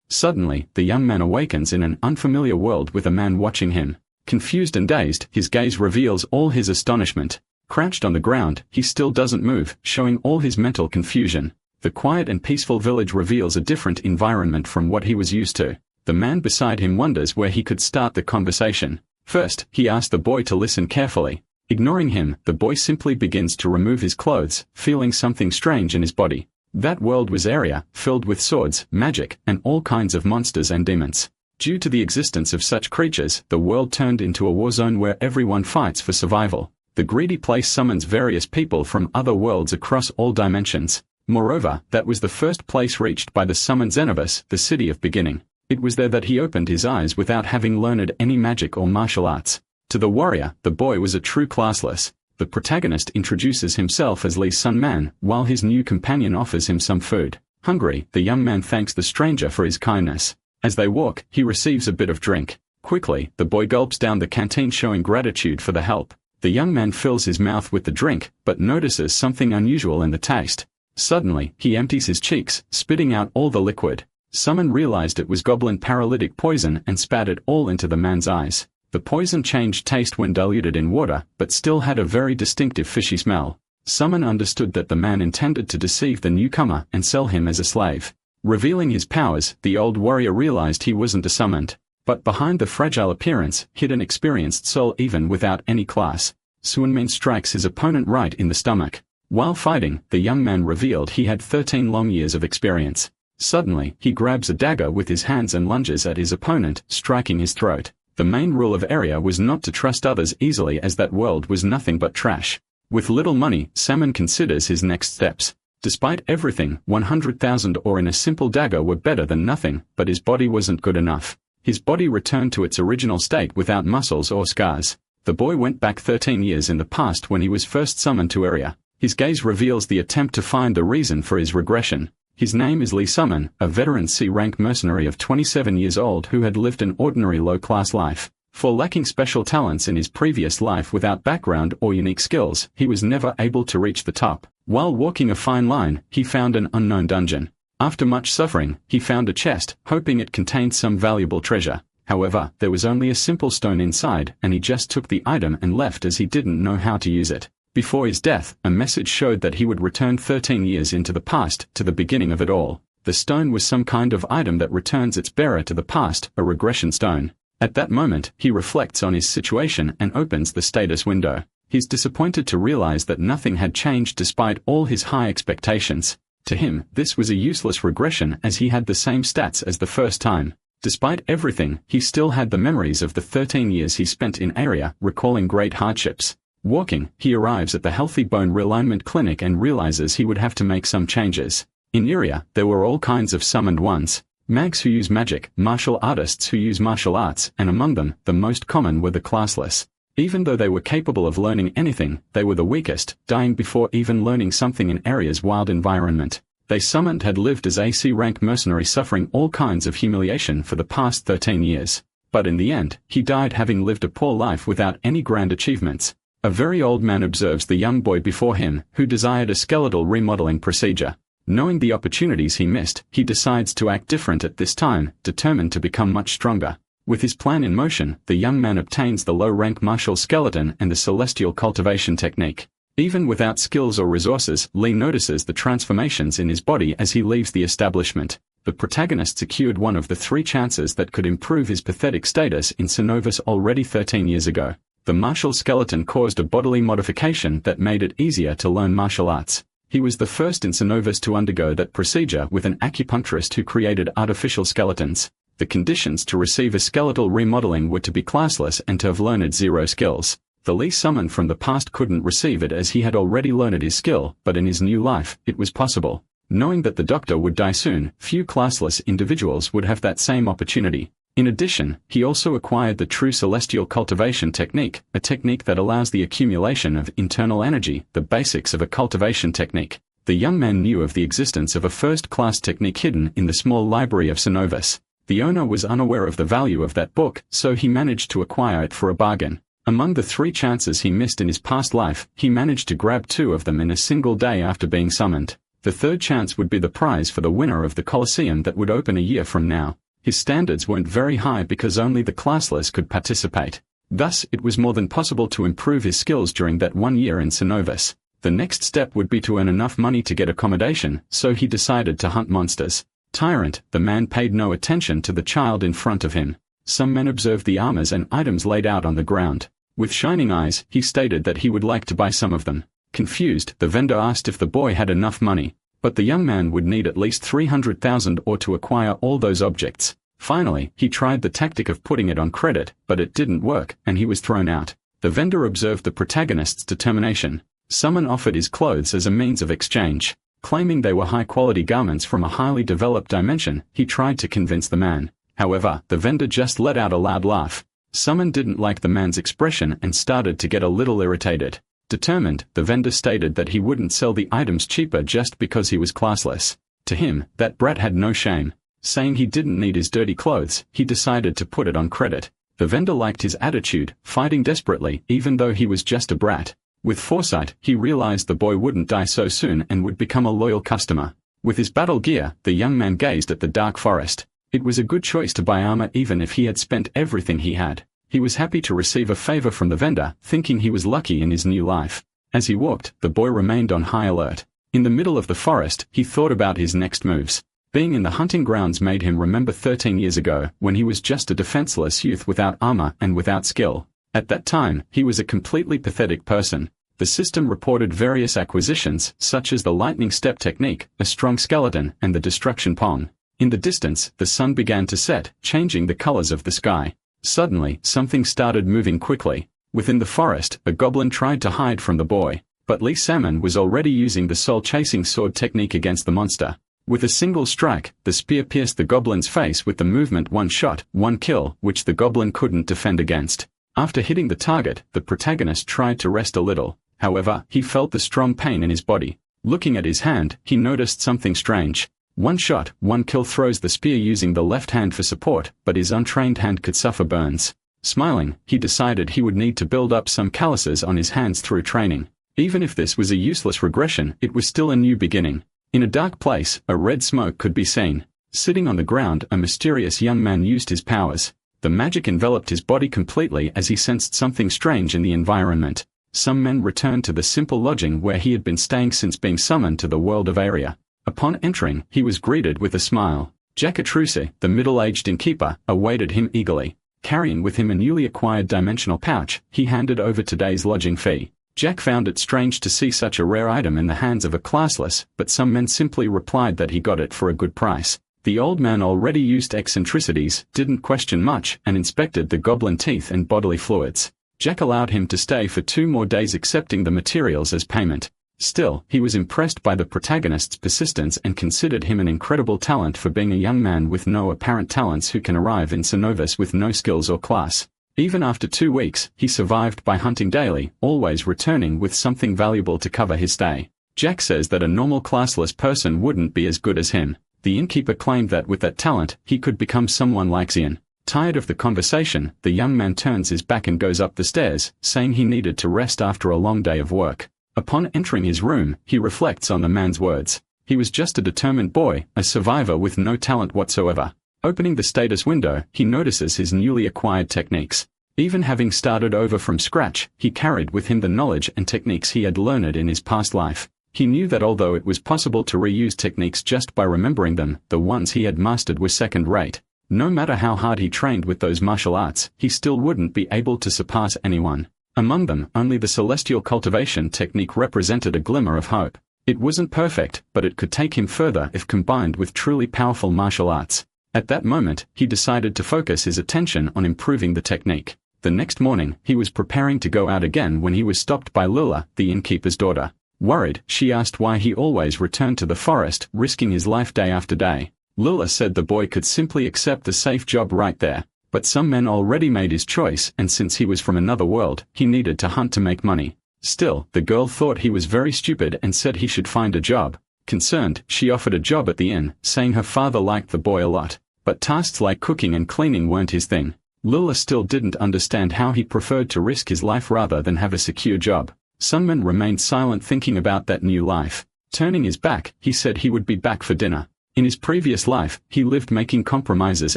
Suddenly, the young man awakens in an unfamiliar world with a man watching him. Confused and dazed, his gaze reveals all his astonishment. Crouched on the ground, he still doesn't move, showing all his mental confusion. The quiet and peaceful village reveals a different environment from what he was used to. The man beside him wonders where he could start the conversation. First, he asks the boy to listen carefully. Ignoring him, the boy simply begins to remove his clothes, feeling something strange in his body. That world was area, filled with swords, magic, and all kinds of monsters and demons. Due to the existence of such creatures, the world turned into a war zone where everyone fights for survival. The greedy place summons various people from other worlds across all dimensions. Moreover, that was the first place reached by the summoned Senovas, the city of beginning. It was there that he opened his eyes without having learned any magic or martial arts. To the warrior, the boy was a true classless. The protagonist introduces himself as Lee's son Man, while his new companion offers him some food. Hungry, the young man thanks the stranger for his kindness. As they walk, he receives a bit of drink. Quickly, the boy gulps down the canteen showing gratitude for the help. The young man fills his mouth with the drink, but notices something unusual in the taste. Suddenly, he empties his cheeks, spitting out all the liquid. Summon realized it was goblin paralytic poison and spat it all into the man's eyes. The poison changed taste when diluted in water, but still had a very distinctive fishy smell. Summon understood that the man intended to deceive the newcomer and sell him as a slave. Revealing his powers, the old warrior realized he wasn't a summoned. But behind the fragile appearance, hid an experienced soul even without any class. Suanmin strikes his opponent right in the stomach. While fighting, the young man revealed he had 13 long years of experience. Suddenly, he grabs a dagger with his hands and lunges at his opponent, striking his throat. The main rule of area was not to trust others easily as that world was nothing but trash. With little money, Summon considers his next steps. Despite everything, 100,000 ore in a simple dagger were better than nothing, but his body wasn't good enough. His body returned to its original state without muscles or scars. The boy went back 13 years in the past when he was first summoned to area. His gaze reveals the attempt to find the reason for his regression. His name is Lee Summon, a veteran C-rank mercenary of 27 years old who had lived an ordinary low-class life. For lacking special talents in his previous life without background or unique skills, he was never able to reach the top. While walking a fine line, he found an unknown dungeon. After much suffering, he found a chest, hoping it contained some valuable treasure. However, there was only a simple stone inside, and he just took the item and left as he didn't know how to use it. Before his death, a message showed that he would return 13 years into the past, to the beginning of it all. The stone was some kind of item that returns its bearer to the past, a regression stone. At that moment, he reflects on his situation and opens the status window. He's disappointed to realize that nothing had changed despite all his high expectations. To him, this was a useless regression as he had the same stats as the first time. Despite everything, he still had the memories of the 13 years he spent in area, recalling great hardships. Walking, he arrives at the Healthy Bone Realignment Clinic and realizes he would have to make some changes. In area, there were all kinds of summoned ones. Mags who use magic, martial artists who use martial arts, and among them, the most common were the classless. Even though they were capable of learning anything, they were the weakest, dying before even learning something in area's wild environment. They summoned had lived as AC rank mercenary suffering all kinds of humiliation for the past 13 years. But in the end, he died having lived a poor life without any grand achievements. A very old man observes the young boy before him, who desired a skeletal remodeling procedure. Knowing the opportunities he missed, he decides to act different at this time, determined to become much stronger. With his plan in motion, the young man obtains the low-rank martial skeleton and the celestial cultivation technique. Even without skills or resources, Lee notices the transformations in his body as he leaves the establishment. The protagonist secured one of the 3 chances that could improve his pathetic status in Senovas already 13 years ago. The martial skeleton caused a bodily modification that made it easier to learn martial arts. He was the first in Senovas to undergo that procedure with an acupuncturist who created artificial skeletons. The conditions to receive a skeletal remodeling were to be classless and to have learned 0 skills. The Lee Summon from the past couldn't receive it as he had already learned his skill, but in his new life, it was possible. Knowing that the doctor would die soon, few classless individuals would have that same opportunity. In addition, he also acquired the true celestial cultivation technique, a technique that allows the accumulation of internal energy, the basics of a cultivation technique. The young man knew of the existence of a first-class technique hidden in the small library of Senovas. The owner was unaware of the value of that book, so he managed to acquire it for a bargain. Among the 3 chances he missed in his past life, he managed to grab 2 of them in a single day after being summoned. The third chance would be the prize for the winner of the Colosseum that would open a year from now. His standards weren't very high because only the classless could participate. Thus, it was more than possible to improve his skills during that 1 year in Senovas. The next step would be to earn enough money to get accommodation, so he decided to hunt monsters. Tyrant, the man paid no attention to the child in front of him. Some men observed the armors and items laid out on the ground. With shining eyes, he stated that he would like to buy some of them. Confused, the vendor asked if the boy had enough money, but the young man would need at least 300,000 or to acquire all those objects. Finally, he tried the tactic of putting it on credit, but it didn't work, and he was thrown out. The vendor observed the protagonist's determination. Someone offered his clothes as a means of exchange. Claiming they were high-quality garments from a highly developed dimension, he tried to convince the man. However, the vendor just let out a loud laugh. Someone didn't like the man's expression and started to get a little irritated. Determined, the vendor stated that he wouldn't sell the items cheaper just because he was classless. To him, that brat had no shame. Saying he didn't need his dirty clothes, he decided to put it on credit. The vendor liked his attitude, fighting desperately even though he was just a brat. With foresight, he realized the boy wouldn't die so soon and would become a loyal customer. With his battle gear, the young man gazed at the dark forest. It was a good choice to buy armor even if he had spent everything he had. He was happy to receive a favor from the vendor, thinking he was lucky in his new life. As he walked, the boy remained on high alert. In the middle of the forest, he thought about his next moves. Being in the hunting grounds made him remember 13 years ago, when he was just a defenseless youth without armor and without skill. At that time, he was a completely pathetic person. The system reported various acquisitions, such as the lightning step technique, a strong skeleton, and the destruction pong. In the distance, the sun began to set, changing the colors of the sky. Suddenly, something started moving quickly. Within the forest, a goblin tried to hide from the boy, but Lee Salmon was already using the soul-chasing sword technique against the monster. With a single strike, the spear pierced the goblin's face with the movement one shot, one kill, which the goblin couldn't defend against. After hitting the target, the protagonist tried to rest a little. However, he felt the strong pain in his body. Looking at his hand, he noticed something strange. One shot, one kill throws the spear using the left hand for support, but his untrained hand could suffer burns. Smiling, he decided he would need to build up some calluses on his hands through training. Even if this was a useless regression, it was still a new beginning. In a dark place, a red smoke could be seen. Sitting on the ground, a mysterious young man used his powers. The magic enveloped his body completely as he sensed something strange in the environment. Some men returned to the simple lodging where he had been staying since being summoned to the world of Aria. Upon entering, he was greeted with a smile. Jack Atruse, the middle-aged innkeeper, awaited him eagerly. Carrying with him a newly acquired dimensional pouch, he handed over today's lodging fee. Jack found it strange to see such a rare item in the hands of a classless, but some men simply replied that he got it for a good price. The old man already used eccentricities, didn't question much, and inspected the goblin teeth and bodily fluids. Jack allowed him to stay for 2 more days accepting the materials as payment. Still, he was impressed by the protagonist's persistence and considered him an incredible talent for being a young man with no apparent talents who can arrive in Senovas with no skills or class. Even after 2 weeks, he survived by hunting daily, always returning with something valuable to cover his stay. Jack says that a normal classless person wouldn't be as good as him. The innkeeper claimed that with that talent, he could become someone like Xian. Tired of the conversation, the young man turns his back and goes up the stairs, saying he needed to rest after a long day of work. Upon entering his room, he reflects on the man's words. He was just a determined boy, a survivor with no talent whatsoever. Opening the status window, he notices his newly acquired techniques. Even having started over from scratch, he carried with him the knowledge and techniques he had learned in his past life. He knew that although it was possible to reuse techniques just by remembering them, the ones he had mastered were second-rate. No matter how hard he trained with those martial arts, he still wouldn't be able to surpass anyone. Among them, only the celestial cultivation technique represented a glimmer of hope. It wasn't perfect, but it could take him further if combined with truly powerful martial arts. At that moment, he decided to focus his attention on improving the technique. The next morning, he was preparing to go out again when he was stopped by Lula, the innkeeper's daughter. Worried, she asked why he always returned to the forest, risking his life day after day. Lula said the boy could simply accept the safe job right there. But some men already made his choice, and since he was from another world, he needed to hunt to make money. Still, the girl thought he was very stupid and said he should find a job. Concerned, she offered a job at the inn, saying her father liked the boy a lot. But tasks like cooking and cleaning weren't his thing. Lula still didn't understand how he preferred to risk his life rather than have a secure job. Some men remained silent thinking about that new life. Turning his back, he said he would be back for dinner. In his previous life, he lived making compromises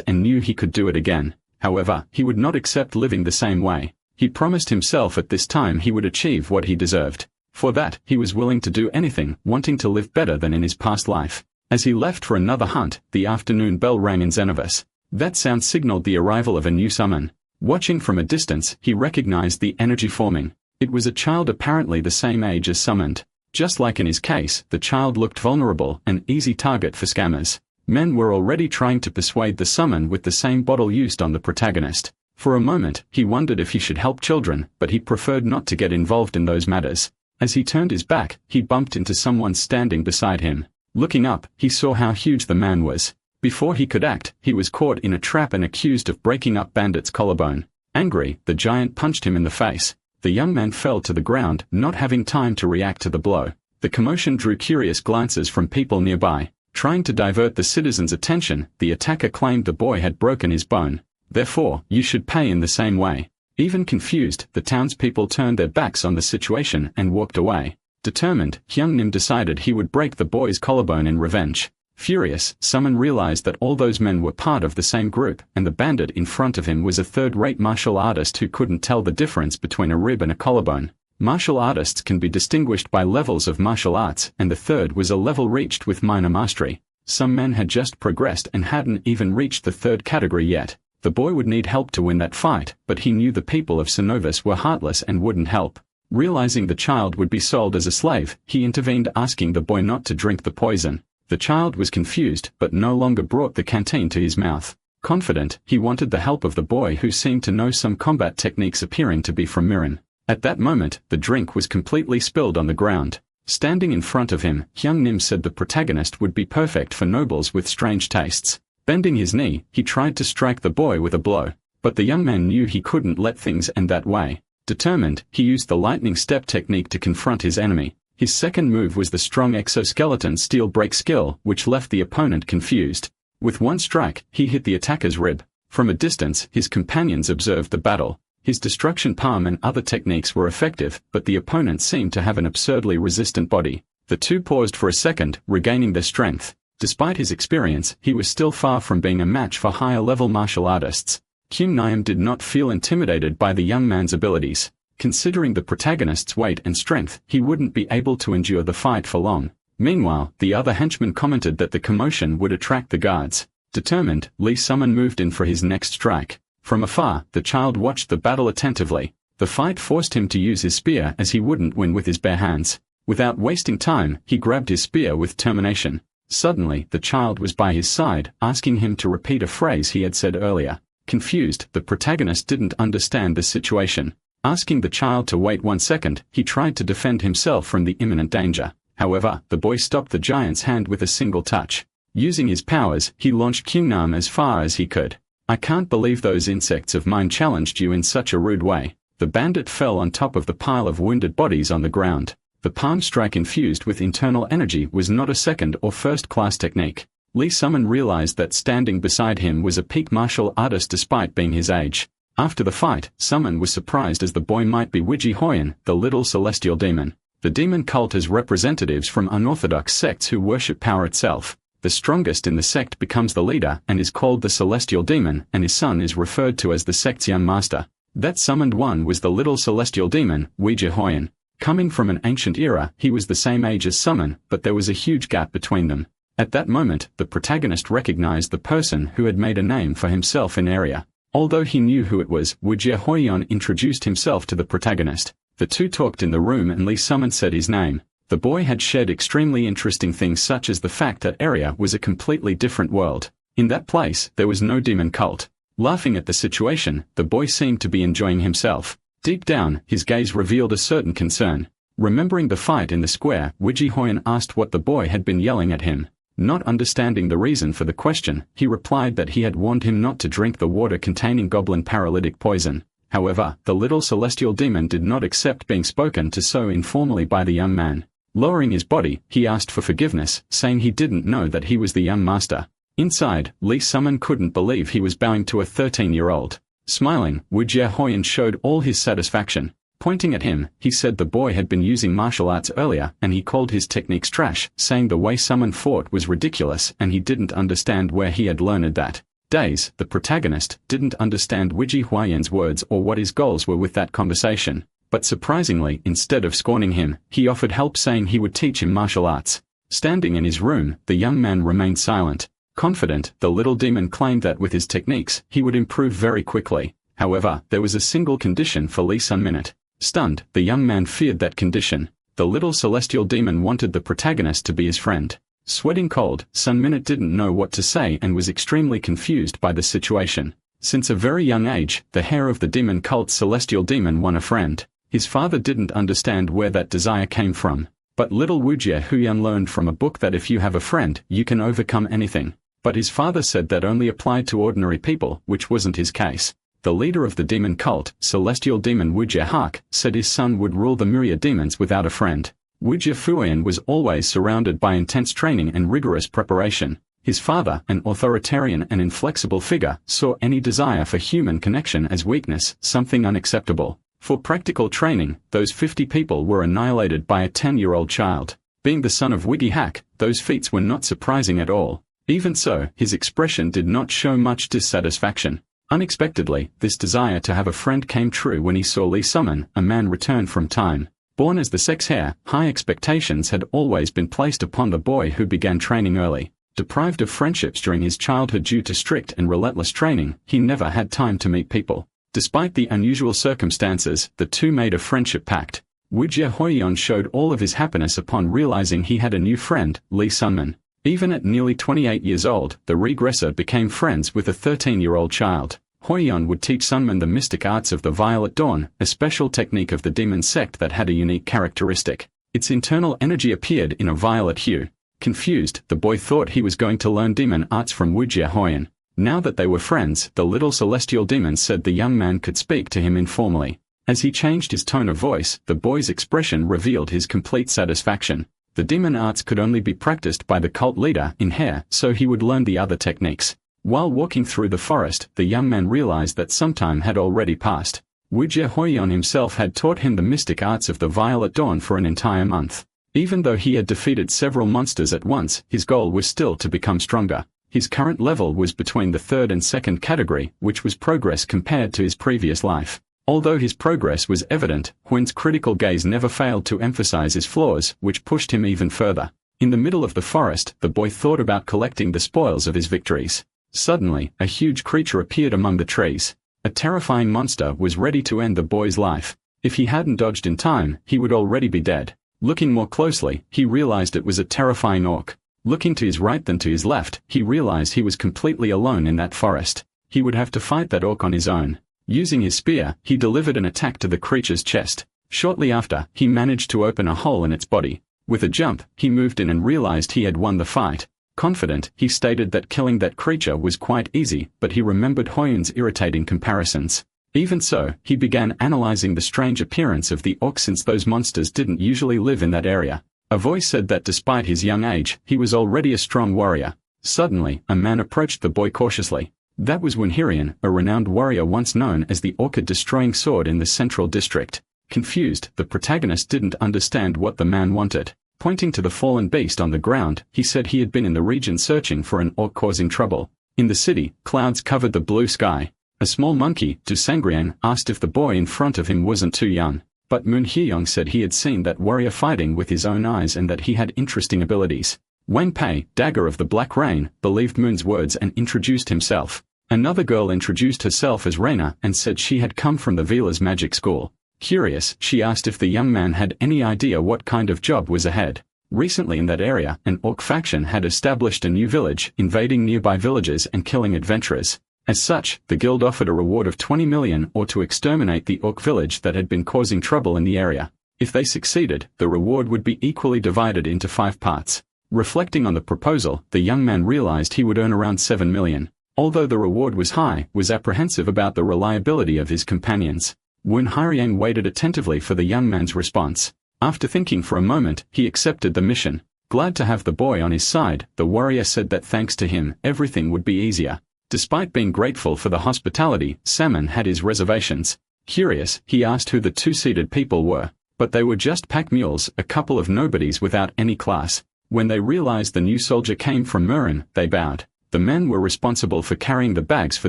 and knew he could do it again. However, he would not accept living the same way. He promised himself at this time he would achieve what he deserved. For that, he was willing to do anything, wanting to live better than in his past life. As he left for another hunt, the afternoon bell rang in Senovas. That sound signaled the arrival of a new summon. Watching from a distance, he recognized the energy forming. It was a child apparently the same age as summoned. Just like in his case, the child looked vulnerable, an easy target for scammers. Men were already trying to persuade the summon with the same bottle used on the protagonist. For a moment, he wondered if he should help children, but he preferred not to get involved in those matters. As he turned his back, he bumped into someone standing beside him. Looking up, he saw how huge the man was. Before he could act, he was caught in a trap and accused of breaking up Bandit's collarbone. Angry, the giant punched him in the face. The young man fell to the ground, not having time to react to the blow. The commotion drew curious glances from people nearby. Trying to divert the citizens' attention, the attacker claimed the boy had broken his bone. Therefore, you should pay in the same way. Even confused, the townspeople turned their backs on the situation and walked away. Determined, Hyungnim decided he would break the boy's collarbone in revenge. Furious, Summon realized that all those men were part of the same group, and the bandit in front of him was a third-rate martial artist who couldn't tell the difference between a rib and a collarbone. Martial artists can be distinguished by levels of martial arts, and the third was a level reached with minor mastery. Some men had just progressed and hadn't even reached the third category yet. The boy would need help to win that fight, but he knew the people of Senovas were heartless and wouldn't help. Realizing the child would be sold as a slave, he intervened, asking the boy not to drink the poison. The child was confused, but no longer brought the canteen to his mouth. Confident, he wanted the help of the boy who seemed to know some combat techniques appearing to be from Mirin. At that moment, the drink was completely spilled on the ground. Standing in front of him, Hyungnim said the protagonist would be perfect for nobles with strange tastes. Bending his knee, he tried to strike the boy with a blow. But the young man knew he couldn't let things end that way. Determined, he used the lightning step technique to confront his enemy. His second move was the strong exoskeleton steel break skill, which left the opponent confused. With one strike, he hit the attacker's rib. From a distance, his companions observed the battle. His destruction palm and other techniques were effective, but the opponent seemed to have an absurdly resistant body. The two paused for a second, regaining their strength. Despite his experience, he was still far from being a match for higher-level martial artists. Kyung Naim did not feel intimidated by the young man's abilities. Considering the protagonist's weight and strength, he wouldn't be able to endure the fight for long. Meanwhile, the other henchman commented that the commotion would attract the guards. Determined, Lee Summon moved in for his next strike. From afar, the child watched the battle attentively. The fight forced him to use his spear as he wouldn't win with his bare hands. Without wasting time, he grabbed his spear with determination. Suddenly, the child was by his side, asking him to repeat a phrase he had said earlier. Confused, the protagonist didn't understand the situation. Asking the child to wait 1 second, he tried to defend himself from the imminent danger. However, the boy stopped the giant's hand with a single touch. Using his powers, he launched Kyungnam as far as he could. I can't believe those insects of mine challenged you in such a rude way. The bandit fell on top of the pile of wounded bodies on the ground. The palm strike infused with internal energy was not a second or first-class technique. Lee Summon realized that standing beside him was a peak martial artist despite being his age. After the fight, Summon was surprised as the boy might be Wiji Hoyen, the little celestial demon. The demon cult has representatives from unorthodox sects who worship power itself. The strongest in the sect becomes the leader and is called the celestial demon, and his son is referred to as the sect's young master. That summoned one was the little celestial demon, Wiji Hoyen. Coming from an ancient era, he was the same age as Summon, but there was a huge gap between them. At that moment, the protagonist recognized the person who had made a name for himself in area. Although he knew who it was, Wiji Hoyen introduced himself to the protagonist. The two talked in the room and Lee Summon said his name. The boy had shared extremely interesting things such as the fact that area was a completely different world. In that place, there was no demon cult. Laughing at the situation, the boy seemed to be enjoying himself. Deep down, his gaze revealed a certain concern. Remembering the fight in the square, Wiji Hoyen asked what the boy had been yelling at him. Not understanding the reason for the question, he replied that he had warned him not to drink the water containing goblin paralytic poison. However, the little celestial demon did not accept being spoken to so informally by the young man. Lowering his body, he asked for forgiveness, saying he didn't know that he was the young master. Inside, Lee Summon couldn't believe he was bowing to a 13-year-old. Smiling, Wiji Hoyen showed all his satisfaction. Pointing at him, he said the boy had been using martial arts earlier and he called his techniques trash, saying the way someone fought was ridiculous and he didn't understand where he had learned that. Days, the protagonist didn't understand Wiji Hoyen's words or what his goals were with that conversation, but surprisingly, instead of scorning him, he offered help saying he would teach him martial arts. Standing in his room, the young man remained silent. Confident, the little demon claimed that with his techniques, he would improve very quickly. However, there was a single condition for Lee Sun-minute. Stunned, the young man feared that condition. The little celestial demon wanted the protagonist to be his friend. Sweating cold, Sun-minute didn't know what to say and was extremely confused by the situation. Since a very young age, the heir of the demon cult celestial demon won a friend. His father didn't understand where that desire came from. But little Wujie Hoyen learned from a book that if you have a friend, you can overcome anything. But his father said that only applied to ordinary people, which wasn't his case. The leader of the demon cult, celestial demon Wujie Hark, said his son would rule the myriad demons without a friend. Wujie Fuyen was always surrounded by intense training and rigorous preparation. His father, an authoritarian and inflexible figure, saw any desire for human connection as weakness, something unacceptable. For practical training, those 50 people were annihilated by a 10-year-old child. Being the son of Wiggy Hack, those feats were not surprising at all. Even so, his expression did not show much dissatisfaction. Unexpectedly, this desire to have a friend came true when he saw Lee Summon, a man return from time. Born as the sex heir, high expectations had always been placed upon the boy who began training early. Deprived of friendships during his childhood due to strict and relentless training, he never had time to meet people. Despite the unusual circumstances, the two made a friendship pact. Wujie Hoyen showed all of his happiness upon realizing he had a new friend, Lee Sunman. Even at nearly 28 years old, the regressor became friends with a 13-year-old child. Hoyen would teach Sunman the mystic arts of the Violet Dawn, a special technique of the demon sect that had a unique characteristic. Its internal energy appeared in a violet hue. Confused, the boy thought he was going to learn demon arts from Wujie Hoyen. Now that they were friends, the little celestial demon said the young man could speak to him informally. As he changed his tone of voice, the boy's expression revealed his complete satisfaction. The demon arts could only be practiced by the cult leader in hair, so he would learn the other techniques. While walking through the forest, the young man realized that some time had already passed. Wujie Hoyen himself had taught him the mystic arts of the Violet Dawn for an entire month. Even though he had defeated several monsters at once, his goal was still to become stronger. His current level was between the third and second category, which was progress compared to his previous life. Although his progress was evident, Huen's critical gaze never failed to emphasize his flaws, which pushed him even further. In the middle of the forest, the boy thought about collecting the spoils of his victories. Suddenly, a huge creature appeared among the trees. A terrifying monster was ready to end the boy's life. If he hadn't dodged in time, he would already be dead. Looking more closely, he realized it was a terrifying orc. Looking to his right than to his left, he realized he was completely alone in that forest. He would have to fight that orc on his own. Using his spear, he delivered an attack to the creature's chest. Shortly after, he managed to open a hole in its body. With a jump, he moved in and realized he had won the fight. Confident, he stated that killing that creature was quite easy, but he remembered Hoyen's irritating comparisons. Even so, he began analyzing the strange appearance of the orc since those monsters didn't usually live in that area. A voice said that despite his young age, he was already a strong warrior. Suddenly, a man approached the boy cautiously. That was Hoyen, a renowned warrior once known as the orchid-destroying sword in the central district. Confused, the protagonist didn't understand what the man wanted. Pointing to the fallen beast on the ground, he said he had been in the region searching for an orc causing trouble. In the city, clouds covered the blue sky. A small monkey, Dusangrian, asked if the boy in front of him wasn't too young. But Moon Hyeyong said he had seen that warrior fighting with his own eyes and that he had interesting abilities. Wang Pei, Dagger of the Black Rain, believed Moon's words and introduced himself. Another girl introduced herself as Reina and said she had come from the Vila's magic school. Curious, she asked if the young man had any idea what kind of job was ahead. Recently in that area, an orc faction had established a new village, invading nearby villages and killing adventurers. As such, the guild offered a reward of 20 million or to exterminate the orc village that had been causing trouble in the area. If they succeeded, the reward would be equally divided into 5 parts. Reflecting on the proposal, the young man realized he would earn around 7 million. Although the reward was high, was apprehensive about the reliability of his companions. Woon Hyeyang waited attentively for the young man's response. After thinking for a moment, he accepted the mission. Glad to have the boy on his side, the warrior said that thanks to him, everything would be easier. Despite being grateful for the hospitality, Salmon had his reservations. Curious, he asked who the two-seated people were, but they were just pack mules, a couple of nobodies without any class. When they realized the new soldier came from Murin, they bowed. The men were responsible for carrying the bags for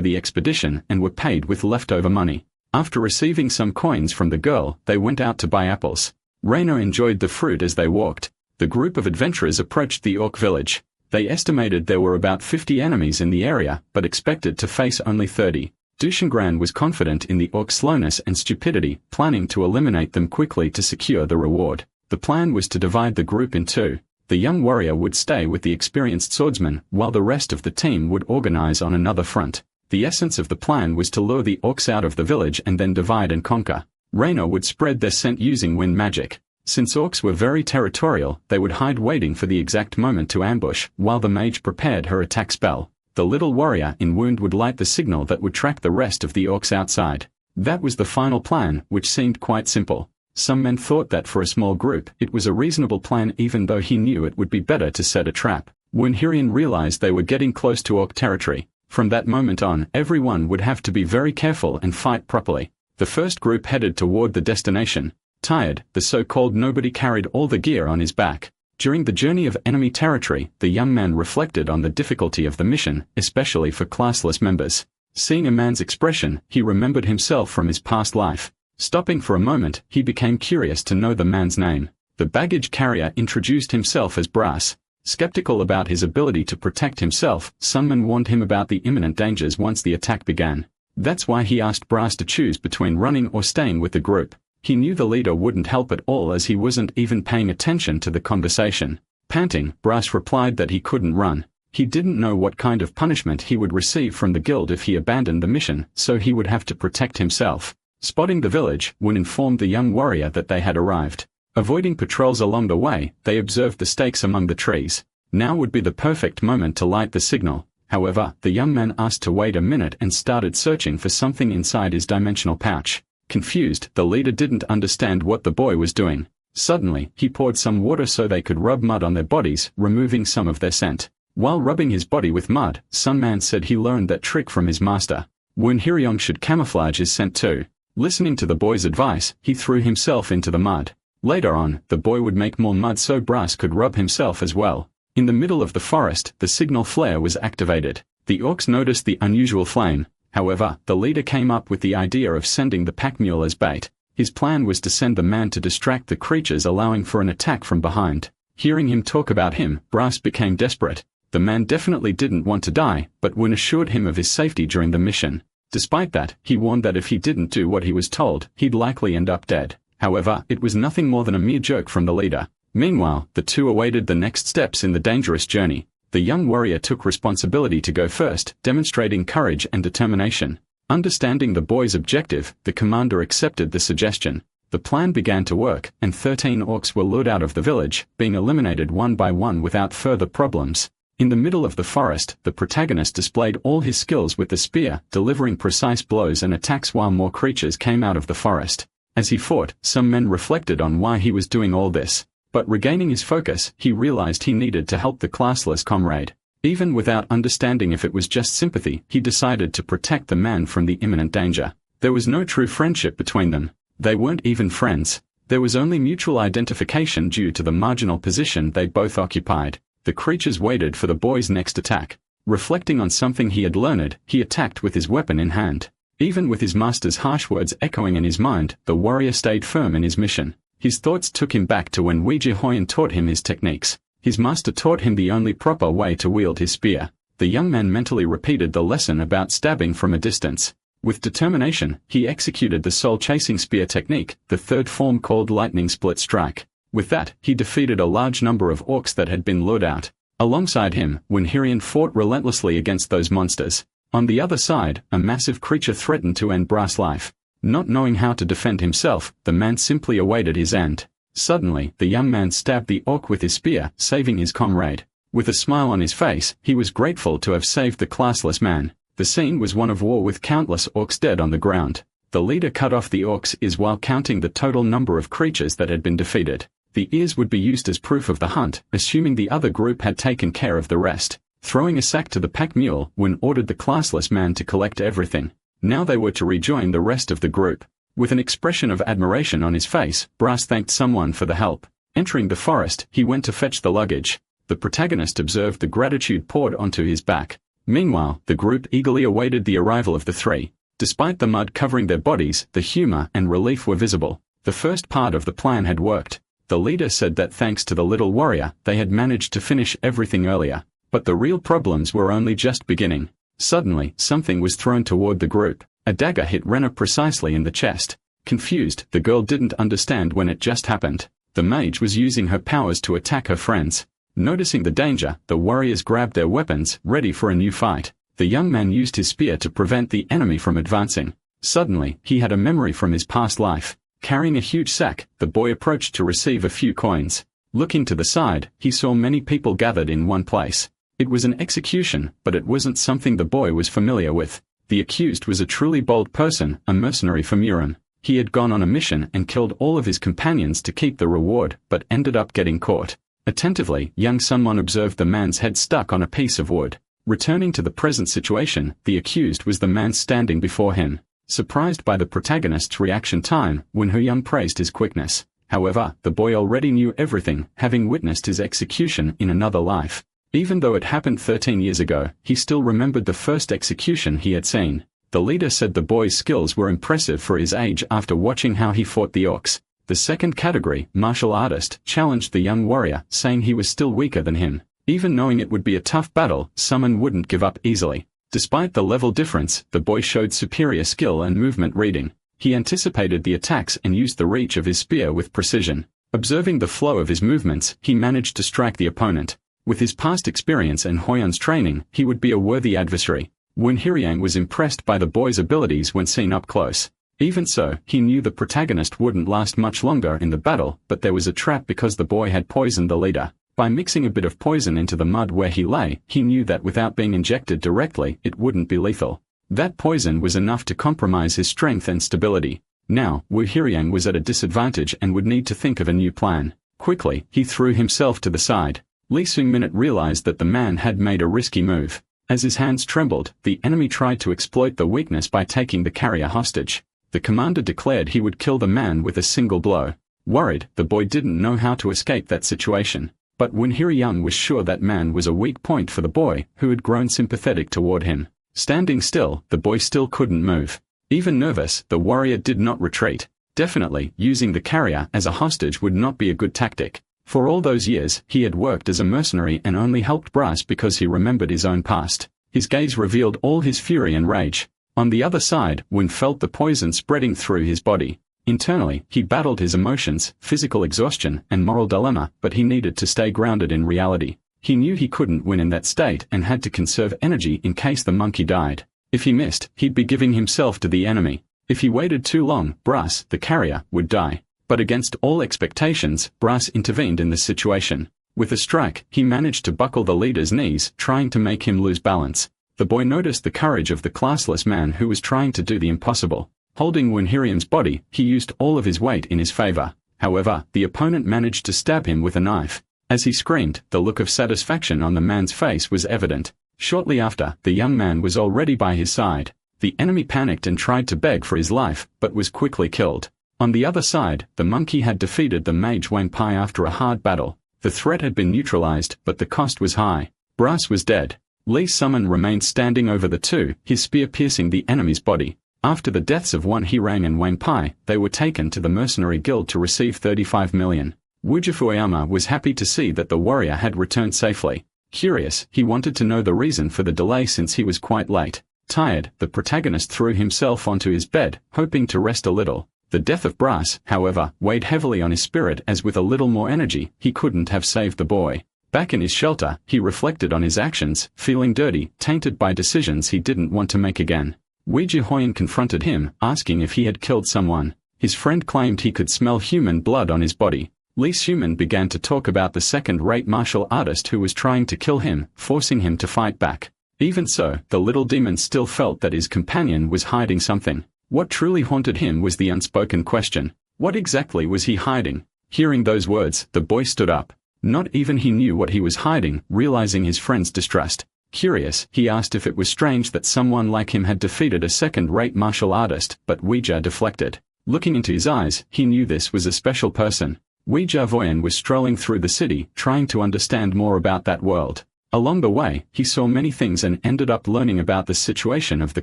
the expedition and were paid with leftover money. After receiving some coins from the girl, they went out to buy apples. Reino enjoyed the fruit as they walked. The group of adventurers approached the orc village. They estimated there were about 50 enemies in the area, but expected to face only 30. Dushengran was confident in the orcs' slowness and stupidity, planning to eliminate them quickly to secure the reward. The plan was to divide the group in two. The young warrior would stay with the experienced swordsman, while the rest of the team would organize on another front. The essence of the plan was to lure the orcs out of the village and then divide and conquer. Reino would spread their scent using wind magic. Since orcs were very territorial, they would hide waiting for the exact moment to ambush, while the mage prepared her attack spell. The little warrior in wound would light the signal that would track the rest of the orcs outside. That was the final plan, which seemed quite simple. Some men thought that for a small group, it was a reasonable plan even though he knew it would be better to set a trap. When Hoyen realized they were getting close to orc territory, from that moment on, everyone would have to be very careful and fight properly. The first group headed toward the destination. Tired, the so-called nobody carried all the gear on his back. During the journey of enemy territory, the young man reflected on the difficulty of the mission, especially for classless members. Seeing a man's expression, he remembered himself from his past life. Stopping for a moment, he became curious to know the man's name. The baggage carrier introduced himself as Brass. Skeptical about his ability to protect himself, some men warned him about the imminent dangers once the attack began. That's why he asked Brass to choose between running or staying with the group. He knew the leader wouldn't help at all as he wasn't even paying attention to the conversation. Panting, Brass replied that he couldn't run. He didn't know what kind of punishment he would receive from the guild if he abandoned the mission, so he would have to protect himself. Spotting the village, Woon informed the young warrior that they had arrived. Avoiding patrols along the way, they observed the stakes among the trees. Now would be the perfect moment to light the signal. However, the young man asked to wait a minute and started searching for something inside his dimensional pouch. Confused, the leader didn't understand what the boy was doing. Suddenly, he poured some water so they could rub mud on their bodies, removing some of their scent. While rubbing his body with mud, Sun Man said he learned that trick from his master. Woon Hyryong should camouflage his scent too. Listening to the boy's advice, he threw himself into the mud. Later on, the boy would make more mud so Brass could rub himself as well. In the middle of the forest, the signal flare was activated. The orcs noticed the unusual flame. However, the leader came up with the idea of sending the pack mule as bait. His plan was to send the man to distract the creatures, allowing for an attack from behind. Hearing him talk about him, Brass became desperate. The man definitely didn't want to die, but Woon assured him of his safety during the mission. Despite that, he warned that if he didn't do what he was told, he'd likely end up dead. However, it was nothing more than a mere joke from the leader. Meanwhile, the two awaited the next steps in the dangerous journey. The young warrior took responsibility to go first, demonstrating courage and determination. Understanding the boy's objective, the commander accepted the suggestion. The plan began to work, and 13 orcs were lured out of the village, being eliminated one by one without further problems. In the middle of the forest, the protagonist displayed all his skills with the spear, delivering precise blows and attacks while more creatures came out of the forest. As he fought, some men reflected on why he was doing all this. But regaining his focus, he realized he needed to help the classless comrade. Even without understanding if it was just sympathy, he decided to protect the man from the imminent danger. There was no true friendship between them. They weren't even friends. There was only mutual identification due to the marginal position they both occupied. The creatures waited for the boy's next attack. Reflecting on something he had learned, he attacked with his weapon in hand. Even with his master's harsh words echoing in his mind, the warrior stayed firm in his mission. His thoughts took him back to when Hoyen taught him his techniques. His master taught him the only proper way to wield his spear. The young man mentally repeated the lesson about stabbing from a distance. With determination, he executed the soul-chasing spear technique, the third form called lightning split strike. With that, he defeated a large number of orcs that had been lured out. Alongside him, Hoyen fought relentlessly against those monsters. On the other side, a massive creature threatened to end Brass' life. Not knowing how to defend himself, the man simply awaited his end. Suddenly, the young man stabbed the orc with his spear, saving his comrade. With a smile on his face, he was grateful to have saved the classless man. The scene was one of war with countless orcs dead on the ground. The leader cut off the orcs' ears while counting the total number of creatures that had been defeated. The ears would be used as proof of the hunt, assuming the other group had taken care of the rest. Throwing a sack to the pack mule, Woon ordered the classless man to collect everything. Now they were to rejoin the rest of the group. With an expression of admiration on his face, Brass thanked someone for the help. Entering the forest, he went to fetch the luggage. The protagonist observed the gratitude poured onto his back. Meanwhile, the group eagerly awaited the arrival of the three. Despite the mud covering their bodies, the humor and relief were visible. The first part of the plan had worked. The leader said that thanks to the little warrior, they had managed to finish everything earlier. But the real problems were only just beginning. Suddenly, something was thrown toward the group. A dagger hit Rena precisely in the chest. Confused, the girl didn't understand when it just happened. The mage was using her powers to attack her friends. Noticing the danger, the warriors grabbed their weapons, ready for a new fight. The young man used his spear to prevent the enemy from advancing. Suddenly, he had a memory from his past life. Carrying a huge sack, the boy approached to receive a few coins. Looking to the side, he saw many people gathered in one place. It was an execution, but it wasn't something the boy was familiar with. The accused was a truly bold person, a mercenary from Urim. He had gone on a mission and killed all of his companions to keep the reward, but ended up getting caught. Attentively, young Sunmon observed the man's head stuck on a piece of wood. Returning to the present situation, the accused was the man standing before him. Surprised by the protagonist's reaction time, Hoyen praised his quickness. However, the boy already knew everything, having witnessed his execution in another life. Even though it happened 13 years ago, he still remembered the first execution he had seen. The leader said the boy's skills were impressive for his age after watching how he fought the orcs. The second category, martial artist, challenged the young warrior, saying he was still weaker than him. Even knowing it would be a tough battle, someone wouldn't give up easily. Despite the level difference, the boy showed superior skill and movement reading. He anticipated the attacks and used the reach of his spear with precision. Observing the flow of his movements, he managed to strike the opponent. With his past experience and Hoyen's training, he would be a worthy adversary. Hoyen was impressed by the boy's abilities when seen up close. Even so, he knew the protagonist wouldn't last much longer in the battle, but there was a trap because the boy had poisoned the leader. By mixing a bit of poison into the mud where he lay, he knew that without being injected directly, it wouldn't be lethal. That poison was enough to compromise his strength and stability. Now, Hoyen was at a disadvantage and would need to think of a new plan. Quickly, he threw himself to the side. Li Sung-minute realized that the man had made a risky move. As his hands trembled, the enemy tried to exploit the weakness by taking the carrier hostage. The commander declared he would kill the man with a single blow. Worried, the boy didn't know how to escape that situation. But Hoyen was sure that man was a weak point for the boy, who had grown sympathetic toward him. Standing still, the boy still couldn't move. Even nervous, the warrior did not retreat. Definitely, using the carrier as a hostage would not be a good tactic. For all those years, he had worked as a mercenary and only helped Brass because he remembered his own past. His gaze revealed all his fury and rage. On the other side, Hoyen felt the poison spreading through his body. Internally, he battled his emotions, physical exhaustion, and moral dilemma, but he needed to stay grounded in reality. He knew he couldn't win in that state and had to conserve energy in case the monkey died. If he missed, he'd be giving himself to the enemy. If he waited too long, Brass, the carrier, would die. But against all expectations, Brass intervened in the situation. With a strike, he managed to buckle the leader's knees, trying to make him lose balance. The boy noticed the courage of the classless man who was trying to do the impossible. Holding Hoyen's body, he used all of his weight in his favor. However, the opponent managed to stab him with a knife. As he screamed, the look of satisfaction on the man's face was evident. Shortly after, the young man was already by his side. The enemy panicked and tried to beg for his life, but was quickly killed. On the other side, the monkey had defeated the mage Wanpai after a hard battle. The threat had been neutralized, but the cost was high. Brass was dead. Li Sung-min remained standing over the two, his spear piercing the enemy's body. After the deaths of Hirang and Wanpai, they were taken to the mercenary guild to receive 35 million. Fuyama was happy to see that the warrior had returned safely. Curious, he wanted to know the reason for the delay since he was quite late. Tired, the protagonist threw himself onto his bed, hoping to rest a little. The death of Brass, however, weighed heavily on his spirit as with a little more energy, he couldn't have saved the boy. Back in his shelter, he reflected on his actions, feeling dirty, tainted by decisions he didn't want to make again. Hoyen confronted him, asking if he had killed someone. His friend claimed he could smell human blood on his body. Li Sung-min began to talk about the second-rate martial artist who was trying to kill him, forcing him to fight back. Even so, the little demon still felt that his companion was hiding something. What truly haunted him was the unspoken question. What exactly was he hiding? Hearing those words, the boy stood up. Not even he knew what he was hiding, realizing his friend's distrust. Curious, he asked if it was strange that someone like him had defeated a second-rate martial artist, but Ouija deflected. Looking into his eyes, he knew this was a special person. Hoyen was strolling through the city, trying to understand more about that world. Along the way, he saw many things and ended up learning about the situation of the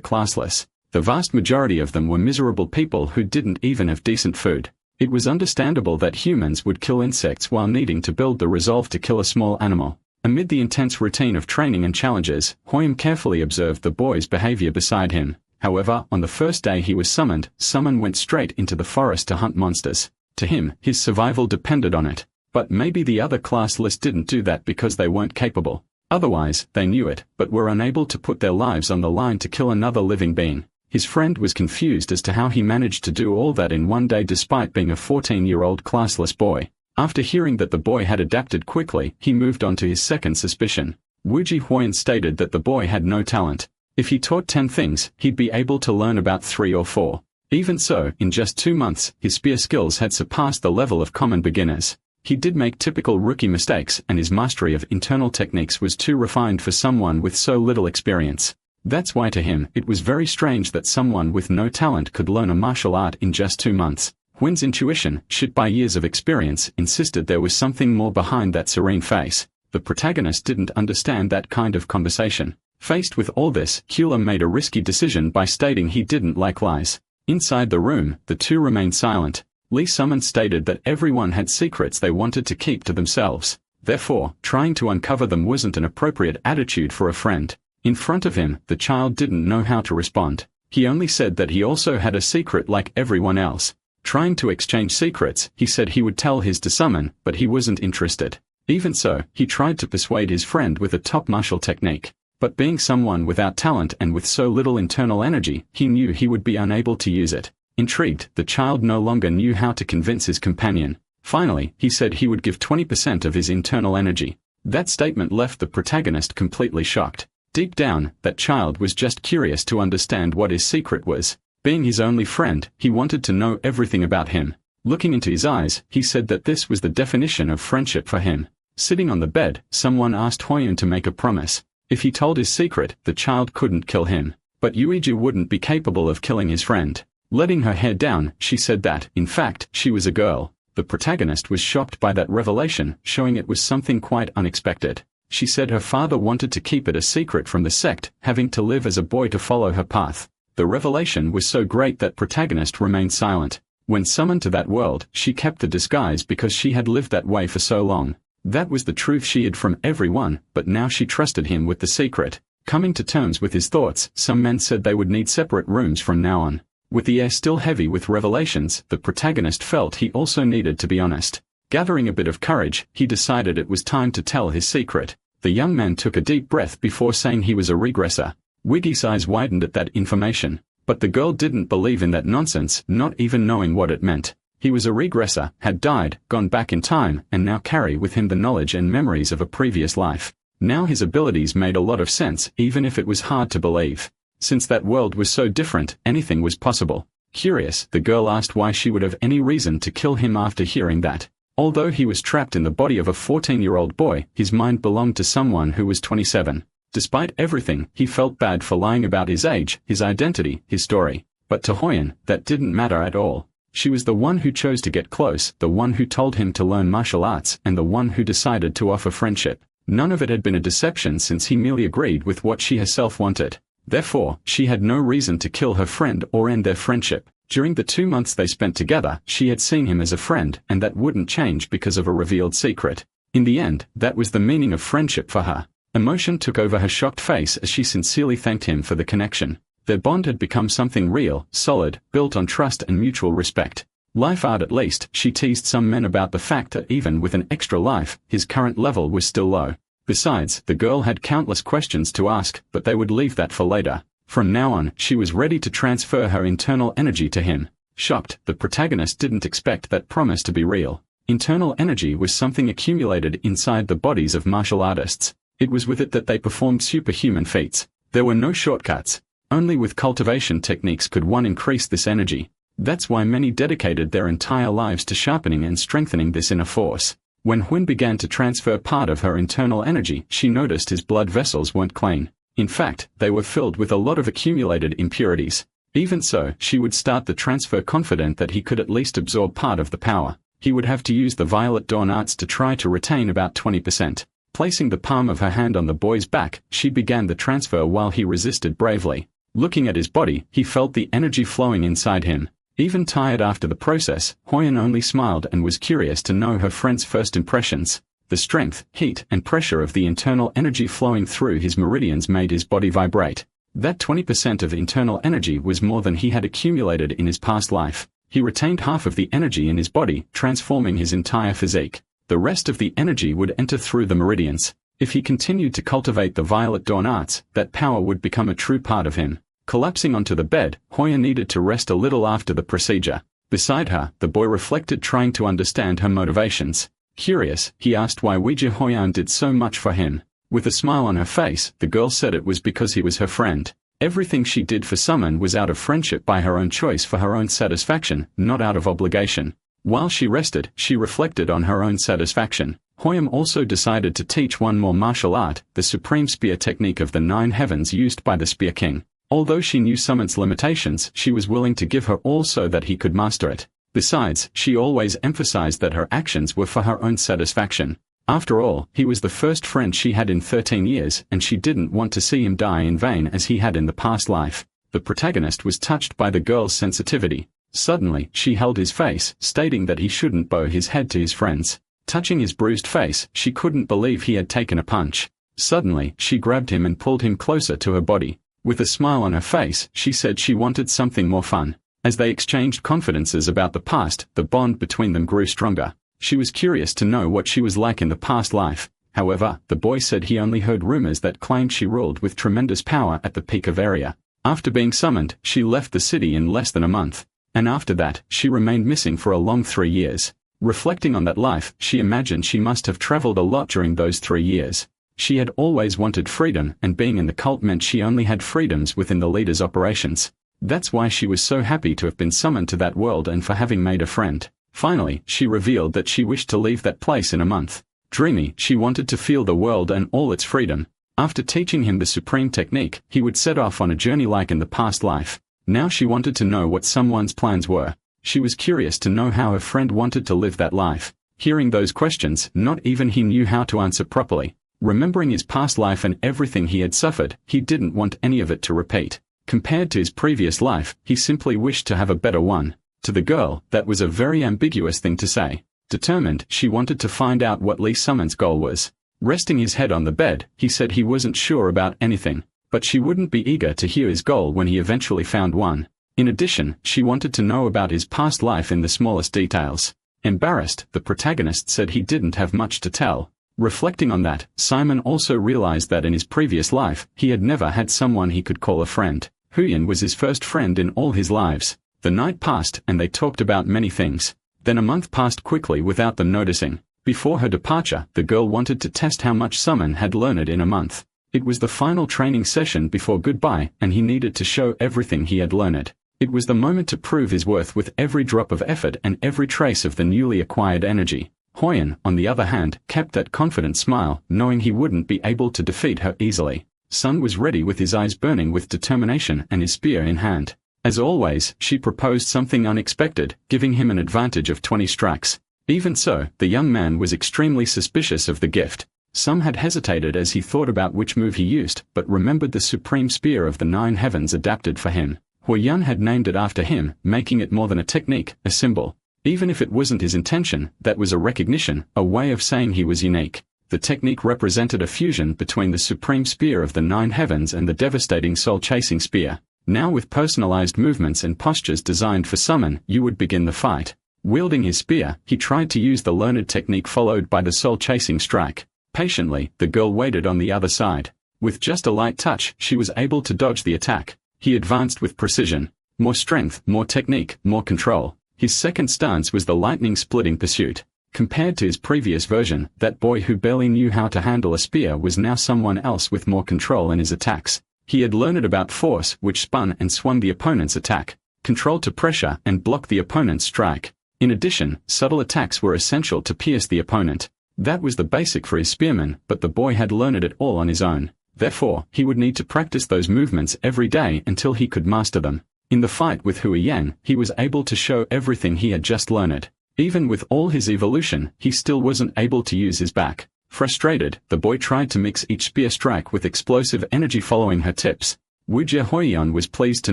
classless. The vast majority of them were miserable people who didn't even have decent food. It was understandable that humans would kill insects while needing to build the resolve to kill a small animal. Amid the intense routine of training and challenges, Hoyen carefully observed the boy's behavior beside him. However, on the first day he was summoned, someone went straight into the forest to hunt monsters. To him, his survival depended on it. But maybe the other classless didn't do that because they weren't capable. Otherwise, they knew it, but were unable to put their lives on the line to kill another living being. His friend was confused as to how he managed to do all that in one day despite being a 14-year-old classless boy. After hearing that the boy had adapted quickly, he moved on to his second suspicion. Hoyen stated that the boy had no talent. If he taught 10 things, he'd be able to learn about 3 or 4. Even so, in just 2 months, his spear skills had surpassed the level of common beginners. He did make typical rookie mistakes, and his mastery of internal techniques was too refined for someone with so little experience. That's why to him, it was very strange that someone with no talent could learn a martial art in just 2 months. Hoyen's intuition, shaped by years of experience, insisted there was something more behind that serene face. The protagonist didn't understand that kind of conversation. Faced with all this, Hoyen made a risky decision by stating he didn't like lies. Inside the room, the two remained silent. Lee Summon stated that everyone had secrets they wanted to keep to themselves. Therefore, trying to uncover them wasn't an appropriate attitude for a friend. In front of him, the child didn't know how to respond. He only said that he also had a secret like everyone else. Trying to exchange secrets, he said he would tell his to Summon, but he wasn't interested. Even so, he tried to persuade his friend with a top martial technique. But being someone without talent and with so little internal energy, he knew he would be unable to use it. Intrigued, the child no longer knew how to convince his companion. Finally, he said he would give 20% of his internal energy. That statement left the protagonist completely shocked. Deep down, that child was just curious to understand what his secret was. Being his only friend, he wanted to know everything about him. Looking into his eyes, he said that this was the definition of friendship for him. Sitting on the bed, someone asked Hoyen to make a promise. If he told his secret, the child couldn't kill him. But Yuiju wouldn't be capable of killing his friend. Letting her hair down, she said that, in fact, she was a girl. The protagonist was shocked by that revelation, showing it was something quite unexpected. She said her father wanted to keep it a secret from the sect, having to live as a boy to follow her path. The revelation was so great that protagonist remained silent. When summoned to that world, she kept the disguise because she had lived that way for so long. That was the truth she hid from everyone, but now she trusted him with the secret. Coming to terms with his thoughts, some men said they would need separate rooms from now on. With the air still heavy with revelations, the protagonist felt he also needed to be honest. Gathering a bit of courage, he decided it was time to tell his secret. The young man took a deep breath before saying he was a regressor. Wiggy's eyes widened at that information. But the girl didn't believe in that nonsense, not even knowing what it meant. He was a regressor, had died, gone back in time, and now carry with him the knowledge and memories of a previous life. Now his abilities made a lot of sense, even if it was hard to believe. Since that world was so different, anything was possible. Curious, the girl asked why she would have any reason to kill him after hearing that. Although he was trapped in the body of a 14-year-old boy, his mind belonged to someone who was 27. Despite everything, he felt bad for lying about his age, his identity, his story. But to Hoyen, that didn't matter at all. She was the one who chose to get close, the one who told him to learn martial arts, and the one who decided to offer friendship. None of it had been a deception since he merely agreed with what she herself wanted. Therefore, she had no reason to kill her friend or end their friendship. During the 2 months they spent together, she had seen him as a friend, and that wouldn't change because of a revealed secret. In the end, that was the meaning of friendship for her. Emotion took over her shocked face as she sincerely thanked him for the connection. Their bond had become something real, solid, built on trust and mutual respect. Life art at least, she teased some men about the fact that even with an extra life, his current level was still low. Besides, the girl had countless questions to ask, but they would leave that for later. From now on, she was ready to transfer her internal energy to him. Shocked, the protagonist didn't expect that promise to be real. Internal energy was something accumulated inside the bodies of martial artists. It was with it that they performed superhuman feats. There were no shortcuts. Only with cultivation techniques could one increase this energy. That's why many dedicated their entire lives to sharpening and strengthening this inner force. When Hoyen began to transfer part of her internal energy, she noticed his blood vessels weren't clean. In fact, they were filled with a lot of accumulated impurities. Even so, she would start the transfer confident that he could at least absorb part of the power. He would have to use the Violet Dawn arts to try to retain about 20%. Placing the palm of her hand on the boy's back, she began the transfer while he resisted bravely. Looking at his body, he felt the energy flowing inside him. Even tired after the process, Hoyen only smiled and was curious to know her friend's first impressions. The strength, heat, and pressure of the internal energy flowing through his meridians made his body vibrate. That 20% of internal energy was more than he had accumulated in his past life. He retained half of the energy in his body, transforming his entire physique. The rest of the energy would enter through the meridians. If he continued to cultivate the Violet Dawn arts, that power would become a true part of him. Collapsing onto the bed, Hoyen needed to rest a little after the procedure. Beside her, the boy reflected, trying to understand her motivations. Curious, he asked why Ouija Hoyen did so much for him. With a smile on her face, the girl said it was because he was her friend. Everything she did for Summon was out of friendship, by her own choice, for her own satisfaction, not out of obligation. While she rested, she reflected on her own satisfaction. Hoyen also decided to teach one more martial art, the Supreme Spear technique of the 9 heavens used by the Spear King. Although she knew Summon's limitations, she was willing to give her all so that he could master it. Besides, she always emphasized that her actions were for her own satisfaction. After all, he was the first friend she had in 13 years, and she didn't want to see him die in vain as he had in the past life. The protagonist was touched by the girl's sensitivity. Suddenly, she held his face, stating that he shouldn't bow his head to his friends. Touching his bruised face, she couldn't believe he had taken a punch. Suddenly, she grabbed him and pulled him closer to her body. With a smile on her face, she said she wanted something more fun. As they exchanged confidences about the past, the bond between them grew stronger. She was curious to know what she was like in the past life. However, the boy said he only heard rumors that claimed she ruled with tremendous power at the peak of area. After being summoned, she left the city in less than a month. And after that, she remained missing for a long 3 years. Reflecting on that life, she imagined she must have traveled a lot during those 3 years. She had always wanted freedom, and being in the cult meant she only had freedoms within the leader's operations. That's why she was so happy to have been summoned to that world and for having made a friend. Finally, she revealed that she wished to leave that place in a month. Dreamy, she wanted to feel the world and all its freedom. After teaching him the supreme technique, he would set off on a journey like in the past life. Now she wanted to know what someone's plans were. She was curious to know how her friend wanted to live that life. Hearing those questions, not even he knew how to answer properly. Remembering his past life and everything he had suffered, he didn't want any of it to repeat. Compared to his previous life, he simply wished to have a better one. To the girl, that was a very ambiguous thing to say. Determined, she wanted to find out what Lee Summon's goal was. Resting his head on the bed, he said he wasn't sure about anything, but she wouldn't be eager to hear his goal when he eventually found one. In addition, she wanted to know about his past life in the smallest details. Embarrassed, the protagonist said he didn't have much to tell. Reflecting on that, Simon also realized that in his previous life, he had never had someone he could call a friend. Hoyen was his first friend in all his lives. The night passed and they talked about many things. Then a month passed quickly without them noticing. Before her departure, the girl wanted to test how much Summon had learned in a month. It was the final training session before goodbye, and he needed to show everything he had learned. It was the moment to prove his worth with every drop of effort and every trace of the newly acquired energy. Hoyen, on the other hand, kept that confident smile, knowing he wouldn't be able to defeat her easily. Sun was ready with his eyes burning with determination and his spear in hand. As always, she proposed something unexpected, giving him an advantage of 20 strikes. Even so, the young man was extremely suspicious of the gift. Some had hesitated as he thought about which move he used, but remembered the supreme spear of the 9 heavens adapted for him. Hoyen had named it after him, making it more than a technique, a symbol. Even if it wasn't his intention, that was a recognition, a way of saying he was unique. The technique represented a fusion between the supreme spear of the 9 heavens and the devastating soul-chasing spear. Now with personalized movements and postures designed for Summon, you would begin the fight. Wielding his spear, he tried to use the learned technique followed by the soul-chasing strike. Patiently, the girl waited on the other side. With just a light touch, she was able to dodge the attack. He advanced with precision. More strength, more technique, more control. His second stance was the lightning-splitting pursuit. Compared to his previous version, that boy who barely knew how to handle a spear was now someone else with more control in his attacks. He had learned about force, which spun and swung the opponent's attack, control to pressure and block the opponent's strike. In addition, subtle attacks were essential to pierce the opponent. That was the basic for his spearman, but the boy had learned it all on his own. Therefore, he would need to practice those movements every day until he could master them. In the fight with Hoyen, he was able to show everything he had just learned. Even with all his evolution, he still wasn't able to use his back. Frustrated, the boy tried to mix each spear strike with explosive energy following her tips. Hoyen was pleased to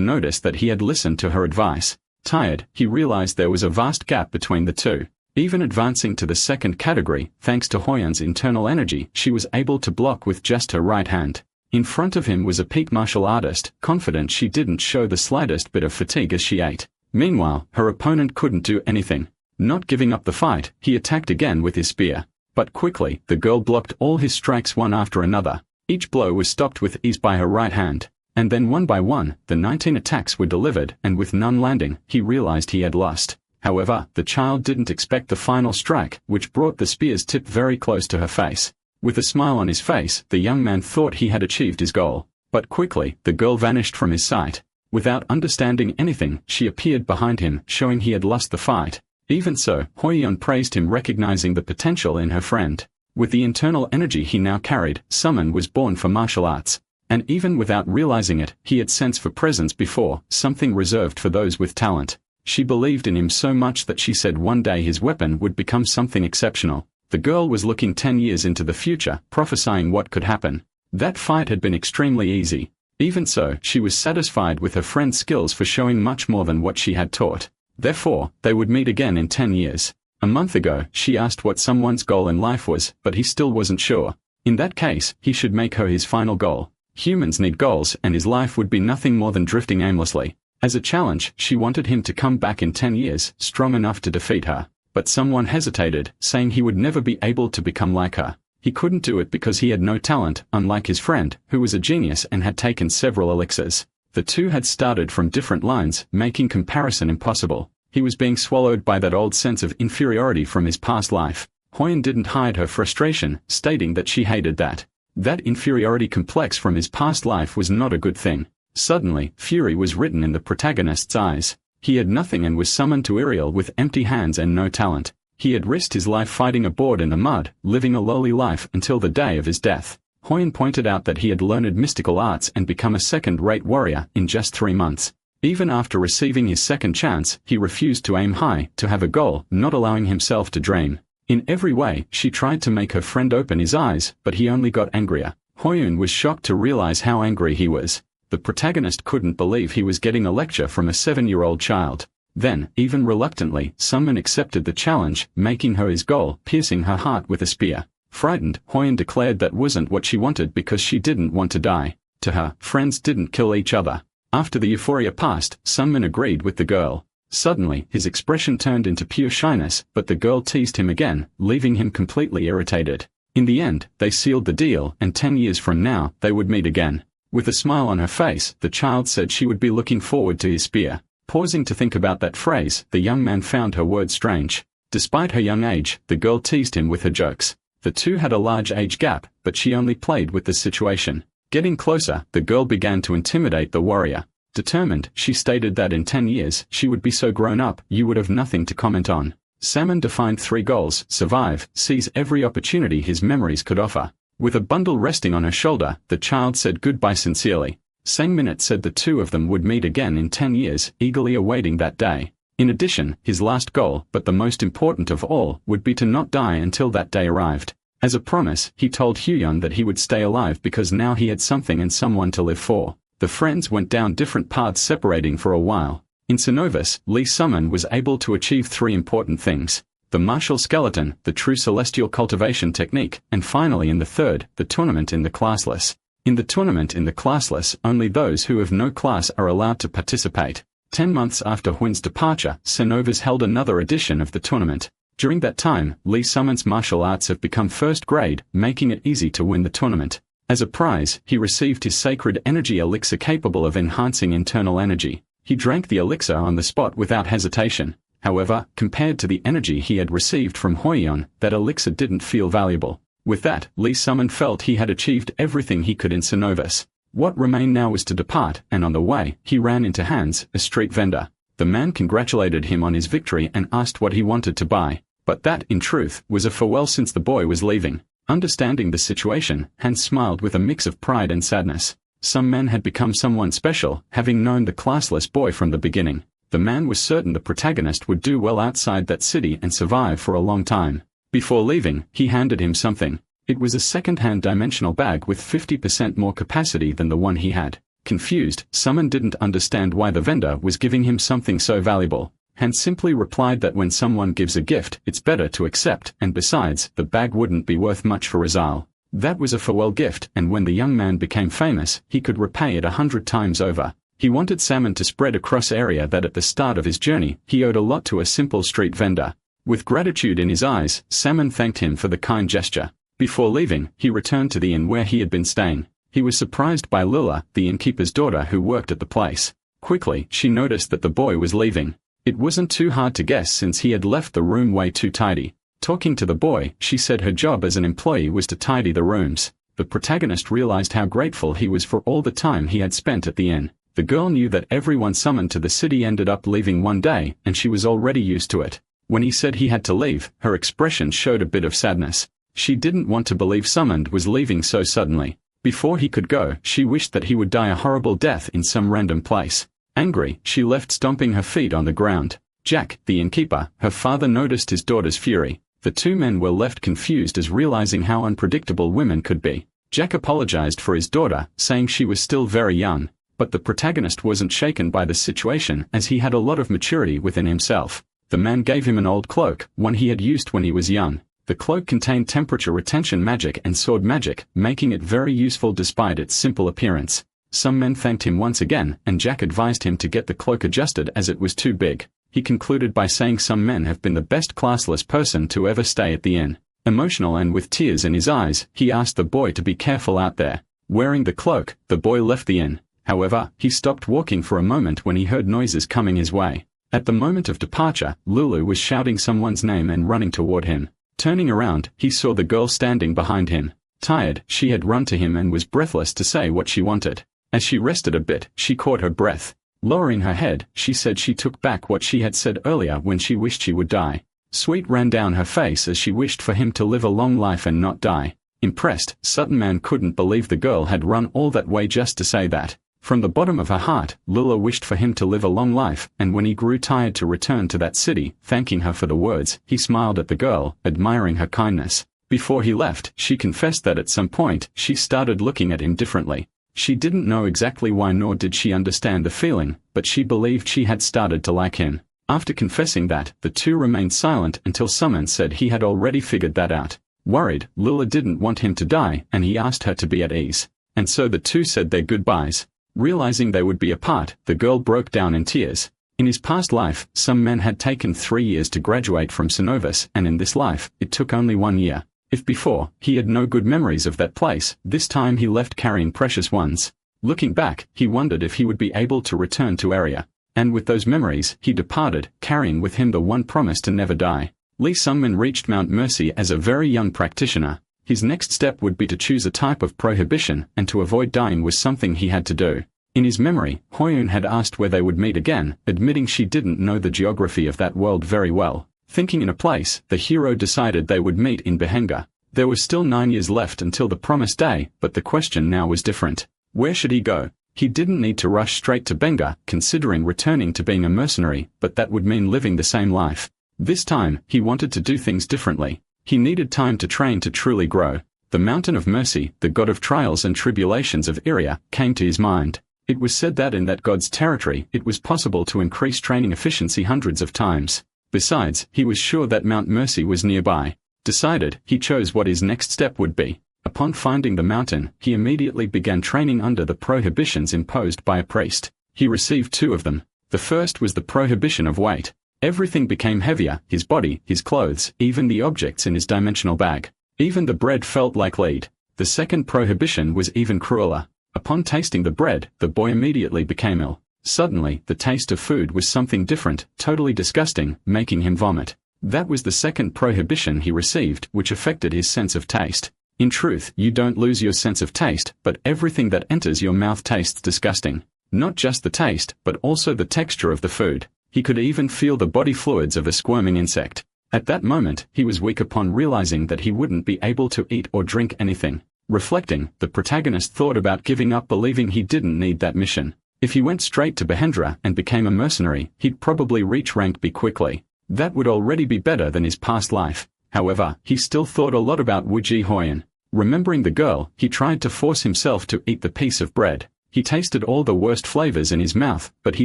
notice that he had listened to her advice. Tired, he realized there was a vast gap between the two. Even advancing to the second category, thanks to Hoyen's internal energy, she was able to block with just her right hand. In front of him was a peak martial artist, confident she didn't show the slightest bit of fatigue as she ate. Meanwhile, her opponent couldn't do anything. Not giving up the fight, he attacked again with his spear. But quickly, the girl blocked all his strikes one after another. Each blow was stopped with ease by her right hand. And then one by one, the 19 attacks were delivered, and with none landing, he realized he had lost. However, the child didn't expect the final strike, which brought the spear's tip very close to her face. With a smile on his face, the young man thought he had achieved his goal. But quickly, the girl vanished from his sight. Without understanding anything, she appeared behind him, showing he had lost the fight. Even so, Hoyen praised him, recognizing the potential in her friend. With the internal energy he now carried, Summon was born for martial arts. And even without realizing it, he had sense for presence before, something reserved for those with talent. She believed in him so much that she said one day his weapon would become something exceptional. The girl was looking 10 years into the future, prophesying what could happen. That fight had been extremely easy. Even so, she was satisfied with her friend's skills for showing much more than what she had taught. Therefore, they would meet again in 10 years. A month ago, she asked what someone's goal in life was, but he still wasn't sure. In that case, he should make her his final goal. Humans need goals, and his life would be nothing more than drifting aimlessly. As a challenge, she wanted him to come back in 10 years, strong enough to defeat her. But someone hesitated, saying he would never be able to become like her. He couldn't do it because he had no talent, unlike his friend, who was a genius and had taken several elixirs. The two had started from different lines, making comparison impossible. He was being swallowed by that old sense of inferiority from his past life. Hoyen didn't hide her frustration, stating that she hated that. That inferiority complex from his past life was not a good thing. Suddenly, fury was written in the protagonist's eyes. He had nothing and was summoned to Ariel with empty hands and no talent. He had risked his life fighting a board in the mud, living a lowly life until the day of his death. Hoyen pointed out that he had learned mystical arts and become a second-rate warrior in just 3 months. Even after receiving his second chance, he refused to aim high, to have a goal, not allowing himself to dream. In every way, she tried to make her friend open his eyes, but he only got angrier. Hoyen was shocked to realize how angry he was. The protagonist couldn't believe he was getting a lecture from a 7-year-old child. Then, even reluctantly, Summon accepted the challenge, making her his goal, piercing her heart with a spear. Frightened, Hoyen declared that wasn't what she wanted because she didn't want to die. To her, friends didn't kill each other. After the euphoria passed, Summon agreed with the girl. Suddenly, his expression turned into pure shyness, but the girl teased him again, leaving him completely irritated. In the end, they sealed the deal, and 10 years from now, they would meet again. With a smile on her face, the child said she would be looking forward to his spear. Pausing to think about that phrase, the young man found her words strange. Despite her young age, the girl teased him with her jokes. The two had a large age gap, but she only played with the situation. Getting closer, the girl began to intimidate the warrior. Determined, she stated that in 10 years, she would be so grown up, you would have nothing to comment on. Salmon defined 3 goals: survive, seize every opportunity his memories could offer. With a bundle resting on her shoulder, the child said goodbye sincerely. Same minute said the two of them would meet again in 10 years, eagerly awaiting that day. In addition, his last goal, but the most important of all, would be to not die until that day arrived. As a promise, he told Hoyen that he would stay alive because now he had something and someone to live for. The friends went down different paths, separating for a while. In Senovas, Lee Summon was able to achieve 3 important things: the martial skeleton, the true celestial cultivation technique, and finally in the third, the tournament in the classless. In the tournament in the classless, only those who have no class are allowed to participate. 10 months after Hoyen's departure, Senovas held another edition of the tournament. During that time, Lee Summon's martial arts have become first grade, making it easy to win the tournament. As a prize, he received his sacred energy elixir capable of enhancing internal energy. He drank the elixir on the spot without hesitation. However, compared to the energy he had received from Hoyen, that elixir didn't feel valuable. With that, Lee Summon felt he had achieved everything he could in Senovas. What remained now was to depart, and on the way, he ran into Hans, a street vendor. The man congratulated him on his victory and asked what he wanted to buy. But that, in truth, was a farewell since the boy was leaving. Understanding the situation, Hans smiled with a mix of pride and sadness. Some men had become someone special, having known the classless boy from the beginning. The man was certain the protagonist would do well outside that city and survive for a long time. Before leaving, he handed him something. It was a second-hand dimensional bag with 50% more capacity than the one he had. Confused, Summon didn't understand why the vendor was giving him something so valuable. Han simply replied that when someone gives a gift, it's better to accept, and besides, the bag wouldn't be worth much for Rizal. That was a farewell gift, and when the young man became famous, he could repay it 100 times over. He wanted Salmon to spread across area that at the start of his journey, he owed a lot to a simple street vendor. With gratitude in his eyes, Salmon thanked him for the kind gesture. Before leaving, he returned to the inn where he had been staying. He was surprised by Lula, the innkeeper's daughter who worked at the place. Quickly, she noticed that the boy was leaving. It wasn't too hard to guess since he had left the room way too tidy. Talking to the boy, she said her job as an employee was to tidy the rooms. The protagonist realized how grateful he was for all the time he had spent at the inn. The girl knew that everyone summoned to the city ended up leaving one day, and she was already used to it. When he said he had to leave, her expression showed a bit of sadness. She didn't want to believe Summoned was leaving so suddenly. Before he could go, she wished that he would die a horrible death in some random place. Angry, she left stomping her feet on the ground. Jack, the innkeeper, her father noticed his daughter's fury. The two men were left confused as realizing how unpredictable women could be. Jack apologized for his daughter, saying she was still very young. But the protagonist wasn't shaken by the situation as he had a lot of maturity within himself. The man gave him an old cloak, one he had used when he was young. The cloak contained temperature retention magic and sword magic, making it very useful despite its simple appearance. Some men thanked him once again, and Jack advised him to get the cloak adjusted as it was too big. He concluded by saying some men have been the best classless person to ever stay at the inn. Emotional and with tears in his eyes, he asked the boy to be careful out there. Wearing the cloak, the boy left the inn. However, he stopped walking for a moment when he heard noises coming his way. At the moment of departure, Lulu was shouting someone's name and running toward him. Turning around, he saw the girl standing behind him. Tired, she had run to him and was breathless to say what she wanted. As she rested a bit, she caught her breath. Lowering her head, she said she took back what she had said earlier when she wished she would die. Sweat ran down her face as she wished for him to live a long life and not die. Impressed, Sutton Man couldn't believe the girl had run all that way just to say that. From the bottom of her heart, Lula wished for him to live a long life, and when he grew tired to return to that city, thanking her for the words, he smiled at the girl, admiring her kindness. Before he left, she confessed that at some point, she started looking at him differently. She didn't know exactly why nor did she understand the feeling, but she believed she had started to like him. After confessing that, the two remained silent until someone said he had already figured that out. Worried, Lula didn't want him to die, and he asked her to be at ease. And so the two said their goodbyes. Realizing they would be apart, the girl broke down in tears. In his past life, some men had taken 3 years to graduate from Senovas, and in this life, it took only 1 year. If before, he had no good memories of that place, this time he left carrying precious ones. Looking back, he wondered if he would be able to return to area. And with those memories, he departed, carrying with him the one promise to never die. Lee Sungmin reached Mount Mercy as a very young practitioner. His next step would be to choose a type of prohibition, and to avoid dying was something he had to do. In his memory, Hoyen had asked where they would meet again, admitting she didn't know the geography of that world very well. Thinking in a place, the hero decided they would meet in Behenga. There was still 9 years left until the promised day, but the question now was different. Where should he go? He didn't need to rush straight to Benga, considering returning to being a mercenary, but that would mean living the same life. This time, he wanted to do things differently. He needed time to train to truly grow. The Mountain of Mercy, the god of trials and tribulations of Iria, came to his mind. It was said that in that god's territory, it was possible to increase training efficiency hundreds of times. Besides, he was sure that Mount Mercy was nearby. Decided, he chose what his next step would be. Upon finding the mountain, he immediately began training under the prohibitions imposed by a priest. He received 2 of them. The first was the prohibition of weight. Everything became heavier, his body, his clothes, even the objects in his dimensional bag. Even the bread felt like lead. The second prohibition was even crueler. Upon tasting the bread, the boy immediately became ill. Suddenly, the taste of food was something different, totally disgusting, making him vomit. That was the second prohibition he received, which affected his sense of taste. In truth, you don't lose your sense of taste, but everything that enters your mouth tastes disgusting. Not just the taste, but also the texture of the food. He could even feel the body fluids of a squirming insect. At that moment, he was weak upon realizing that he wouldn't be able to eat or drink anything. Reflecting, the protagonist thought about giving up, believing he didn't need that mission. If he went straight to Behendra and became a mercenary, he'd probably reach rank B quickly. That would already be better than his past life. However, he still thought a lot about Wuji Hoyen. Remembering the girl, he tried to force himself to eat the piece of bread. He tasted all the worst flavors in his mouth, but he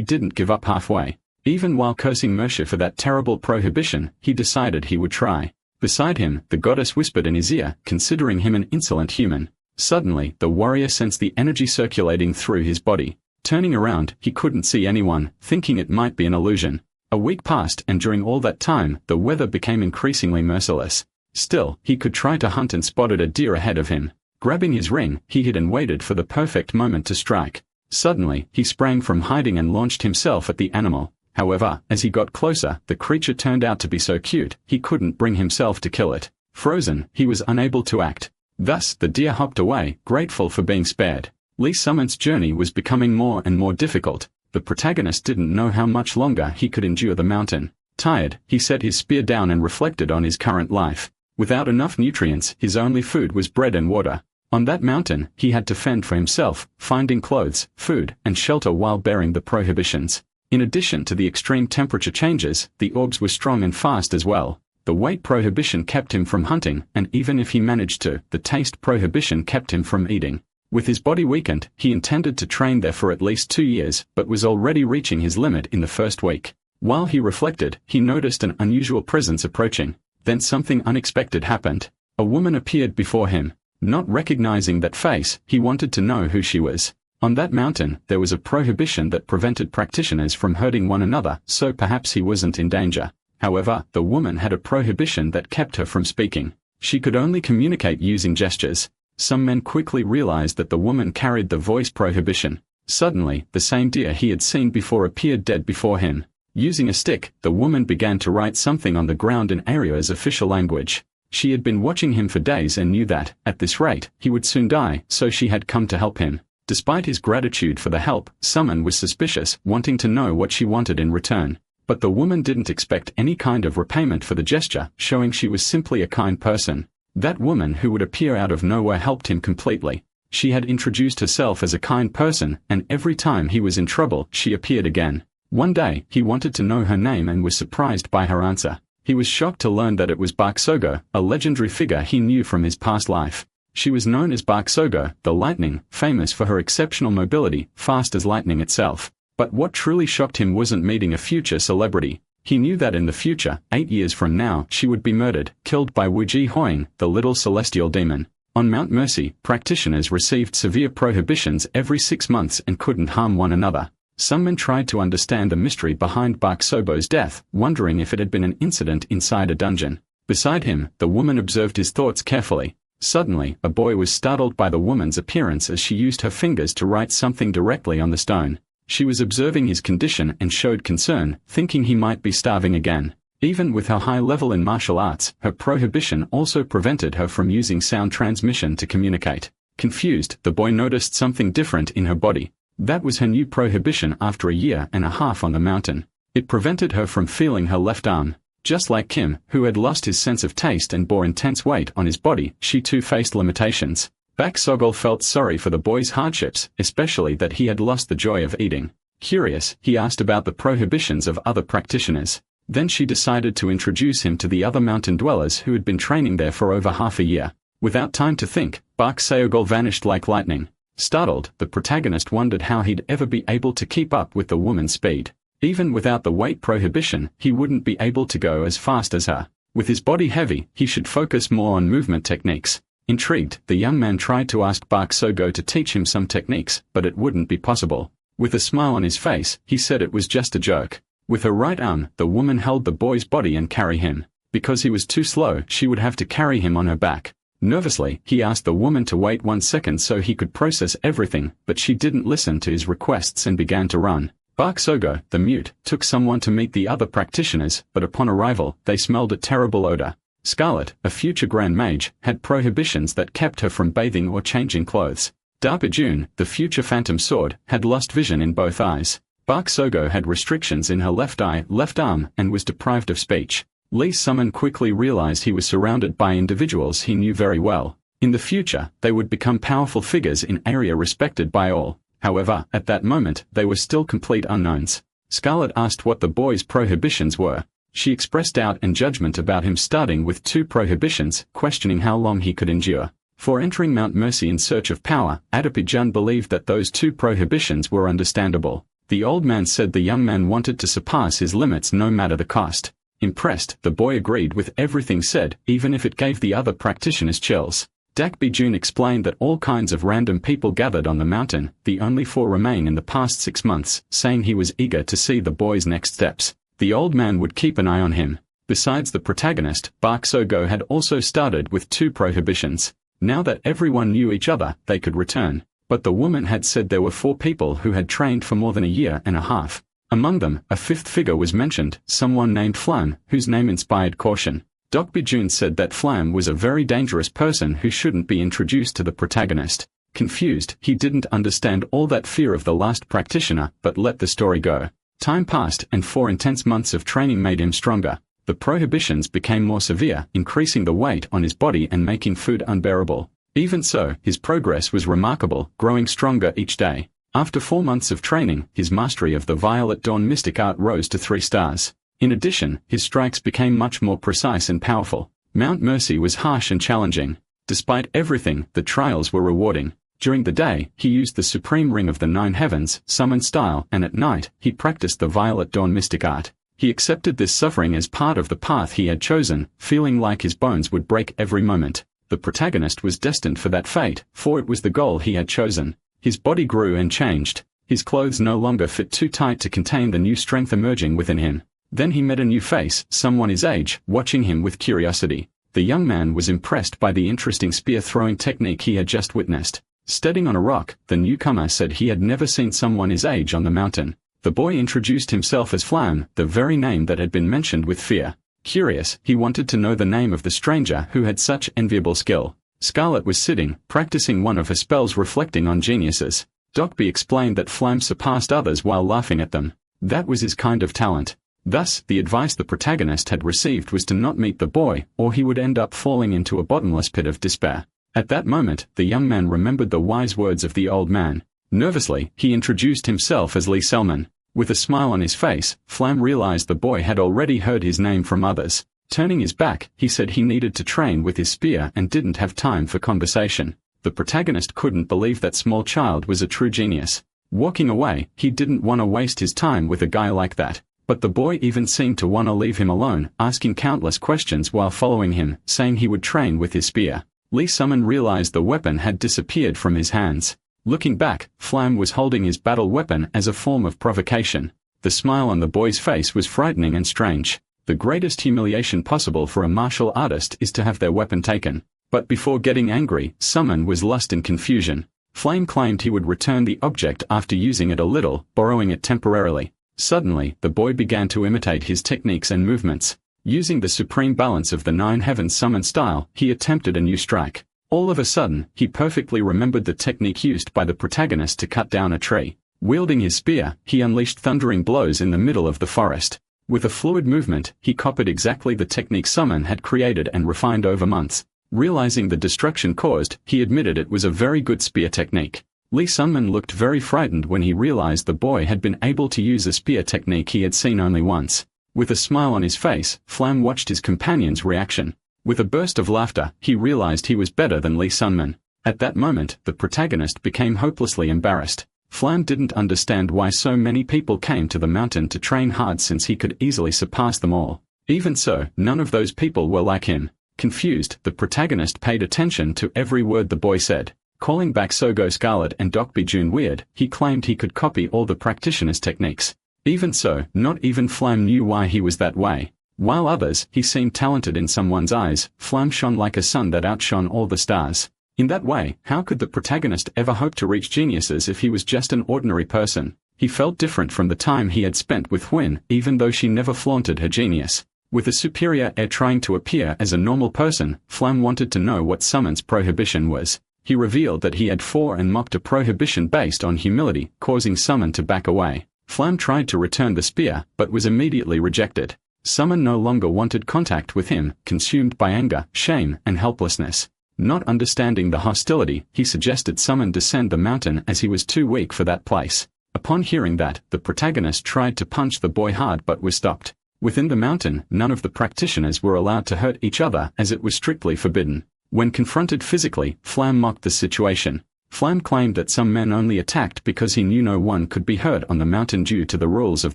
didn't give up halfway. Even while cursing Mersha for that terrible prohibition, he decided he would try. Beside him, the goddess whispered in his ear, considering him an insolent human. Suddenly, the warrior sensed the energy circulating through his body. Turning around, he couldn't see anyone, thinking it might be an illusion. A week passed, and during all that time, the weather became increasingly merciless. Still, he could try to hunt and spotted a deer ahead of him. Grabbing his ring, he hid and waited for the perfect moment to strike. Suddenly, he sprang from hiding and launched himself at the animal. However, as he got closer, the creature turned out to be so cute, he couldn't bring himself to kill it. Frozen, he was unable to act. Thus, the deer hopped away, grateful for being spared. Lee Summon's journey was becoming more and more difficult. The protagonist didn't know how much longer he could endure the mountain. Tired, he set his spear down and reflected on his current life. Without enough nutrients, his only food was bread and water. On that mountain, he had to fend for himself, finding clothes, food, and shelter while bearing the prohibitions. In addition to the extreme temperature changes, the orbs were strong and fast as well. The weight prohibition kept him from hunting, and even if he managed to, the taste prohibition kept him from eating. With his body weakened, he intended to train there for at least 2 years, but was already reaching his limit in the first week. While he reflected, he noticed an unusual presence approaching. Then something unexpected happened. A woman appeared before him. Not recognizing that face, he wanted to know who she was. On that mountain, there was a prohibition that prevented practitioners from hurting one another, so perhaps he wasn't in danger. However, the woman had a prohibition that kept her from speaking. She could only communicate using gestures. Some men quickly realized that the woman carried the voice prohibition. Suddenly, the same deer he had seen before appeared dead before him. Using a stick, the woman began to write something on the ground in Arya's official language. She had been watching him for days and knew that, at this rate, he would soon die, so she had come to help him. Despite his gratitude for the help, Summon was suspicious, wanting to know what she wanted in return. But the woman didn't expect any kind of repayment for the gesture, showing she was simply a kind person. That woman who would appear out of nowhere helped him completely. She had introduced herself as a kind person, and every time he was in trouble, she appeared again. One day, he wanted to know her name and was surprised by her answer. He was shocked to learn that it was Bakogo, a legendary figure he knew from his past life. She was known as Bakogo, the lightning, famous for her exceptional mobility, fast as lightning itself. But what truly shocked him wasn't meeting a future celebrity. He knew that in the future, 8 years from now, she would be murdered, killed by Wuji Hoyen, the little celestial demon. On Mount Mercy, practitioners received severe prohibitions every 6 months and couldn't harm one another. Some men tried to understand the mystery behind Bakogo's death, wondering if it had been an incident inside a dungeon. Beside him, the woman observed his thoughts carefully. Suddenly, a boy was startled by the woman's appearance as she used her fingers to write something directly on the stone. She was observing his condition and showed concern, thinking he might be starving again. Even with her high level in martial arts, her prohibition also prevented her from using sound transmission to communicate. Confused, the boy noticed something different in her body. That was her new prohibition after 1.5 years on the mountain. It prevented her from feeling her left arm. Just like Kim, who had lost his sense of taste and bore intense weight on his body, she too faced limitations. Bakogo felt sorry for the boy's hardships, especially that he had lost the joy of eating. Curious, he asked about the prohibitions of other practitioners. Then she decided to introduce him to the other mountain dwellers who had been training there for over half a year. Without time to think, Bakogo vanished like lightning. Startled, the protagonist wondered how he'd ever be able to keep up with the woman's speed. Even without the weight prohibition, he wouldn't be able to go as fast as her. With his body heavy, he should focus more on movement techniques. Intrigued, the young man tried to ask Bakogo to teach him some techniques, but it wouldn't be possible. With a smile on his face, he said it was just a joke. With her right arm, the woman held the boy's body and carried him. Because he was too slow, she would have to carry him on her back. Nervously, he asked the woman to wait 1 second so he could process everything, but she didn't listen to his requests and began to run. Bakogo, the mute, took someone to meet the other practitioners, but upon arrival, they smelled a terrible odor. Scarlet, a future Grand Mage, had prohibitions that kept her from bathing or changing clothes. Darpajun, the future Phantom Sword, had lost vision in both eyes. Bakogo had restrictions in her left eye, left arm, and was deprived of speech. Lee Summon quickly realized he was surrounded by individuals he knew very well. In the future, they would become powerful figures in area respected by all. However, at that moment, they were still complete unknowns. Scarlet asked what the boy's prohibitions were. She expressed doubt and judgment about him starting with 2 prohibitions, questioning how long he could endure. For entering Mount Mercy in search of power, Adipijun believed that those 2 prohibitions were understandable. The old man said the young man wanted to surpass his limits no matter the cost. Impressed, the boy agreed with everything said, even if it gave the other practitioners chills. Dakbijun explained that all kinds of random people gathered on the mountain, the only 4 remain in the past 6 months, saying he was eager to see the boy's next steps. The old man would keep an eye on him. Besides the protagonist, Bakogo had also started with 2 prohibitions. Now that everyone knew each other, they could return. But the woman had said there were 4 people who had trained for more than a year and a half. Among them, a 5th figure was mentioned, someone named Flam, whose name inspired caution. Dokbijun said that Flam was a very dangerous person who shouldn't be introduced to the protagonist. Confused, he didn't understand all that fear of the last practitioner, but let the story go. Time passed, and 4 intense months of training made him stronger. The prohibitions became more severe, increasing the weight on his body and making food unbearable. Even so, his progress was remarkable, growing stronger each day. After 4 months of training, his mastery of the Violet Dawn mystic art rose to 3 stars. In addition, his strikes became much more precise and powerful. Mount Mercy was harsh and challenging. Despite everything, the trials were rewarding. During the day, he used the Supreme Ring of the 9 Heavens, summon style, and at night, he practiced the Violet Dawn mystic art. He accepted this suffering as part of the path he had chosen, feeling like his bones would break every moment. The protagonist was destined for that fate, for it was the goal he had chosen. His body grew and changed. His clothes no longer fit too tight to contain the new strength emerging within him. Then he met a new face, someone his age, watching him with curiosity. The young man was impressed by the interesting spear-throwing technique he had just witnessed. Standing on a rock, the newcomer said he had never seen someone his age on the mountain. The boy introduced himself as Flam, the very name that had been mentioned with fear. Curious, he wanted to know the name of the stranger who had such enviable skill. Scarlet was sitting, practicing one of her spells reflecting on geniuses. Dokbi explained that Flam surpassed others while laughing at them. That was his kind of talent. Thus, the advice the protagonist had received was to not meet the boy, or he would end up falling into a bottomless pit of despair. At that moment, the young man remembered the wise words of the old man. Nervously, he introduced himself as Lee Selman. With a smile on his face, Flam realized the boy had already heard his name from others. Turning his back, he said he needed to train with his spear and didn't have time for conversation. The protagonist couldn't believe that small child was a true genius. Walking away, he didn't want to waste his time with a guy like that. But the boy even seemed to want to leave him alone, asking countless questions while following him, saying he would train with his spear. Lee Summon realized the weapon had disappeared from his hands. Looking back, Flam was holding his battle weapon as a form of provocation. The smile on the boy's face was frightening and strange. The greatest humiliation possible for a martial artist is to have their weapon taken. But before getting angry, Summon was lost in confusion. Flame claimed he would return the object after using it a little, borrowing it temporarily. Suddenly, the boy began to imitate his techniques and movements. Using the supreme balance of the 9 Heavens summon style, he attempted a new strike. All of a sudden, he perfectly remembered the technique used by the protagonist to cut down a tree. Wielding his spear, he unleashed thundering blows in the middle of the forest. With a fluid movement, he copied exactly the technique Summon had created and refined over months. Realizing the destruction caused, he admitted it was a very good spear technique. Lee Sunman looked very frightened when he realized the boy had been able to use a spear technique he had seen only once. With a smile on his face, Flam watched his companion's reaction. With a burst of laughter, he realized he was better than Lee Sunman. At that moment, the protagonist became hopelessly embarrassed. Flam didn't understand why so many people came to the mountain to train hard since he could easily surpass them all. Even so, none of those people were like him. Confused, the protagonist paid attention to every word the boy said. Calling back Sogo Scarlet and Dokbi-jun Weird, he claimed he could copy all the practitioner's techniques. Even so, not even Flam knew why he was that way. While others, he seemed talented in someone's eyes, Flam shone like a sun that outshone all the stars. In that way, how could the protagonist ever hope to reach geniuses if he was just an ordinary person? He felt different from the time he had spent with Hoyen, even though she never flaunted her genius. With a superior air trying to appear as a normal person, Flam wanted to know what Summon's prohibition was. He revealed that he had 4 and mocked a prohibition based on humility, causing Summon to back away. Flam tried to return the spear, but was immediately rejected. Summon no longer wanted contact with him, consumed by anger, shame, and helplessness. Not understanding the hostility, he suggested someone descend the mountain as he was too weak for that place. Upon hearing that, the protagonist tried to punch the boy hard but was stopped. Within the mountain, none of the practitioners were allowed to hurt each other as it was strictly forbidden. When confronted physically, Flam mocked the situation. Flam claimed that some men only attacked because he knew no one could be hurt on the mountain due to the rules of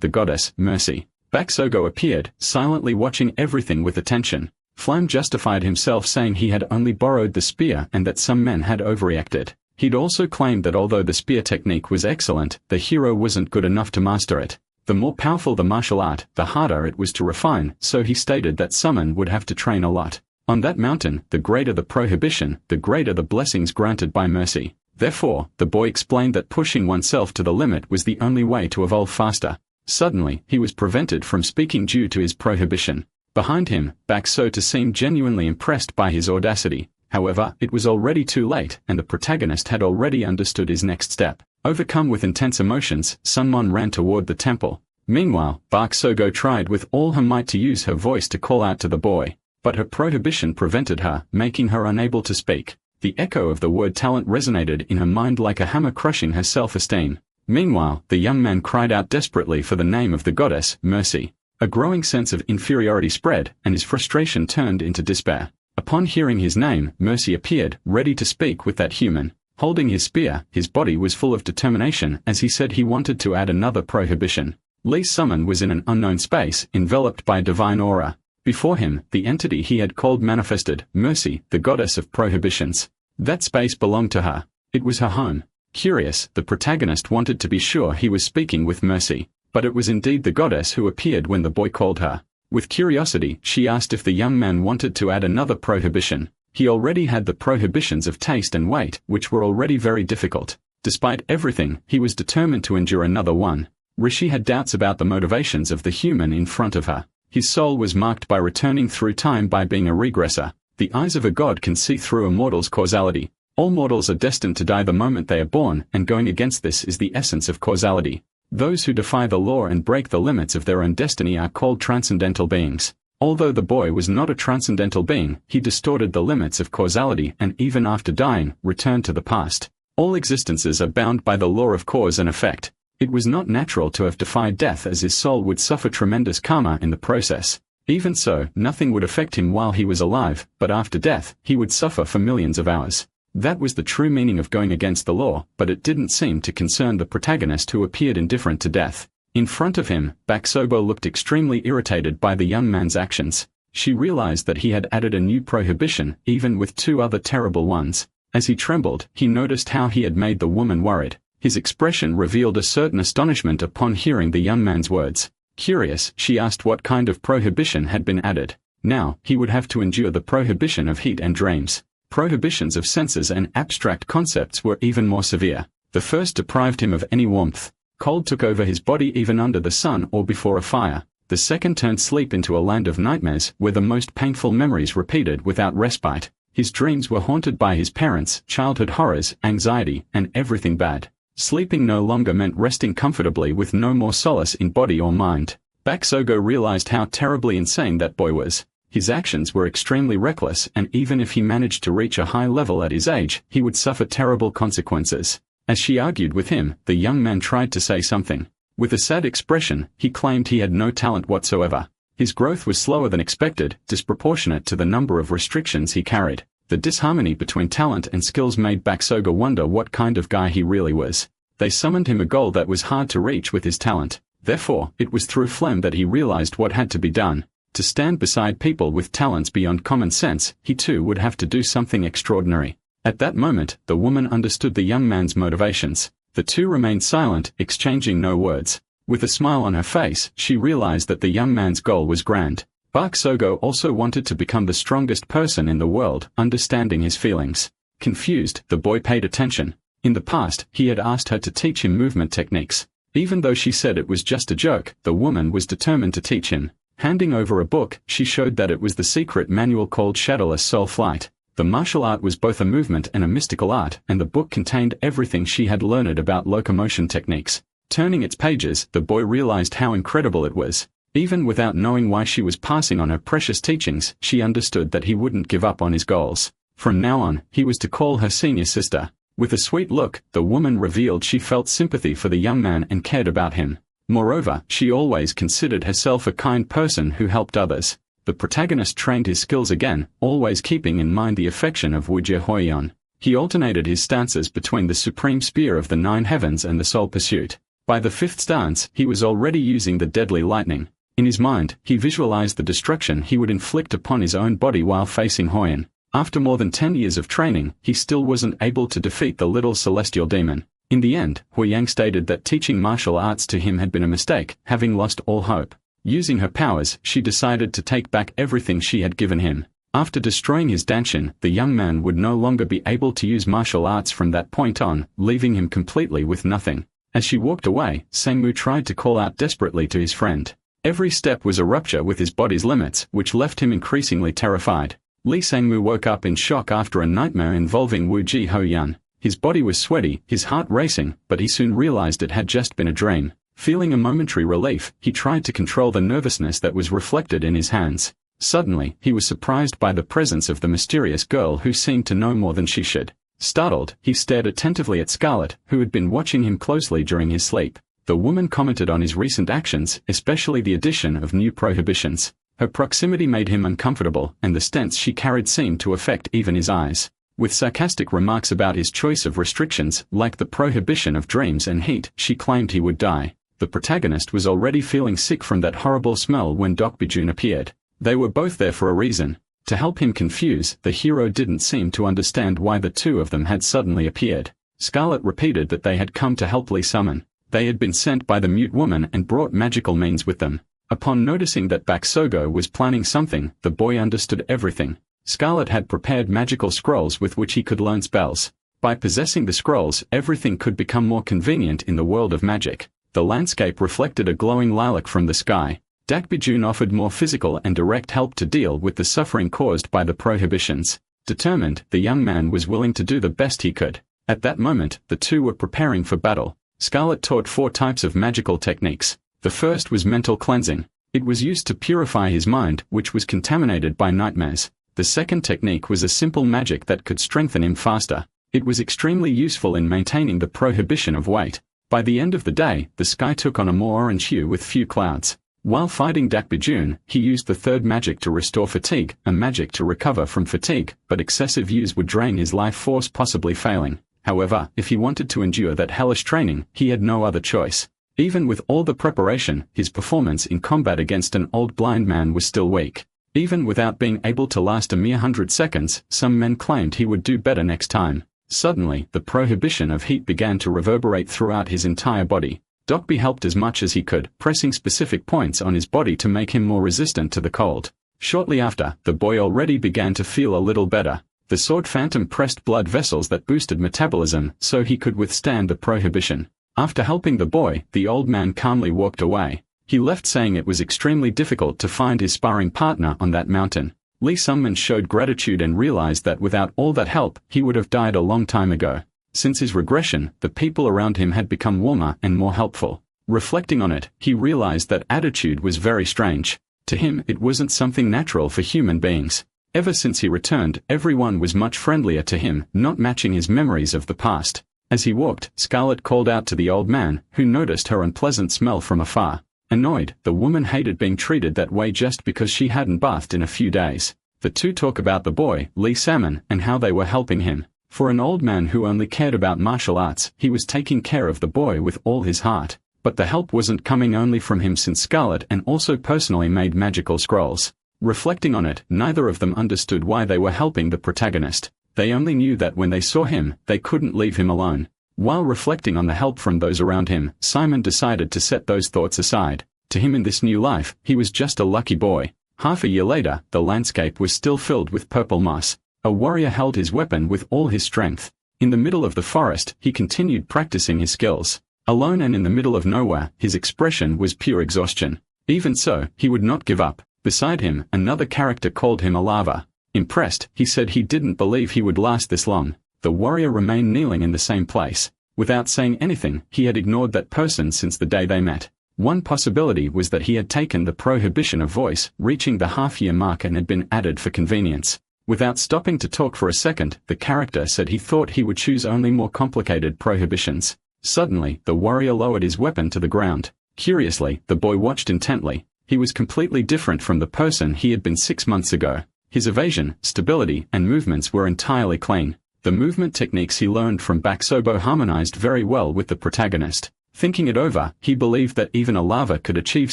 the goddess, Mercy. Bakogo appeared, silently watching everything with attention. Flam justified himself saying he had only borrowed the spear and that some men had overreacted. He'd also claimed that although the spear technique was excellent, the hero wasn't good enough to master it. The more powerful the martial art, the harder it was to refine, so he stated that someone would have to train a lot. On that mountain, the greater the prohibition, the greater the blessings granted by Mercy. Therefore, the boy explained that pushing oneself to the limit was the only way to evolve faster. Suddenly, he was prevented from speaking due to his prohibition. Behind him, Bakogo seemed genuinely impressed by his audacity. However, it was already too late, and the protagonist had already understood his next step. Overcome with intense emotions, Sunmon ran toward the temple. Meanwhile, Bakogo tried with all her might to use her voice to call out to the boy. But her prohibition prevented her, making her unable to speak. The echo of the word talent resonated in her mind like a hammer crushing her self-esteem. Meanwhile, the young man cried out desperately for the name of the goddess, Mercy. A growing sense of inferiority spread, and his frustration turned into despair. Upon hearing his name, Mercy appeared, ready to speak with that human. Holding his spear, his body was full of determination as he said he wanted to add another prohibition. Lee's summon was in an unknown space, enveloped by a divine aura. Before him, the entity he had called manifested, Mercy, the goddess of prohibitions. That space belonged to her. It was her home. Curious, the protagonist wanted to be sure he was speaking with Mercy. But it was indeed the goddess who appeared when the boy called her. With curiosity, she asked if the young man wanted to add another prohibition. He already had the prohibitions of taste and weight, which were already very difficult. Despite everything, he was determined to endure another one. Rishi had doubts about the motivations of the human in front of her. His soul was marked by returning through time by being a regressor. The eyes of a god can see through a mortal's causality. All mortals are destined to die the moment they are born, and going against this is the essence of causality. Those who defy the law and break the limits of their own destiny are called transcendental beings. Although the boy was not a transcendental being, he distorted the limits of causality and even after dying, returned to the past. All existences are bound by the law of cause and effect. It was not natural to have defied death as his soul would suffer tremendous karma in the process. Even so, nothing would affect him while he was alive, but after death, he would suffer for millions of hours. That was the true meaning of going against the law, but it didn't seem to concern the protagonist who appeared indifferent to death. In front of him, Bakogo looked extremely irritated by the young man's actions. She realized that he had added a new prohibition, even with two other terrible ones. As he trembled, he noticed how he had made the woman worried. His expression revealed a certain astonishment upon hearing the young man's words. Curious, she asked what kind of prohibition had been added. Now, he would have to endure the prohibition of heat and dreams. Prohibitions of senses and abstract concepts were even more severe. The first deprived him of any warmth. Cold took over his body even under the sun or before a fire. The second turned sleep into a land of nightmares where the most painful memories repeated without respite. His dreams were haunted by his parents, childhood horrors, anxiety, and everything bad. Sleeping no longer meant resting comfortably with no more solace in body or mind. Bakogo realized how terribly insane that boy was. His actions were extremely reckless, and even if he managed to reach a high level at his age, he would suffer terrible consequences. As she argued with him, the young man tried to say something. With a sad expression, he claimed he had no talent whatsoever. His growth was slower than expected, disproportionate to the number of restrictions he carried. The disharmony between talent and skills made Bakogo wonder what kind of guy he really was. They summoned him a goal that was hard to reach with his talent. Therefore, it was through phlegm that he realized what had to be done. To stand beside people with talents beyond common sense, he too would have to do something extraordinary. At that moment, the woman understood the young man's motivations. The two remained silent, exchanging no words. With a smile on her face, she realized that the young man's goal was grand. Bakogo also wanted to become the strongest person in the world, understanding his feelings. Confused, the boy paid attention. In the past, he had asked her to teach him movement techniques. Even though she said it was just a joke, the woman was determined to teach him. Handing over a book, she showed that it was the secret manual called Shadowless Soul Flight. The martial art was both a movement and a mystical art, and the book contained everything she had learned about locomotion techniques. Turning its pages, the boy realized how incredible it was. Even without knowing why she was passing on her precious teachings, she understood that he wouldn't give up on his goals. From now on, he was to call her senior sister. With a sweet look, the woman revealed she felt sympathy for the young man and cared about him. Moreover, she always considered herself a kind person who helped others. The protagonist trained his skills again, always keeping in mind the affection of Wujie Hoyen. He alternated his stances between the supreme spear of the 9 heavens and the soul pursuit. By the 5th stance, he was already using the deadly lightning. In his mind, he visualized the destruction he would inflict upon his own body while facing Hoyen. After more than 10 years of training, he still wasn't able to defeat the little celestial demon. In the end, Hoyen stated that teaching martial arts to him had been a mistake, having lost all hope. Using her powers, she decided to take back everything she had given him. After destroying his danshin, the young man would no longer be able to use martial arts from that point on, leaving him completely with nothing. As she walked away, Sangmu tried to call out desperately to his friend. Every step was a rupture with his body's limits, which left him increasingly terrified. Lee Sangmu woke up in shock after a nightmare involving Wujie Hoyen. His body was sweaty, his heart racing, but he soon realized it had just been a dream. Feeling a momentary relief, he tried to control the nervousness that was reflected in his hands. Suddenly, he was surprised by the presence of the mysterious girl who seemed to know more than she should. Startled, he stared attentively at Scarlet, who had been watching him closely during his sleep. The woman commented on his recent actions, especially the addition of new prohibitions. Her proximity made him uncomfortable, and the stance she carried seemed to affect even his eyes. With sarcastic remarks about his choice of restrictions, like the prohibition of dreams and heat, she claimed he would die. The protagonist was already feeling sick from that horrible smell when Dokbijun appeared. They were both there for a reason. To help him confuse, the hero didn't seem to understand why the two of them had suddenly appeared. Scarlet repeated that they had come to help Lee summon. They had been sent by the mute woman and brought magical means with them. Upon noticing that Bakogo was planning something, the boy understood everything. Scarlet had prepared magical scrolls with which he could learn spells. By possessing the scrolls, everything could become more convenient in the world of magic. The landscape reflected a glowing lilac from the sky. Dakbijun offered more physical and direct help to deal with the suffering caused by the prohibitions. Determined, the young man was willing to do the best he could. At that moment, the two were preparing for battle. Scarlet taught 4 types of magical techniques. The first was mental cleansing. It was used to purify his mind, which was contaminated by nightmares. The second technique was a simple magic that could strengthen him faster. It was extremely useful in maintaining the prohibition of weight. By the end of the day, the sky took on a more orange hue with few clouds. While fighting Dakbijun, he used the third magic to restore fatigue, a magic to recover from fatigue, but excessive use would drain his life force, possibly failing. However, if he wanted to endure that hellish training, he had no other choice. Even with all the preparation, his performance in combat against an old blind man was still weak. Even without being able to last a mere 100 seconds, some men claimed he would do better next time. Suddenly, the prohibition of heat began to reverberate throughout his entire body. Dokbi helped as much as he could, pressing specific points on his body to make him more resistant to the cold. Shortly after, the boy already began to feel a little better. The sword phantom pressed blood vessels that boosted metabolism so he could withstand the prohibition. After helping the boy, the old man calmly walked away. He left saying it was extremely difficult to find his sparring partner on that mountain. Lee Sungman showed gratitude and realized that without all that help, he would have died a long time ago. Since his regression, the people around him had become warmer and more helpful. Reflecting on it, he realized that attitude was very strange. To him, it wasn't something natural for human beings. Ever since he returned, everyone was much friendlier to him, not matching his memories of the past. As he walked, Scarlet called out to the old man, who noticed her unpleasant smell from afar. Annoyed, the woman hated being treated that way just because she hadn't bathed in a few days. The two talk about the boy, Lee Salmon, and how they were helping him. For an old man who only cared about martial arts, he was taking care of the boy with all his heart. But the help wasn't coming only from him, since Scarlet and also personally made magical scrolls. Reflecting on it, neither of them understood why they were helping the protagonist. They only knew that when they saw him, they couldn't leave him alone. While reflecting on the help from those around him, Simon decided to set those thoughts aside. To him in this new life, he was just a lucky boy. Half a year later, the landscape was still filled with purple moss. A warrior held his weapon with all his strength. In the middle of the forest, he continued practicing his skills. Alone and in the middle of nowhere, his expression was pure exhaustion. Even so, he would not give up. Beside him, another character called him a lava. Impressed, he said he didn't believe he would last this long. The warrior remained kneeling in the same place. Without saying anything, he had ignored that person since the day they met. One possibility was that he had taken the prohibition of voice, reaching the half-year mark, and had been added for convenience. Without stopping to talk for a second, the character said he thought he would choose only more complicated prohibitions. Suddenly, the warrior lowered his weapon to the ground. Curiously, the boy watched intently. He was completely different from the person he had been 6 months ago. His evasion, stability, and movements were entirely clean. The movement techniques he learned from Bakogo harmonized very well with the protagonist. Thinking it over, he believed that even a lava could achieve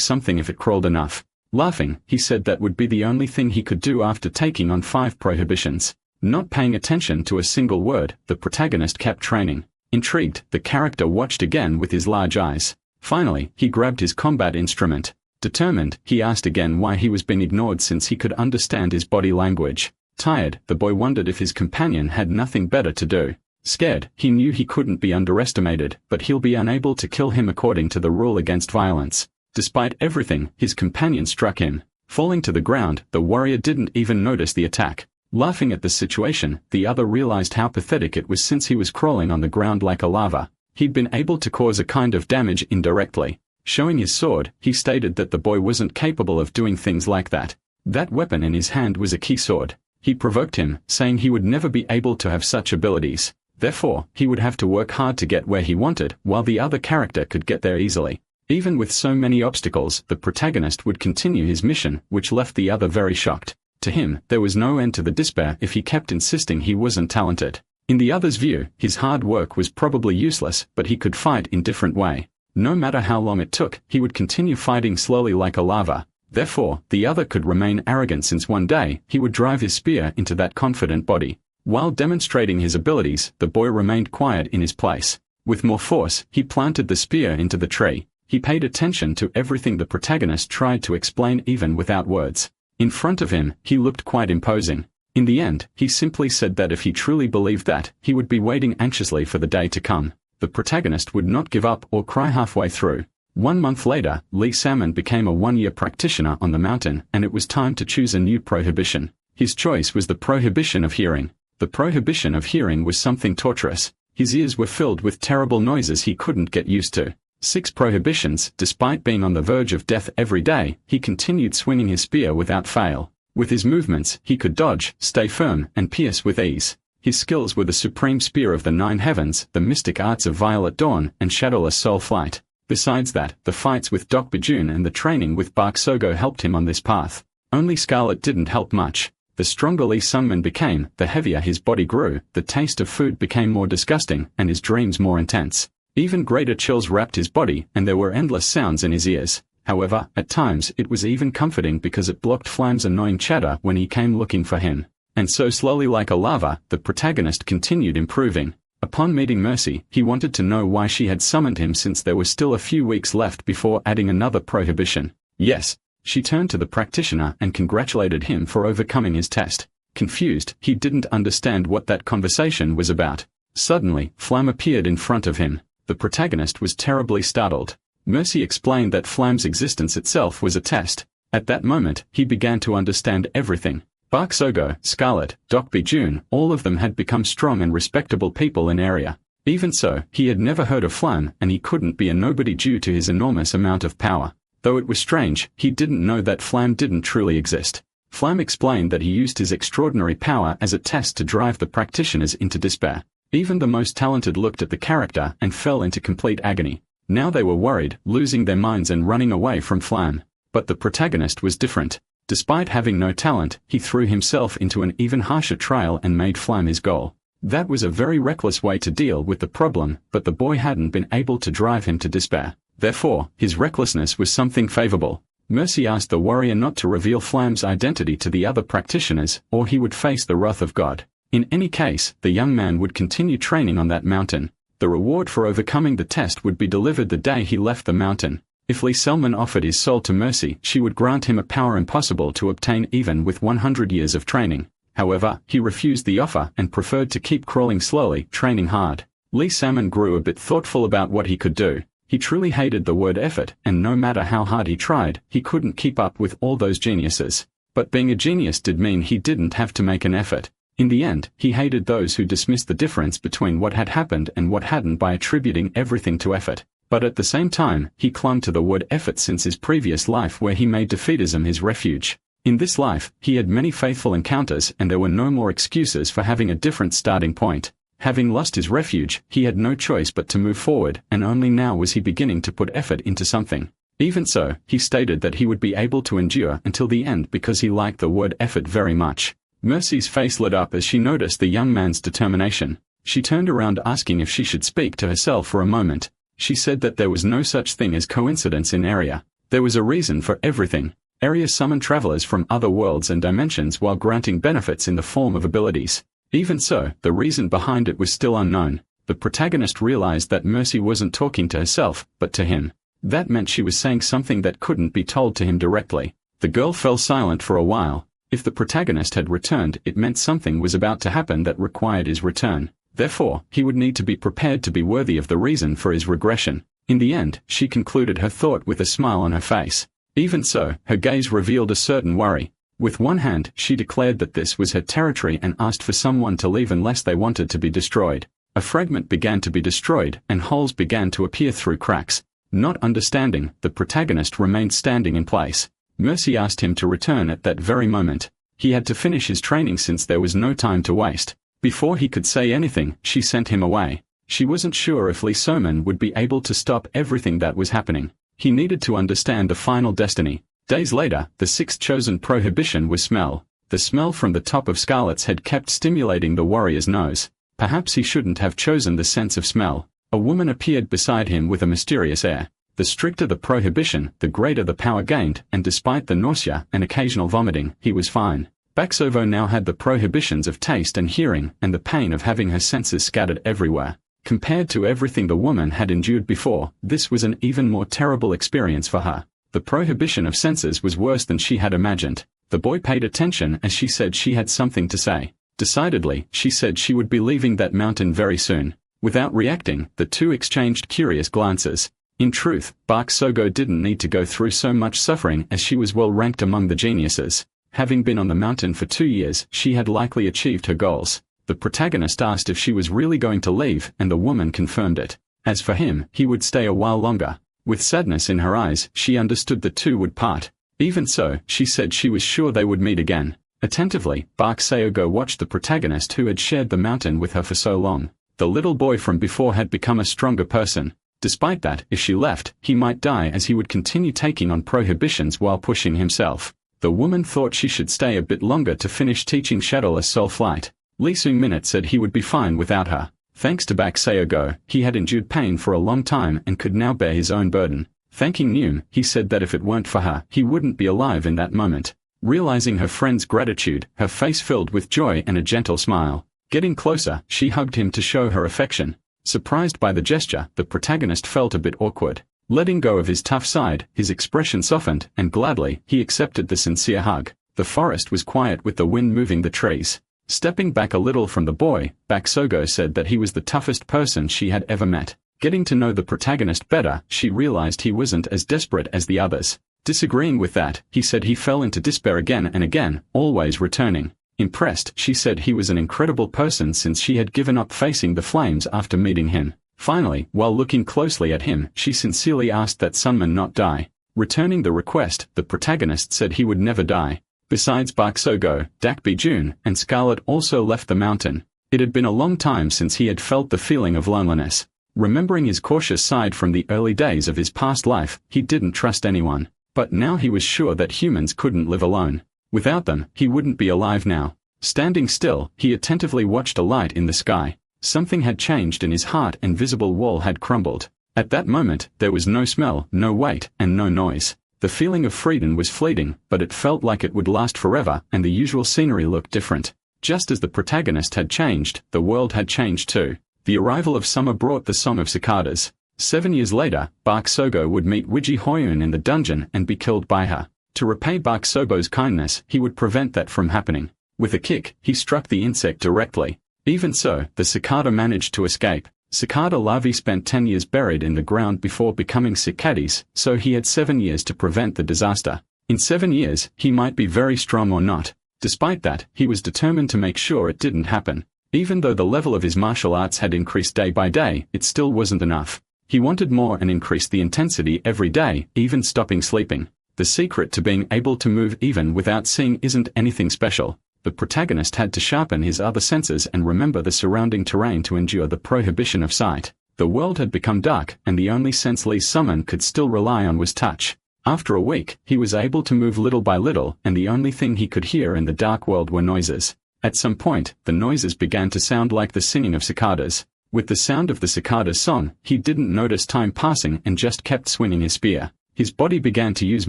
something if it crawled enough. Laughing, he said that would be the only thing he could do after taking on 5 prohibitions. Not paying attention to a single word, the protagonist kept training. Intrigued, the character watched again with his large eyes. Finally, he grabbed his combat instrument. Determined, he asked again why he was being ignored since he could understand his body language. Tired, the boy wondered if his companion had nothing better to do. Scared, he knew he couldn't be underestimated, but he'll be unable to kill him according to the rule against violence. Despite everything, his companion struck him. Falling to the ground, the warrior didn't even notice the attack. Laughing at the situation, the other realized how pathetic it was since he was crawling on the ground like a lava. He'd been able to cause a kind of damage indirectly. Showing his sword, he stated that the boy wasn't capable of doing things like that. That weapon in his hand was a key sword. He provoked him, saying he would never be able to have such abilities. Therefore, he would have to work hard to get where he wanted, while the other character could get there easily. Even with so many obstacles, the protagonist would continue his mission, which left the other very shocked. To him, there was no end to the despair if he kept insisting he wasn't talented. In the other's view, his hard work was probably useless, but he could fight in different way. No matter how long it took, he would continue fighting slowly like a lava. Therefore, the other could remain arrogant since one day, he would drive his spear into that confident body. While demonstrating his abilities, the boy remained quiet in his place. With more force, he planted the spear into the tree. He paid attention to everything the protagonist tried to explain even without words. In front of him, he looked quite imposing. In the end, he simply said that if he truly believed that, he would be waiting anxiously for the day to come. The protagonist would not give up or cry halfway through. 1 month later, Lee Salmon became a 1-year practitioner on the mountain, and it was time to choose a new prohibition. His choice was the Prohibition of Hearing. The Prohibition of Hearing was something torturous. His ears were filled with terrible noises he couldn't get used to. 6 prohibitions, despite being on the verge of death every day, he continued swinging his spear without fail. With his movements, he could dodge, stay firm, and pierce with ease. His skills were the supreme spear of the 9 heavens, the mystic arts of Violet Dawn, and shadowless soul flight. Besides that, the fights with Doc Bajun and the training with Bakogo helped him on this path. Only Scarlet didn't help much. The stronger Lee Sungman became, the heavier his body grew, the taste of food became more disgusting, and his dreams more intense. Even greater chills wrapped his body, and there were endless sounds in his ears. However, at times it was even comforting because it blocked Flam's annoying chatter when he came looking for him. And so slowly like a lava, the protagonist continued improving. Upon meeting Mercy, he wanted to know why she had summoned him since there were still a few weeks left before adding another prohibition. Yes. She turned to the practitioner and congratulated him for overcoming his test. Confused, he didn't understand what that conversation was about. Suddenly, Flam appeared in front of him. The protagonist was terribly startled. Mercy explained that Flam's existence itself was a test. At that moment, he began to understand everything. Bakogo, Scarlet, Doc Bajun, all of them had become strong and respectable people in area. Even so, he had never heard of Flam, and he couldn't be a nobody due to his enormous amount of power. Though it was strange, he didn't know that Flam didn't truly exist. Flam explained that he used his extraordinary power as a test to drive the practitioners into despair. Even the most talented looked at the character and fell into complete agony. Now they were worried, losing their minds and running away from Flam. But the protagonist was different. Despite having no talent, he threw himself into an even harsher trial and made Flam his goal. That was a very reckless way to deal with the problem, but the boy hadn't been able to drive him to despair. Therefore, his recklessness was something favorable. Mercy asked the warrior not to reveal Flam's identity to the other practitioners, or he would face the wrath of God. In any case, the young man would continue training on that mountain. The reward for overcoming the test would be delivered the day he left the mountain. If Lee Selman offered his soul to Mercy, she would grant him a power impossible to obtain even with 100 years of training. However, he refused the offer and preferred to keep crawling slowly, training hard. Lee Salmon grew a bit thoughtful about what he could do. He truly hated the word effort, and no matter how hard he tried, he couldn't keep up with all those geniuses. But being a genius did mean he didn't have to make an effort. In the end, he hated those who dismissed the difference between what had happened and what hadn't by attributing everything to effort. But at the same time, he clung to the word effort since his previous life where he made defeatism his refuge. In this life, he had many faithful encounters and there were no more excuses for having a different starting point. Having lost his refuge, he had no choice but to move forward, and only now was he beginning to put effort into something. Even so, he stated that he would be able to endure until the end because he liked the word effort very much. Mercy's face lit up as she noticed the young man's determination. She turned around asking if she should speak to herself for a moment. She said that there was no such thing as coincidence in Area. There was a reason for everything. Area summoned travelers from other worlds and dimensions while granting benefits in the form of abilities. Even so, the reason behind it was still unknown. The protagonist realized that Mercy wasn't talking to herself, but to him. That meant she was saying something that couldn't be told to him directly. The girl fell silent for a while. If the protagonist had returned, it meant something was about to happen that required his return. Therefore, he would need to be prepared to be worthy of the reason for his regression. In the end, she concluded her thought with a smile on her face. Even so, her gaze revealed a certain worry. With one hand, she declared that this was her territory and asked for someone to leave unless they wanted to be destroyed. A fragment began to be destroyed, and holes began to appear through cracks. Not understanding, the protagonist remained standing in place. Mercy asked him to return at that very moment. He had to finish his training since there was no time to waste. Before he could say anything, she sent him away. She wasn't sure if Lee Soman would be able to stop everything that was happening. He needed to understand the final destiny. Days later, the sixth chosen prohibition was smell. The smell from the top of Scarlet's head kept stimulating the warrior's nose. Perhaps he shouldn't have chosen the sense of smell. A woman appeared beside him with a mysterious air. The stricter the prohibition, the greater the power gained, and despite the nausea and occasional vomiting, he was fine. Bakogo now had the prohibitions of taste and hearing, and the pain of having her senses scattered everywhere. Compared to everything the woman had endured before, this was an even more terrible experience for her. The prohibition of senses was worse than she had imagined. The boy paid attention as she said she had something to say. Decidedly, she said she would be leaving that mountain very soon. Without reacting, the two exchanged curious glances. In truth, Bakogo didn't need to go through so much suffering as she was well ranked among the geniuses. Having been on the mountain for 2 years, she had likely achieved her goals. The protagonist asked if she was really going to leave, and the woman confirmed it. As for him, he would stay a while longer. With sadness in her eyes, she understood the two would part. Even so, she said she was sure they would meet again. Attentively, Bakogo watched the protagonist who had shared the mountain with her for so long. The little boy from before had become a stronger person. Despite that, if she left, he might die as he would continue taking on prohibitions while pushing himself. The woman thought she should stay a bit longer to finish teaching Shadowless Soul Flight. Lee Soon-minute said he would be fine without her. Thanks to Bakogo, he had endured pain for a long time and could now bear his own burden. Thanking Noon, he said that if it weren't for her, he wouldn't be alive in that moment. Realizing her friend's gratitude, her face filled with joy and a gentle smile. Getting closer, she hugged him to show her affection. Surprised by the gesture, the protagonist felt a bit awkward. Letting go of his tough side, his expression softened, and gladly, he accepted the sincere hug. The forest was quiet with the wind moving the trees. Stepping back a little from the boy, Bakogo said that he was the toughest person she had ever met. Getting to know the protagonist better, she realized he wasn't as desperate as the others. Disagreeing with that, he said he fell into despair again and again, always returning. Impressed, she said he was an incredible person since she had given up facing the flames after meeting him. Finally, while looking closely at him, she sincerely asked that Sunman not die. Returning the request, the protagonist said he would never die. Besides Bakogo, Dakbi Jun, and Scarlet also left the mountain. It had been a long time since he had felt the feeling of loneliness. Remembering his cautious side from the early days of his past life, he didn't trust anyone. But now he was sure that humans couldn't live alone. Without them, he wouldn't be alive now. Standing still, he attentively watched a light in the sky. Something had changed in his heart and visible wall had crumbled. At that moment, there was no smell, no weight, and no noise. The feeling of freedom was fleeting, but it felt like it would last forever, and the usual scenery looked different. Just as the protagonist had changed, the world had changed too. The arrival of summer brought the song of cicadas. 7 years later, Bakogo would meet Wiji Hoyen in the dungeon and be killed by her. To repay Bakogo's kindness, he would prevent that from happening. With a kick, he struck the insect directly. Even so, the cicada managed to escape. Cicada larvae spent 10 years buried in the ground before becoming cicades, so he had 7 years to prevent the disaster. In 7 years, he might be very strong or not. Despite that, he was determined to make sure it didn't happen. Even though the level of his martial arts had increased day by day, it still wasn't enough. He wanted more and increased the intensity every day, even stopping sleeping. The secret to being able to move even without seeing isn't anything special. The protagonist had to sharpen his other senses and remember the surrounding terrain to endure the prohibition of sight. The world had become dark, and the only sense Lee's summon could still rely on was touch. After a week, he was able to move little by little, and the only thing he could hear in the dark world were noises. At some point, the noises began to sound like the singing of cicadas. With the sound of the cicada's song, he didn't notice time passing and just kept swinging his spear. His body began to use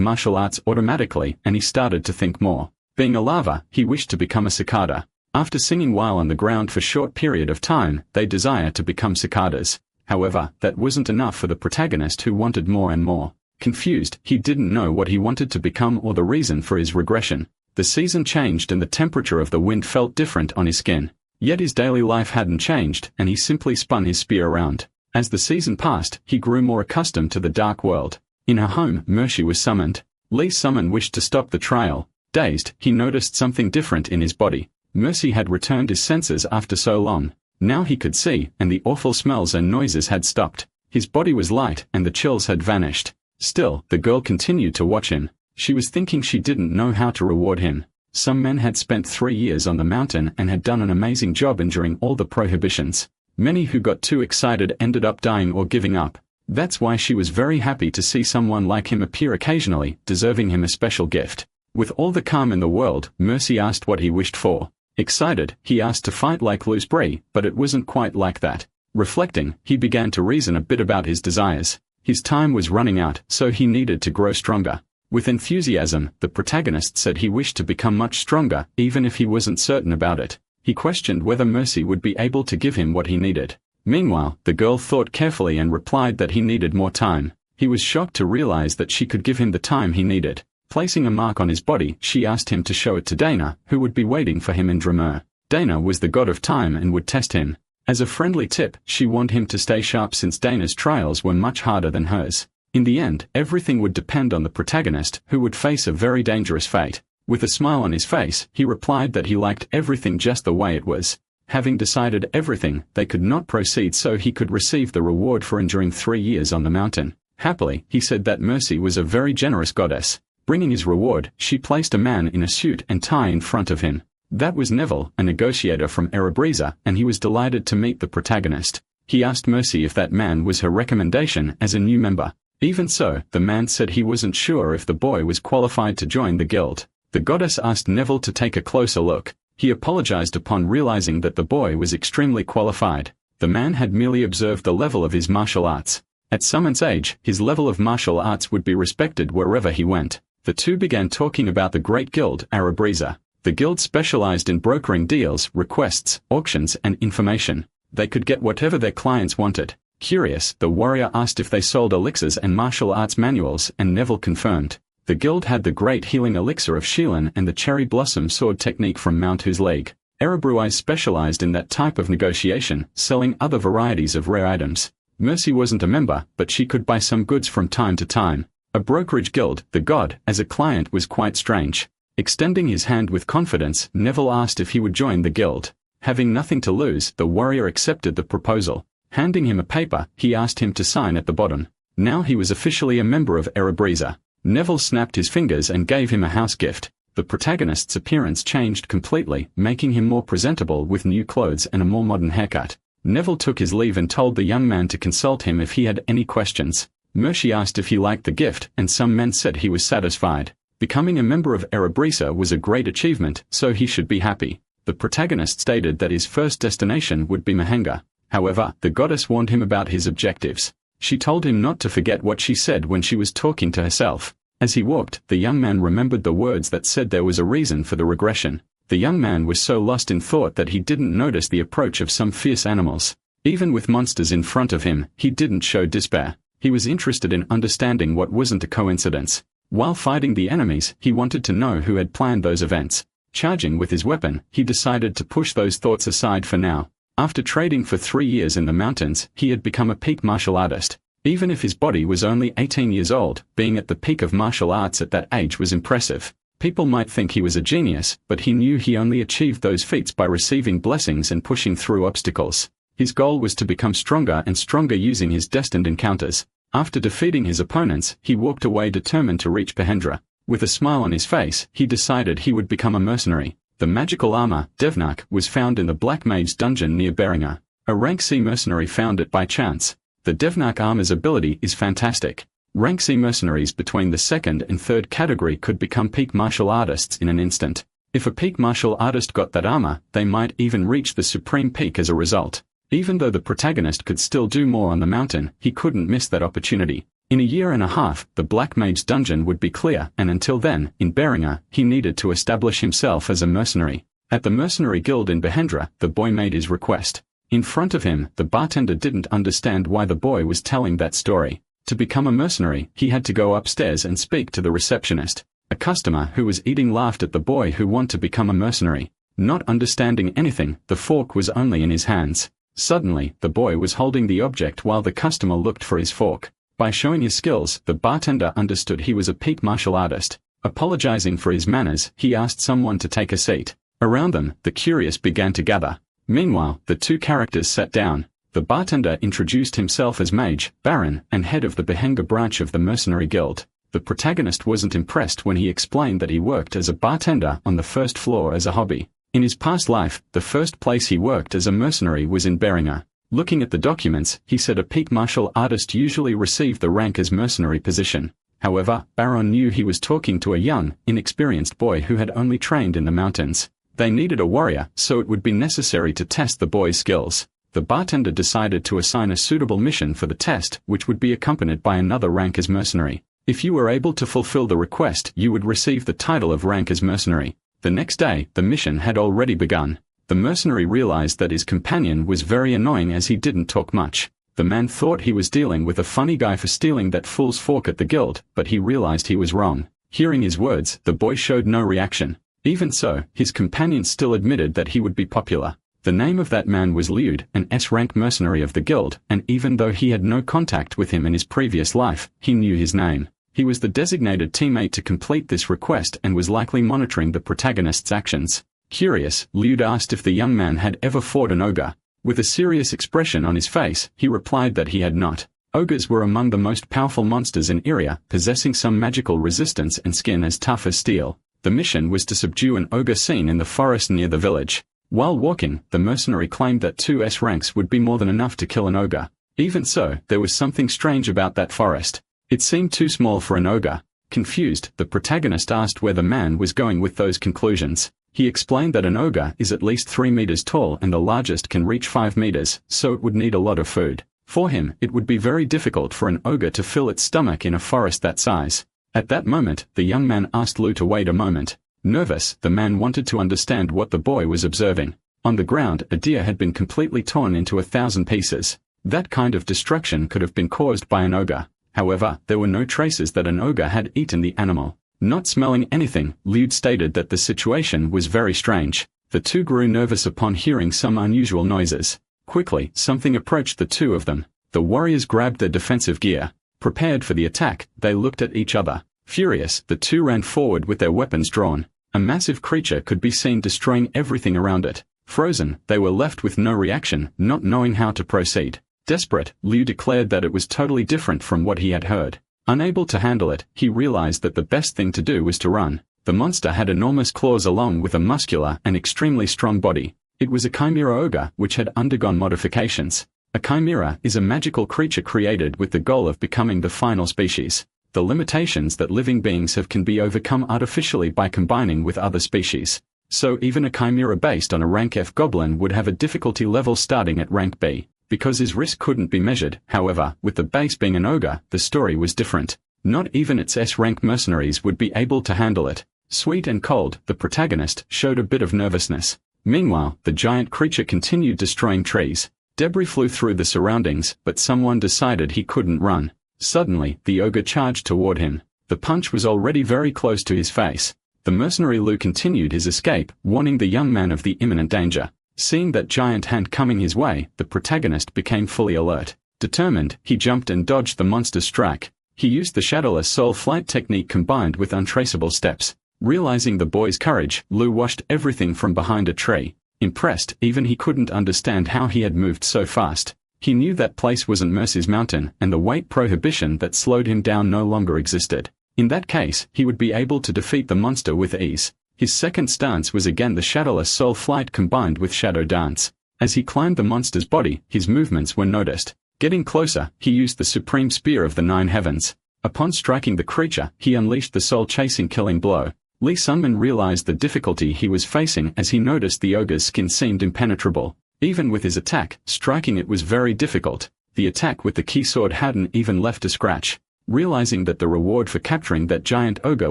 martial arts automatically, and he started to think more. Being a larva, he wished to become a cicada. After singing while on the ground for a short period of time, they desire to become cicadas. However, that wasn't enough for the protagonist, who wanted more and more. Confused, he didn't know what he wanted to become or the reason for his regression. The season changed and the temperature of the wind felt different on his skin. Yet his daily life hadn't changed, and he simply spun his spear around. As the season passed, he grew more accustomed to the dark world. In her home, Mercy was summoned. Lee's summon wished to stop the trial. Dazed, he noticed something different in his body. Mercy had returned his senses after so long. Now he could see, and the awful smells and noises had stopped. His body was light, and the chills had vanished. Still, the girl continued to watch him. She was thinking she didn't know how to reward him. Some men had spent 3 years on the mountain and had done an amazing job enduring all the prohibitions. Many who got too excited ended up dying or giving up. That's why she was very happy to see someone like him appear occasionally, deserving him a special gift. With all the calm in the world, Mercy asked what he wished for. Excited, he asked to fight like Loose Brie, but it wasn't quite like that. Reflecting, he began to reason a bit about his desires. His time was running out, so he needed to grow stronger. With enthusiasm, the protagonist said he wished to become much stronger, even if he wasn't certain about it. He questioned whether Mercy would be able to give him what he needed. Meanwhile, the girl thought carefully and replied that he needed more time. He was shocked to realize that she could give him the time he needed. Placing a mark on his body, she asked him to show it to Dana, who would be waiting for him in Dronzer. Dana was the god of time and would test him. As a friendly tip, she warned him to stay sharp since Dana's trials were much harder than hers. In the end, everything would depend on the protagonist, who would face a very dangerous fate. With a smile on his face, he replied that he liked everything just the way it was. Having decided everything, they could not proceed, so he could receive the reward for enduring 3 years on the mountain. Happily, he said that Mercy was a very generous goddess. Bringing his reward, she placed a man in a suit and tie in front of him. That was Neville, a negotiator from Erebreza, and he was delighted to meet the protagonist. He asked Mercy if that man was her recommendation as a new member. Even so, the man said he wasn't sure if the boy was qualified to join the guild. The goddess asked Neville to take a closer look. He apologized upon realizing that the boy was extremely qualified. The man had merely observed the level of his martial arts. At Summon's age, his level of martial arts would be respected wherever he went. The two began talking about the great guild, Erebreza. The guild specialized in brokering deals, requests, auctions, and information. They could get whatever their clients wanted. Curious, the warrior asked if they sold elixirs and martial arts manuals, and Neville confirmed. The guild had the great healing elixir of Shilin and the cherry blossom sword technique from Mount Whose League. Erebreza specialized in that type of negotiation, selling other varieties of rare items. Mercy wasn't a member, but she could buy some goods from time to time. A brokerage guild, the god, as a client was quite strange. Extending his hand with confidence, Neville asked if he would join the guild. Having nothing to lose, the warrior accepted the proposal. Handing him a paper, he asked him to sign at the bottom. Now he was officially a member of Erebreza. Neville snapped his fingers and gave him a house gift. The protagonist's appearance changed completely, making him more presentable with new clothes and a more modern haircut. Neville took his leave and told the young man to consult him if he had any questions. Mercy asked if he liked the gift, and some men said he was satisfied. Becoming a member of Erebreza was a great achievement, so he should be happy. The protagonist stated that his first destination would be Mahanga. However, the goddess warned him about his objectives. She told him not to forget what she said when she was talking to herself. As he walked, the young man remembered the words that said there was a reason for the regression. The young man was so lost in thought that he didn't notice the approach of some fierce animals. Even with monsters in front of him, he didn't show despair. He was interested in understanding what wasn't a coincidence. While fighting the enemies, he wanted to know who had planned those events. Charging with his weapon, he decided to push those thoughts aside for now. After trading for 3 years in the mountains, he had become a peak martial artist. Even if his body was only 18 years old, being at the peak of martial arts at that age was impressive. People might think he was a genius, but he knew he only achieved those feats by receiving blessings and pushing through obstacles. His goal was to become stronger and stronger using his destined encounters. After defeating his opponents, he walked away determined to reach Pahendra. With a smile on his face, he decided he would become a mercenary. The magical armor, Devnak, was found in the Black Mage's dungeon near Beringa. A rank C mercenary found it by chance. The Devnak armor's ability is fantastic. Rank C mercenaries between the second and third category could become peak martial artists in an instant. If a peak martial artist got that armor, they might even reach the supreme peak as a result. Even though the protagonist could still do more on the mountain, he couldn't miss that opportunity. In a year and a half, the Black Mage's dungeon would be clear, and until then, in Beringa, he needed to establish himself as a mercenary. At the mercenary guild in Behendra, the boy made his request. In front of him, the bartender didn't understand why the boy was telling that story. To become a mercenary, he had to go upstairs and speak to the receptionist. A customer who was eating laughed at the boy who wanted to become a mercenary. Not understanding anything, the fork was only in his hands. Suddenly, the boy was holding the object while the customer looked for his fork. By showing his skills, the bartender understood he was a peak martial artist. Apologizing for his manners, he asked someone to take a seat. Around them, the curious began to gather. Meanwhile, the two characters sat down. The bartender introduced himself as Mage, Baron, and head of the Behenga branch of the Mercenary Guild. The protagonist wasn't impressed when he explained that he worked as a bartender on the first floor as a hobby. In his past life, the first place he worked as a mercenary was in Beringa. Looking at the documents, he said a peak martial artist usually received the rank as mercenary position. However, Baron knew he was talking to a young, inexperienced boy who had only trained in the mountains. They needed a warrior, so it would be necessary to test the boy's skills. The bartender decided to assign a suitable mission for the test, which would be accompanied by another rank as mercenary. If you were able to fulfill the request, you would receive the title of rank as mercenary. The next day, the mission had already begun. The mercenary realized that his companion was very annoying as he didn't talk much. The man thought he was dealing with a funny guy for stealing that fool's fork at the guild, but he realized he was wrong. Hearing his words, the boy showed no reaction. Even so, his companion still admitted that he would be popular. The name of that man was Liud, an S-rank mercenary of the guild, and even though he had no contact with him in his previous life, he knew his name. He was the designated teammate to complete this request and was likely monitoring the protagonist's actions. Curious, Liud asked if the young man had ever fought an ogre. With a serious expression on his face, he replied that he had not. Ogres were among the most powerful monsters in Iria, possessing some magical resistance and skin as tough as steel. The mission was to subdue an ogre seen in the forest near the village. While walking, the mercenary claimed that 2 S ranks would be more than enough to kill an ogre. Even so, there was something strange about that forest. It seemed too small for an ogre. Confused, the protagonist asked where the man was going with those conclusions. He explained that an ogre is at least 3 meters tall and the largest can reach 5 meters, so it would need a lot of food. For him, it would be very difficult for an ogre to fill its stomach in a forest that size. At that moment, the young man asked Lu to wait a moment. Nervous, the man wanted to understand what the boy was observing. On the ground, a deer had been completely torn into 1,000 pieces. That kind of destruction could have been caused by an ogre. However, there were no traces that an ogre had eaten the animal. Not smelling anything, Liud stated that the situation was very strange. The two grew nervous upon hearing some unusual noises. Quickly, something approached the two of them. The warriors grabbed their defensive gear. Prepared for the attack, they looked at each other. Furious, the two ran forward with their weapons drawn. A massive creature could be seen destroying everything around it. Frozen, they were left with no reaction, not knowing how to proceed. Desperate, Liu declared that it was totally different from what he had heard. Unable to handle it, he realized that the best thing to do was to run. The monster had enormous claws along with a muscular and extremely strong body. It was a chimera ogre which had undergone modifications. A chimera is a magical creature created with the goal of becoming the final species. The limitations that living beings have can be overcome artificially by combining with other species. So even a chimera based on a rank F goblin would have a difficulty level starting at rank B. Because his risk couldn't be measured, however, with the base being an ogre, the story was different. Not even its S-rank mercenaries would be able to handle it. Sweet and cold, the protagonist showed a bit of nervousness. Meanwhile, the giant creature continued destroying trees. Debris flew through the surroundings, but someone decided he couldn't run. Suddenly, the ogre charged toward him. The punch was already very close to his face. The mercenary Lu continued his escape, warning the young man of the imminent danger. Seeing that giant hand coming his way, the protagonist became fully alert. Determined, he jumped and dodged the monster's strike. He used the shadowless soul flight technique combined with untraceable steps. Realizing the boy's courage, Lu watched everything from behind a tree. Impressed, even he couldn't understand how he had moved so fast. He knew that place wasn't Mercy's mountain, and the weight prohibition that slowed him down no longer existed. In that case, he would be able to defeat the monster with ease. His second stance was again the shadowless soul flight combined with shadow dance. As he climbed the monster's body, his movements were noticed. Getting closer, he used the supreme spear of the 9 heavens. Upon striking the creature, he unleashed the soul-chasing killing blow. Lee Sunman realized the difficulty he was facing as he noticed the ogre's skin seemed impenetrable. Even with his attack, striking it was very difficult. The attack with the key sword hadn't even left a scratch. Realizing that the reward for capturing that giant ogre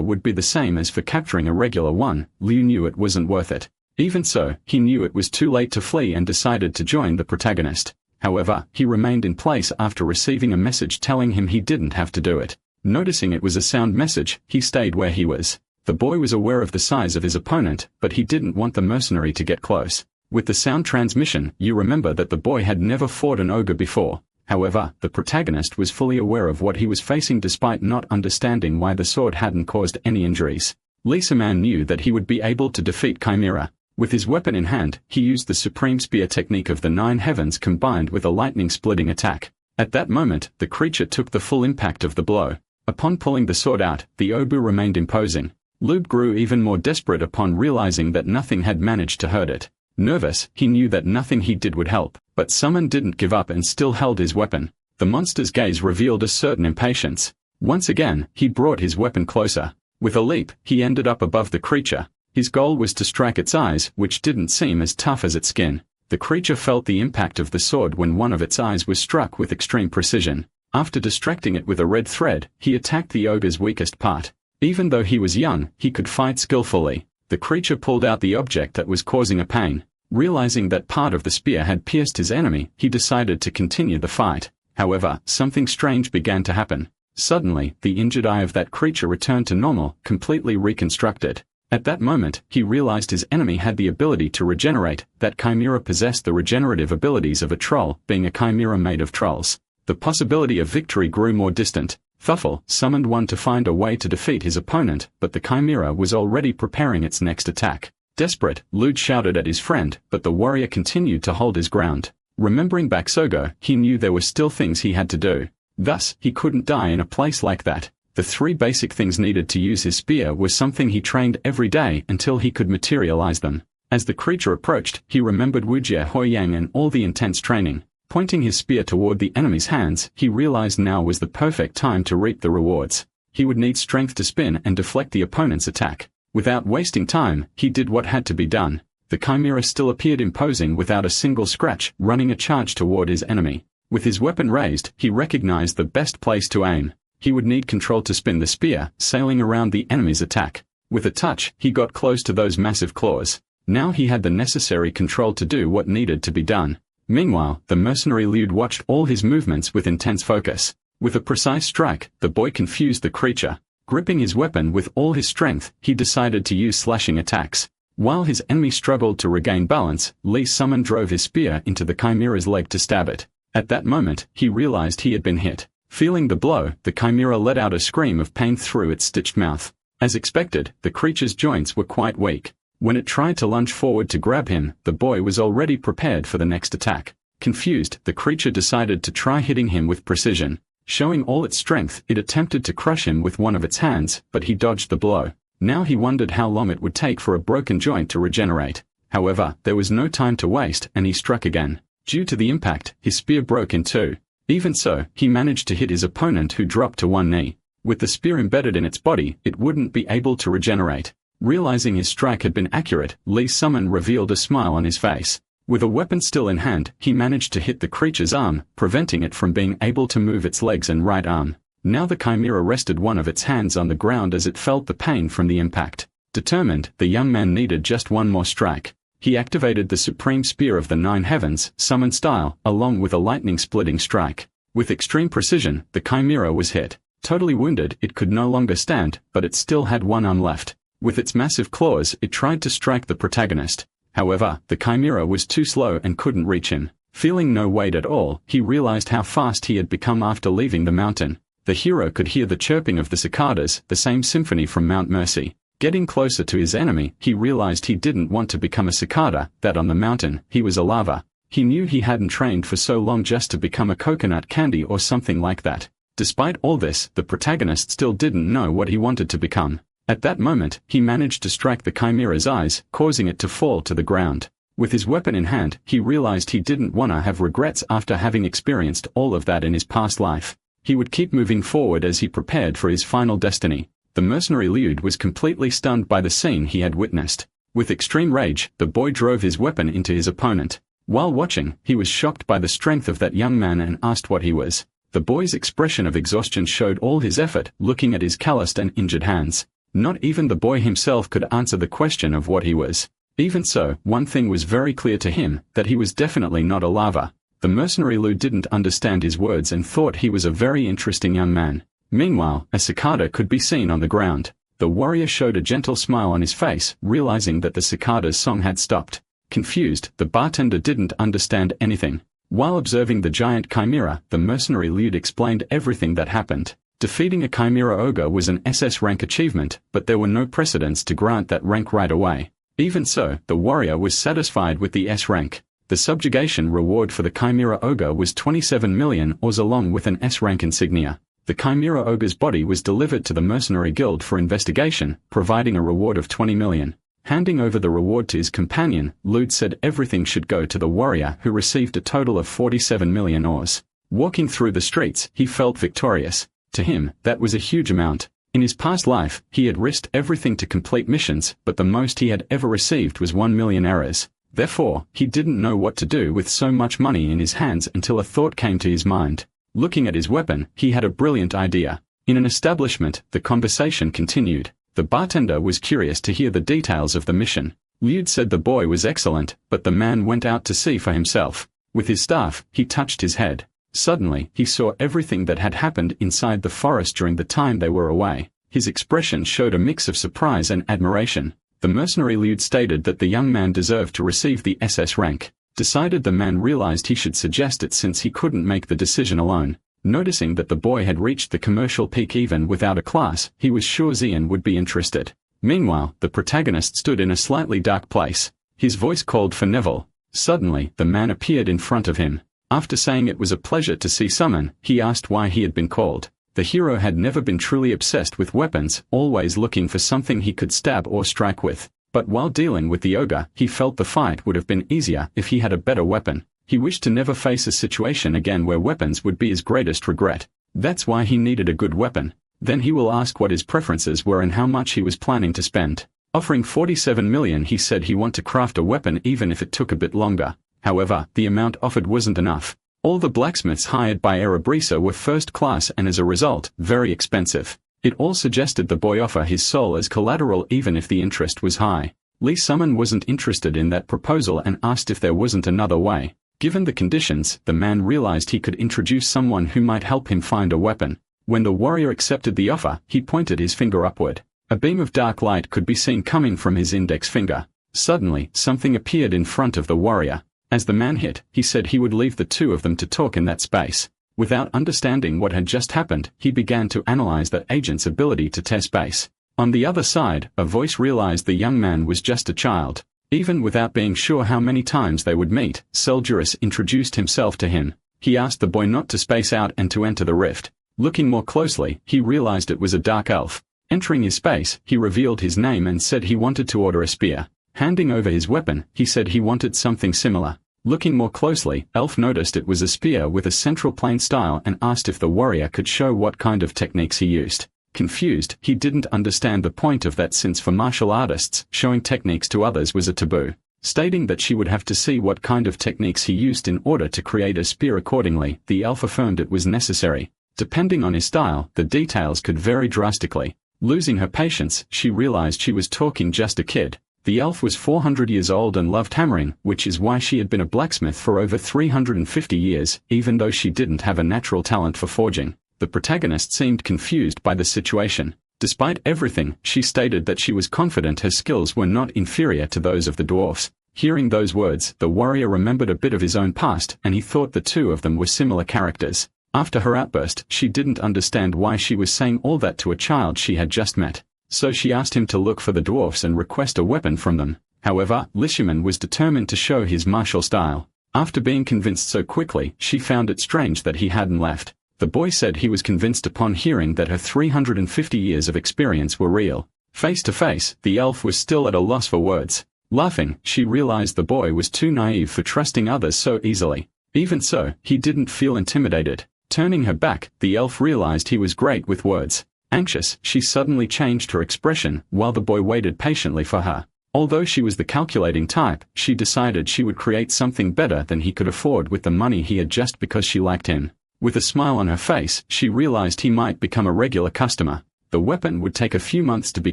would be the same as for capturing a regular one, Liu knew it wasn't worth it. Even so, he knew it was too late to flee and decided to join the protagonist. However, he remained in place after receiving a message telling him he didn't have to do it. Noticing it was a sound message, he stayed where he was. The boy was aware of the size of his opponent, but he didn't want the mercenary to get close. With the sound transmission, you remember that the boy had never fought an ogre before. However, the protagonist was fully aware of what he was facing despite not understanding why the sword hadn't caused any injuries. Lee Sunman knew that he would be able to defeat Chimera. With his weapon in hand, he used the supreme spear technique of the 9 heavens combined with a lightning-splitting attack. At that moment, the creature took the full impact of the blow. Upon pulling the sword out, the obu remained imposing. Lube grew even more desperate upon realizing that nothing had managed to hurt it. Nervous, he knew that nothing he did would help, but Summon didn't give up and still held his weapon. The monster's gaze revealed a certain impatience. Once again, he brought his weapon closer. With a leap, he ended up above the creature. His goal was to strike its eyes, which didn't seem as tough as its skin. The creature felt the impact of the sword when one of its eyes was struck with extreme precision. After distracting it with a red thread, he attacked the ogre's weakest part. Even though he was young, he could fight skillfully. The creature pulled out the object that was causing a pain. Realizing that part of the spear had pierced his enemy, he decided to continue the fight. However, something strange began to happen. Suddenly, the injured eye of that creature returned to normal, completely reconstructed. At that moment, he realized his enemy had the ability to regenerate, that Chimera possessed the regenerative abilities of a troll, being a chimera made of trolls. The possibility of victory grew more distant. Thuffle summoned one to find a way to defeat his opponent, but the chimera was already preparing its next attack. Desperate, Lude shouted at his friend, but the warrior continued to hold his ground. Remembering Bakogo, he knew there were still things he had to do. Thus, he couldn't die in a place like that. The 3 basic things needed to use his spear were something he trained every day until he could materialize them. As the creature approached, he remembered Wujie Hoyen and all the intense training. Pointing his spear toward the enemy's hands, he realized now was the perfect time to reap the rewards. He would need strength to spin and deflect the opponent's attack. Without wasting time, he did what had to be done. The chimera still appeared imposing without a single scratch, running a charge toward his enemy. With his weapon raised, he recognized the best place to aim. He would need control to spin the spear, sailing around the enemy's attack. With a touch, he got close to those massive claws. Now he had the necessary control to do what needed to be done. Meanwhile, the mercenary Lude watched all his movements with intense focus. With a precise strike, the boy confused the creature. Gripping his weapon with all his strength, he decided to use slashing attacks. While his enemy struggled to regain balance, Lee Summon drove his spear into the chimera's leg to stab it. At that moment, he realized he had been hit. Feeling the blow, the chimera let out a scream of pain through its stitched mouth. As expected, the creature's joints were quite weak. When it tried to lunge forward to grab him, the boy was already prepared for the next attack. Confused, the creature decided to try hitting him with precision. Showing all its strength, it attempted to crush him with one of its hands, but he dodged the blow. Now he wondered how long it would take for a broken joint to regenerate. However, there was no time to waste and he struck again. Due to the impact, his spear broke in 2. Even so, he managed to hit his opponent who dropped to one knee. With the spear embedded in its body, it wouldn't be able to regenerate. Realizing his strike had been accurate, Lee Summon revealed a smile on his face. With a weapon still in hand, he managed to hit the creature's arm, preventing it from being able to move its legs and right arm. Now the chimera rested one of its hands on the ground as it felt the pain from the impact. Determined, the young man needed just one more strike. He activated the supreme spear of the 9 heavens, summon style, along with a lightning-splitting strike. With extreme precision, the chimera was hit. Totally wounded, it could no longer stand, but it still had one arm left. With its massive claws, it tried to strike the protagonist. However, the chimera was too slow and couldn't reach him. Feeling no weight at all, he realized how fast he had become after leaving the mountain. The hero could hear the chirping of the cicadas, the same symphony from Mount Mercy. Getting closer to his enemy, he realized he didn't want to become a cicada, that on the mountain, he was a lava. He knew he hadn't trained for so long just to become a coconut candy or something like that. Despite all this, the protagonist still didn't know what he wanted to become. At that moment, he managed to strike the chimera's eyes, causing it to fall to the ground. With his weapon in hand, he realized he didn't wanna have regrets after having experienced all of that in his past life. He would keep moving forward as he prepared for his final destiny. The mercenary Liud was completely stunned by the scene he had witnessed. With extreme rage, the boy drove his weapon into his opponent. While watching, he was shocked by the strength of that young man and asked what he was. The boy's expression of exhaustion showed all his effort, looking at his calloused and injured hands. Not even the boy himself could answer the question of what he was. Even so, one thing was very clear to him, that he was definitely not a lava. The mercenary Liu didn't understand his words and thought he was a very interesting young man. Meanwhile, a cicada could be seen on the ground. The warrior showed a gentle smile on his face, realizing that the cicada's song had stopped. Confused, the bartender didn't understand anything. While observing the giant chimera, the mercenary Liu explained everything that happened. Defeating a chimera ogre was an SS rank achievement, but there were no precedents to grant that rank right away. Even so, the warrior was satisfied with the S rank. The subjugation reward for the chimera ogre was 27 million ors along with an S rank insignia. The chimera ogre's body was delivered to the mercenary guild for investigation, providing a reward of 20 million. Handing over the reward to his companion, Lud said everything should go to the warrior who received a total of 47 million ors. Walking through the streets, he felt victorious. To him, that was a huge amount. In his past life, he had risked everything to complete missions, but the most he had ever received was 1 million errors. Therefore, he didn't know what to do with so much money in his hands until a thought came to his mind. Looking at his weapon, he had a brilliant idea. In an establishment, the conversation continued. The bartender was curious to hear the details of the mission. Liud said the boy was excellent, but the man went out to see for himself. With his staff, he touched his head. Suddenly, he saw everything that had happened inside the forest during the time they were away. His expression showed a mix of surprise and admiration. The mercenary Liud stated that the young man deserved to receive the SS rank. Decided the man realized he should suggest it since he couldn't make the decision alone. Noticing that the boy had reached the commercial peak even without a class, he was sure Xian would be interested. Meanwhile, the protagonist stood in a slightly dark place. His voice called for Neville. Suddenly, the man appeared in front of him. After saying it was a pleasure to see someone, he asked why he had been called. The hero had never been truly obsessed with weapons, always looking for something he could stab or strike with. But while dealing with the ogre, he felt the fight would have been easier if he had a better weapon. He wished to never face a situation again where weapons would be his greatest regret. That's why he needed a good weapon. Then he will ask what his preferences were and how much he was planning to spend. Offering 47 million, he said he wanted to craft a weapon even if it took a bit longer. However, the amount offered wasn't enough. All the blacksmiths hired by Erebrisa were first class and as a result, very expensive. It all suggested the boy offer his soul as collateral even if the interest was high. Lee Summon wasn't interested in that proposal and asked if there wasn't another way. Given the conditions, the man realized he could introduce someone who might help him find a weapon. When the warrior accepted the offer, he pointed his finger upward. A beam of dark light could be seen coming from his index finger. Suddenly, something appeared in front of the warrior. As the man hit, he said he would leave the two of them to talk in that space. Without understanding what had just happened, he began to analyze the agent's ability to tear space. On the other side, a voice realized the young man was just a child. Even without being sure how many times they would meet, Seljurus introduced himself to him. He asked the boy not to space out and to enter the rift. Looking more closely, he realized it was a dark elf. Entering his space, he revealed his name and said he wanted to order a spear. Handing over his weapon, he said he wanted something similar. Looking more closely, Elf noticed it was a spear with a central plane style and asked if the warrior could show what kind of techniques he used. Confused, he didn't understand the point of that since for martial artists, showing techniques to others was a taboo. Stating that she would have to see what kind of techniques he used in order to create a spear accordingly, the elf affirmed it was necessary. Depending on his style, the details could vary drastically. Losing her patience, she realized she was talking just a kid. The elf was 400 years old and loved hammering, which is why she had been a blacksmith for over 350 years, even though she didn't have a natural talent for forging. The protagonist seemed confused by the situation. Despite everything, she stated that she was confident her skills were not inferior to those of the dwarfs. Hearing those words, the warrior remembered a bit of his own past, and he thought the two of them were similar characters. After her outburst, she didn't understand why she was saying all that to a child she had just met. So she asked him to look for the dwarfs and request a weapon from them. However, Lishiman was determined to show his martial style. After being convinced so quickly, she found it strange that he hadn't left. The boy said he was convinced upon hearing that her 350 years of experience were real. Face to face, the elf was still at a loss for words. Laughing, she realized the boy was too naive for trusting others so easily. Even so, he didn't feel intimidated. Turning her back, the elf realized he was great with words. Anxious, she suddenly changed her expression, while the boy waited patiently for her. Although she was the calculating type, she decided she would create something better than he could afford with the money he had just because she liked him. With a smile on her face, she realized he might become a regular customer. The weapon would take a few months to be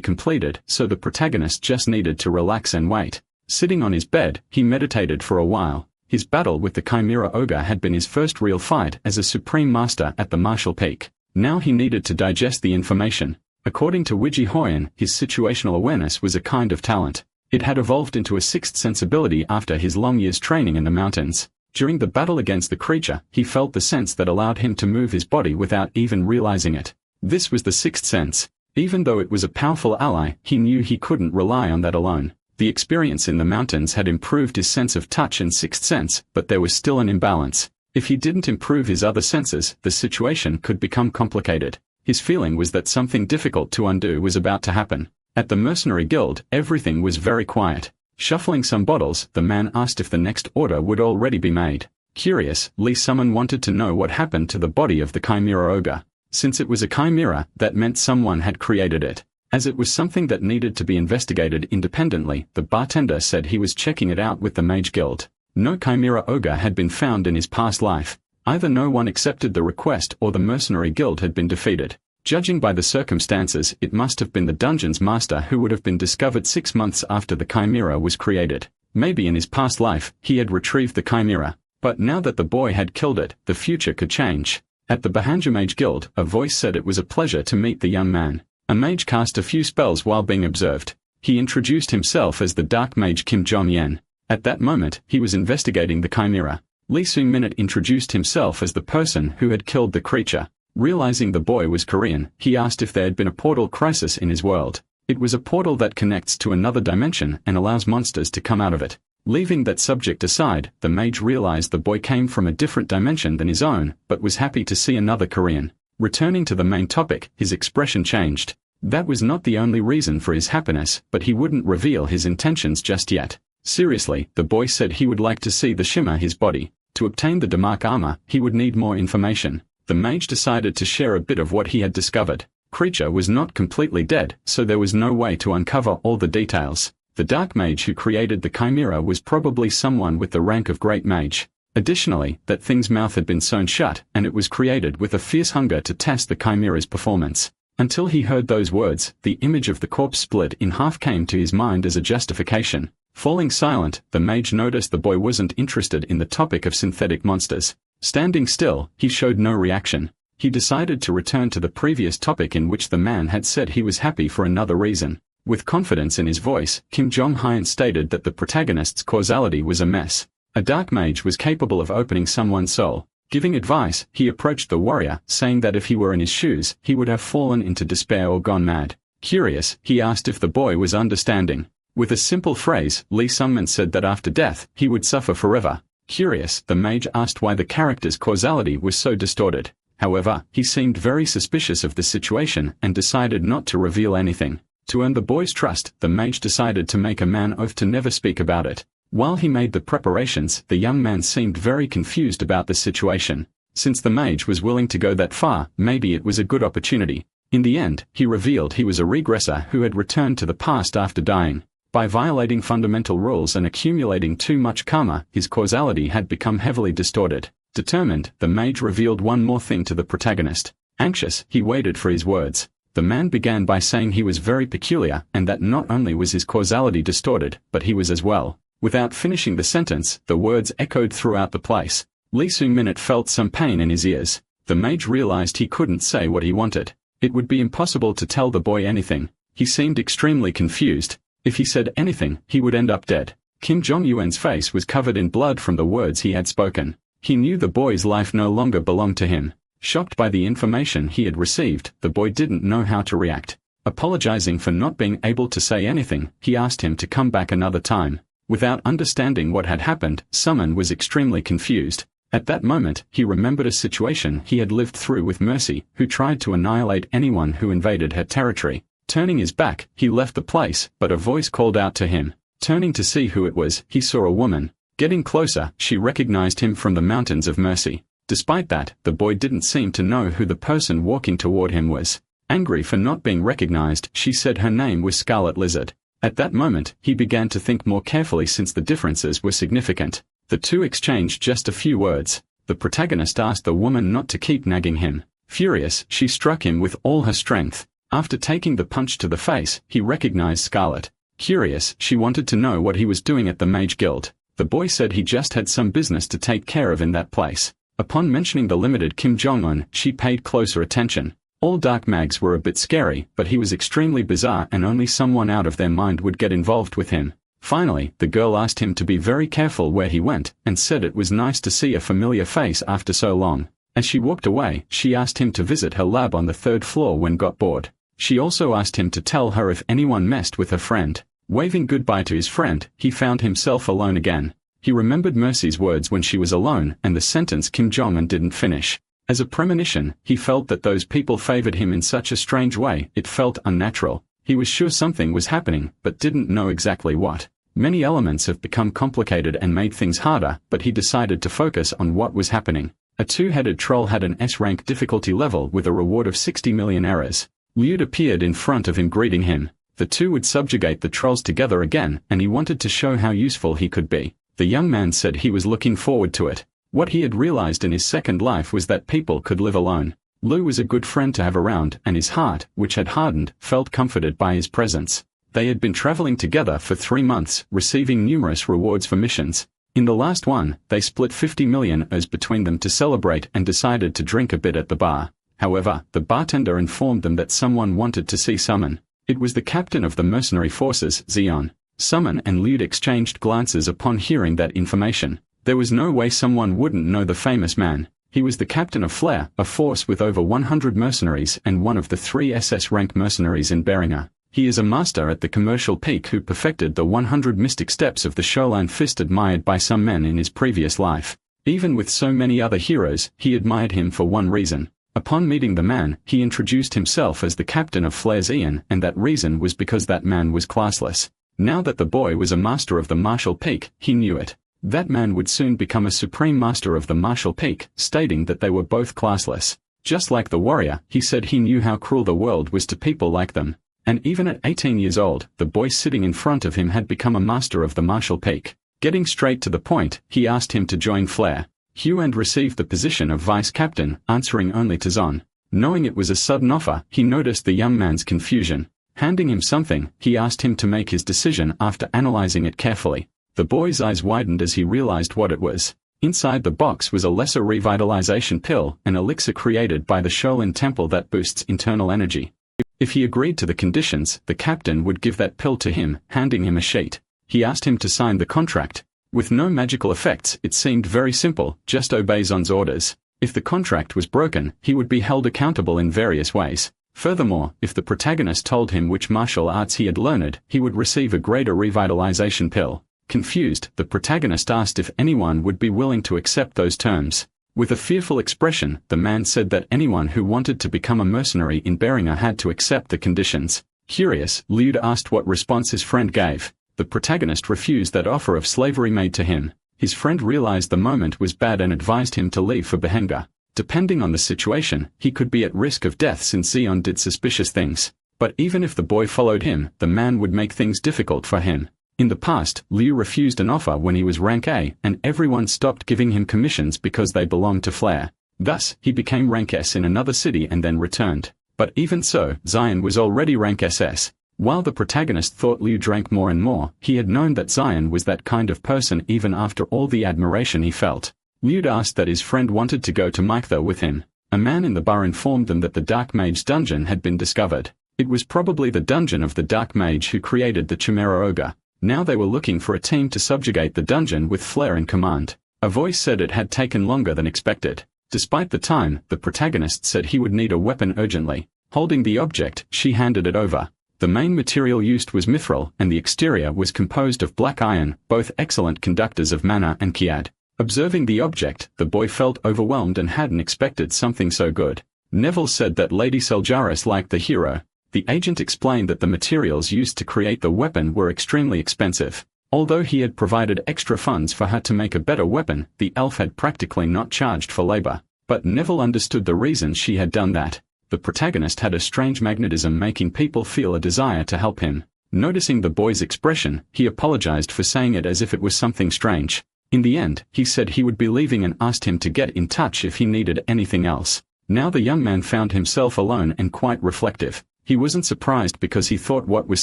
completed, so the protagonist just needed to relax and wait. Sitting on his bed, he meditated for a while. His battle with the Chimera Ogre had been his first real fight as a supreme master at the martial peak. Now he needed to digest the information. According to Hoyen, his situational awareness was a kind of talent. It had evolved into a sixth sensibility after his long years training in the mountains. During the battle against the creature, he felt the sense that allowed him to move his body without even realizing it. This was the sixth sense. Even though it was a powerful ally, he knew he couldn't rely on that alone. The experience in the mountains had improved his sense of touch and sixth sense, but there was still an imbalance. If he didn't improve his other senses, the situation could become complicated. His feeling was that something difficult to undo was about to happen. At the mercenary guild, everything was very quiet. Shuffling some bottles, the man asked if the next order would already be made. Curious, Lee Summon wanted to know what happened to the body of the Chimera Ogre. Since it was a chimera, that meant someone had created it. As it was something that needed to be investigated independently, the bartender said he was checking it out with the Mage Guild. No Chimera Ogre had been found in his past life. Either no one accepted the request or the Mercenary Guild had been defeated. Judging by the circumstances, it must have been the Dungeon's master who would have been discovered 6 months after the Chimera was created. Maybe in his past life, he had retrieved the Chimera. But now that the boy had killed it, the future could change. At the Bahanja Mage Guild, a voice said it was a pleasure to meet the young man. A mage cast a few spells while being observed. He introduced himself as the Dark Mage Kim Jong-yen. At that moment, he was investigating the Chimera. Lee Sung-minute introduced himself as the person who had killed the creature. Realizing the boy was Korean, he asked if there had been a portal crisis in his world. It was a portal that connects to another dimension and allows monsters to come out of it. Leaving that subject aside, the mage realized the boy came from a different dimension than his own, but was happy to see another Korean. Returning to the main topic, his expression changed. That was not the only reason for his happiness, but he wouldn't reveal his intentions just yet. Seriously, the boy said he would like to see the shimmer his body. To obtain the Damark armor, he would need more information. The mage decided to share a bit of what he had discovered. Creature was not completely dead, so there was no way to uncover all the details. The dark mage who created the chimera was probably someone with the rank of great mage. Additionally, that thing's mouth had been sewn shut, and it was created with a fierce hunger to test the chimera's performance. Until he heard those words, the image of the corpse split in half came to his mind as a justification. Falling silent, the mage noticed the boy wasn't interested in the topic of synthetic monsters. Standing still, he showed no reaction. He decided to return to the previous topic in which the man had said he was happy for another reason. With confidence in his voice, Kim Jong-hyun stated that the protagonist's causality was a mess. A dark mage was capable of opening someone's soul. Giving advice, he approached the warrior, saying that if he were in his shoes, he would have fallen into despair or gone mad. Curious, he asked if the boy was understanding. With a simple phrase, Lee Sung-min said that after death, he would suffer forever. Curious, the mage asked why the character's causality was so distorted. However, he seemed very suspicious of the situation and decided not to reveal anything. To earn the boy's trust, the mage decided to make a man oath to never speak about it. While he made the preparations, the young man seemed very confused about the situation. Since the mage was willing to go that far, maybe it was a good opportunity. In the end, he revealed he was a regressor who had returned to the past after dying. By violating fundamental rules and accumulating too much karma, his causality had become heavily distorted. Determined, the mage revealed one more thing to the protagonist. Anxious, he waited for his words. The man began by saying he was very peculiar and that not only was his causality distorted, but he was as well. Without finishing the sentence, the words echoed throughout the place. Lee Sung-minute felt some pain in his ears. The mage realized he couldn't say what he wanted. It would be impossible to tell the boy anything. He seemed extremely confused. If he said anything, he would end up dead. Kim Jong-un's face was covered in blood from the words he had spoken. He knew the boy's life no longer belonged to him. Shocked by the information he had received, the boy didn't know how to react. Apologizing for not being able to say anything, he asked him to come back another time. Without understanding what had happened, Summon was extremely confused. At that moment, he remembered a situation he had lived through with Mercy, who tried to annihilate anyone who invaded her territory. Turning his back, he left the place, but a voice called out to him. Turning to see who it was, he saw a woman. Getting closer, she recognized him from the Mountains of Mercy. Despite that, the boy didn't seem to know who the person walking toward him was. Angry for not being recognized, she said her name was Scarlet Lizard. At that moment, he began to think more carefully since the differences were significant. The two exchanged just a few words. The protagonist asked the woman not to keep nagging him. Furious, she struck him with all her strength. After taking the punch to the face, he recognized Scarlet. Curious, she wanted to know what he was doing at the Mage Guild. The boy said he just had some business to take care of in that place. Upon mentioning the limited Kim Jong-un, she paid closer attention. All dark mags were a bit scary, but he was extremely bizarre and only someone out of their mind would get involved with him. Finally, the girl asked him to be very careful where he went, and said it was nice to see a familiar face after so long. As she walked away, she asked him to visit her lab on the 3rd floor when got bored. She also asked him to tell her if anyone messed with her friend. Waving goodbye to his friend, he found himself alone again. He remembered Mercy's words when she was alone, and the sentence Kim Jong-un didn't finish. As a premonition, he felt that those people favored him in such a strange way, it felt unnatural. He was sure something was happening, but didn't know exactly what. Many elements have become complicated and made things harder, but he decided to focus on what was happening. A two-headed troll had an S-rank difficulty level with a reward of 60 million errors. Lude appeared in front of him greeting him. The two would subjugate the trolls together again, and he wanted to show how useful he could be. The young man said he was looking forward to it. What he had realized in his second life was that people could live alone. Lu was a good friend to have around, and his heart, which had hardened, felt comforted by his presence. They had been traveling together for 3 months, receiving numerous rewards for missions. In the last one, they split 50 million as between them to celebrate and decided to drink a bit at the bar. However, the bartender informed them that someone wanted to see Summon. It was the captain of the mercenary forces, Zeon. Summon and Lude exchanged glances upon hearing that information. There was no way someone wouldn't know the famous man. He was the captain of Flare, a force with over 100 mercenaries and one of the 3 SS-rank mercenaries in Beringer. He is a master at the commercial peak who perfected the 100 mystic steps of the Shoreline Fist admired by some men in his previous life. Even with so many other heroes, he admired him for one reason. Upon meeting the man, he introduced himself as the captain of Flare's Ian, and that reason was because that man was classless. Now that the boy was a master of the martial peak, he knew it. That man would soon become a supreme master of the martial peak, stating that they were both classless. Just like the warrior, he said he knew how cruel the world was to people like them. And even at 18 years old, the boy sitting in front of him had become a master of the martial peak. Getting straight to the point, he asked him to join Flare. Hoyen received the position of vice captain, answering only to Zon. Knowing it was a sudden offer, he noticed the young man's confusion. Handing him something, he asked him to make his decision after analyzing it carefully. The boy's eyes widened as he realized what it was. Inside the box was a lesser revitalization pill, an elixir created by the Shaolin Temple that boosts internal energy. If he agreed to the conditions, the captain would give that pill to him, handing him a sheet. He asked him to sign the contract. With no magical effects, it seemed very simple, just obey Zon's orders. If the contract was broken, he would be held accountable in various ways. Furthermore, if the protagonist told him which martial arts he had learned, he would receive a greater revitalization pill. Confused, the protagonist asked if anyone would be willing to accept those terms. With a fearful expression, the man said that anyone who wanted to become a mercenary in Beringer had to accept the conditions. Curious, Lude asked what response his friend gave. The protagonist refused that offer of slavery made to him. His friend realized the moment was bad and advised him to leave for Behenga. Depending on the situation, he could be at risk of death since Zeon did suspicious things. But even if the boy followed him, the man would make things difficult for him. In the past, Liu refused an offer when he was rank A, and everyone stopped giving him commissions because they belonged to Flare. Thus, he became rank S in another city and then returned. But even so, Zion was already rank SS. While the protagonist thought Liu drank more and more, he had known that Zion was that kind of person even after all the admiration he felt. Liu asked that his friend wanted to go to Mike with him. A man in the bar informed them that the Dark Mage dungeon had been discovered. It was probably the dungeon of the Dark Mage who created the Chimera Ogre. Now they were looking for a team to subjugate the dungeon with Flare in command. A voice said it had taken longer than expected. Despite the time, the protagonist said he would need a weapon urgently. Holding the object, she handed it over. The main material used was mithril, and the exterior was composed of black iron, both excellent conductors of mana and kiad. Observing the object, the boy felt overwhelmed and hadn't expected something so good. Neville said that Lady Seljaris liked the hero. The agent explained that the materials used to create the weapon were extremely expensive. Although he had provided extra funds for her to make a better weapon, the elf had practically not charged for labor. But Neville understood the reason she had done that. The protagonist had a strange magnetism making people feel a desire to help him. Noticing the boy's expression, he apologized for saying it as if it was something strange. In the end, he said he would be leaving and asked him to get in touch if he needed anything else. Now the young man found himself alone and quite reflective. He wasn't surprised because he thought what was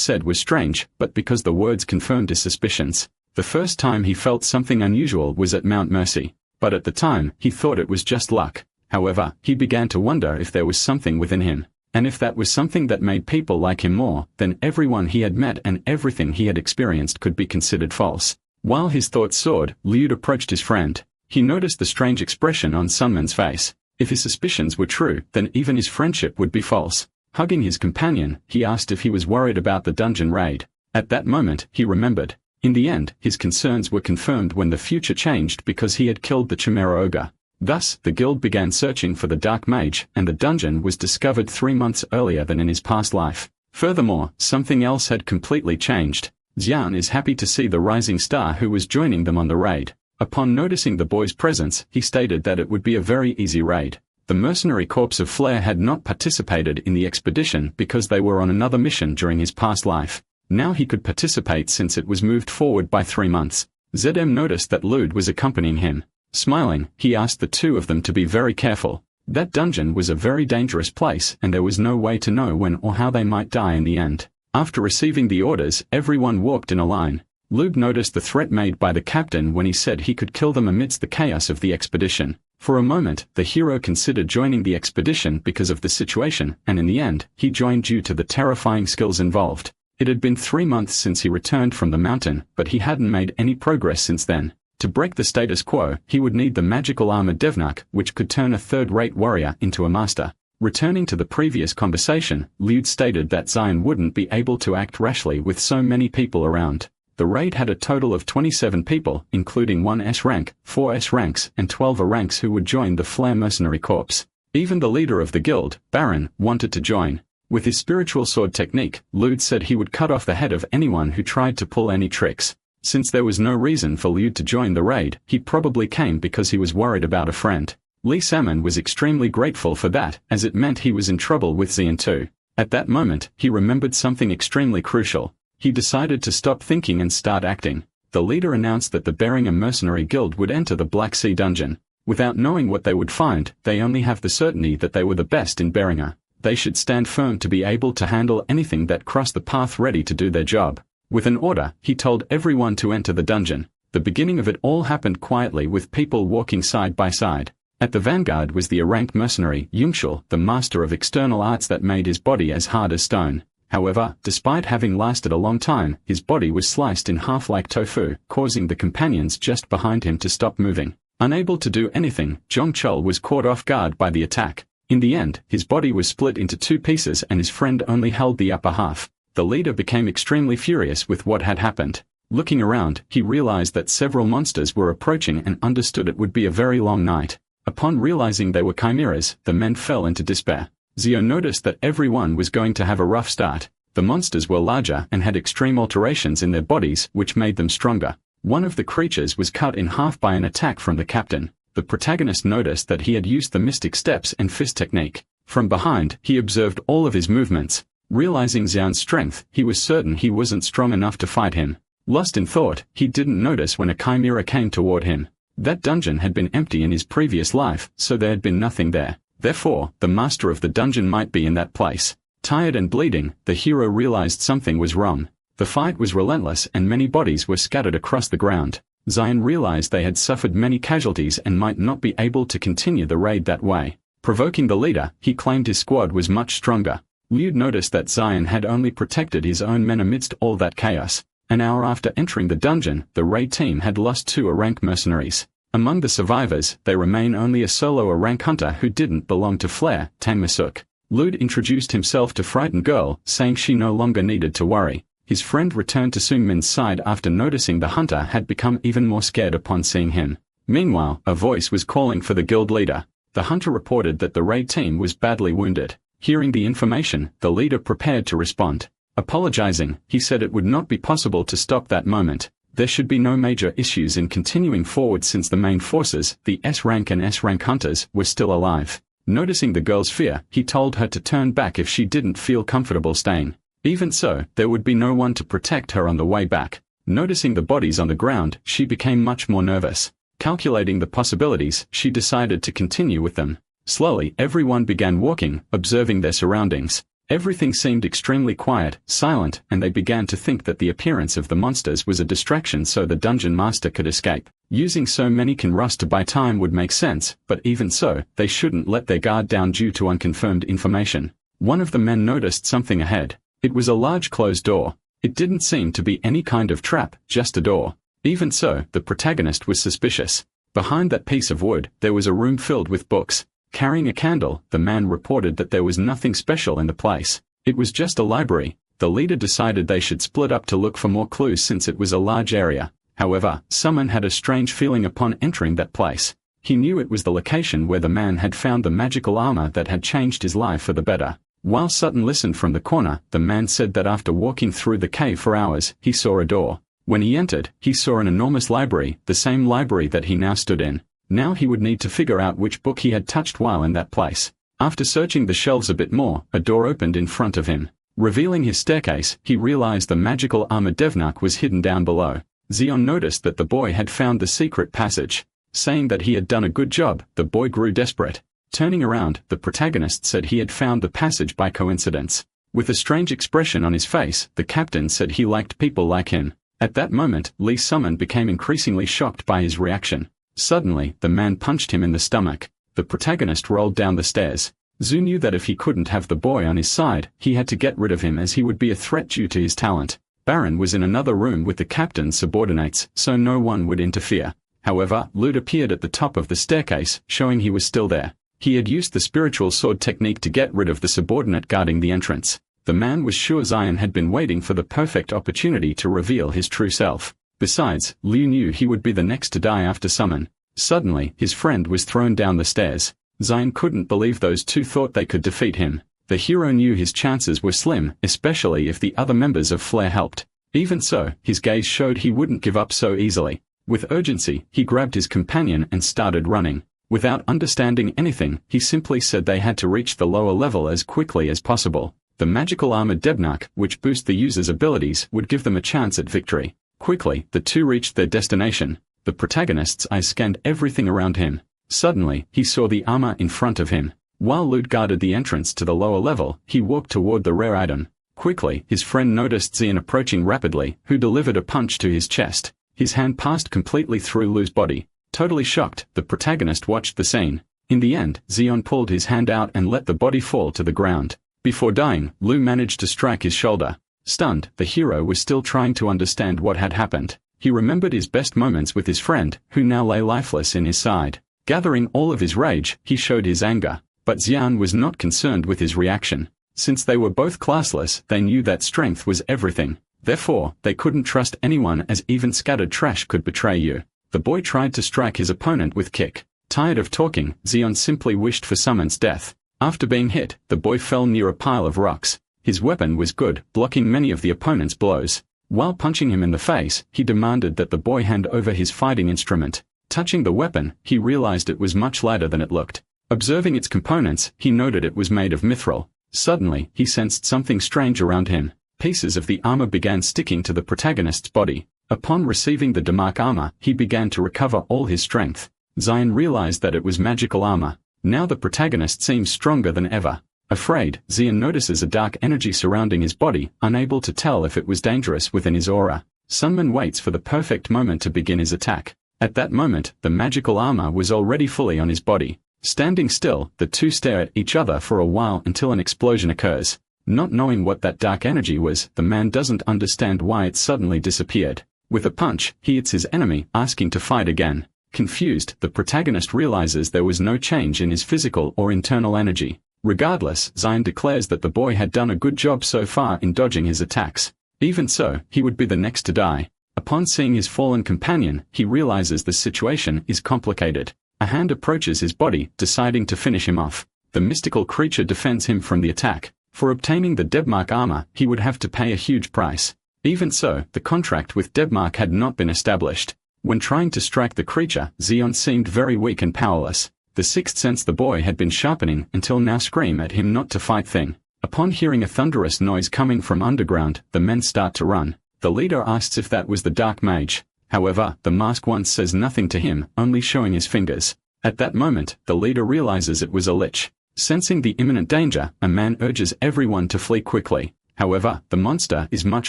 said was strange, but because the words confirmed his suspicions. The first time he felt something unusual was at Mount Mercy, but at the time, he thought it was just luck. However, he began to wonder if there was something within him. And if that was something that made people like him more, then everyone he had met and everything he had experienced could be considered false. While his thoughts soared, Liud approached his friend. He noticed the strange expression on Sunman's face. If his suspicions were true, then even his friendship would be false. Hugging his companion, he asked if he was worried about the dungeon raid. At that moment, he remembered. In the end, his concerns were confirmed when the future changed because he had killed the Chimera Ogre. Thus, the guild began searching for the Dark Mage, and the dungeon was discovered 3 months earlier than in his past life. Furthermore, something else had completely changed. Xian is happy to see the rising star who was joining them on the raid. Upon noticing the boy's presence, he stated that it would be a very easy raid. The mercenary corps of Flare had not participated in the expedition because they were on another mission during his past life. Now he could participate since it was moved forward by 3 months. ZM noticed that Lud was accompanying him. Smiling, he asked the two of them to be very careful. That dungeon was a very dangerous place and there was no way to know when or how they might die in the end. After receiving the orders, everyone walked in a line. Lud noticed the threat made by the captain when he said he could kill them amidst the chaos of the expedition. For a moment, the hero considered joining the expedition because of the situation, and in the end, he joined due to the terrifying skills involved. It had been 3 months since he returned from the mountain, but he hadn't made any progress since then. To break the status quo, he would need the magical armor Devnak, which could turn a third-rate warrior into a master. Returning to the previous conversation, Liud stated that Zion wouldn't be able to act rashly with so many people around. The raid had a total of 27 people, including 1 S rank, 4 S ranks, and 12 A ranks who would join the Flare Mercenary Corps. Even the leader of the guild, Baron, wanted to join. With his spiritual sword technique, Liud said he would cut off the head of anyone who tried to pull any tricks. Since there was no reason for Liud to join the raid, he probably came because he was worried about a friend. Lee Salmon was extremely grateful for that, as it meant he was in trouble with Xian too. At that moment, he remembered something extremely crucial. He decided to stop thinking and start acting. The leader announced that the Beringer Mercenary Guild would enter the Black Sea dungeon. Without knowing what they would find, they only have the certainty that they were the best in Beringer. They should stand firm to be able to handle anything that crossed the path ready to do their job. With an order, he told everyone to enter the dungeon. The beginning of it all happened quietly with people walking side by side. At the vanguard was the A-ranked mercenary, Yungshul, the master of external arts that made his body as hard as stone. However, despite having lasted a long time, his body was sliced in half like tofu, causing the companions just behind him to stop moving. Unable to do anything, Zhong Chul was caught off guard by the attack. In the end, his body was split into 2 pieces and his friend only held the upper half. The leader became extremely furious with what had happened. Looking around, he realized that several monsters were approaching and understood it would be a very long night. Upon realizing they were chimeras, the men fell into despair. Zio noticed that everyone was going to have a rough start. The monsters were larger and had extreme alterations in their bodies, which made them stronger. One of the creatures was cut in half by an attack from the captain. The protagonist noticed that he had used the mystic steps and fist technique. From behind, he observed all of his movements. Realizing Xian's strength, he was certain he wasn't strong enough to fight him. Lost in thought, he didn't notice when a chimera came toward him. That dungeon had been empty in his previous life, so there had been nothing there. Therefore, the master of the dungeon might be in that place. Tired and bleeding, the hero realized something was wrong. The fight was relentless and many bodies were scattered across the ground. Zion realized they had suffered many casualties and might not be able to continue the raid that way. Provoking the leader, he claimed his squad was much stronger. Liud noticed that Zion had only protected his own men amidst all that chaos. An hour after entering the dungeon, the raid team had lost 2 A-rank mercenaries. Among the survivors, there remain only a solo A-rank hunter who didn't belong to Flare, Tang Masuk. Lude introduced himself to frightened girl, saying she no longer needed to worry. His friend returned to Sungmin's side after noticing the hunter had become even more scared upon seeing him. Meanwhile, a voice was calling for the guild leader. The hunter reported that the raid team was badly wounded. Hearing the information, the leader prepared to respond. Apologizing, he said it would not be possible to stop that moment. There should be no major issues in continuing forward since the main forces, the S-rank and S-rank hunters, were still alive. Noticing the girl's fear, he told her to turn back if she didn't feel comfortable staying. Even so, there would be no one to protect her on the way back. Noticing the bodies on the ground, she became much more nervous. Calculating the possibilities, she decided to continue with them. Slowly, everyone began walking, observing their surroundings. Everything seemed extremely quiet, silent, and they began to think that the appearance of the monsters was a distraction so the dungeon master could escape. Using so many Kinrus to buy time would make sense, but even so, they shouldn't let their guard down due to unconfirmed information. One of the men noticed something ahead. It was a large closed door. It didn't seem to be any kind of trap, just a door. Even so, the protagonist was suspicious. Behind that piece of wood, there was a room filled with books. Carrying a candle, the man reported that there was nothing special in the place. It was just a library. The leader decided they should split up to look for more clues since it was a large area. However, someone had a strange feeling upon entering that place. He knew it was the location where the man had found the magical armor that had changed his life for the better. While Sutton listened from the corner, the man said that after walking through the cave for hours, he saw a door. When he entered, he saw an enormous library, the same library that he now stood in. Now he would need to figure out which book he had touched while in that place. After searching the shelves a bit more, a door opened in front of him. Revealing his staircase, he realized the magical armor Devnak was hidden down below. Zeon noticed that the boy had found the secret passage. Saying that he had done a good job, the boy grew desperate. Turning around, the protagonist said he had found the passage by coincidence. With a strange expression on his face, the captain said he liked people like him. At that moment, Lee Summon became increasingly shocked by his reaction. Suddenly, the man punched him in the stomach. The protagonist rolled down the stairs. Zhu knew that if he couldn't have the boy on his side, he had to get rid of him as he would be a threat due to his talent. Baron was in another room with the captain's subordinates, so no one would interfere. However, Lude appeared at the top of the staircase, showing he was still there. He had used the spiritual sword technique to get rid of the subordinate guarding the entrance. The man was sure Zion had been waiting for the perfect opportunity to reveal his true self. Besides, Liu knew he would be the next to die after Summon. Suddenly, his friend was thrown down the stairs. Zion couldn't believe those two thought they could defeat him. The hero knew his chances were slim, especially if the other members of Flare helped. Even so, his gaze showed he wouldn't give up so easily. With urgency, he grabbed his companion and started running. Without understanding anything, he simply said they had to reach the lower level as quickly as possible. The magical armor Devnak, which boosts the user's abilities, would give them a chance at victory. Quickly, the two reached their destination. The protagonist's eyes scanned everything around him. Suddenly, he saw the armor in front of him. While Lude guarded the entrance to the lower level, he walked toward the rare item. Quickly, his friend noticed Zion approaching rapidly, who delivered a punch to his chest. His hand passed completely through Lu's body. Totally shocked, the protagonist watched the scene. In the end, Zion pulled his hand out and let the body fall to the ground. Before dying, Lu managed to strike his shoulder. Stunned, the hero was still trying to understand what had happened. He remembered his best moments with his friend, who now lay lifeless in his side. Gathering all of his rage, he showed his anger. But Xian was not concerned with his reaction. Since they were both classless, they knew that strength was everything. Therefore, they couldn't trust anyone as even scattered trash could betray you. The boy tried to strike his opponent with kick. Tired of talking, Xion simply wished for Summon's death. After being hit, the boy fell near a pile of rocks. His weapon was good, blocking many of the opponent's blows. While punching him in the face, he demanded that the boy hand over his fighting instrument. Touching the weapon, he realized it was much lighter than it looked. Observing its components, he noted it was made of mithril. Suddenly, he sensed something strange around him. Pieces of the armor began sticking to the protagonist's body. Upon receiving the Damark armor, he began to recover all his strength. Zion realized that it was magical armor. Now the protagonist seems stronger than ever. Afraid, Zion notices a dark energy surrounding his body, unable to tell if it was dangerous within his aura. Sunman waits for the perfect moment to begin his attack. At that moment, the magical armor was already fully on his body. Standing still, the two stare at each other for a while until an explosion occurs. Not knowing what that dark energy was, the man doesn't understand why it suddenly disappeared. With a punch, he hits his enemy, asking to fight again. Confused, the protagonist realizes there was no change in his physical or internal energy. Regardless, Zion declares that the boy had done a good job so far in dodging his attacks. Even so, he would be the next to die. Upon seeing his fallen companion, he realizes the situation is complicated. A hand approaches his body, deciding to finish him off. The mystical creature defends him from the attack. For obtaining the Debmark armor, he would have to pay a huge price. Even so, the contract with Debmark had not been established. When trying to strike the creature, Zion seemed very weak and powerless. The sixth sense the boy had been sharpening until now scream at him not to fight thing. Upon hearing a thunderous noise coming from underground, the men start to run. The leader asks if that was the dark mage. However, the mask once says nothing to him, only showing his fingers. At that moment, the leader realizes it was a lich. Sensing the imminent danger, a man urges everyone to flee quickly. However, the monster is much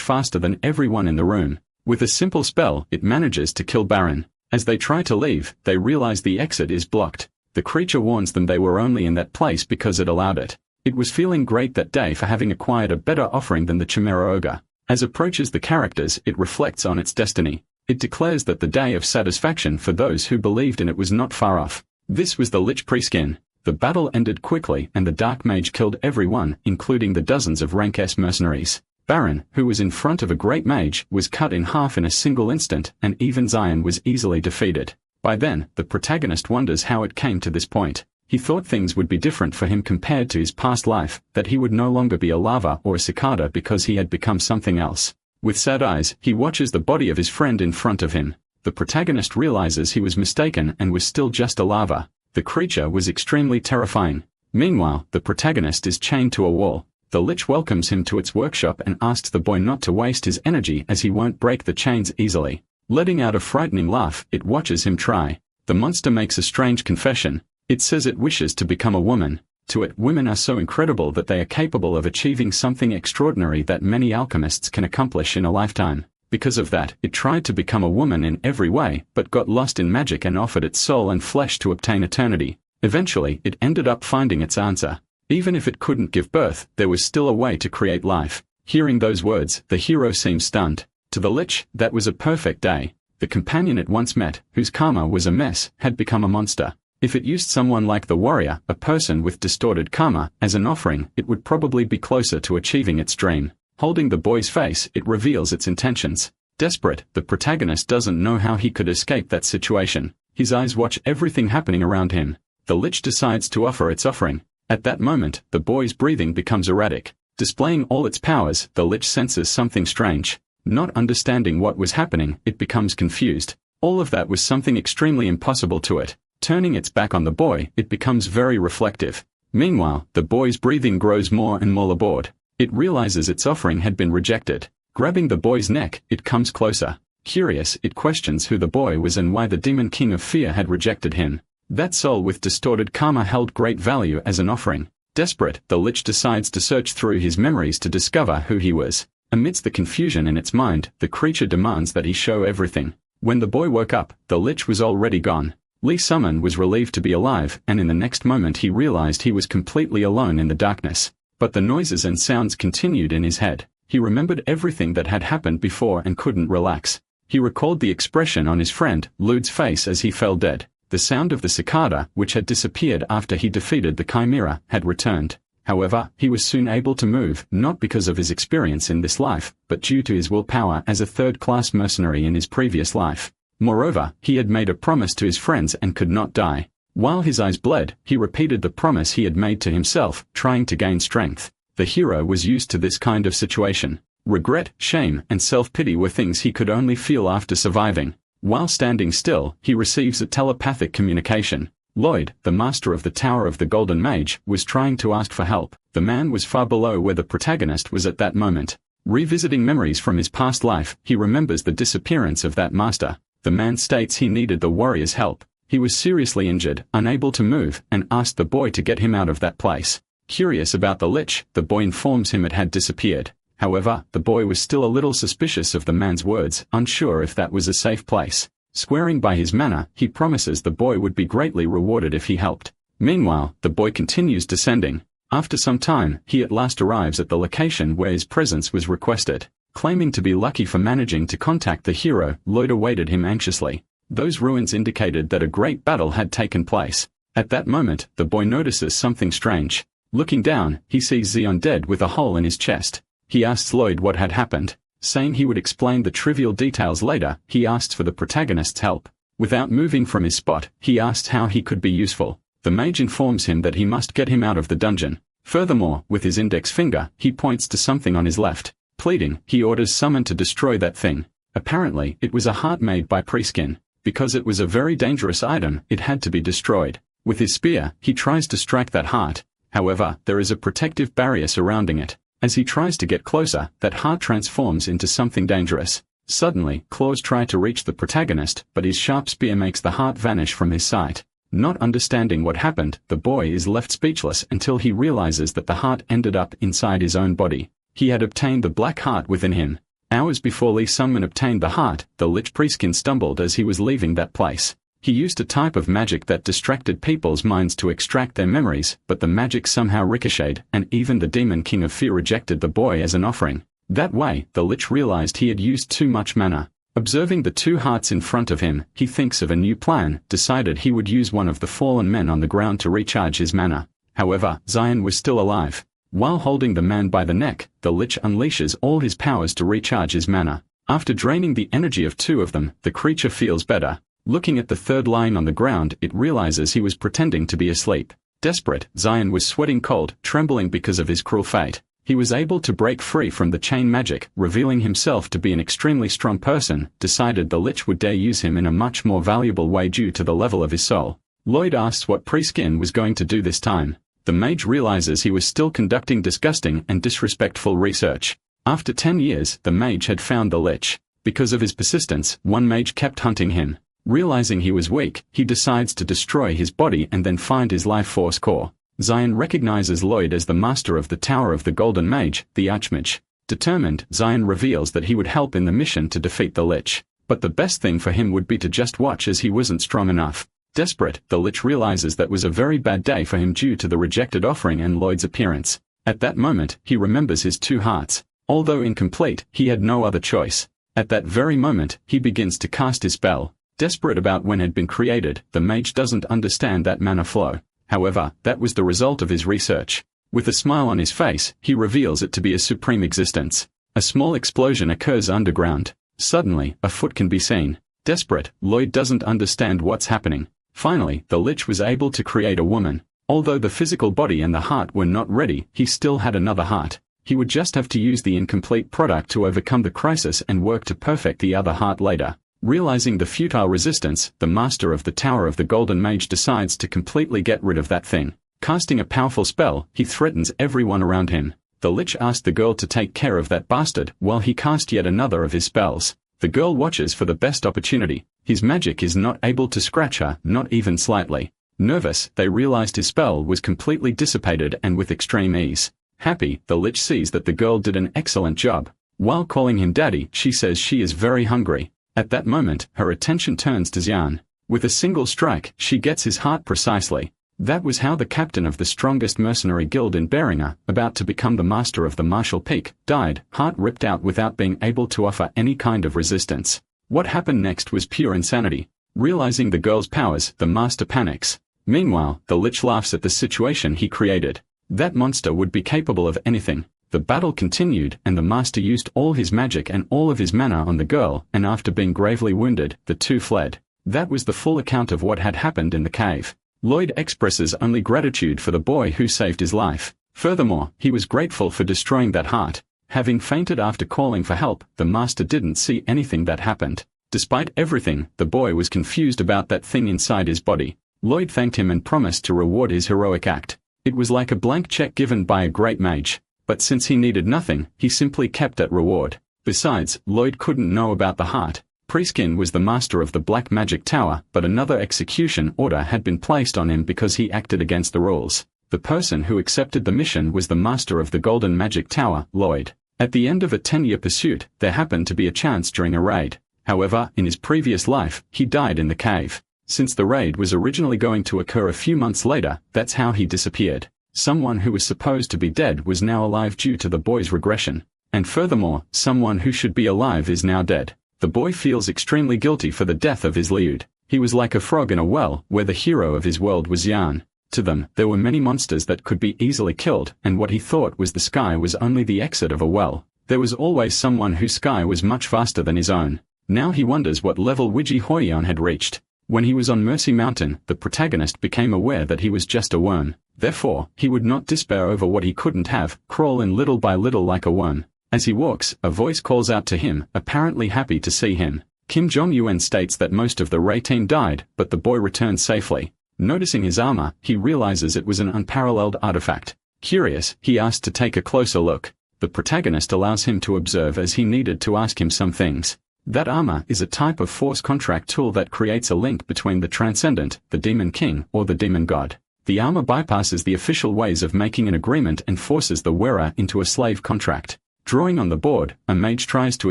faster than everyone in the room. With a simple spell, it manages to kill Baron. As they try to leave, they realize the exit is blocked. The creature warns them they were only in that place because it allowed it. It was feeling great that day for having acquired a better offering than the Chimera Ogre. As approaches the characters, it reflects on its destiny. It declares that the day of satisfaction for those who believed in it was not far off. This was the Lich Preskin. The battle ended quickly and the Dark Mage killed everyone, including the dozens of rank S mercenaries. Baron, who was in front of a great mage, was cut in half in a single instant, and even Zion was easily defeated. By then, the protagonist wonders how it came to this point. He thought things would be different for him compared to his past life, that he would no longer be a lava or a cicada because he had become something else. With sad eyes, he watches the body of his friend in front of him. The protagonist realizes he was mistaken and was still just a lava. The creature was extremely terrifying. Meanwhile, the protagonist is chained to a wall. The lich welcomes him to its workshop and asks the boy not to waste his energy as he won't break the chains easily. Letting out a frightening laugh, it watches him try. The monster makes a strange confession. It says it wishes to become a woman. To it, women are so incredible that they are capable of achieving something extraordinary that many alchemists can accomplish in a lifetime. Because of that, it tried to become a woman in every way, but got lost in magic and offered its soul and flesh to obtain eternity. Eventually, it ended up finding its answer. Even if it couldn't give birth, there was still a way to create life. Hearing those words, the hero seems stunned. To the lich, that was a perfect day. The companion it once met, whose karma was a mess, had become a monster. If it used someone like the warrior, a person with distorted karma, as an offering, it would probably be closer to achieving its dream. Holding the boy's face, it reveals its intentions. Desperate, the protagonist doesn't know how he could escape that situation. His eyes watch everything happening around him. The lich decides to offer its offering. At that moment, the boy's breathing becomes erratic. Displaying all its powers, the lich senses something strange. Not understanding what was happening, it becomes confused. All of that was something extremely impossible to it. Turning its back on the boy, it becomes very reflective. Meanwhile, the boy's breathing grows more and more labored. It realizes its offering had been rejected. Grabbing the boy's neck, it comes closer. Curious, it questions who the boy was and why the demon king of fear had rejected him. That soul with distorted karma held great value as an offering. Desperate, the lich decides to search through his memories to discover who he was. Amidst the confusion in its mind, the creature demands that he show everything. When the boy woke up, the lich was already gone. Lee Summon was relieved to be alive, and in the next moment he realized he was completely alone in the darkness. But the noises and sounds continued in his head. He remembered everything that had happened before and couldn't relax. He recalled the expression on his friend, Lude's face as he fell dead. The sound of the cicada, which had disappeared after he defeated the chimera, had returned. However, he was soon able to move, not because of his experience in this life, but due to his willpower as a third-class mercenary in his previous life. Moreover, he had made a promise to his friends and could not die. While his eyes bled, he repeated the promise he had made to himself, trying to gain strength. The hero was used to this kind of situation. Regret, shame, and self-pity were things he could only feel after surviving. While standing still, he receives a telepathic communication. Lloyd, the master of the Tower of the Golden Mage, was trying to ask for help. The man was far below where the protagonist was at that moment. Revisiting memories from his past life, he remembers the disappearance of that master. The man states he needed the warrior's help. He was seriously injured, unable to move, and asked the boy to get him out of that place. Curious about the lich, the boy informs him it had disappeared. However, the boy was still a little suspicious of the man's words, unsure if that was a safe place. Swearing by his manner, he promises the boy would be greatly rewarded if he helped. Meanwhile, the boy continues descending. After some time, he at last arrives at the location where his presence was requested. Claiming to be lucky for managing to contact the hero, Lloyd awaited him anxiously. Those ruins indicated that a great battle had taken place. At that moment, the boy notices something strange. Looking down, he sees Xion dead with a hole in his chest. He asks Lloyd what had happened. Saying he would explain the trivial details later, he asks for the protagonist's help. Without moving from his spot, he asks how he could be useful. The mage informs him that he must get him out of the dungeon. Furthermore, with his index finger, he points to something on his left. Pleading, he orders someone to destroy that thing. Apparently, it was a heart made by Preskin. Because it was a very dangerous item, it had to be destroyed. With his spear, he tries to strike that heart. However, there is a protective barrier surrounding it. As he tries to get closer, that heart transforms into something dangerous. Suddenly, claws try to reach the protagonist, but his sharp spear makes the heart vanish from his sight. Not understanding what happened, the boy is left speechless until he realizes that the heart ended up inside his own body. He had obtained the black heart within him. Hours before Lee Sungmin obtained the heart, the Lich Priestkin stumbled as he was leaving that place. He used a type of magic that distracted people's minds to extract their memories, but the magic somehow ricocheted, and even the Demon King of Fear rejected the boy as an offering. That way, the Lich realized he had used too much mana. Observing the two hearts in front of him, he thinks of a new plan, decided he would use one of the fallen men on the ground to recharge his mana. However, Xion was still alive. While holding the man by the neck, the Lich unleashes all his powers to recharge his mana. After draining the energy of two of them, the creature feels better. Looking at the third lying on the ground, it realizes he was pretending to be asleep. Desperate, Xion was sweating cold, trembling because of his cruel fate. He was able to break free from the chain magic, revealing himself to be an extremely strong person, decided the Lich would dare use him in a much more valuable way due to the level of his soul. Lloyd asks what Preskin was going to do this time. The mage realizes he was still conducting disgusting and disrespectful research. After 10 years, the mage had found the Lich. Because of his persistence, one mage kept hunting him. Realizing he was weak, he decides to destroy his body and then find his life force core. Xion recognizes Lloyd as the master of the Tower of the Golden Mage, the Archmage. Determined, Xion reveals that he would help in the mission to defeat the Lich. But the best thing for him would be to just watch as he wasn't strong enough. Desperate, the Lich realizes that was a very bad day for him due to the rejected offering and Lloyd's appearance. At that moment, he remembers his two hearts. Although incomplete, he had no other choice. At that very moment, he begins to cast his spell. Desperate about when it had been created, the mage doesn't understand that mana flow. However, that was the result of his research. With a smile on his face, he reveals it to be a supreme existence. A small explosion occurs underground. Suddenly, a foot can be seen. Desperate, Lloyd doesn't understand what's happening. Finally, the Lich was able to create a woman. Although the physical body and the heart were not ready, he still had another heart. He would just have to use the incomplete product to overcome the crisis and work to perfect the other heart later. Realizing the futile resistance, the master of the Tower of the Golden Mage decides to completely get rid of that thing. Casting a powerful spell, he threatens everyone around him. The Lich asked the girl to take care of that bastard while he cast yet another of his spells. The girl watches for the best opportunity. His magic is not able to scratch her, not even slightly. Nervous, they realized his spell was completely dissipated and with extreme ease. Happy, the Lich sees that the girl did an excellent job. While calling him daddy, she says she is very hungry. At that moment, her attention turns to Xian. With a single strike, she gets his heart precisely. That was how the captain of the strongest mercenary guild in Beringer, about to become the master of the martial peak, died, heart ripped out without being able to offer any kind of resistance. What happened next was pure insanity. Realizing the girl's powers, the master panics. Meanwhile, the Lich laughs at the situation he created. That monster would be capable of anything. The battle continued, and the master used all his magic and all of his mana on the girl, and after being gravely wounded, the two fled. That was the full account of what had happened in the cave. Lloyd expresses only gratitude for the boy who saved his life. Furthermore, he was grateful for destroying that heart. Having fainted after calling for help, the master didn't see anything that happened. Despite everything, the boy was confused about that thing inside his body. Lloyd thanked him and promised to reward his heroic act. It was like a blank check given by a great mage. But since he needed nothing, he simply kept that reward. Besides, Lloyd couldn't know about the heart. Preskin was the master of the Black Magic Tower, but another execution order had been placed on him because he acted against the rules. The person who accepted the mission was the master of the Golden Magic Tower, Lloyd. At the end of a 10-year pursuit, there happened to be a chance during a raid. However, in his previous life, he died in the cave. Since the raid was originally going to occur a few months later, that's how he disappeared. Someone who was supposed to be dead was now alive due to the boy's regression. And furthermore, someone who should be alive is now dead. The boy feels extremely guilty for the death of his Liud. He was like a frog in a well, where the hero of his world was Yan. To them, there were many monsters that could be easily killed, and what he thought was the sky was only the exit of a well. There was always someone whose sky was much faster than his own. Now he wonders what level Wiji Hoyen had reached. When he was on Mercy Mountain, the protagonist became aware that he was just a worm. Therefore, he would not despair over what he couldn't have, crawl in little by little like a worm. As he walks, a voice calls out to him, apparently happy to see him. Kim Jong-un states that most of the Ray team died, but the boy returned safely. Noticing his armor, he realizes it was an unparalleled artifact. Curious, he asked to take a closer look. The protagonist allows him to observe as he needed to ask him some things. That armor is a type of force contract tool that creates a link between the transcendent, the demon king, or the demon god. The armor bypasses the official ways of making an agreement and forces the wearer into a slave contract. Drawing on the board, a mage tries to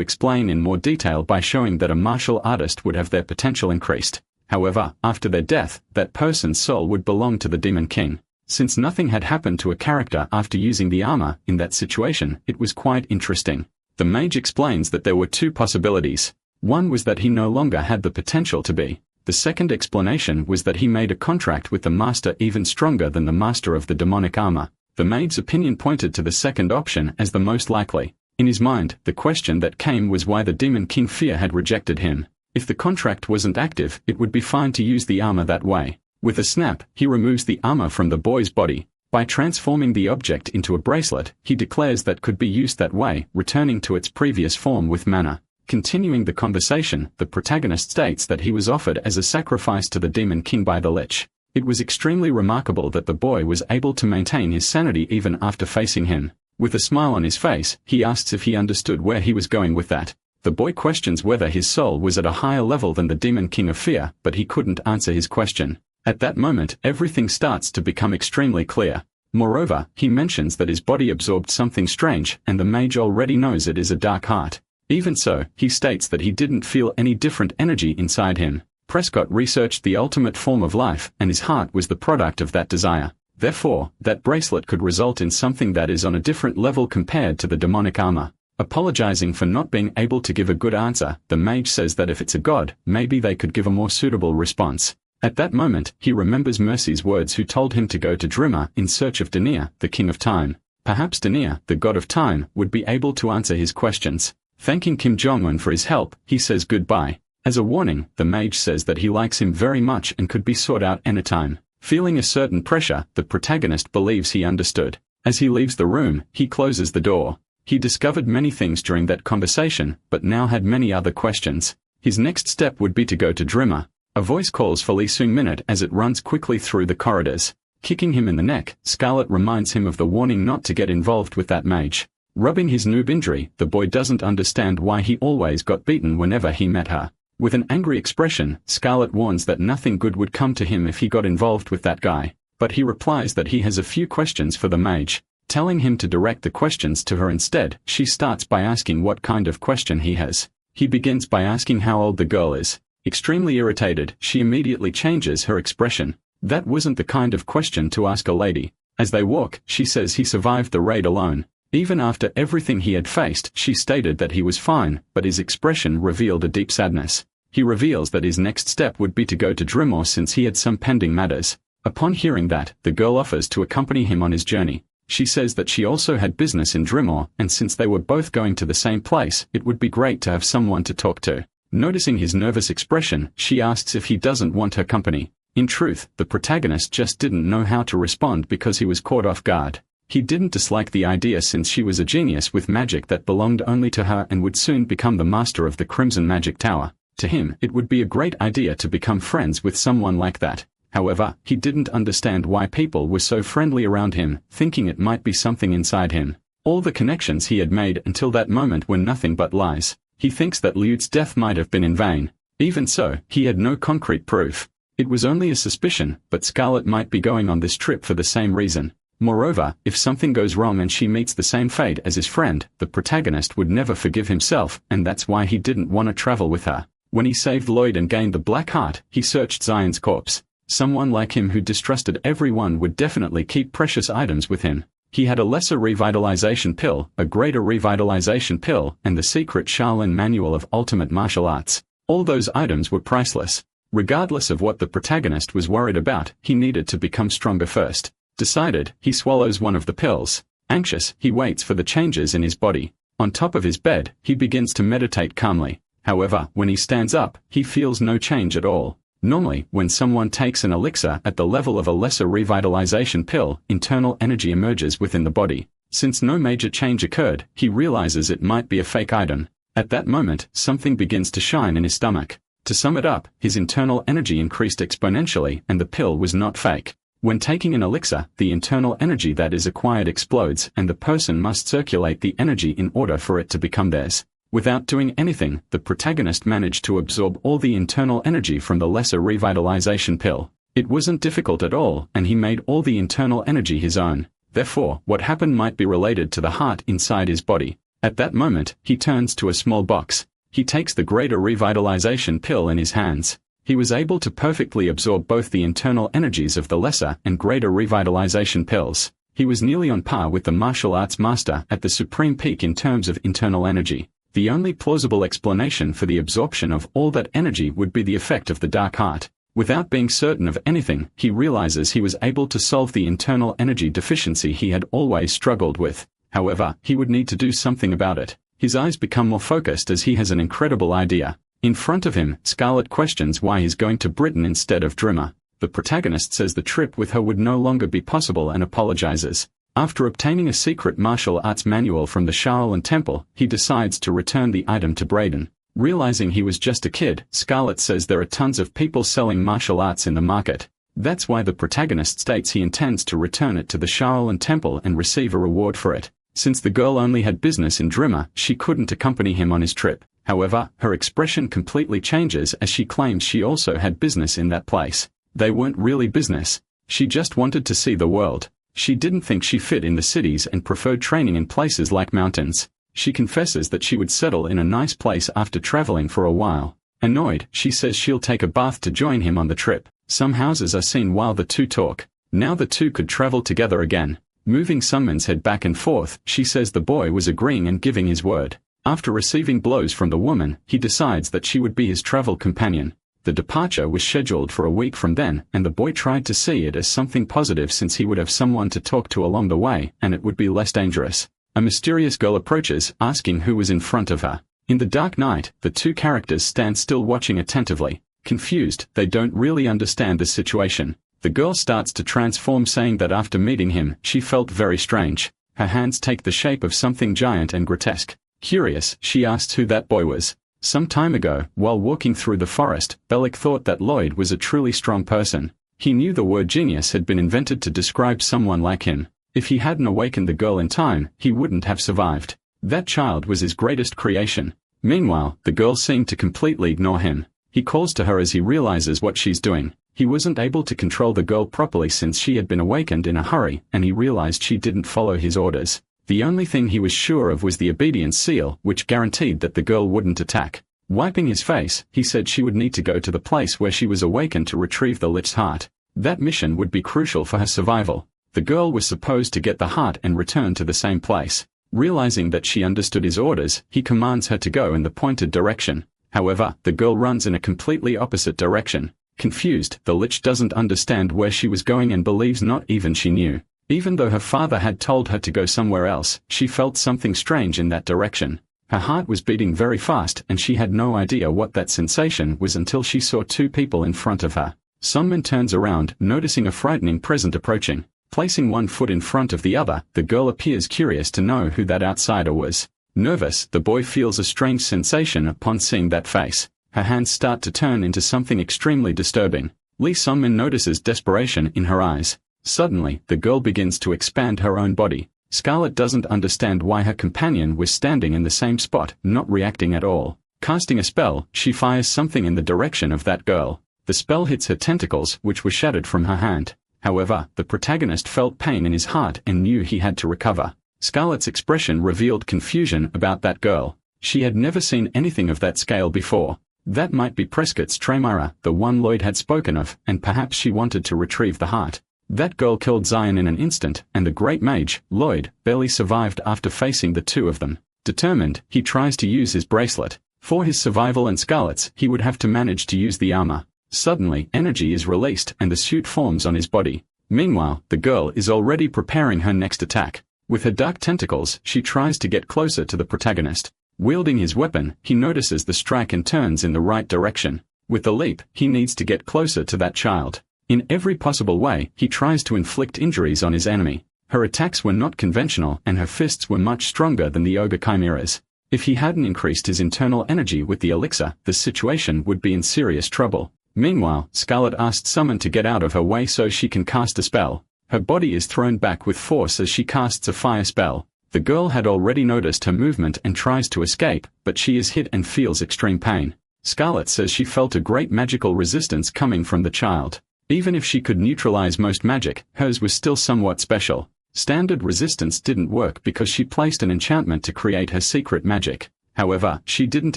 explain in more detail by showing that a martial artist would have their potential increased. However, after their death, that person's soul would belong to the demon king. Since nothing had happened to a character after using the armor in that situation, it was quite interesting. The mage explains that there were two possibilities. One was that he no longer had the potential to be. The second explanation was that he made a contract with the master even stronger than the master of the demonic armor. The mage's opinion pointed to the second option as the most likely. In his mind, the question that came was why the demon king Fear had rejected him. If the contract wasn't active, it would be fine to use the armor that way. With a snap, he removes the armor from the boy's body. By transforming the object into a bracelet, he declares that could be used that way, returning to its previous form with mana. Continuing the conversation, the protagonist states that he was offered as a sacrifice to the demon king by the lich. It was extremely remarkable that the boy was able to maintain his sanity even after facing him. With a smile on his face, he asks if he understood where he was going with that. The boy questions whether his soul was at a higher level than the demon king of Fear, but he couldn't answer his question. At that moment, everything starts to become extremely clear. Moreover, he mentions that his body absorbed something strange, and the mage already knows it is a dark heart. Even so, he states that he didn't feel any different energy inside him. Prescott researched the ultimate form of life, and his heart was the product of that desire. Therefore, that bracelet could result in something that is on a different level compared to the demonic armor. Apologizing for not being able to give a good answer, the mage says that if it's a god, maybe they could give a more suitable response. At that moment, he remembers Mercy's words who told him to go to Drimmer in search of Denier, the king of time. Perhaps Denier, the god of time, would be able to answer his questions. Thanking Kim Jong-un for his help, he says goodbye. As a warning, the mage says that he likes him very much and could be sought out anytime. Feeling a certain pressure, the protagonist believes he understood. As he leaves the room, he closes the door. He discovered many things during that conversation, but now had many other questions. His next step would be to go to Drimmer. A voice calls for Lee Sung-minute as it runs quickly through the corridors. Kicking him in the neck, Scarlet reminds him of the warning not to get involved with that mage. Rubbing his noob injury, the boy doesn't understand why he always got beaten whenever he met her. With an angry expression, Scarlet warns that nothing good would come to him if he got involved with that guy. But he replies that he has a few questions for the mage. Telling him to direct the questions to her instead, she starts by asking what kind of question he has. He begins by asking how old the girl is. Extremely irritated, she immediately changes her expression. That wasn't the kind of question to ask a lady. As they walk, she says he survived the raid alone. Even after everything he had faced, she stated that he was fine, but his expression revealed a deep sadness. He reveals that his next step would be to go to Drimor since he had some pending matters. Upon hearing that, the girl offers to accompany him on his journey. She says that she also had business in Drimor, and since they were both going to the same place, it would be great to have someone to talk to. Noticing his nervous expression, she asks if he doesn't want her company. In truth, the protagonist just didn't know how to respond because he was caught off guard. He didn't dislike the idea since she was a genius with magic that belonged only to her and would soon become the master of the Crimson Magic Tower. To him, it would be a great idea to become friends with someone like that. However, he didn't understand why people were so friendly around him, thinking it might be something inside him. All the connections he had made until that moment were nothing but lies. He thinks that Liu's death might have been in vain. Even so, he had no concrete proof. It was only a suspicion, but Scarlet might be going on this trip for the same reason. Moreover, if something goes wrong and she meets the same fate as his friend, the protagonist would never forgive himself, and that's why he didn't want to travel with her. When he saved Lloyd and gained the Black Heart, he searched Zion's corpse. Someone like him who distrusted everyone would definitely keep precious items with him. He had a lesser revitalization pill, a greater revitalization pill, and the secret Shaolin manual of ultimate martial arts. All those items were priceless. Regardless of what the protagonist was worried about, he needed to become stronger first. Decided, he swallows one of the pills. Anxious, he waits for the changes in his body. On top of his bed, he begins to meditate calmly. However, when he stands up, he feels no change at all. Normally, when someone takes an elixir at the level of a lesser revitalization pill, internal energy emerges within the body. Since no major change occurred, he realizes it might be a fake item. At that moment, something begins to shine in his stomach. To sum it up, his internal energy increased exponentially and the pill was not fake. When taking an elixir, the internal energy that is acquired explodes and the person must circulate the energy in order for it to become theirs. Without doing anything, the protagonist managed to absorb all the internal energy from the lesser revitalization pill. It wasn't difficult at all, and he made all the internal energy his own. Therefore, what happened might be related to the heart inside his body. At that moment, he turns to a small box. He takes the greater revitalization pill in his hands. He was able to perfectly absorb both the internal energies of the lesser and greater revitalization pills. He was nearly on par with the martial arts master at the supreme peak in terms of internal energy. The only plausible explanation for the absorption of all that energy would be the effect of the dark heart. Without being certain of anything, he realizes he was able to solve the internal energy deficiency he had always struggled with. However, he would need to do something about it. His eyes become more focused as he has an incredible idea. In front of him, Scarlet questions why he's going to Britain instead of Drimmer. The protagonist says the trip with her would no longer be possible and apologizes. After obtaining a secret martial arts manual from the Shaolin Temple, he decides to return the item to Braden. Realizing he was just a kid, Scarlet says there are tons of people selling martial arts in the market. That's why the protagonist states he intends to return it to the Shaolin Temple and receive a reward for it. Since the girl only had business in Drimmer, she couldn't accompany him on his trip. However, her expression completely changes as she claims she also had business in that place. They weren't really business. She just wanted to see the world. She didn't think she fit in the cities and preferred training in places like mountains. She confesses that she would settle in a nice place after traveling for a while. Annoyed, she says she'll take a bath to join him on the trip. Some houses are seen while the two talk. Now the two could travel together again. Moving Sunman's head back and forth, she says the boy was agreeing and giving his word. After receiving blows from the woman, he decides that she would be his travel companion. The departure was scheduled for a week from then, and the boy tried to see it as something positive since he would have someone to talk to along the way, and it would be less dangerous. A mysterious girl approaches, asking who was in front of her. In the dark night, the two characters stand still watching attentively. Confused, they don't really understand the situation. The girl starts to transform, saying that after meeting him, she felt very strange. Her hands take the shape of something giant and grotesque. Curious, she asks who that boy was. Some time ago, while walking through the forest, Bellic thought that Lloyd was a truly strong person. He knew the word genius had been invented to describe someone like him. If he hadn't awakened the girl in time, he wouldn't have survived. That child was his greatest creation. Meanwhile, the girl seemed to completely ignore him. He calls to her as he realizes what she's doing. He wasn't able to control the girl properly since she had been awakened in a hurry, and he realized she didn't follow his orders. The only thing he was sure of was the obedience seal, which guaranteed that the girl wouldn't attack. Wiping his face, he said she would need to go to the place where she was awakened to retrieve the Lich's heart. That mission would be crucial for her survival. The girl was supposed to get the heart and return to the same place. Realizing that she understood his orders, he commands her to go in the pointed direction. However, the girl runs in a completely opposite direction. Confused, the Lich doesn't understand where she was going and believes not even she knew. Even though her father had told her to go somewhere else, she felt something strange in that direction. Her heart was beating very fast and she had no idea what that sensation was until she saw two people in front of her. Sunman turns around, noticing a frightening presence approaching. Placing one foot in front of the other, the girl appears curious to know who that outsider was. Nervous, the boy feels a strange sensation upon seeing that face. Her hands start to turn into something extremely disturbing. Lee Sunman notices desperation in her eyes. Suddenly, the girl begins to expand her own body. Scarlet doesn't understand why her companion was standing in the same spot, not reacting at all. Casting a spell, she fires something in the direction of that girl. The spell hits her tentacles, which were shattered from her hand. However, the protagonist felt pain in his heart and knew he had to recover. Scarlet's expression revealed confusion about that girl. She had never seen anything of that scale before. That might be Prescott's Tremara, the one Lloyd had spoken of, and perhaps she wanted to retrieve the heart. That girl killed Zion in an instant, and the great mage, Lloyd, barely survived after facing the two of them. Determined, he tries to use his bracelet. For his survival and Scarlet's, he would have to manage to use the armor. Suddenly, energy is released and the suit forms on his body. Meanwhile, the girl is already preparing her next attack. With her dark tentacles, she tries to get closer to the protagonist. Wielding his weapon, he notices the strike and turns in the right direction. With the leap, he needs to get closer to that child. In every possible way, he tries to inflict injuries on his enemy. Her attacks were not conventional and her fists were much stronger than the ogre chimeras. If he hadn't increased his internal energy with the elixir, the situation would be in serious trouble. Meanwhile, Scarlet asked Summon to get out of her way so she can cast a spell. Her body is thrown back with force as she casts a fire spell. The girl had already noticed her movement and tries to escape, but she is hit and feels extreme pain. Scarlet says she felt a great magical resistance coming from the child. Even if she could neutralize most magic, hers was still somewhat special. Standard resistance didn't work because she placed an enchantment to create her secret magic. However, she didn't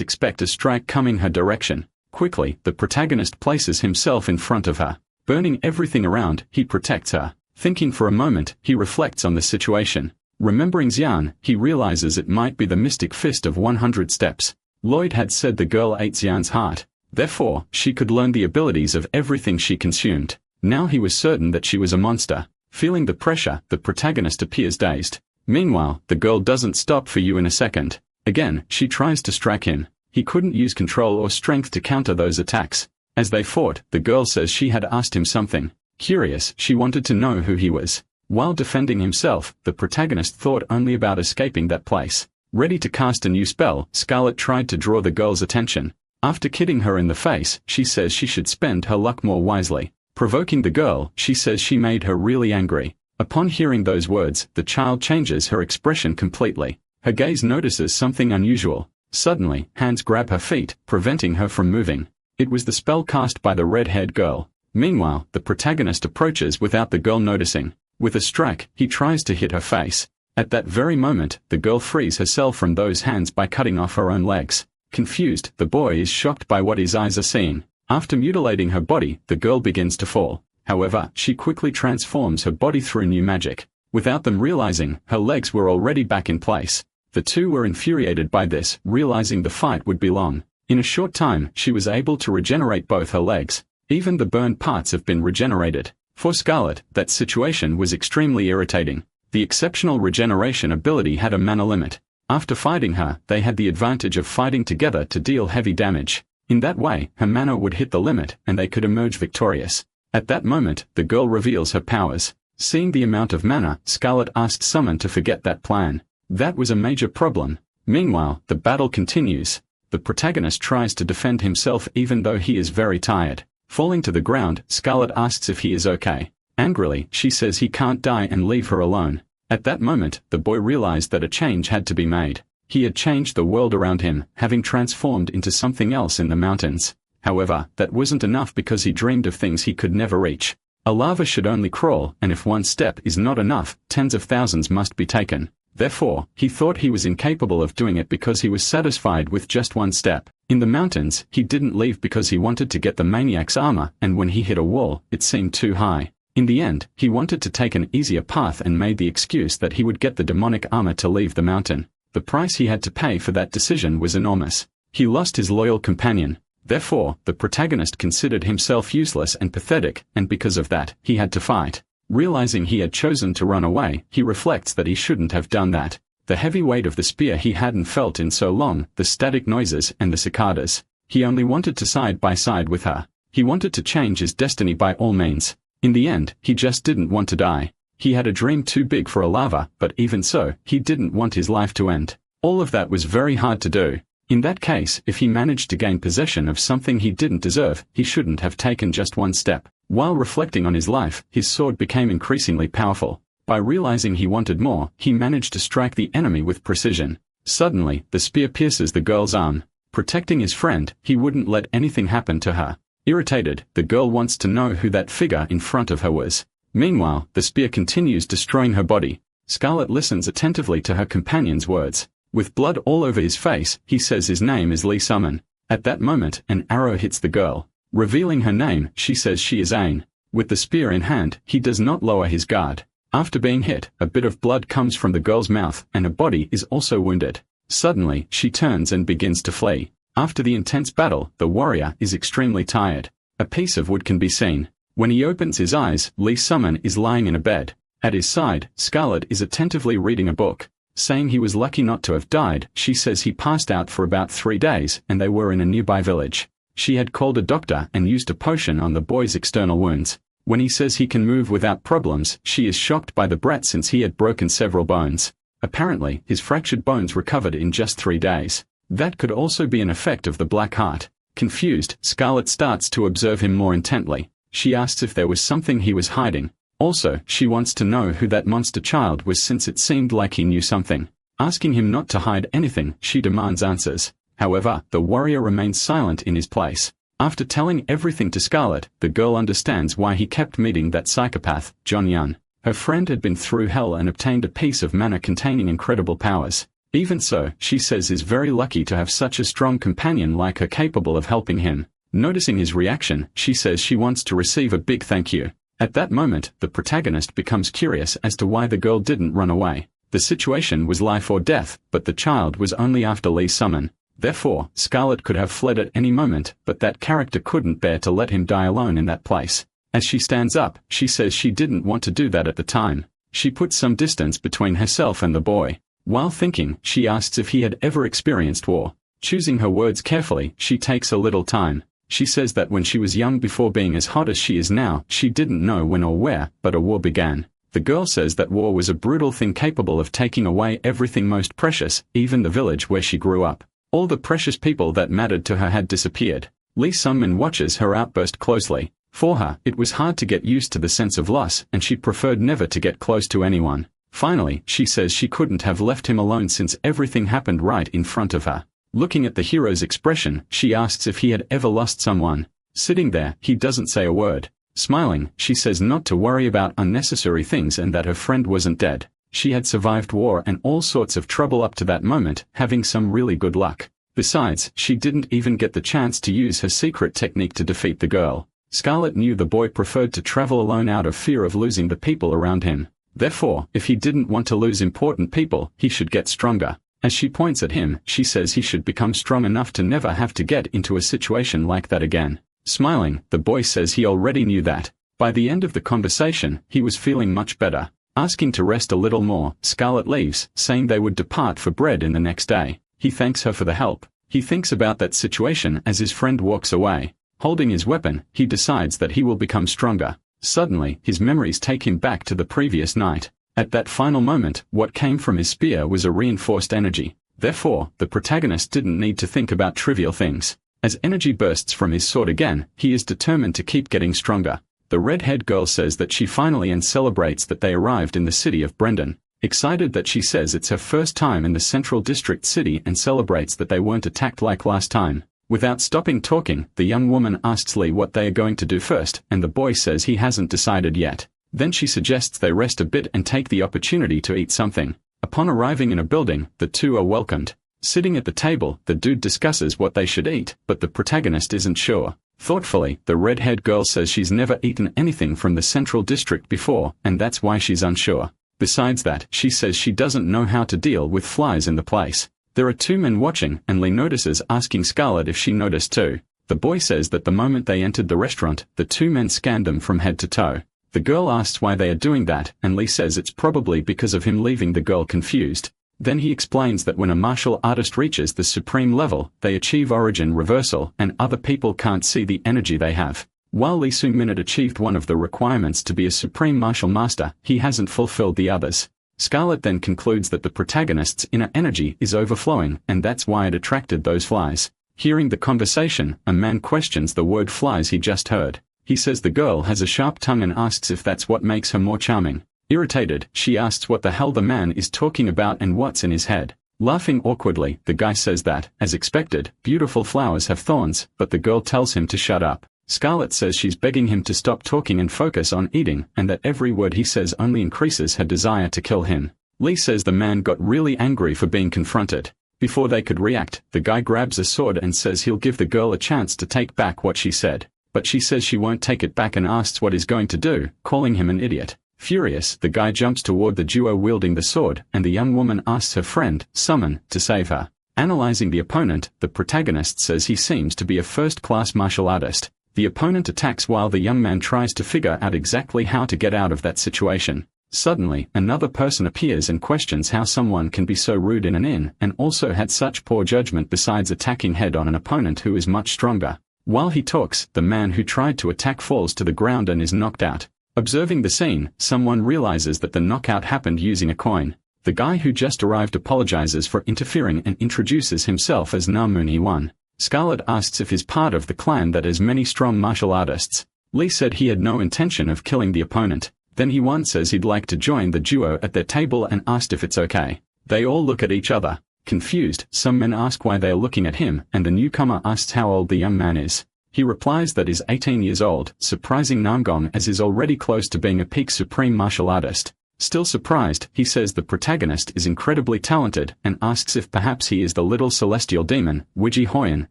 expect a strike coming her direction. Quickly, the protagonist places himself in front of her. Burning everything around, he protects her. Thinking for a moment, he reflects on the situation. Remembering Xian, he realizes it might be the mystic fist of 100 steps. Lloyd had said the girl ate Xian's heart. Therefore, she could learn the abilities of everything she consumed. Now he was certain that she was a monster. Feeling the pressure, the protagonist appears dazed. Meanwhile, the girl doesn't stop for you in a second. Again, she tries to strike him. He couldn't use control or strength to counter those attacks. As they fought, the girl says she had asked him something. Curious, she wanted to know who he was. While defending himself, the protagonist thought only about escaping that place. Ready to cast a new spell, Scarlet tried to draw the girl's attention. After kidding her in the face, she says she should spend her luck more wisely. Provoking the girl, she says she made her really angry. Upon hearing those words, the child changes her expression completely. Her gaze notices something unusual. Suddenly, hands grab her feet, preventing her from moving. It was the spell cast by the red-haired girl. Meanwhile, the protagonist approaches without the girl noticing. With a strike, he tries to hit her face. At that very moment, the girl frees herself from those hands by cutting off her own legs. Confused, the boy is shocked by what his eyes are seeing. After mutilating her body, the girl begins to fall. However, she quickly transforms her body through new magic. Without them realizing, her legs were already back in place. The two were infuriated by this, realizing the fight would be long. In a short time, she was able to regenerate both her legs. Even the burned parts have been regenerated. For Scarlet, that situation was extremely irritating. The exceptional regeneration ability had a mana limit. After fighting her, they had the advantage of fighting together to deal heavy damage. In that way, her mana would hit the limit and they could emerge victorious. At that moment, the girl reveals her powers. Seeing the amount of mana, Scarlet asked Summon to forget that plan. That was a major problem. Meanwhile, the battle continues. The protagonist tries to defend himself even though he is very tired. Falling to the ground, Scarlet asks if he is okay. Angrily, she says he can't die and leave her alone. At that moment, the boy realized that a change had to be made. He had changed the world around him, having transformed into something else in the mountains. However, that wasn't enough because he dreamed of things he could never reach. A lava should only crawl, and if one step is not enough, tens of thousands must be taken. Therefore, he thought he was incapable of doing it because he was satisfied with just one step. In the mountains, he didn't leave because he wanted to get the maniac's armor, and when he hit a wall, it seemed too high. In the end, he wanted to take an easier path and made the excuse that he would get the demonic armor to leave the mountain. The price he had to pay for that decision was enormous. He lost his loyal companion. Therefore, the protagonist considered himself useless and pathetic, and because of that, he had to fight. Realizing he had chosen to run away, he reflects that he shouldn't have done that. The heavy weight of the spear he hadn't felt in so long, the static noises and the cicadas. He only wanted to side by side with her. He wanted to change his destiny by all means. In the end, he just didn't want to die. He had a dream too big for a lava, but even so, he didn't want his life to end. All of that was very hard to do. In that case, if he managed to gain possession of something he didn't deserve, he shouldn't have taken just one step. While reflecting on his life, his sword became increasingly powerful. By realizing he wanted more, he managed to strike the enemy with precision. Suddenly, the spear pierces the girl's arm. Protecting his friend, he wouldn't let anything happen to her. Irritated, the girl wants to know who that figure in front of her was. Meanwhile, the spear continues destroying her body. Scarlet listens attentively to her companion's words. With blood all over his face, he says his name is Lee Summon. At that moment, an arrow hits the girl. Revealing her name, she says she is Ain. With the spear in hand, he does not lower his guard. After being hit, a bit of blood comes from the girl's mouth, and her body is also wounded. Suddenly, she turns and begins to flee. After the intense battle, the warrior is extremely tired. A piece of wood can be seen. When he opens his eyes, Lee Summon is lying in a bed. At his side, Scarlet is attentively reading a book. Saying he was lucky not to have died, she says he passed out for about 3 days and they were in a nearby village. She had called a doctor and used a potion on the boy's external wounds. When he says he can move without problems, she is shocked by the brat since he had broken several bones. Apparently, his fractured bones recovered in just 3 days. That could also be an effect of the black heart. Confused, Scarlet starts to observe him more intently. She asks if there was something he was hiding. Also, she wants to know who that monster child was since it seemed like he knew something. Asking him not to hide anything, she demands answers. However, the warrior remains silent in his place. After telling everything to Scarlet, the girl understands why he kept meeting that psychopath, John Yun. Her friend had been through hell and obtained a piece of mana containing incredible powers. Even so, she says is very lucky to have such a strong companion like her capable of helping him. Noticing his reaction, she says she wants to receive a big thank you. At that moment, the protagonist becomes curious as to why the girl didn't run away. The situation was life or death, but the child was only after Lee's summon. Therefore, Scarlet could have fled at any moment, but that character couldn't bear to let him die alone in that place. As she stands up, she says she didn't want to do that at the time. She puts some distance between herself and the boy. While thinking, she asks if he had ever experienced war. Choosing her words carefully, she takes a little time. She says that when she was young before being as hot as she is now, she didn't know when or where, but a war began. The girl says that war was a brutal thing capable of taking away everything most precious, even the village where she grew up. All the precious people that mattered to her had disappeared. Lee Sun-min watches her outburst closely. For her, it was hard to get used to the sense of loss, and she preferred never to get close to anyone. Finally, she says she couldn't have left him alone since everything happened right in front of her. Looking at the hero's expression, she asks if he had ever lost someone. Sitting there, he doesn't say a word. Smiling, she says not to worry about unnecessary things and that her friend wasn't dead. She had survived war and all sorts of trouble up to that moment, having some really good luck. Besides, she didn't even get the chance to use her secret technique to defeat the girl. Scarlet knew the boy preferred to travel alone out of fear of losing the people around him. Therefore, if he didn't want to lose important people, he should get stronger. As she points at him, she says he should become strong enough to never have to get into a situation like that again. Smiling, the boy says he already knew that. By the end of the conversation, he was feeling much better. Asking to rest a little more, Scarlet leaves, saying they would depart for bread in the next day. He thanks her for the help. He thinks about that situation as his friend walks away. Holding his weapon, he decides that he will become stronger. Suddenly, his memories take him back to the previous night. At that final moment, what came from his spear was a reinforced energy. Therefore, the protagonist didn't need to think about trivial things. As energy bursts from his sword again, he is determined to keep getting stronger. The red-haired girl says that she finally and celebrates that they arrived in the city of Brendan. Excited that she says it's her first time in the central district city and celebrates that they weren't attacked like last time. Without stopping talking, the young woman asks Lee what they are going to do first, and the boy says he hasn't decided yet. Then she suggests they rest a bit and take the opportunity to eat something. Upon arriving in a building, the two are welcomed. Sitting at the table, the dude discusses what they should eat, but the protagonist isn't sure. Thoughtfully, the red-haired girl says she's never eaten anything from the central district before, and that's why she's unsure. Besides that, she says she doesn't know how to deal with flies in the place. There are two men watching, and Lee notices asking Scarlet if she noticed too. The boy says that the moment they entered the restaurant, the two men scanned them from head to toe. The girl asks why they are doing that, and Lee says it's probably because of him, leaving the girl confused. Then he explains that when a martial artist reaches the supreme level, they achieve origin reversal, and other people can't see the energy they have. While Lee Sung-min had achieved one of the requirements to be a supreme martial master, he hasn't fulfilled the others. Scarlet then concludes that the protagonist's inner energy is overflowing, and that's why it attracted those flies. Hearing the conversation, a man questions the word flies he just heard. He says the girl has a sharp tongue and asks if that's what makes her more charming. Irritated, she asks what the hell the man is talking about and what's in his head. Laughing awkwardly, the guy says that, as expected, beautiful flowers have thorns, but the girl tells him to shut up. Scarlet says she's begging him to stop talking and focus on eating, and that every word he says only increases her desire to kill him. Lee says the man got really angry for being confronted. Before they could react, the guy grabs a sword and says he'll give the girl a chance to take back what she said. But she says she won't take it back and asks what he's going to do, calling him an idiot. Furious, the guy jumps toward the duo wielding the sword, and the young woman asks her friend, Summon, to save her. Analyzing the opponent, the protagonist says he seems to be a first-class martial artist. The opponent attacks while the young man tries to figure out exactly how to get out of that situation. Suddenly, another person appears and questions how someone can be so rude in an inn and also had such poor judgment besides attacking head-on an opponent who is much stronger. While he talks, the man who tried to attack falls to the ground and is knocked out. Observing the scene, someone realizes that the knockout happened using a coin. The guy who just arrived apologizes for interfering and introduces himself as Namun-1. Scarlet asks if he's part of the clan that has many strong martial artists. Lee said he had no intention of killing the opponent. Then He-1 says he'd like to join the duo at their table and asked if it's okay. They all look at each other. Confused, some men ask why they are looking at him, and the newcomer asks how old the young man is. He replies that he's 18 years old, surprising Namgong as he's already close to being a peak supreme martial artist. Still surprised, he says the protagonist is incredibly talented and asks if perhaps he is the little celestial demon, Wiji Hoyen,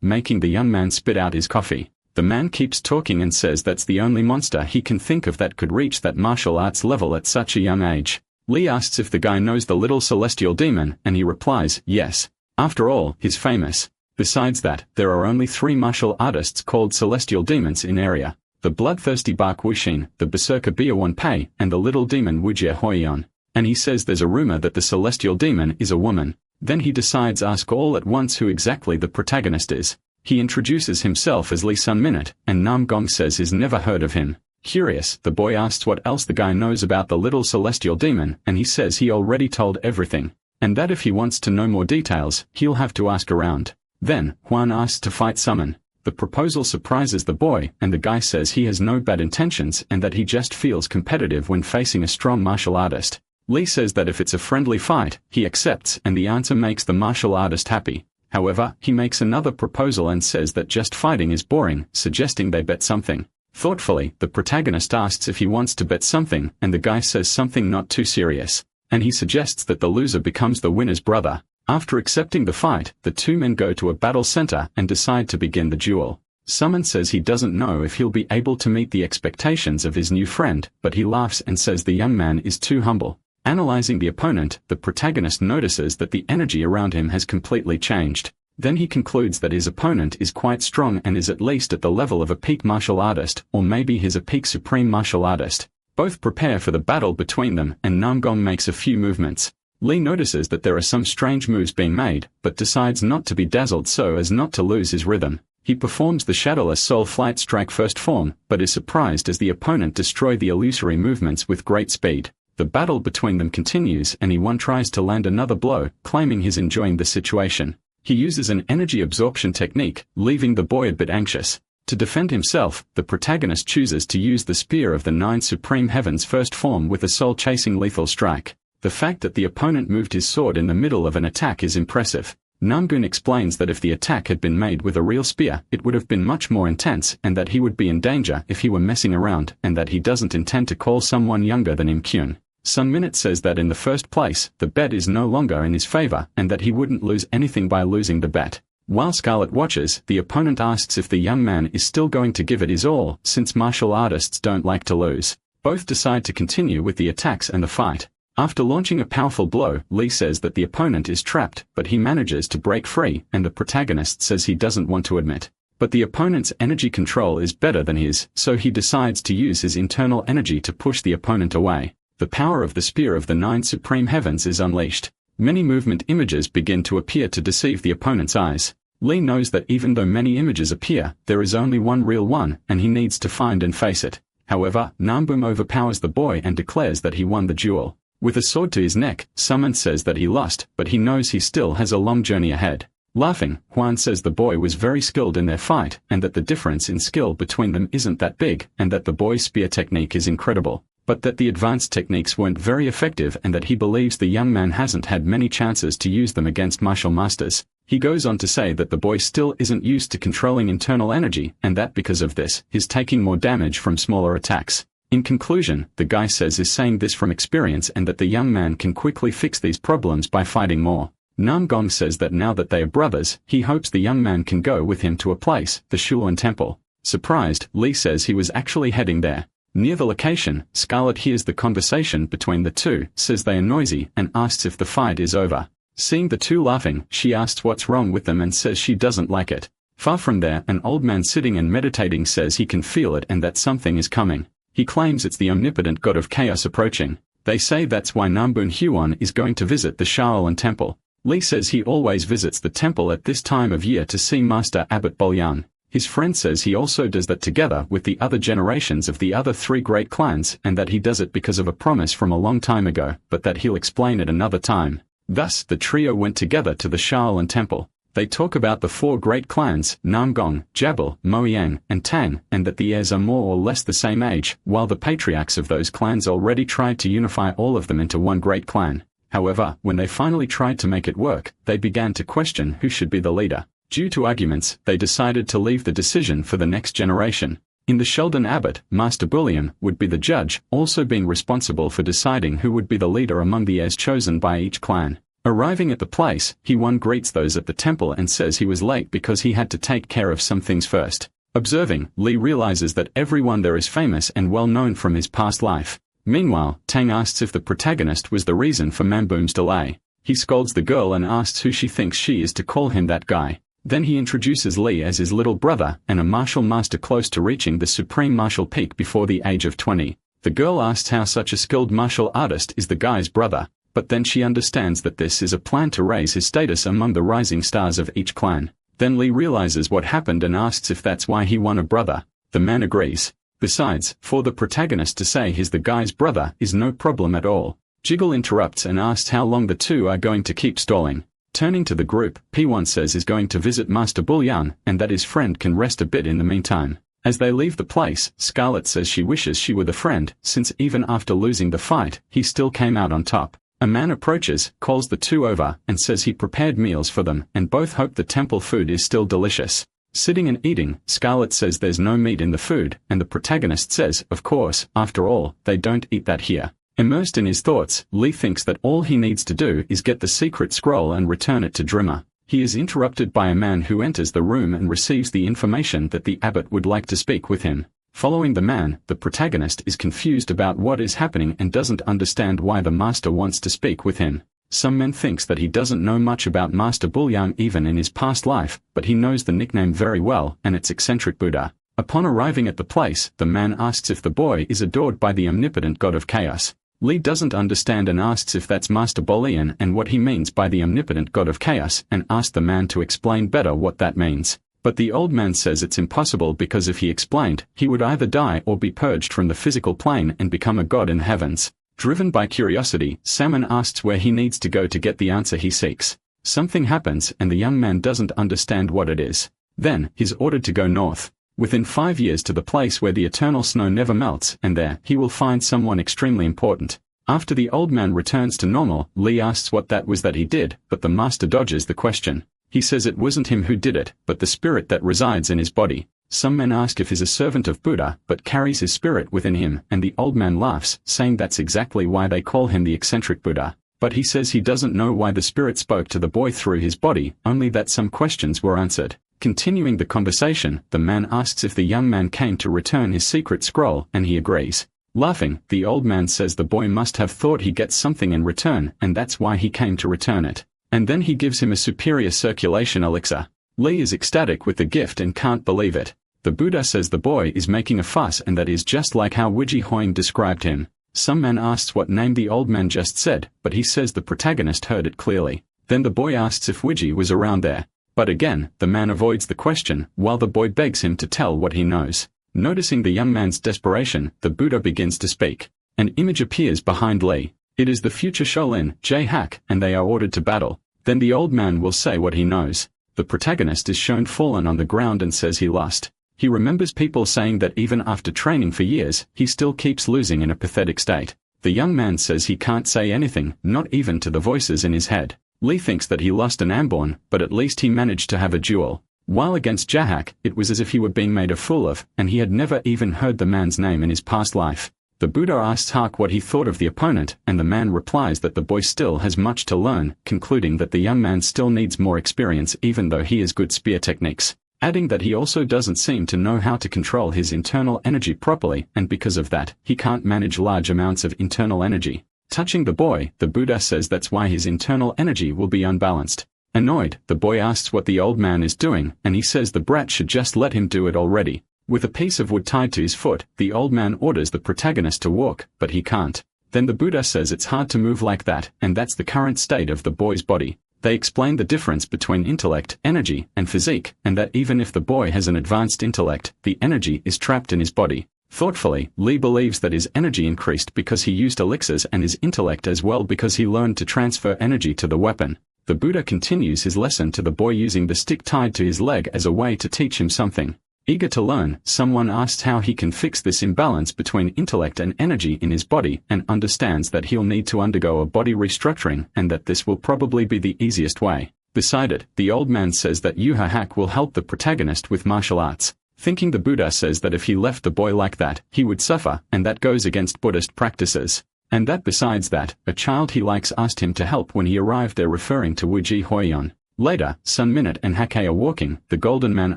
making the young man spit out his coffee. The man keeps talking and says that's the only monster he can think of that could reach that martial arts level at such a young age. Lee asks if the guy knows the little celestial demon, and he replies, yes. After all, he's famous. Besides that, there are only 3 martial artists called celestial demons in area. The bloodthirsty Bark Wuxin, the berserker Biawan Pei, and the little demon Wujie Hoyan. And he says there's a rumor that the celestial demon is a woman. Then he decides ask all at once who exactly the protagonist is. He introduces himself as Lee Sun Minute, and Namgong says he's never heard of him. Curious, the boy asks what else the guy knows about the little celestial demon, and he says he already told everything. And that if he wants to know more details, he'll have to ask around. Then, Huan asks to fight Summon. The proposal surprises the boy, and the guy says he has no bad intentions and that he just feels competitive when facing a strong martial artist. Lee says that if it's a friendly fight, he accepts, and the answer makes the martial artist happy. However, he makes another proposal and says that just fighting is boring, suggesting they bet something. Thoughtfully, the protagonist asks if he wants to bet something, and the guy says something not too serious. And he suggests that the loser becomes the winner's brother. After accepting the fight, the 2 men go to a battle center and decide to begin the duel. Summon says he doesn't know if he'll be able to meet the expectations of his new friend, but he laughs and says the young man is too humble. Analyzing the opponent, the protagonist notices that the energy around him has completely changed. Then he concludes that his opponent is quite strong and is at least at the level of a peak martial artist, or maybe he's a peak supreme martial artist. Both prepare for the battle between them, and Namgong makes a few movements. Lee notices that there are some strange moves being made, but decides not to be dazzled so as not to lose his rhythm. He performs the shadowless soul flight strike first form, but is surprised as the opponent destroys the illusory movements with great speed. The battle between them continues and He-1 tries to land another blow, claiming he's enjoying the situation. He uses an energy absorption technique, leaving the boy a bit anxious. To defend himself, the protagonist chooses to use the Spear of the 9 Supreme Heavens first form with a soul-chasing lethal strike. The fact that the opponent moved his sword in the middle of an attack is impressive. Namgun explains that if the attack had been made with a real spear, it would have been much more intense and that he would be in danger if he were messing around and that he doesn't intend to call someone younger than him Kyun. Sun Minute says that in the first place, the bet is no longer in his favor and that he wouldn't lose anything by losing the bet. While Scarlet watches, the opponent asks if the young man is still going to give it his all, since martial artists don't like to lose. Both decide to continue with the attacks and the fight. After launching a powerful blow, Lee says that the opponent is trapped, but he manages to break free, and the protagonist says he doesn't want to admit. But the opponent's energy control is better than his, so he decides to use his internal energy to push the opponent away. The power of the Spear of the 9 Supreme Heavens is unleashed. Many movement images begin to appear to deceive the opponent's eyes. Lee knows that even though many images appear, there is only one real one, and he needs to find and face it. However, Namboom overpowers the boy and declares that he won the duel. With a sword to his neck, Summon says that he lost, but he knows he still has a long journey ahead. Laughing, Huan says the boy was very skilled in their fight, and that the difference in skill between them isn't that big, and that the boy's spear technique is incredible. But that the advanced techniques weren't very effective and that he believes the young man hasn't had many chances to use them against martial masters. He goes on to say that the boy still isn't used to controlling internal energy and that because of this, he's taking more damage from smaller attacks. In conclusion, the guy says he's saying this from experience and that the young man can quickly fix these problems by fighting more. Namgong says that now that they are brothers, he hopes the young man can go with him to a place, the Shuan Temple. Surprised, Lee says he was actually heading there. Near the location, Scarlet hears the conversation between the two, says they are noisy, and asks if the fight is over. Seeing the two laughing, she asks what's wrong with them and says she doesn't like it. Far from there, an old man sitting and meditating says he can feel it and that something is coming. He claims it's the omnipotent god of chaos approaching. They say that's why Nambun Huan is going to visit the Shaolin temple. Lee says he always visits the temple at this time of year to see Master Abbot Bolyan. His friend says he also does that together with the other generations of the other 3 great clans, and that he does it because of a promise from a long time ago, but that he'll explain it another time. Thus, the trio went together to the Shaolin temple. They talk about the 4 great clans, Namgong, Jabal, Moyang, and Tang, and that the heirs are more or less the same age, while the patriarchs of those clans already tried to unify all of them into one great clan. However, when they finally tried to make it work, they began to question who should be the leader. Due to arguments, they decided to leave the decision for the next generation. In the Sheldon Abbot, Master Bullion would be the judge, also being responsible for deciding who would be the leader among the heirs chosen by each clan. Arriving at the place, he greets those at the temple and says he was late because he had to take care of some things first. Observing, Lee realizes that everyone there is famous and well known from his past life. Meanwhile, Tang asks if the protagonist was the reason for Mamboom's delay. He scolds the girl and asks who she thinks she is to call him that guy. Then he introduces Lee as his little brother and a martial master close to reaching the supreme martial peak before the age of 20. The girl asks how such a skilled martial artist is the guy's brother, but then she understands that this is a plan to raise his status among the rising stars of each clan. Then Lee realizes what happened and asks if that's why he won a brother. The man agrees. Besides, for the protagonist to say he's the guy's brother is no problem at all. Jiggle interrupts and asks how long the two are going to keep stalling. Turning to the group, P1 says he's going to visit Master Bulyan and that his friend can rest a bit in the meantime. As they leave the place, Scarlet says she wishes she were the friend, since even after losing the fight, he still came out on top. A man approaches, calls the two over, and says he prepared meals for them, and both hope the temple food is still delicious. Sitting and eating, Scarlet says there's no meat in the food, and the protagonist says, of course, after all, they don't eat that here. Immersed in his thoughts, Lee thinks that all he needs to do is get the secret scroll and return it to Drimmer. He is interrupted by a man who enters the room and receives the information that the abbot would like to speak with him. Following the man, the protagonist is confused about what is happening and doesn't understand why the master wants to speak with him. Some men thinks that he doesn't know much about Master Bulyan even in his past life, but he knows the nickname very well and its eccentric Buddha. Upon arriving at the place, the man asks if the boy is adored by the omnipotent god of chaos. Lee doesn't understand and asks if that's Master Bulyan and what he means by the omnipotent god of chaos and asks the man to explain better what that means. But the old man says it's impossible because if he explained, he would either die or be purged from the physical plane and become a god in the heavens. Driven by curiosity, Salmon asks where he needs to go to get the answer he seeks. Something happens and the young man doesn't understand what it is. Then, he's ordered to go north. Within 5 years to the place where the eternal snow never melts, and there, he will find someone extremely important. After the old man returns to normal, Lee asks what that was that he did, but the master dodges the question. He says it wasn't him who did it, but the spirit that resides in his body. Some men ask if he's a servant of Buddha, but carries his spirit within him, and the old man laughs, saying that's exactly why they call him the eccentric Buddha. But he says he doesn't know why the spirit spoke to the boy through his body, only that some questions were answered. Continuing the conversation, the man asks if the young man came to return his secret scroll, and he agrees. Laughing, the old man says the boy must have thought he gets something in return, and that's why he came to return it. And then he gives him a superior circulation elixir. Lee is ecstatic with the gift and can't believe it. The Buddha says the boy is making a fuss and that is just like how Hoyen described him. Some man asks what name the old man just said, but he says the protagonist heard it clearly. Then the boy asks if Wiji was around there. But again, the man avoids the question, while the boy begs him to tell what he knows. Noticing the young man's desperation, the Buddha begins to speak. An image appears behind Lee. It is the future Shaolin, J-Hack, and they are ordered to battle. Then the old man will say what he knows. The protagonist is shown fallen on the ground and says he lost. He remembers people saying that even after training for years, he still keeps losing in a pathetic state. The young man says he can't say anything, not even to the voices in his head. Lee thinks that he lost an Amborn, but at least he managed to have a duel. While against Jahak, it was as if he were being made a fool of, and he had never even heard the man's name in his past life. The Buddha asks Hak what he thought of the opponent, and the man replies that the boy still has much to learn, concluding that the young man still needs more experience even though he has good spear techniques. Adding that he also doesn't seem to know how to control his internal energy properly, and because of that, he can't manage large amounts of internal energy. Touching the boy, the Buddha says that's why his internal energy will be unbalanced. Annoyed, the boy asks what the old man is doing, and he says the brat should just let him do it already. With a piece of wood tied to his foot, the old man orders the protagonist to walk, but he can't. Then the Buddha says it's hard to move like that, and that's the current state of the boy's body. They explain the difference between intellect, energy, and physique, and that even if the boy has an advanced intellect, the energy is trapped in his body. Thoughtfully, Lee believes that his energy increased because he used elixirs and his intellect as well because he learned to transfer energy to the weapon. The Buddha continues his lesson to the boy using the stick tied to his leg as a way to teach him something. Eager to learn, someone asks how he can fix this imbalance between intellect and energy in his body and understands that he'll need to undergo a body restructuring and that this will probably be the easiest way. Beside it, the old man says that Yuha hack will help the protagonist with martial arts. Thinking the Buddha says that if he left the boy like that, he would suffer, and that goes against Buddhist practices. And that besides that, a child he likes asked him to help when he arrived there referring to Wuji Hoyen. Later, Sun Minute and Hake are walking. The Golden Man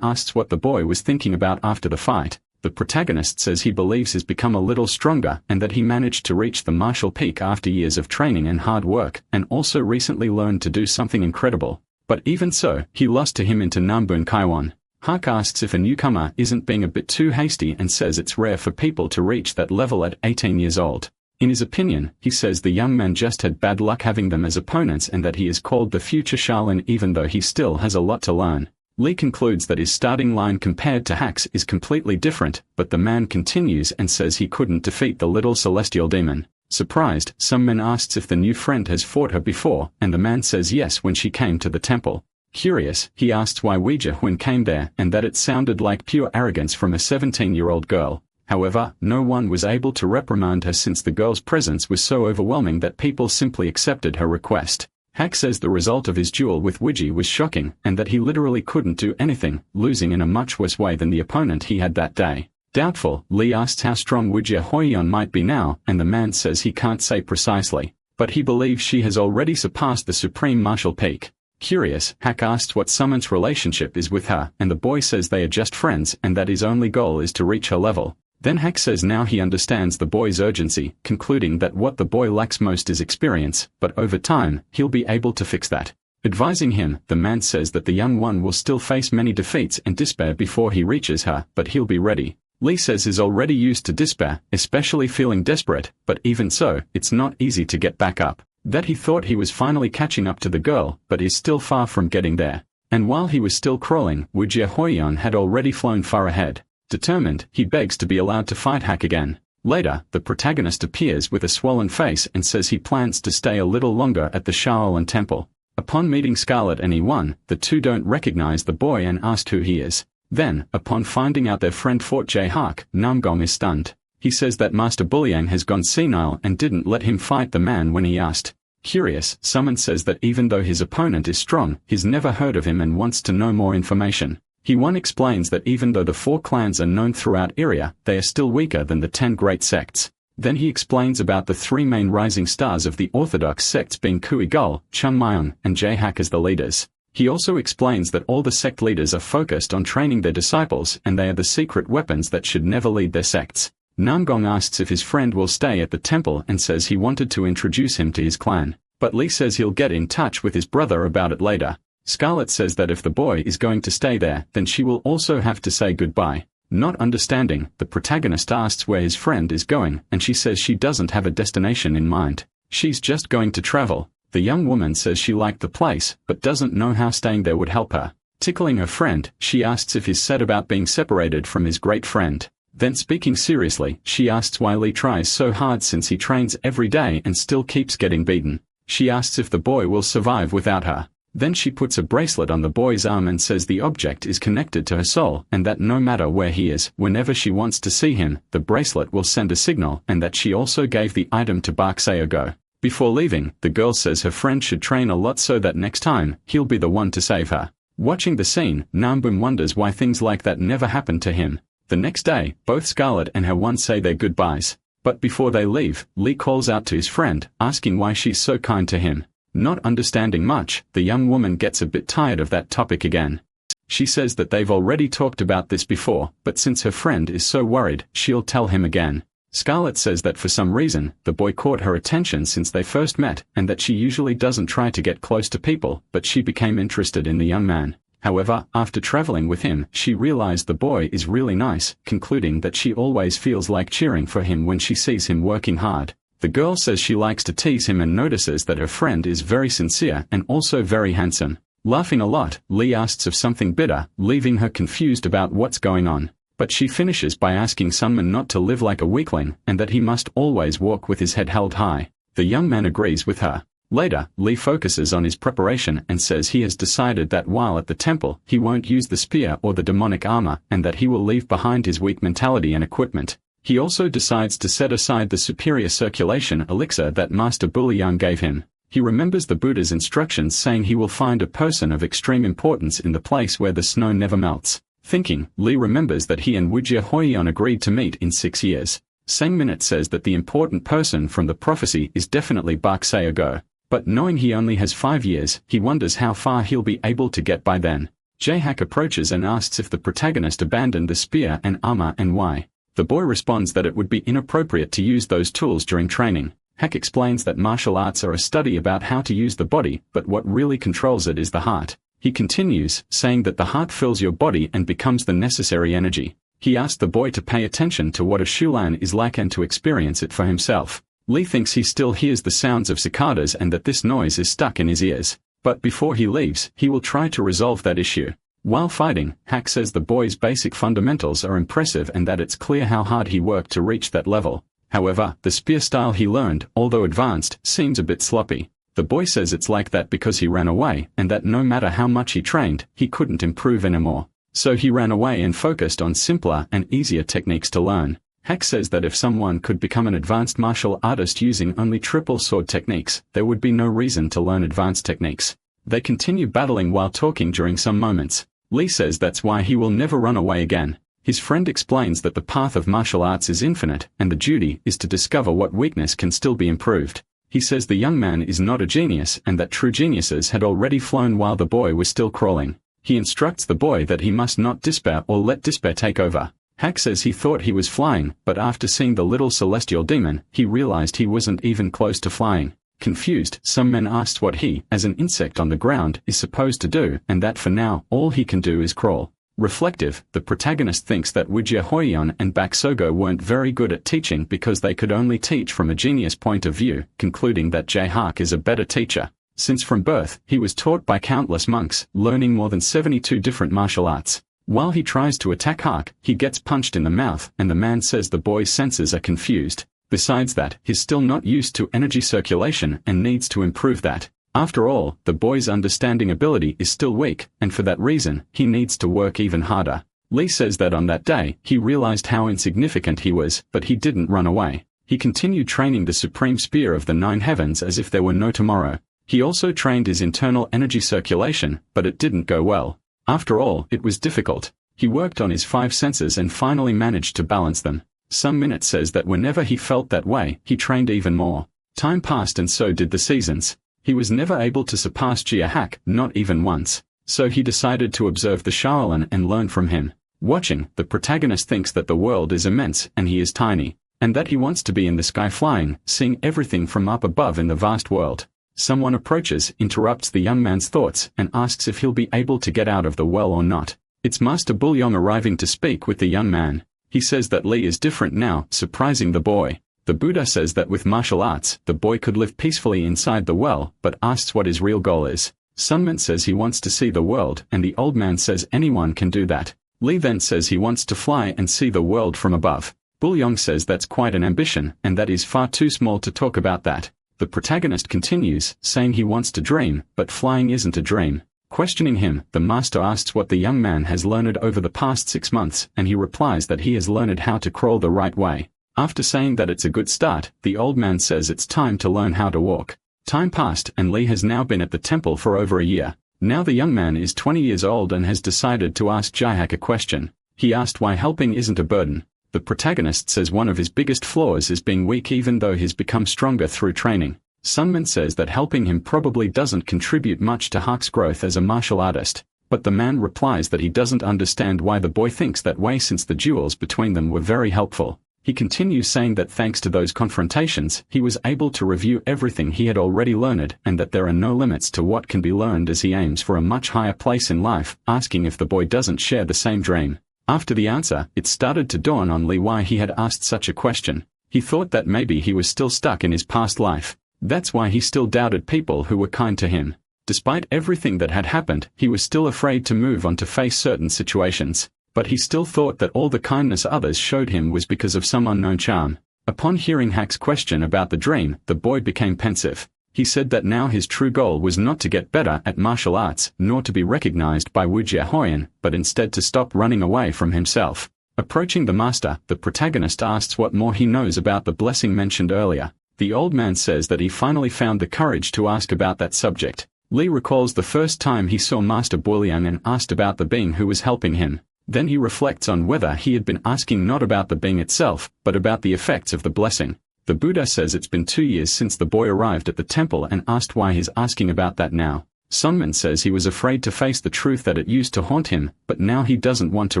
asks what the boy was thinking about after the fight. The protagonist says he believes he's become a little stronger and that he managed to reach the martial peak after years of training and hard work, and also recently learned to do something incredible. But even so, he lost to him into Nambun Kaiwan. Hak asks if a newcomer isn't being a bit too hasty and says it's rare for people to reach that level at 18 years old. In his opinion, he says the young man just had bad luck having them as opponents and that he is called the future Shaolin even though he still has a lot to learn. Lee concludes that his starting line compared to Hack's is completely different, but the man continues and says he couldn't defeat the little celestial demon. Surprised, some man asks if the new friend has fought her before, and the man says yes when she came to the temple. Curious, he asks why Ouija Huan came there and that it sounded like pure arrogance from a 17-year-old girl. However, no one was able to reprimand her since the girl's presence was so overwhelming that people simply accepted her request. Hack says the result of his duel with Ouija was shocking and that he literally couldn't do anything, losing in a much worse way than the opponent he had that day. Doubtful, Lee asks how strong Ouija Hoyen might be now, and the man says he can't say precisely, but he believes she has already surpassed the supreme martial peak. Curious, Hack asks what Summon's relationship is with her, and the boy says they are just friends and that his only goal is to reach her level. Then Hack says now he understands the boy's urgency, concluding that what the boy lacks most is experience, but over time, he'll be able to fix that. Advising him, the man says that the young one will still face many defeats and despair before he reaches her, but he'll be ready. Lee says he's already used to despair, especially feeling desperate, but even so, it's not easy to get back up. That he thought he was finally catching up to the girl, but is still far from getting there. And while he was still crawling, Ouija Hoyen had already flown far ahead. Determined, he begs to be allowed to fight Hack again. Later, the protagonist appears with a swollen face and says he plans to stay a little longer at the Shaolin Temple. Upon meeting Scarlet and E1, the two don't recognize the boy and ask who he is. Then, upon finding out their friend fought Jae-hak, Namgong is stunned. He says that Master Buliang has gone senile and didn't let him fight the man when he asked. Curious, Summon says that even though his opponent is strong, he's never heard of him and wants to know more information. He1 explains that even though the 4 clans are known throughout area, they are still weaker than the 10 great sects. Then he explains about the 3 main rising stars of the orthodox sects being Kui-gul, Chung-myung, and Jae-hak as the leaders. He also explains that all the sect leaders are focused on training their disciples and they are the secret weapons that should never lead their sects. Namgong asks if his friend will stay at the temple and says he wanted to introduce him to his clan, but Lee says he'll get in touch with his brother about it later. Scarlet says that if the boy is going to stay there, then she will also have to say goodbye. Not understanding, the protagonist asks where his friend is going, and she says she doesn't have a destination in mind. She's just going to travel. The young woman says she liked the place, but doesn't know how staying there would help her. Tickling her friend, she asks if he's sad about being separated from his great friend. Then speaking seriously, she asks why Lee tries so hard since he trains every day and still keeps getting beaten. She asks if the boy will survive without her. Then she puts a bracelet on the boy's arm and says the object is connected to her soul and that no matter where he is, whenever she wants to see him, the bracelet will send a signal and that she also gave the item to Bak Seo-go. Before leaving, the girl says her friend should train a lot so that next time, he'll be the one to save her. Watching the scene, Nambun wonders why things like that never happened to him. The next day, both Scarlet and her one say their goodbyes. But before they leave, Lee calls out to his friend, asking why she's so kind to him. Not understanding much, the young woman gets a bit tired of that topic again. She says that they've already talked about this before, but since her friend is so worried, she'll tell him again. Scarlet says that for some reason, the boy caught her attention since they first met, and that she usually doesn't try to get close to people, but she became interested in the young man. However, after traveling with him, she realized the boy is really nice, concluding that she always feels like cheering for him when she sees him working hard. The girl says she likes to tease him and notices that her friend is very sincere and also very handsome. Laughing a lot, Lee asks of something bitter, leaving her confused about what's going on. But she finishes by asking Sunman not to live like a weakling, and that he must always walk with his head held high. The young man agrees with her. Later, Lee focuses on his preparation and says he has decided that while at the temple, he won't use the spear or the demonic armor, and that he will leave behind his weak mentality and equipment. He also decides to set aside the superior circulation elixir that Master Bullyoung gave him. He remembers the Buddha's instructions saying he will find a person of extreme importance in the place where the snow never melts. Thinking, Lee remembers that he and Wujia Hoyen agreed to meet in 6 years. Same minute says that the important person from the prophecy is definitely Bakogo. But knowing he only has 5 years, he wonders how far he'll be able to get by then. Jae-hak approaches and asks if the protagonist abandoned the spear and armor and why. The boy responds that it would be inappropriate to use those tools during training. Hak explains that martial arts are a study about how to use the body, but what really controls it is the heart. He continues, saying that the heart fills your body and becomes the necessary energy. He asks the boy to pay attention to what a Shulan is like and to experience it for himself. Lee thinks he still hears the sounds of cicadas and that this noise is stuck in his ears. But before he leaves, he will try to resolve that issue. While fighting, Hak says the boy's basic fundamentals are impressive and that it's clear how hard he worked to reach that level. However, the spear style he learned, although advanced, seems a bit sloppy. The boy says it's like that because he ran away, and that no matter how much he trained, he couldn't improve anymore. So he ran away and focused on simpler and easier techniques to learn. Hak says that if someone could become an advanced martial artist using only triple sword techniques, there would be no reason to learn advanced techniques. They continue battling while talking during some moments. Lee says that's why he will never run away again. His friend explains that the path of martial arts is infinite, and the duty is to discover what weakness can still be improved. He says the young man is not a genius and that true geniuses had already flown while the boy was still crawling. He instructs the boy that he must not despair or let despair take over. Hak says he thought he was flying, but after seeing the little celestial demon, he realized he wasn't even close to flying. Confused, some men asked what he, as an insect on the ground, is supposed to do, and that for now, all he can do is crawl. Reflective, the protagonist thinks that Wujia Hoyen and Bakogo weren't very good at teaching because they could only teach from a genius point of view, concluding that Jae-hak is a better teacher. Since from birth, he was taught by countless monks, learning more than 72 different martial arts. While he tries to attack Hak, he gets punched in the mouth, and the man says the boy's senses are confused. Besides that, he's still not used to energy circulation and needs to improve that. After all, the boy's understanding ability is still weak, and for that reason, he needs to work even harder. Lee says that on that day, he realized how insignificant he was, but he didn't run away. He continued training the supreme spear of the 9 heavens as if there were no tomorrow. He also trained his internal energy circulation, but it didn't go well. After all, it was difficult. He worked on his 5 senses and finally managed to balance them. Some minute says that whenever he felt that way, he trained even more. Time passed and so did the seasons. He was never able to surpass Jae-hak, not even once. So he decided to observe the Shaolin and learn from him. Watching, the protagonist thinks that the world is immense and he is tiny, and that he wants to be in the sky flying, seeing everything from up above in the vast world. Someone approaches, interrupts the young man's thoughts, and asks if he'll be able to get out of the well or not. It's Master Bullyoung arriving to speak with the young man. He says that Lee is different now, surprising the boy. The Buddha says that with martial arts, the boy could live peacefully inside the well, but asks what his real goal is. Sunman says he wants to see the world, and the old man says anyone can do that. Lee then says he wants to fly and see the world from above. Bullyoung says that's quite an ambition, and that is far too small to talk about that. The protagonist continues, saying he wants to dream, but flying isn't a dream. Questioning him, the master asks what the young man has learned over the past 6 months, and he replies that he has learned how to crawl the right way. After saying that it's a good start, the old man says it's time to learn how to walk. Time passed and Lee has now been at the temple for over a year. Now the young man is 20 years old and has decided to ask Jae-hak a question. He asked why helping isn't a burden. The protagonist says one of his biggest flaws is being weak even though he's become stronger through training. Sunman says that helping him probably doesn't contribute much to Hak's growth as a martial artist. But the man replies that he doesn't understand why the boy thinks that way since the duels between them were very helpful. He continues saying that thanks to those confrontations, he was able to review everything he had already learned and that there are no limits to what can be learned as he aims for a much higher place in life, asking if the boy doesn't share the same dream. After the answer, it started to dawn on Lee why he had asked such a question. He thought that maybe he was still stuck in his past life. That's why he still doubted people who were kind to him. Despite everything that had happened, he was still afraid to move on to face certain situations. But he still thought that all the kindness others showed him was because of some unknown charm. Upon hearing Hack's question about the dream, the boy became pensive. He said that now his true goal was not to get better at martial arts, nor to be recognized by Wujia Hoyen, but instead to stop running away from himself. Approaching the master, the protagonist asks what more he knows about the blessing mentioned earlier. The old man says that he finally found the courage to ask about that subject. Lee recalls the first time he saw Master Boiliang and asked about the being who was helping him. Then he reflects on whether he had been asking not about the being itself, but about the effects of the blessing. The Buddha says it's been 2 years since the boy arrived at the temple and asked why he's asking about that now. Sunman says he was afraid to face the truth that it used to haunt him, but now he doesn't want to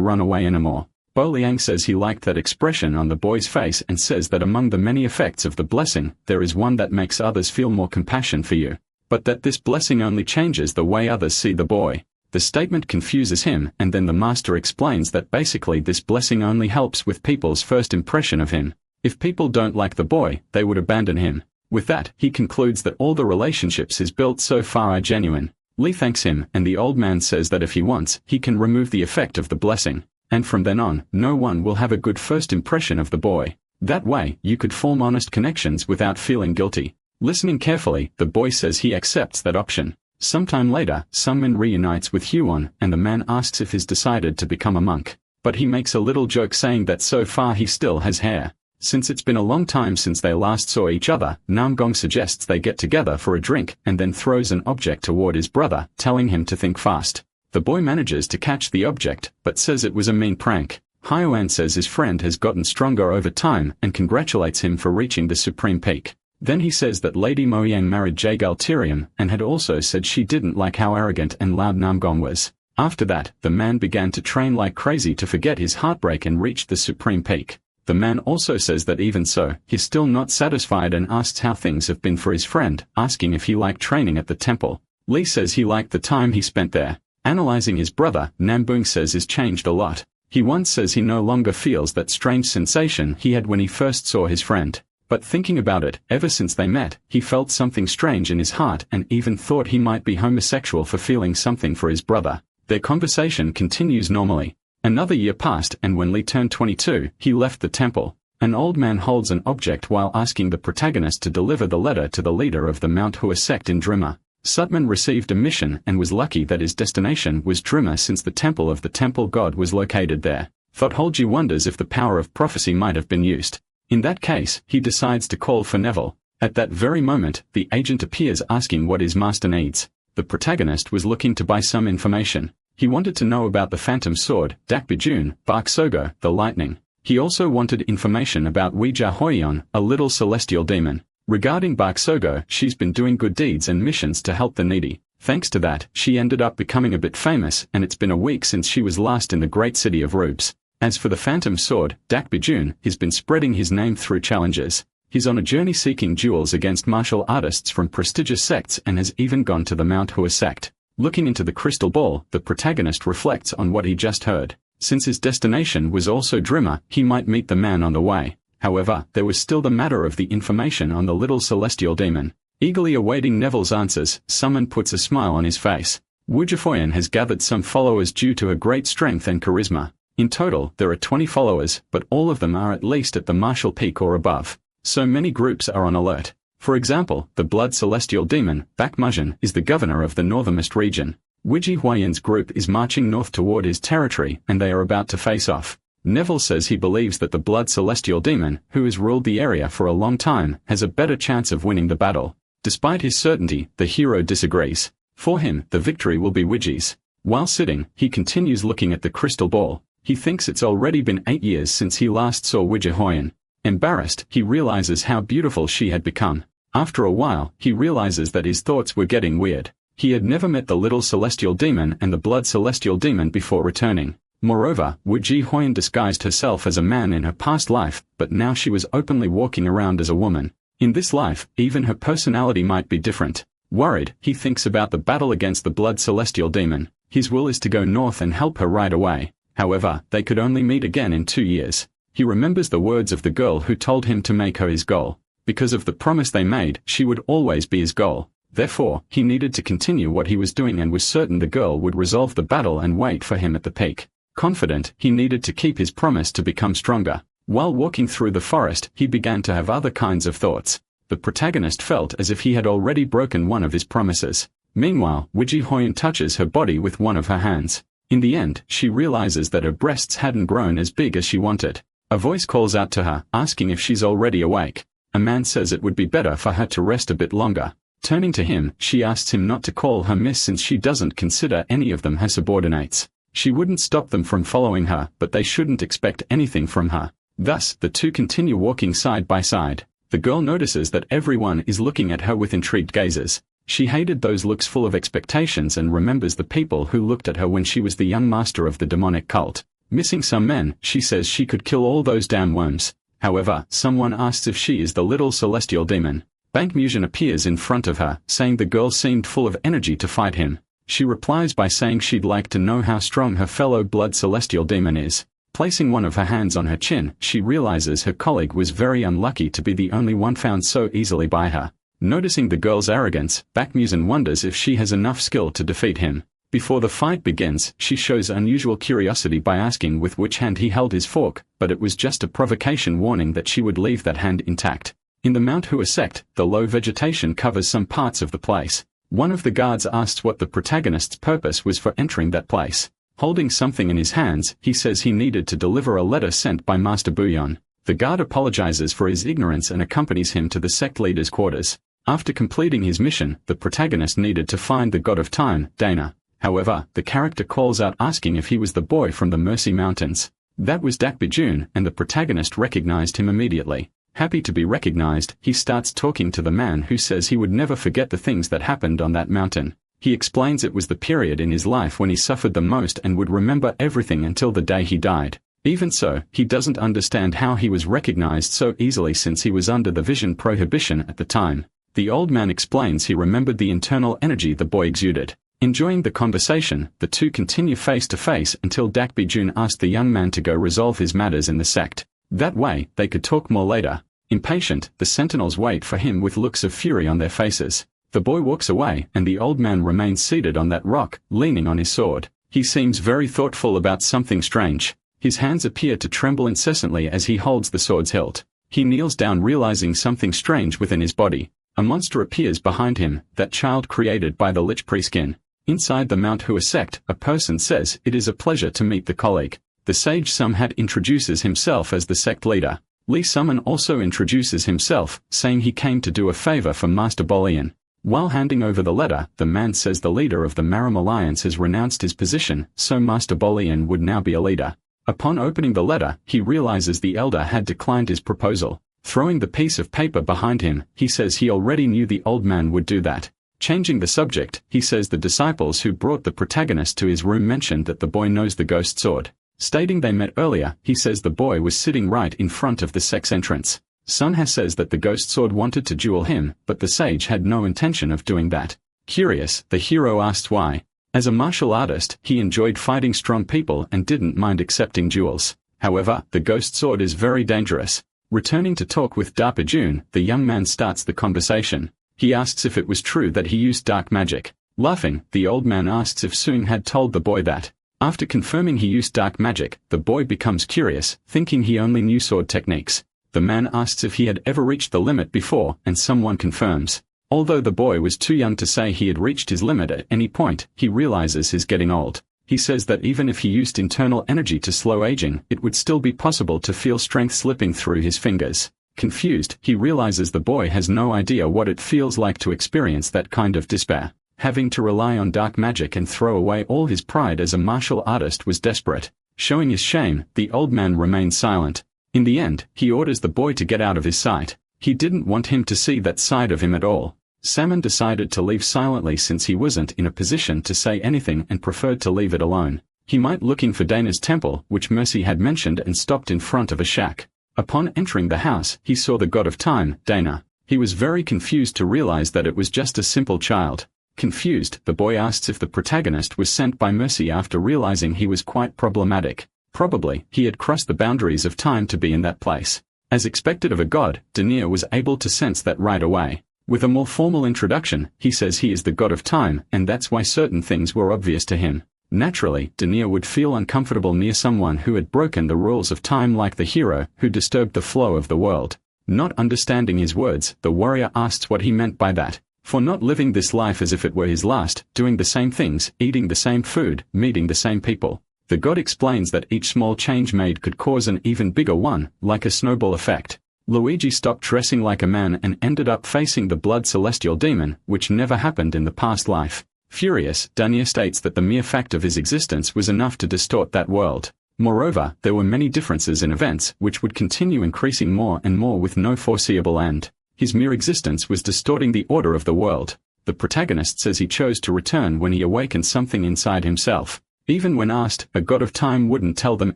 run away anymore. Boiliang says he liked that expression on the boy's face and says that among the many effects of the blessing, there is one that makes others feel more compassion for you. But that this blessing only changes the way others see the boy. The statement confuses him, and then the master explains that basically this blessing only helps with people's first impression of him. If people don't like the boy, they would abandon him. With that, he concludes that all the relationships he's built so far are genuine. Lee thanks him, and the old man says that if he wants, he can remove the effect of the blessing. And from then on, no one will have a good first impression of the boy. That way, you could form honest connections without feeling guilty. Listening carefully, the boy says he accepts that option. Sometime later, Sunman reunites with Huon, and the man asks if he's decided to become a monk. But he makes a little joke saying that so far he still has hair. Since it's been a long time since they last saw each other, Namgong suggests they get together for a drink and then throws an object toward his brother, telling him to think fast. The boy manages to catch the object, but says it was a mean prank. Hoyen says his friend has gotten stronger over time and congratulates him for reaching the supreme peak. Then he says that Lady Moyang married Jagal Tyrium and had also said she didn't like how arrogant and loud Namgong was. After that, the man began to train like crazy to forget his heartbreak and reach the supreme peak. The man also says that even so, he's still not satisfied and asks how things have been for his friend, asking if he liked training at the temple. Lee says he liked the time he spent there. Analyzing his brother, Nambung says he's changed a lot. He once says he no longer feels that strange sensation he had when he first saw his friend. But thinking about it, ever since they met, he felt something strange in his heart and even thought he might be homosexual for feeling something for his brother. Their conversation continues normally. Another year passed, and when Lee turned 22, he left the temple. An old man holds an object while asking the protagonist to deliver the letter to the leader of the ManhwaCapped sect in Drimmer. Sutman received a mission and was lucky that his destination was Drimmer since the temple of the temple god was located there. Thotholji wonders if the power of prophecy might have been used. In that case, he decides to call for Neville. At that very moment, the agent appears asking what his master needs. The protagonist was looking to buy some information. He wanted to know about the Phantom Sword, Dakbijun, Bakogo, the Lightning. He also wanted information about Wujia Hoyen, a little celestial demon. Regarding Bakogo, she's been doing good deeds and missions to help the needy. Thanks to that, she ended up becoming a bit famous, and it's been a week since she was last in the great city of Rubes. As for the Phantom Sword, Dakbijun, he's been spreading his name through challenges. He's on a journey seeking duels against martial artists from prestigious sects and has even gone to the Manhwa sect. Looking into the crystal ball, the protagonist reflects on what he just heard. Since his destination was also Drimmer, he might meet the man on the way. However, there was still the matter of the information on the little celestial demon. Eagerly awaiting Neville's answers, Summon puts a smile on his face. Wujifoyan has gathered some followers due to her great strength and charisma. In total, there are 20 followers, but all of them are at least at the martial peak or above. So many groups are on alert. For example, the Blood Celestial Demon, Bakmujan, is the governor of the northernmost region. Wiji Huayan's group is marching north toward his territory, and they are about to face off. Neville says he believes that the Blood Celestial Demon, who has ruled the area for a long time, has a better chance of winning the battle. Despite his certainty, the hero disagrees. For him, the victory will be Wiji's. While sitting, he continues looking at the crystal ball. He thinks it's already been 8 years since he last saw Wiji Hoyen. Embarrassed, he realizes how beautiful she had become. After a while, he realizes that his thoughts were getting weird. He had never met the little celestial demon and the blood celestial demon before returning. Moreover, Hoyen disguised herself as a man in her past life, but now she was openly walking around as a woman. In this life, even her personality might be different. Worried, he thinks about the battle against the blood celestial demon. His will is to go north and help her right away. However, they could only meet again in 2 years. He remembers the words of the girl who told him to make her his goal. Because of the promise they made, she would always be his goal. Therefore, he needed to continue what he was doing and was certain the girl would resolve the battle and wait for him at the peak. Confident, he needed to keep his promise to become stronger. While walking through the forest, he began to have other kinds of thoughts. The protagonist felt as if he had already broken one of his promises. Meanwhile, Hoyen touches her body with one of her hands. In the end, she realizes that her breasts hadn't grown as big as she wanted. A voice calls out to her, asking if she's already awake. A man says it would be better for her to rest a bit longer. Turning to him, she asks him not to call her miss since she doesn't consider any of them her subordinates. She wouldn't stop them from following her, but they shouldn't expect anything from her. Thus, the two continue walking side by side. The girl notices that everyone is looking at her with intrigued gazes. She hated those looks full of expectations and remembers the people who looked at her when she was the young master of the demonic cult. Missing some men, she says she could kill all those damn worms. However, someone asks if she is the little celestial demon. Bankmusian appears in front of her, saying the girl seemed full of energy to fight him. She replies by saying she'd like to know how strong her fellow blood celestial demon is. Placing one of her hands on her chin, she realizes her colleague was very unlucky to be the only one found so easily by her. Noticing the girl's arrogance, Bankmusian wonders if she has enough skill to defeat him. Before the fight begins, she shows unusual curiosity by asking with which hand he held his fork, but it was just a provocation warning that she would leave that hand intact. In the Manhwa sect, the low vegetation covers some parts of the place. One of the guards asks what the protagonist's purpose was for entering that place. Holding something in his hands, he says he needed to deliver a letter sent by Master Bouillon. The guard apologizes for his ignorance and accompanies him to the sect leader's quarters. After completing his mission, the protagonist needed to find the god of time, Dana. However, the character calls out asking if he was the boy from the Mercy Mountains. That was Dakbijun, and the protagonist recognized him immediately. Happy to be recognized, he starts talking to the man who says he would never forget the things that happened on that mountain. He explains it was the period in his life when he suffered the most and would remember everything until the day he died. Even so, he doesn't understand how he was recognized so easily since he was under the vision prohibition at the time. The old man explains he remembered the internal energy the boy exuded. Enjoying the conversation, the two continue face to face until Dakbijun asked the young man to go resolve his matters in the sect. That way, they could talk more later. Impatient, the sentinels wait for him with looks of fury on their faces. The boy walks away, and the old man remains seated on that rock, leaning on his sword. He seems very thoughtful about something strange. His hands appear to tremble incessantly as he holds the sword's hilt. He kneels down realizing something strange within his body. A monster appears behind him, that child created by the Lich Priestkin. Inside the Manhwa sect, a person says, "It is a pleasure to meet the colleague." The sage Sumhat introduces himself as the sect leader. Lee Summon also introduces himself, saying he came to do a favor for Master Bolian. While handing over the letter, the man says the leader of the Maram Alliance has renounced his position, so Master Bolian would now be a leader. Upon opening the letter, he realizes the elder had declined his proposal. Throwing the piece of paper behind him, he says he already knew the old man would do that. Changing the subject, he says the disciples who brought the protagonist to his room mentioned that the boy knows the ghost sword. Stating they met earlier, he says the boy was sitting right in front of the sect's entrance. Sunha says that the ghost sword wanted to duel him, but the sage had no intention of doing that. Curious, the hero asks why. As a martial artist, he enjoyed fighting strong people and didn't mind accepting duels. However, the ghost sword is very dangerous. Returning to talk with Dakbijun, the young man starts the conversation. He asks if it was true that he used dark magic. Laughing, the old man asks if Sung had told the boy that. After confirming he used dark magic, the boy becomes curious, thinking he only knew sword techniques. The man asks if he had ever reached the limit before, and someone confirms. Although the boy was too young to say he had reached his limit at any point, he realizes he's getting old. He says that even if he used internal energy to slow aging, it would still be possible to feel strength slipping through his fingers. Confused, he realizes the boy has no idea what it feels like to experience that kind of despair. Having to rely on dark magic and throw away all his pride as a martial artist was desperate. Showing his shame, the old man remains silent. In the end, he orders the boy to get out of his sight. He didn't want him to see that side of him at all. Salmon decided to leave silently since he wasn't in a position to say anything and preferred to leave it alone. He might looking for Dana's temple, which Mercy had mentioned, and stopped in front of a shack. Upon entering the house, he saw the god of time, Dana. He was very confused to realize that it was just a simple child. Confused, the boy asks if the protagonist was sent by Mercy after realizing he was quite problematic. Probably, he had crossed the boundaries of time to be in that place. As expected of a god, Denier was able to sense that right away. With a more formal introduction, he says he is the god of time, and that's why certain things were obvious to him. Naturally, Denier would feel uncomfortable near someone who had broken the rules of time, like the hero who disturbed the flow of the world. Not understanding his words, the warrior asks what he meant by that. For not living this life as if it were his last, doing the same things, eating the same food, meeting the same people. The god explains that each small change made could cause an even bigger one, like a snowball effect. Luigi stopped dressing like a man and ended up facing the blood celestial demon, which never happened in the past life. Furious, Danier states that the mere fact of his existence was enough to distort that world. Moreover, there were many differences in events, which would continue increasing more and more with no foreseeable end. His mere existence was distorting the order of the world. The protagonist says he chose to return when he awakened something inside himself. Even when asked, a god of time wouldn't tell them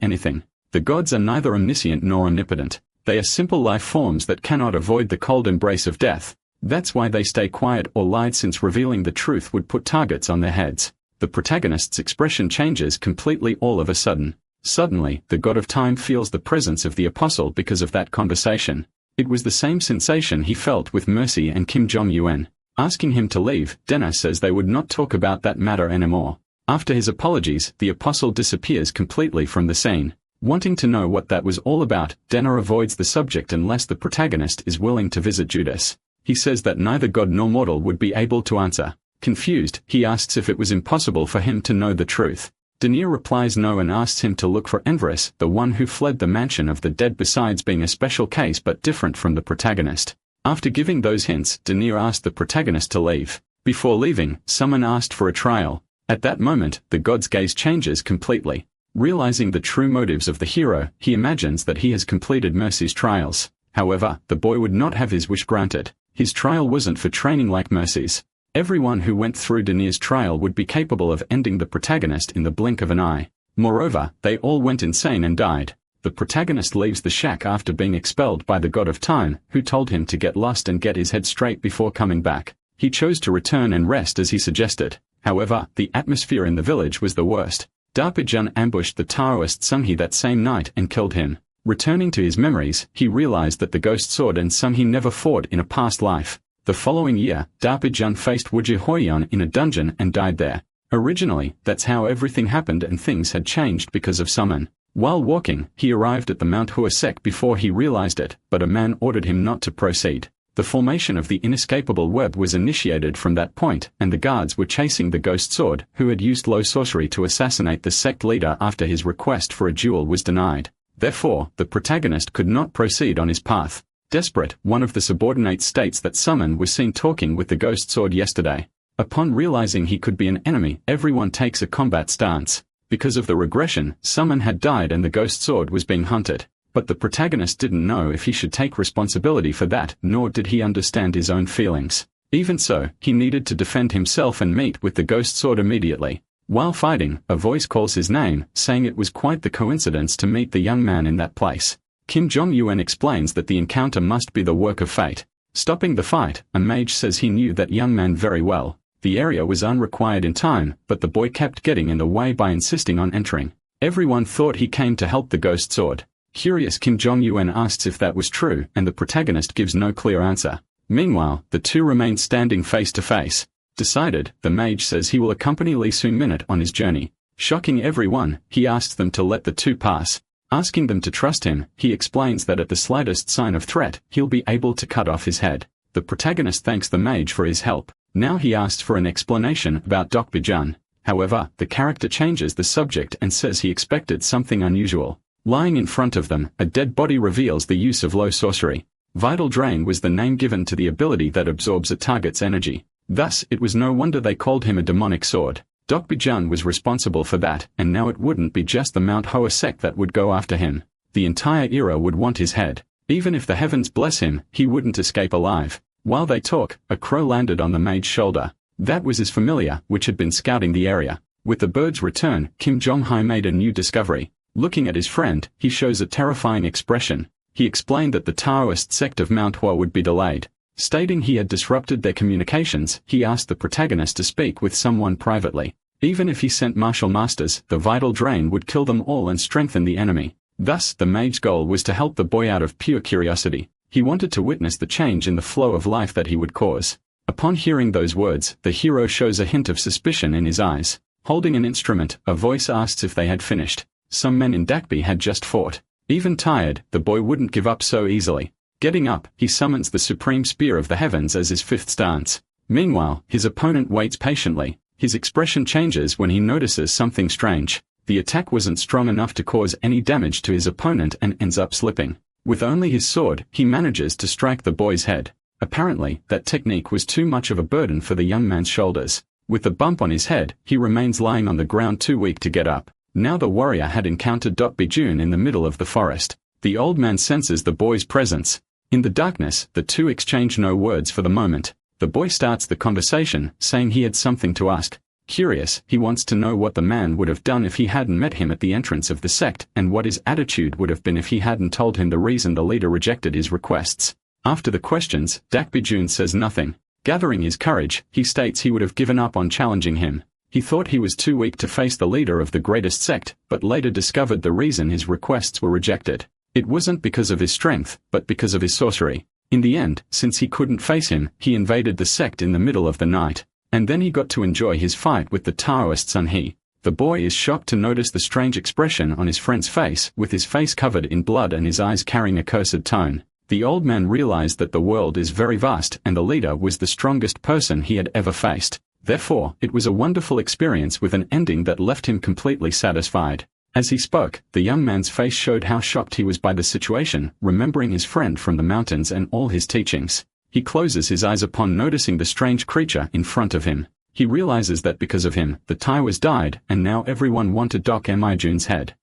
anything. The gods are neither omniscient nor omnipotent. They are simple life forms that cannot avoid the cold embrace of death. That's why they stay quiet or lied, since revealing the truth would put targets on their heads. The protagonist's expression changes completely all of a sudden. Suddenly, the god of time feels the presence of the apostle because of that conversation. It was the same sensation he felt with Mercy and Kim Jong-un. Asking him to leave, Dena says they would not talk about that matter anymore. After his apologies, the apostle disappears completely from the scene. Wanting to know what that was all about, Dena avoids the subject unless the protagonist is willing to visit Judas. He says that neither god nor mortal would be able to answer. Confused, he asks if it was impossible for him to know the truth. Denier replies no and asks him to look for Enverus, the one who fled the mansion of the dead, besides being a special case but different from the protagonist. After giving those hints, Denier asked the protagonist to leave. Before leaving, someone asked for a trial. At that moment, the god's gaze changes completely. Realizing the true motives of the hero, he imagines that he has completed Mercy's trials. However, the boy would not have his wish granted. His trial wasn't for training like Mercy's. Everyone who went through Denier's trial would be capable of ending the protagonist in the blink of an eye. Moreover, they all went insane and died. The protagonist leaves the shack after being expelled by the god of time, who told him to get lost and get his head straight before coming back. He chose to return and rest as he suggested. However, the atmosphere in the village was the worst. Darpijun ambushed the Taoist Sunghi that same night and killed him. Returning to his memories, he realized that the ghost sword and Sunghi never fought in a past life. The following year, Darpijun faced Wuji Hoyen in a dungeon and died there. Originally, that's how everything happened, and things had changed because of summon. While walking, he arrived at the Mount Hua Sec before he realized it, but a man ordered him not to proceed. The formation of the inescapable web was initiated from that point, and the guards were chasing the ghost sword, who had used low sorcery to assassinate the sect leader after his request for a duel was denied. Therefore, the protagonist could not proceed on his path. Desperate, one of the subordinates states that Summon was seen talking with the ghost sword yesterday. Upon realizing he could be an enemy, everyone takes a combat stance. Because of the regression, Summon had died and the ghost sword was being hunted. But the protagonist didn't know if he should take responsibility for that, nor did he understand his own feelings. Even so, he needed to defend himself and meet with the ghost sword immediately. While fighting, a voice calls his name, saying it was quite the coincidence to meet the young man in that place. Kim Jong-un explains that the encounter must be the work of fate. Stopping the fight, a mage says he knew that young man very well. The area was unrequired in time, but the boy kept getting in the way by insisting on entering. Everyone thought he came to help the ghost sword. Curious, Kim Jong-un asks if that was true, and the protagonist gives no clear answer. Meanwhile, the two remain standing face to face. Decided, the mage says he will accompany Lee Soon-minute on his journey. Shocking everyone, he asks them to let the two pass. Asking them to trust him, he explains that at the slightest sign of threat, he'll be able to cut off his head. The protagonist thanks the mage for his help. Now he asks for an explanation about Dok Bijun. However, the character changes the subject and says he expected something unusual. Lying in front of them, a dead body reveals the use of low sorcery. Vital Drain was the name given to the ability that absorbs a target's energy. Thus, it was no wonder they called him a demonic sword. Dok Bijun was responsible for that, and now it wouldn't be just the Mount Hoa sect that would go after him. The entire era would want his head. Even if the heavens bless him, he wouldn't escape alive. While they talk, a crow landed on the mage's shoulder. That was his familiar, which had been scouting the area. With the bird's return, Kim Jong-hai made a new discovery. Looking at his friend, he shows a terrifying expression. He explained that the Taoist sect of Manhwa would be delayed. Stating he had disrupted their communications, he asked the protagonist to speak with someone privately. Even if he sent martial masters, the vital drain would kill them all and strengthen the enemy. Thus, the mage's goal was to help the boy out of pure curiosity. He wanted to witness the change in the flow of life that he would cause. Upon hearing those words, the hero shows a hint of suspicion in his eyes. Holding an instrument, a voice asks if they had finished. Some men in Dakbi had just fought. Even tired, the boy wouldn't give up so easily. Getting up, he summons the supreme spear of the heavens as his fifth stance. Meanwhile, his opponent waits patiently. His expression changes when he notices something strange. The attack wasn't strong enough to cause any damage to his opponent and ends up slipping. With only his sword, he manages to strike the boy's head. Apparently, that technique was too much of a burden for the young man's shoulders. With the bump on his head, he remains lying on the ground too weak to get up. Now the warrior had encountered Dokbi-jun in the middle of the forest. The old man senses the boy's presence. In the darkness, the two exchange no words for the moment. The boy starts the conversation, saying he had something to ask. Curious, he wants to know what the man would have done if he hadn't met him at the entrance of the sect, and what his attitude would have been if he hadn't told him the reason the leader rejected his requests. After the questions, Dokbi-jun says nothing. Gathering his courage, he states he would have given up on challenging him. He thought he was too weak to face the leader of the greatest sect, but later discovered the reason his requests were rejected. It wasn't because of his strength, but because of his sorcery. In the end, since he couldn't face him, he invaded the sect in the middle of the night. And then he got to enjoy his fight with the Taoist Sun-hee. The boy is shocked to notice the strange expression on his friend's face, with his face covered in blood and his eyes carrying a cursed tone. The old man realized that the world is very vast and the leader was the strongest person he had ever faced. Therefore, it was a wonderful experience with an ending that left him completely satisfied. As he spoke, the young man's face showed how shocked he was by the situation, remembering his friend from the mountains and all his teachings. He closes his eyes upon noticing the strange creature in front of him. He realizes that because of him, the Tai was died, and now everyone wanted Dokbi-jun's head.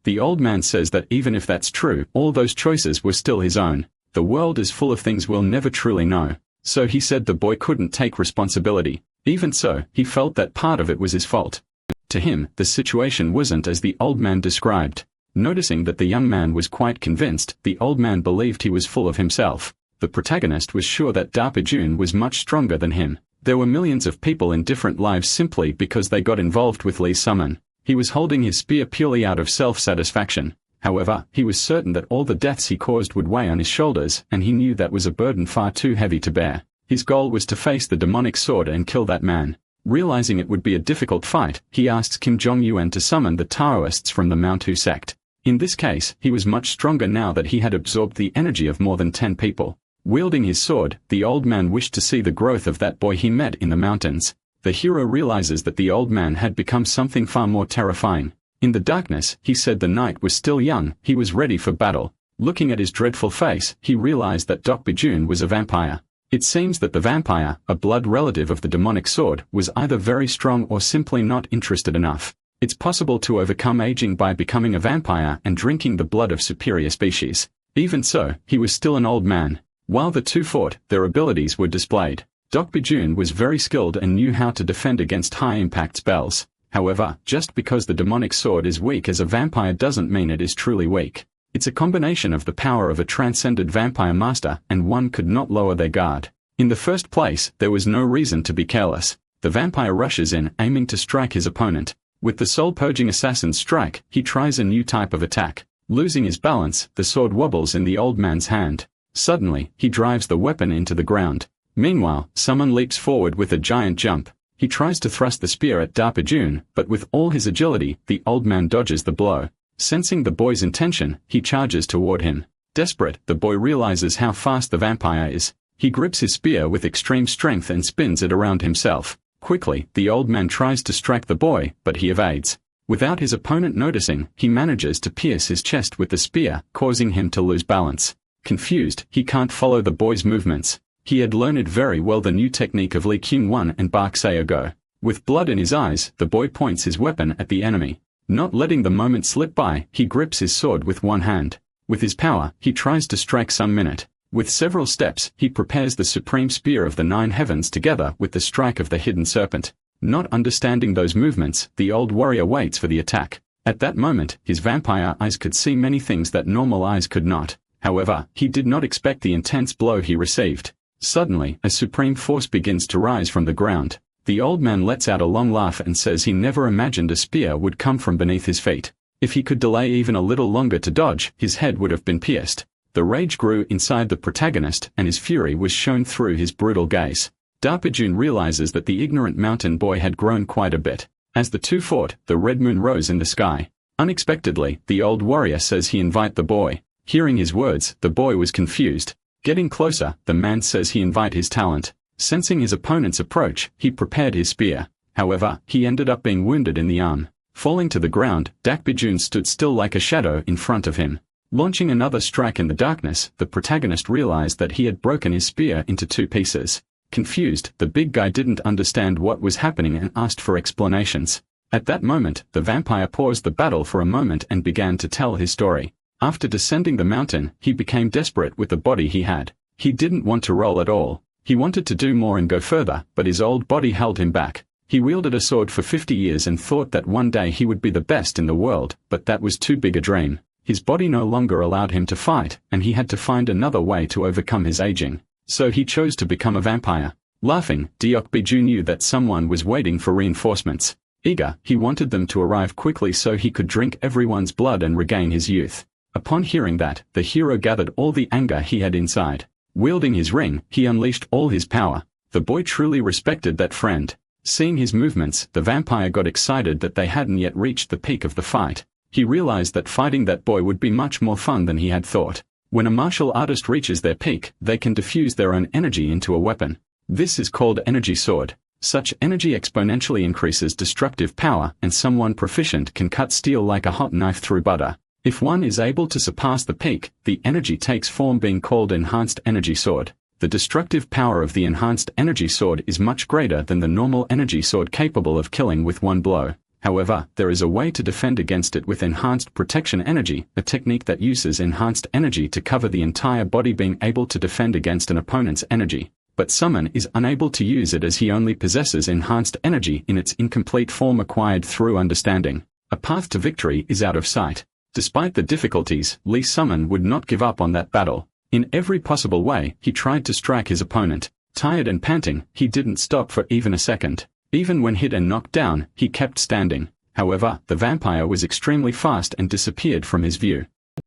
The old man says that even if that's true, all those choices were still his own. The world is full of things we'll never truly know. So he said the boy couldn't take responsibility. Even so, he felt that part of it was his fault. To him, the situation wasn't as the old man described. Noticing that the young man was quite convinced, the old man believed he was full of himself. The protagonist was sure that Dokbi-jun was much stronger than him. There were millions of people in different lives simply because they got involved with Lee's summon. He was holding his spear purely out of self-satisfaction. However, he was certain that all the deaths he caused would weigh on his shoulders, and he knew that was a burden far too heavy to bear. His goal was to face the demonic sword and kill that man. Realizing it would be a difficult fight, he asks Kim Jong-un to summon the Taoists from the Manhwa sect. In this case, he was much stronger now that he had absorbed the energy of more than 10 people. Wielding his sword, the old man wished to see the growth of that boy he met in the mountains. The hero realizes that the old man had become something far more terrifying. In the darkness, he said the night was still young, he was ready for battle. Looking at his dreadful face, he realized that Dokbi-jun was a vampire. It seems that the vampire, a blood relative of the demonic sword, was either very strong or simply not interested enough. It's possible to overcome aging by becoming a vampire and drinking the blood of superior species. Even so, he was still an old man. While the two fought, their abilities were displayed. Dokbi-jun was very skilled and knew how to defend against high-impact spells. However, just because the demonic sword is weak as a vampire doesn't mean it is truly weak. It's a combination of the power of a transcended vampire master, and one could not lower their guard. In the first place, there was no reason to be careless. The vampire rushes in, aiming to strike his opponent. With the soul-purging assassin's strike, he tries a new type of attack. Losing his balance, the sword wobbles in the old man's hand. Suddenly, he drives the weapon into the ground. Meanwhile, someone leaps forward with a giant jump. He tries to thrust the spear at Dokbi-jun, but with all his agility, the old man dodges the blow. Sensing the boy's intention, he charges toward him. Desperate, the boy realizes how fast the vampire is. He grips his spear with extreme strength and spins it around himself. Quickly, the old man tries to strike the boy, but he evades. Without his opponent noticing, he manages to pierce his chest with the spear, causing him to lose balance. Confused, he can't follow the boy's movements. He had learned very well the new technique of Lee Kyung-won and Park Seo-go. With blood in his eyes, the boy points his weapon at the enemy. Not letting the moment slip by, he grips his sword with one hand. With his power, he tries to strike some minute. With several steps, he prepares the supreme spear of the 9 heavens together with the strike of the hidden serpent. Not understanding those movements, the old warrior waits for the attack. At that moment, his vampire eyes could see many things that normal eyes could not. However, he did not expect the intense blow he received. Suddenly, a supreme force begins to rise from the ground. The old man lets out a long laugh and says he never imagined a spear would come from beneath his feet. If he could delay even a little longer to dodge, his head would have been pierced. The rage grew inside the protagonist, and his fury was shown through his brutal gaze. Darpajun realizes that the ignorant mountain boy had grown quite a bit. As the two fought, the red moon rose in the sky. Unexpectedly, the old warrior says he invite the boy. Hearing his words, the boy was confused. Getting closer, the man says he invite his talent. Sensing his opponent's approach, he prepared his spear. However, he ended up being wounded in the arm. Falling to the ground, Darpajun stood still like a shadow in front of him. Launching another strike in the darkness, the protagonist realized that he had broken his spear into 2 pieces. Confused, the big guy didn't understand what was happening and asked for explanations. At that moment, the vampire paused the battle for a moment and began to tell his story. After descending the mountain, he became desperate with the body he had. He didn't want to roll at all. He wanted to do more and go further, but his old body held him back. He wielded a sword for 50 years and thought that one day he would be the best in the world, but that was too big a dream. His body no longer allowed him to fight, and he had to find another way to overcome his aging. So he chose to become a vampire. Laughing, Darpajun knew that someone was waiting for reinforcements. Eager, he wanted them to arrive quickly so he could drink everyone's blood and regain his youth. Upon hearing that, the hero gathered all the anger he had inside. Wielding his ring, he unleashed all his power. The boy truly respected that friend. Seeing his movements, the vampire got excited that they hadn't yet reached the peak of the fight. He realized that fighting that boy would be much more fun than he had thought. When a martial artist reaches their peak, they can diffuse their own energy into a weapon. This is called energy sword. Such energy exponentially increases destructive power, and someone proficient can cut steel like a hot knife through butter. If one is able to surpass the peak, the energy takes form being called enhanced energy sword. The destructive power of the enhanced energy sword is much greater than the normal energy sword capable of killing with one blow. However, there is a way to defend against it with enhanced protection energy, a technique that uses enhanced energy to cover the entire body, being able to defend against an opponent's energy. But someone is unable to use it as he only possesses enhanced energy in its incomplete form acquired through understanding. A path to victory is out of sight. Despite the difficulties, Lee Summon would not give up on that battle. In every possible way, he tried to strike his opponent. Tired and panting, he didn't stop for even a second. Even when hit and knocked down, he kept standing. However, the vampire was extremely fast and disappeared from his view.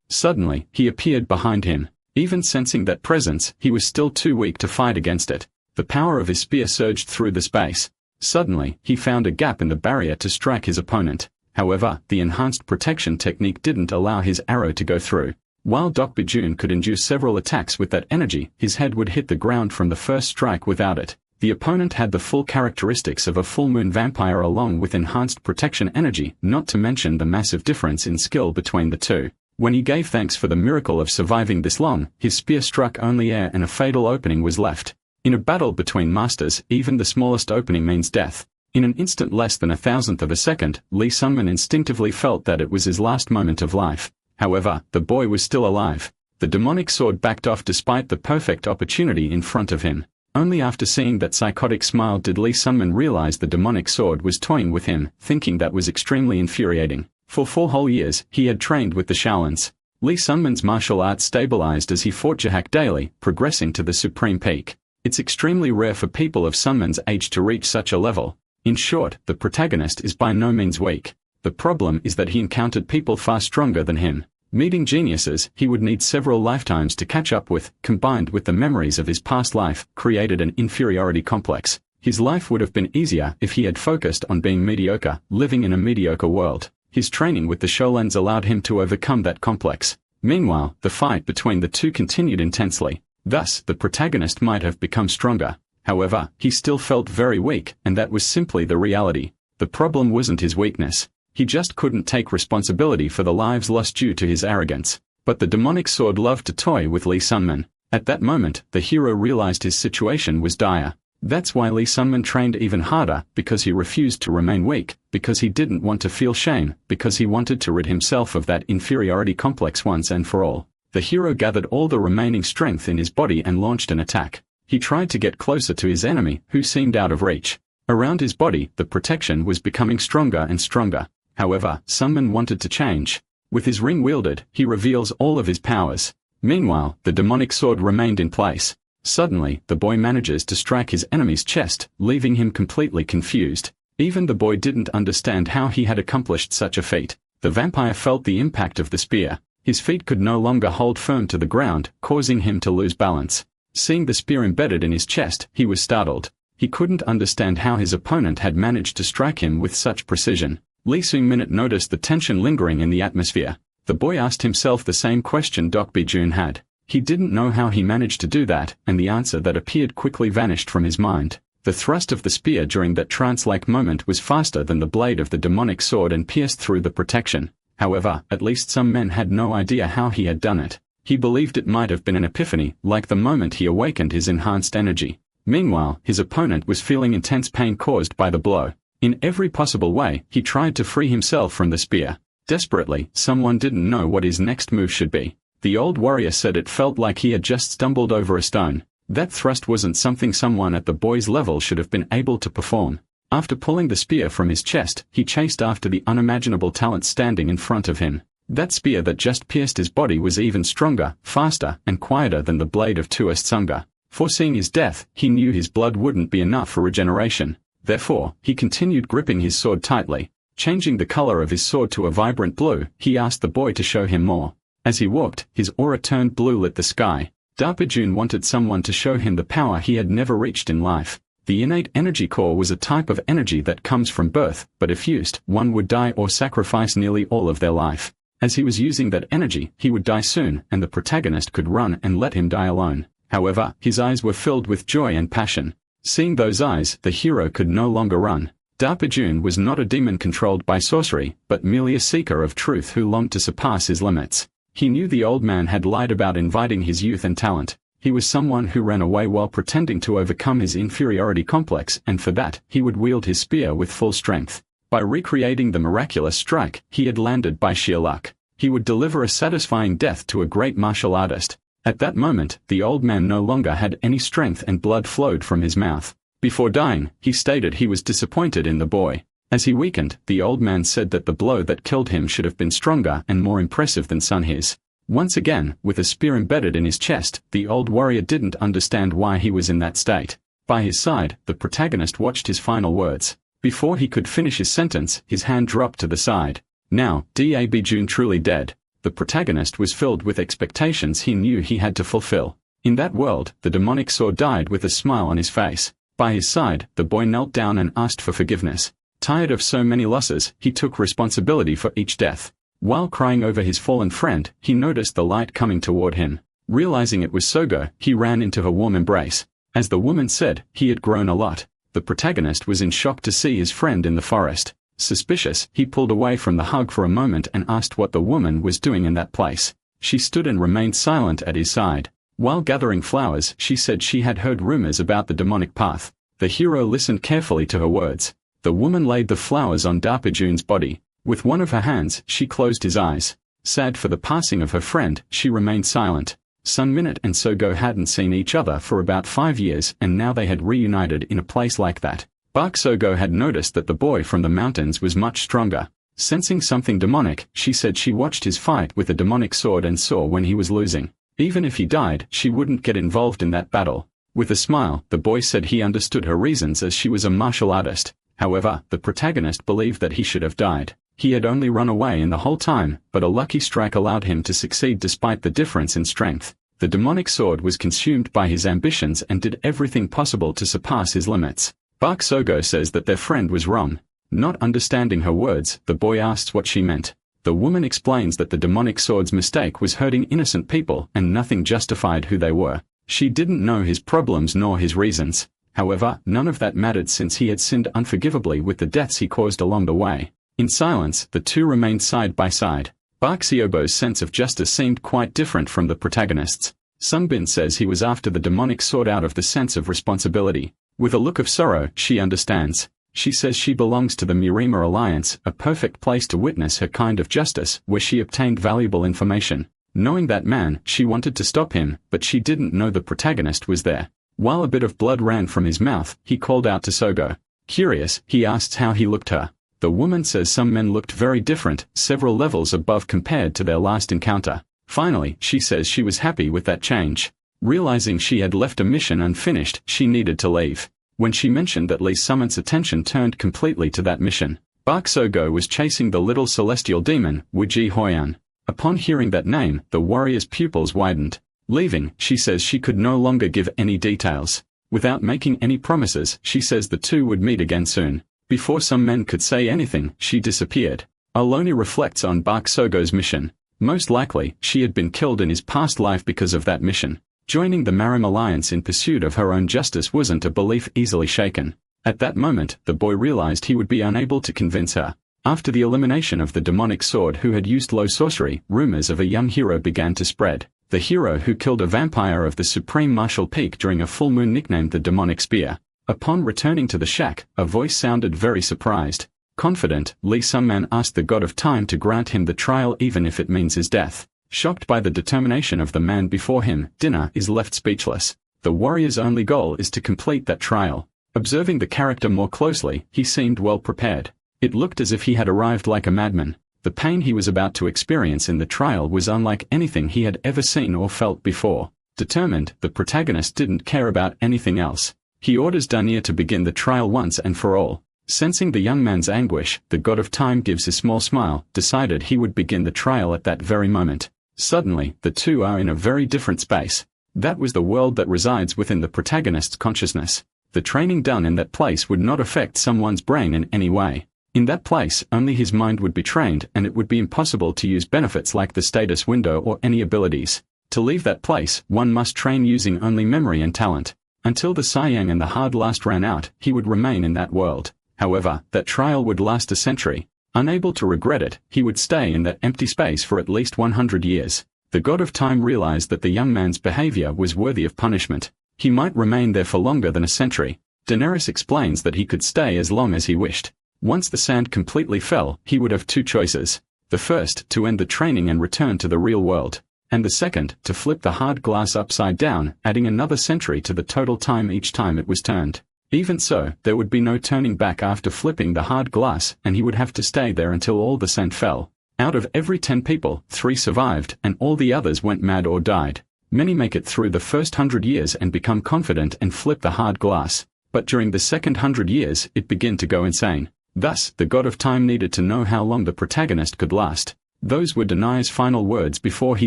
Suddenly, he appeared behind him. Even sensing that presence, he was still too weak to fight against it. The power of his spear surged through the space. Suddenly, he found a gap in the barrier to strike his opponent. However, the enhanced protection technique didn't allow his arrow to go through. While Darpajun could induce several attacks with that energy, his head would hit the ground from the first strike without it. The opponent had the full characteristics of a full moon vampire along with enhanced protection energy, not to mention the massive difference in skill between the two. When he gave thanks for the miracle of surviving this long, his spear struck only air and a fatal opening was left. In a battle between masters, even the smallest opening means death. In an instant less than 1,000th of a second, Lee Sunman instinctively felt that it was his last moment of life. However, the boy was still alive. The demonic sword backed off despite the perfect opportunity in front of him. Only after seeing that psychotic smile did Lee Sunman realize the demonic sword was toying with him, thinking that was extremely infuriating. For 4 whole years, he had trained with the Shaolins. Lee Sunman's martial arts stabilized as he fought Jahak daily, progressing to the supreme peak. It's extremely rare for people of Sunman's age to reach such a level. In short, the protagonist is by no means weak. The problem is that he encountered people far stronger than him. Meeting geniuses he would need several lifetimes to catch up with, combined with the memories of his past life, created an inferiority complex. His life would have been easier if he had focused on being mediocre, living in a mediocre world. His training with the Shaolins allowed him to overcome that complex. Meanwhile, the fight between the two continued intensely. Thus, the protagonist might have become stronger. However, he still felt very weak, and that was simply the reality. The problem wasn't his weakness. He just couldn't take responsibility for the lives lost due to his arrogance. But the demonic sword loved to toy with Lee Sunman. At that moment, the hero realized his situation was dire. That's why Lee Sunman trained even harder, because he refused to remain weak, because he didn't want to feel shame, because he wanted to rid himself of that inferiority complex once and for all. The hero gathered all the remaining strength in his body and launched an attack. He tried to get closer to his enemy, who seemed out of reach. Around his body, the protection was becoming stronger and stronger. However, some men wanted to change. With his ring wielded, he reveals all of his powers. Meanwhile, the demonic sword remained in place. Suddenly, the boy manages to strike his enemy's chest, leaving him completely confused. Even the boy didn't understand how he had accomplished such a feat. The vampire felt the impact of the spear. His feet could no longer hold firm to the ground, causing him to lose balance. Seeing the spear embedded in his chest, he was startled. He couldn't understand how his opponent had managed to strike him with such precision. Lee Seung-min noticed the tension lingering in the atmosphere. The boy asked himself the same question Dok Bi-jun had. He didn't know how he managed to do that, and the answer that appeared quickly vanished from his mind. The thrust of the spear during that trance-like moment was faster than the blade of the demonic sword and pierced through the protection. However, at least some men had no idea how he had done it. He believed it might have been an epiphany, like the moment he awakened his enhanced energy. Meanwhile, his opponent was feeling intense pain caused by the blow. In every possible way, he tried to free himself from the spear. Desperately, someone didn't know what his next move should be. The old warrior said it felt like he had just stumbled over a stone. That thrust wasn't something someone at the boy's level should have been able to perform. After pulling the spear from his chest, he chased after the unimaginable talent standing in front of him. That spear that just pierced his body was even stronger, faster, and quieter than the blade of Tuost Sunga. Foreseeing his death, he knew his blood wouldn't be enough for regeneration. Therefore, he continued gripping his sword tightly. Changing the color of his sword to a vibrant blue, he asked the boy to show him more. As he walked, his aura turned blue lit the sky. Dok Bi-jun wanted someone to show him the power he had never reached in life. The innate energy core was a type of energy that comes from birth, but if used, one would die or sacrifice nearly all of their life. As he was using that energy, he would die soon, and the protagonist could run and let him die alone. However, his eyes were filled with joy and passion. Seeing those eyes, the hero could no longer run. Dok Bi-jun was not a demon controlled by sorcery, but merely a seeker of truth who longed to surpass his limits. He knew the old man had lied about inviting his youth and talent. He was someone who ran away while pretending to overcome his inferiority complex, and for that, he would wield his spear with full strength. By recreating the miraculous strike he had landed by sheer luck, he would deliver a satisfying death to a great martial artist. At that moment, the old man no longer had any strength and blood flowed from his mouth. Before dying, he stated he was disappointed in the boy. As he weakened, the old man said that the blow that killed him should have been stronger and more impressive than Sunhis. Once again, with a spear embedded in his chest, the old warrior didn't understand why he was in that state. By his side, the protagonist watched his final words. Before he could finish his sentence, his hand dropped to the side. Now, Dok Bi-jun truly dead. The protagonist was filled with expectations he knew he had to fulfill. In that world, the demonic sword died with a smile on his face. By his side, the boy knelt down and asked for forgiveness. Tired of so many losses, he took responsibility for each death. While crying over his fallen friend, he noticed the light coming toward him. Realizing it was Sogo, he ran into her warm embrace. As the woman said, he had grown a lot. The protagonist was in shock to see his friend in the forest. Suspicious, he pulled away from the hug for a moment and asked what the woman was doing in that place. She stood and remained silent at his side. While gathering flowers, she said she had heard rumors about the demonic path. The hero listened carefully to her words. The woman laid the flowers on Dok Bi-jun's body. With one of her hands, she closed his eyes. Sad for the passing of her friend, she remained silent. Sun Minute and Sogo hadn't seen each other for about 5 years, and now they had reunited in a place like that. Bak Sogo had noticed that the boy from the mountains was much stronger. Sensing something demonic, she said she watched his fight with a demonic sword and saw when he was losing. Even if he died, she wouldn't get involved in that battle. With a smile, the boy said he understood her reasons as she was a martial artist. However, the protagonist believed that he should have died. He had only run away in the whole time, but a lucky strike allowed him to succeed despite the difference in strength. The demonic sword was consumed by his ambitions and did everything possible to surpass his limits. Bak Sogo says that their friend was wrong. Not understanding her words, the boy asks what she meant. The woman explains that the demonic sword's mistake was hurting innocent people and nothing justified who they were. She didn't know his problems nor his reasons. However, none of that mattered since he had sinned unforgivably with the deaths he caused along the way. In silence, the two remained side by side. Bak Siobo's sense of justice seemed quite different from the protagonist's. Sungbin says he was after the demonic sword out of the sense of responsibility. With a look of sorrow, she understands. She says she belongs to the Mirima Alliance, a perfect place to witness her kind of justice, where she obtained valuable information. Knowing that man, she wanted to stop him, but she didn't know the protagonist was there. While a bit of blood ran from his mouth, he called out to Sogo. Curious, he asks how he looked her. The woman says some men looked very different, several levels above compared to their last encounter. Finally, she says she was happy with that change. Realizing she had left a mission unfinished, she needed to leave. When she mentioned that Lee Summon's attention turned completely to that mission. Bakogo was chasing the little celestial demon, Hoyen. Upon hearing that name, the warrior's pupils widened. Leaving, she says she could no longer give any details. Without making any promises, she says the two would meet again soon. Before some men could say anything, she disappeared. Aloni reflects on Bakogo's mission. Most likely, she had been killed in his past life because of that mission. Joining the Marim Alliance in pursuit of her own justice wasn't a belief easily shaken. At that moment, the boy realized he would be unable to convince her. After the elimination of the demonic sword who had used low sorcery, rumors of a young hero began to spread. The hero who killed a vampire of the Supreme Martial Peak during a full moon nicknamed the Demonic Spear. Upon returning to the shack, a voice sounded very surprised. Confident, Lee Summan asked the God of Time to grant him the trial even if it means his death. Shocked by the determination of the man before him, Dinner is left speechless. The warrior's only goal is to complete that trial. Observing the character more closely, he seemed well prepared. It looked as if he had arrived like a madman. The pain he was about to experience in the trial was unlike anything he had ever seen or felt before. Determined, the protagonist didn't care about anything else. He orders Danier to begin the trial once and for all. Sensing the young man's anguish, the God of Time gives a small smile, decided he would begin the trial at that very moment. Suddenly, the two are in a very different space. That was the world that resides within the protagonist's consciousness. The training done in that place would not affect someone's brain in any way. In that place, only his mind would be trained and it would be impossible to use benefits like the status window or any abilities. To leave that place, one must train using only memory and talent. Until the Saiyang and the hard last ran out, he would remain in that world. However, that trial would last a century. Unable to regret it, he would stay in that empty space for at least 100 years. The God of Time realized that the young man's behavior was worthy of punishment. He might remain there for longer than a century. Daenerys explains that he could stay as long as he wished. Once the sand completely fell, he would have two choices. The first, to end the training and return to the real world. And the second, to flip the hard glass upside down, adding another century to the total time each time it was turned. Even so, there would be no turning back after flipping the hard glass, and he would have to stay there until all the sand fell. Out of every 10 people, 3 survived, and all the others went mad or died. Many make it through the first 100 years and become confident and flip the hard glass. But during the second 100 years, it began to go insane. Thus, the God of Time needed to know how long the protagonist could last. Those were Denai's final words before he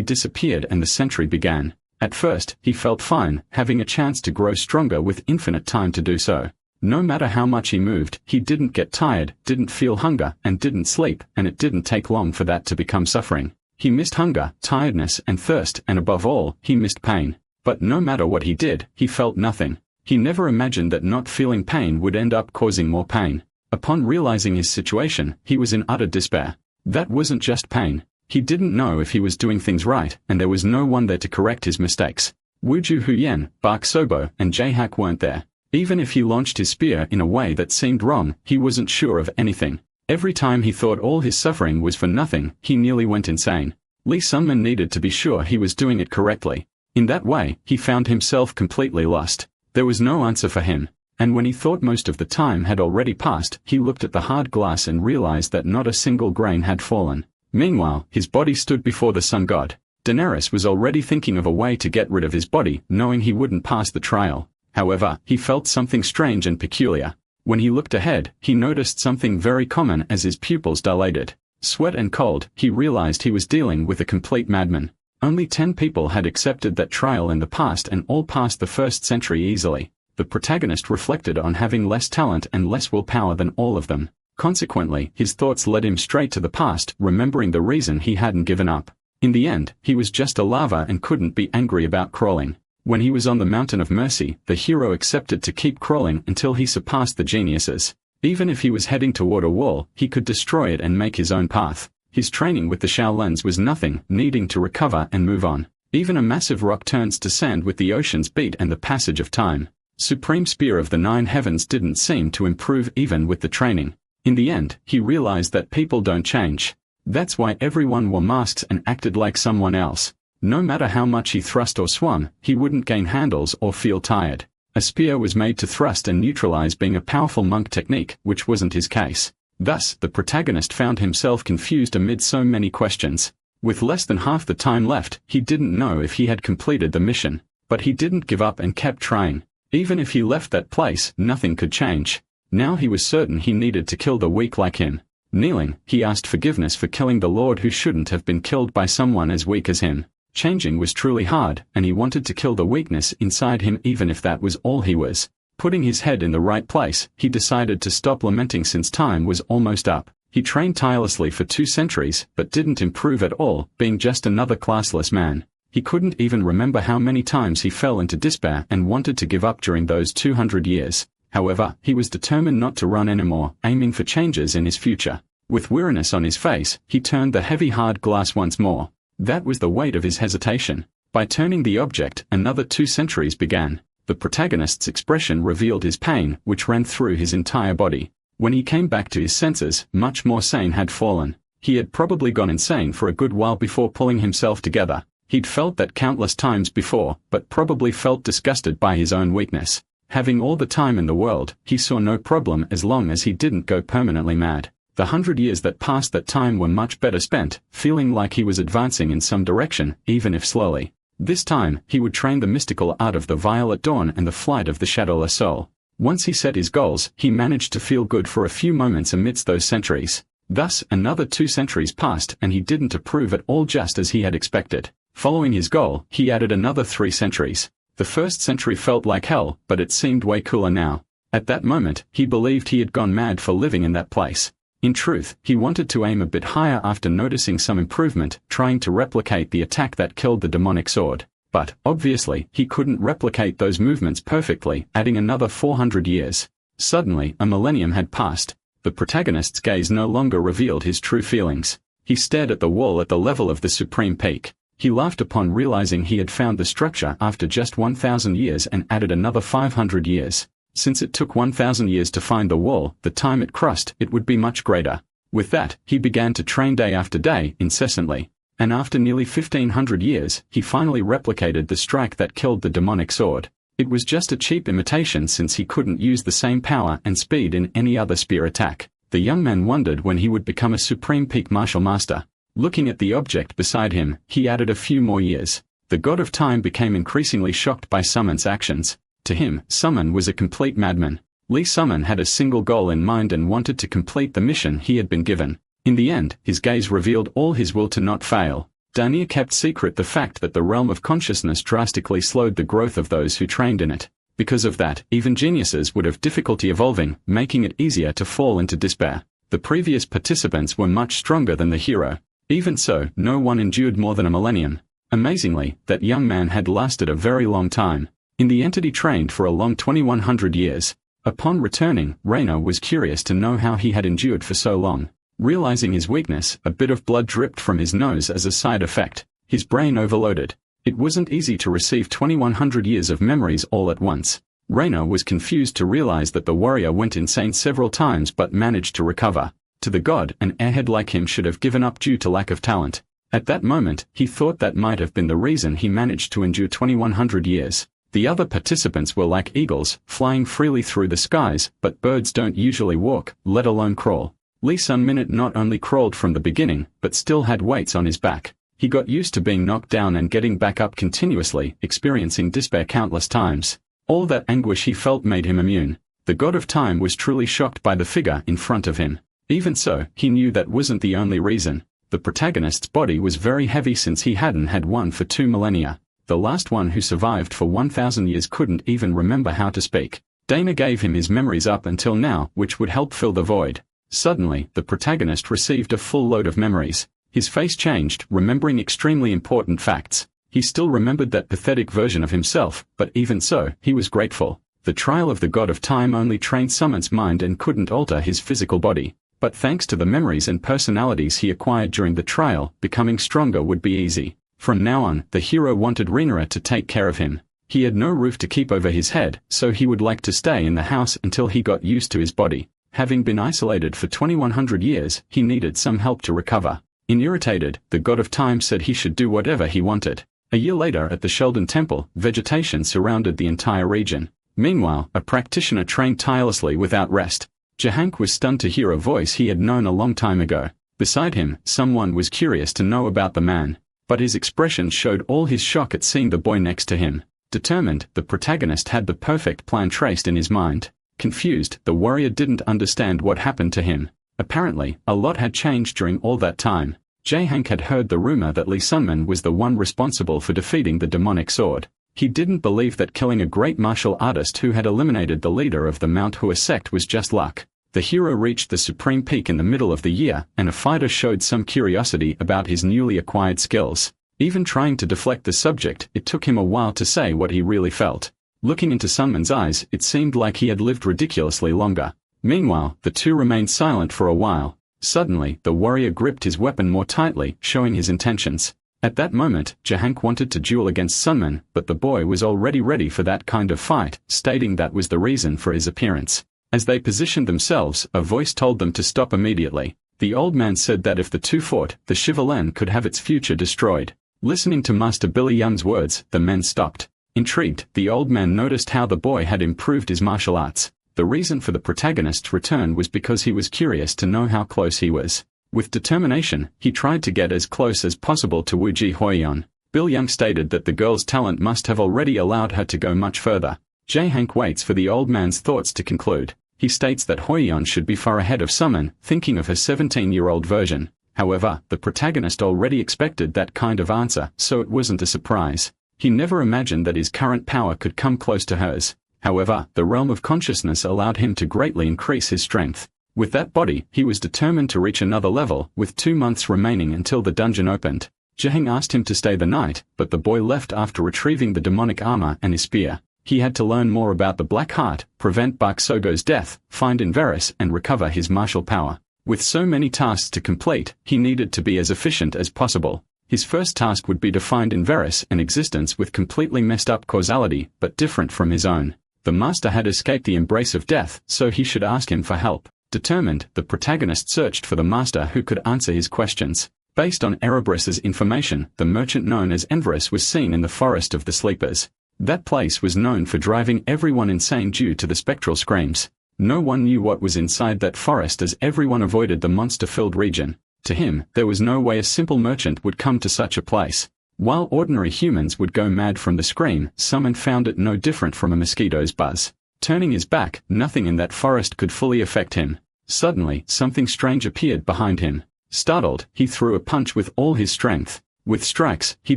disappeared and the century began. At first, he felt fine, having a chance to grow stronger with infinite time to do so. No matter how much he moved, he didn't get tired, didn't feel hunger, and didn't sleep, and it didn't take long for that to become suffering. He missed hunger, tiredness, and thirst, and above all, he missed pain. But no matter what he did, he felt nothing. He never imagined that not feeling pain would end up causing more pain. Upon realizing his situation, he was in utter despair. That wasn't just pain. He didn't know if he was doing things right, and there was no one there to correct his mistakes. Wuju Huyen, Bakogo, and Jahak weren't there. Even if he launched his spear in a way that seemed wrong, he wasn't sure of anything. Every time he thought all his suffering was for nothing, he nearly went insane. Lee Sunman needed to be sure he was doing it correctly. In that way, he found himself completely lost. There was no answer for him. And when he thought most of the time had already passed, he looked at the hard glass and realized that not a single grain had fallen. Meanwhile, his body stood before the sun god. Daenerys was already thinking of a way to get rid of his body, knowing he wouldn't pass the trial. However, he felt something strange and peculiar. When he looked ahead, he noticed something very common as his pupils dilated. Sweat and cold, he realized he was dealing with a complete madman. Only 10 people had accepted that trial in the past and all passed the first century easily. The protagonist reflected on having less talent and less willpower than all of them. Consequently, his thoughts led him straight to the past, remembering the reason he hadn't given up. In the end, he was just a lava and couldn't be angry about crawling. When he was on the Mountain of Mercy, the hero accepted to keep crawling until he surpassed the geniuses. Even if he was heading toward a wall, he could destroy it and make his own path. His training with the Shaolins was nothing, needing to recover and move on. Even a massive rock turns to sand with the ocean's beat and the passage of time. Supreme Spear of the Nine Heavens didn't seem to improve even with the training. In the end, he realized that people don't change. That's why everyone wore masks and acted like someone else. No matter how much he thrust or swung, he wouldn't gain handles or feel tired. A spear was made to thrust and neutralize being a powerful monk technique, which wasn't his case. Thus, the protagonist found himself confused amid so many questions. With less than half the time left, he didn't know if he had completed the mission. But he didn't give up and kept trying. Even if he left that place, nothing could change. Now he was certain he needed to kill the weak like him. Kneeling, he asked forgiveness for killing the Lord who shouldn't have been killed by someone as weak as him. Changing was truly hard, and he wanted to kill the weakness inside him even if that was all he was. Putting his head in the right place, he decided to stop lamenting since time was almost up. He trained tirelessly for 2 centuries, but didn't improve at all, being just another classless man. He couldn't even remember how many times he fell into despair and wanted to give up during those 200 years. However, he was determined not to run anymore, aiming for changes in his future. With weariness on his face, he turned the heavy hard glass once more. That was the weight of his hesitation. By turning the object, another 2 centuries began. The protagonist's expression revealed his pain, which ran through his entire body. When he came back to his senses, much more sane had fallen. He had probably gone insane for a good while before pulling himself together. He'd felt that countless times before, but probably felt disgusted by his own weakness. Having all the time in the world, he saw no problem as long as he didn't go permanently mad. The 100 years that passed that time were much better spent, feeling like he was advancing in some direction, even if slowly. This time, he would train the mystical art of the violet dawn and the flight of the shadowless soul. Once he set his goals, he managed to feel good for a few moments amidst those centuries. Thus, another 2 centuries passed and he didn't approve at all just as he had expected. Following his goal, he added another 3 centuries. The first century felt like hell, but it seemed way cooler now. At that moment, he believed he had gone mad for living in that place. In truth, he wanted to aim a bit higher after noticing some improvement, trying to replicate the attack that killed the demonic sword. But, obviously, he couldn't replicate those movements perfectly, adding another 400 years. Suddenly, a millennium had passed. The protagonist's gaze no longer revealed his true feelings. He stared at the wall at the level of the supreme peak. He laughed upon realizing he had found the structure after just 1,000 years and added another 500 years. Since it took 1,000 years to find the wall, the time it crossed, it would be much greater. With that, he began to train day after day, incessantly. And after nearly 1,500 years, he finally replicated the strike that killed the demonic sword. It was just a cheap imitation since he couldn't use the same power and speed in any other spear attack. The young man wondered when he would become a supreme peak martial master. Looking at the object beside him, he added a few more years. The god of time became increasingly shocked by Summon's actions. To him, Summon was a complete madman. Lee Summon had a single goal in mind and wanted to complete the mission he had been given. In the end, his gaze revealed all his will to not fail. Dania kept secret the fact that the realm of consciousness drastically slowed the growth of those who trained in it. Because of that, even geniuses would have difficulty evolving, making it easier to fall into despair. The previous participants were much stronger than the hero. Even so, no one endured more than a millennium. Amazingly, that young man had lasted a very long time. In the entity trained for a long 2,100 years. Upon returning, Reina was curious to know how he had endured for so long. Realizing his weakness, a bit of blood dripped from his nose as a side effect. His brain overloaded. It wasn't easy to receive 2,100 years of memories all at once. Reina was confused to realize that the warrior went insane several times but managed to recover. To the god, an airhead like him should have given up due to lack of talent. At that moment, he thought that might have been the reason he managed to endure 2,100 years. The other participants were like eagles, flying freely through the skies, but birds don't usually walk, let alone crawl. Lee Sun Minute not only crawled from the beginning, but still had weights on his back. He got used to being knocked down and getting back up continuously, experiencing despair countless times. All that anguish he felt made him immune. The god of time was truly shocked by the figure in front of him. Even so, he knew that wasn't the only reason. The protagonist's body was very heavy since he hadn't had one for 2 millennia. The last one who survived for 1,000 years couldn't even remember how to speak. Dana gave him his memories up until now, which would help fill the void. Suddenly, the protagonist received a full load of memories. His face changed, remembering extremely important facts. He still remembered that pathetic version of himself, but even so, he was grateful. The trial of the god of time only trained Summon's mind and couldn't alter his physical body. But thanks to the memories and personalities he acquired during the trial, becoming stronger would be easy. From now on, the hero wanted Rina to take care of him. He had no roof to keep over his head, so he would like to stay in the house until he got used to his body. Having been isolated for 2,100 years, he needed some help to recover. Irritated, the god of time said he should do whatever he wanted. A year later at the Sheldon Temple, vegetation surrounded the entire region. Meanwhile, a practitioner trained tirelessly without rest. Jahank was stunned to hear a voice he had known a long time ago. Beside him, someone was curious to know about the man, but his expression showed all his shock at seeing the boy next to him. Determined, the protagonist had the perfect plan traced in his mind. Confused, the warrior didn't understand what happened to him. Apparently, a lot had changed during all that time. Jahank had heard the rumor that Lee Sunman was the one responsible for defeating the demonic sword. He didn't believe that killing a great martial artist who had eliminated the leader of the Manhwa sect was just luck. The hero reached the supreme peak in the middle of the year, and a fighter showed some curiosity about his newly acquired skills. Even trying to deflect the subject, it took him a while to say what he really felt. Looking into Sunman's eyes, it seemed like he had lived ridiculously longer. Meanwhile, the two remained silent for a while. Suddenly, the warrior gripped his weapon more tightly, showing his intentions. At that moment, Jahank wanted to duel against Sunman, but the boy was already ready for that kind of fight, stating that was the reason for his appearance. As they positioned themselves, a voice told them to stop immediately. The old man said that if the two fought, the Shivalan could have its future destroyed. Listening to Master Billy Yum's words, the men stopped. Intrigued, the old man noticed how the boy had improved his martial arts. The reason for the protagonist's return was because he was curious to know how close he was. With determination, he tried to get as close as possible to Wuji Hoyen. Bill Young stated that the girl's talent must have already allowed her to go much further. Jahank waits for the old man's thoughts to conclude. He states that Hoyen should be far ahead of Sunman, thinking of her 17-year-old version. However, the protagonist already expected that kind of answer, so it wasn't a surprise. He never imagined that his current power could come close to hers. However, the realm of consciousness allowed him to greatly increase his strength. With that body, he was determined to reach another level, with 2 months remaining until the dungeon opened. Jahank asked him to stay the night, but the boy left after retrieving the demonic armor and his spear. He had to learn more about the Black Heart, prevent Bakogo's death, find Inveris, and recover his martial power. With so many tasks to complete, he needed to be as efficient as possible. His first task would be to find Inveris, an existence with completely messed up causality, but different from his own. The master had escaped the embrace of death, so he should ask him for help. Determined, the protagonist searched for the master who could answer his questions. Based on Erebris's information, the merchant known as Enveris was seen in the Forest of the Sleepers. That place was known for driving everyone insane due to the spectral screams. No one knew what was inside that forest as everyone avoided the monster-filled region. To him, there was no way a simple merchant would come to such a place. While ordinary humans would go mad from the scream, Sunman found it no different from a mosquito's buzz. Turning his back, nothing in that forest could fully affect him. Suddenly, something strange appeared behind him. Startled, he threw a punch with all his strength. With strikes, he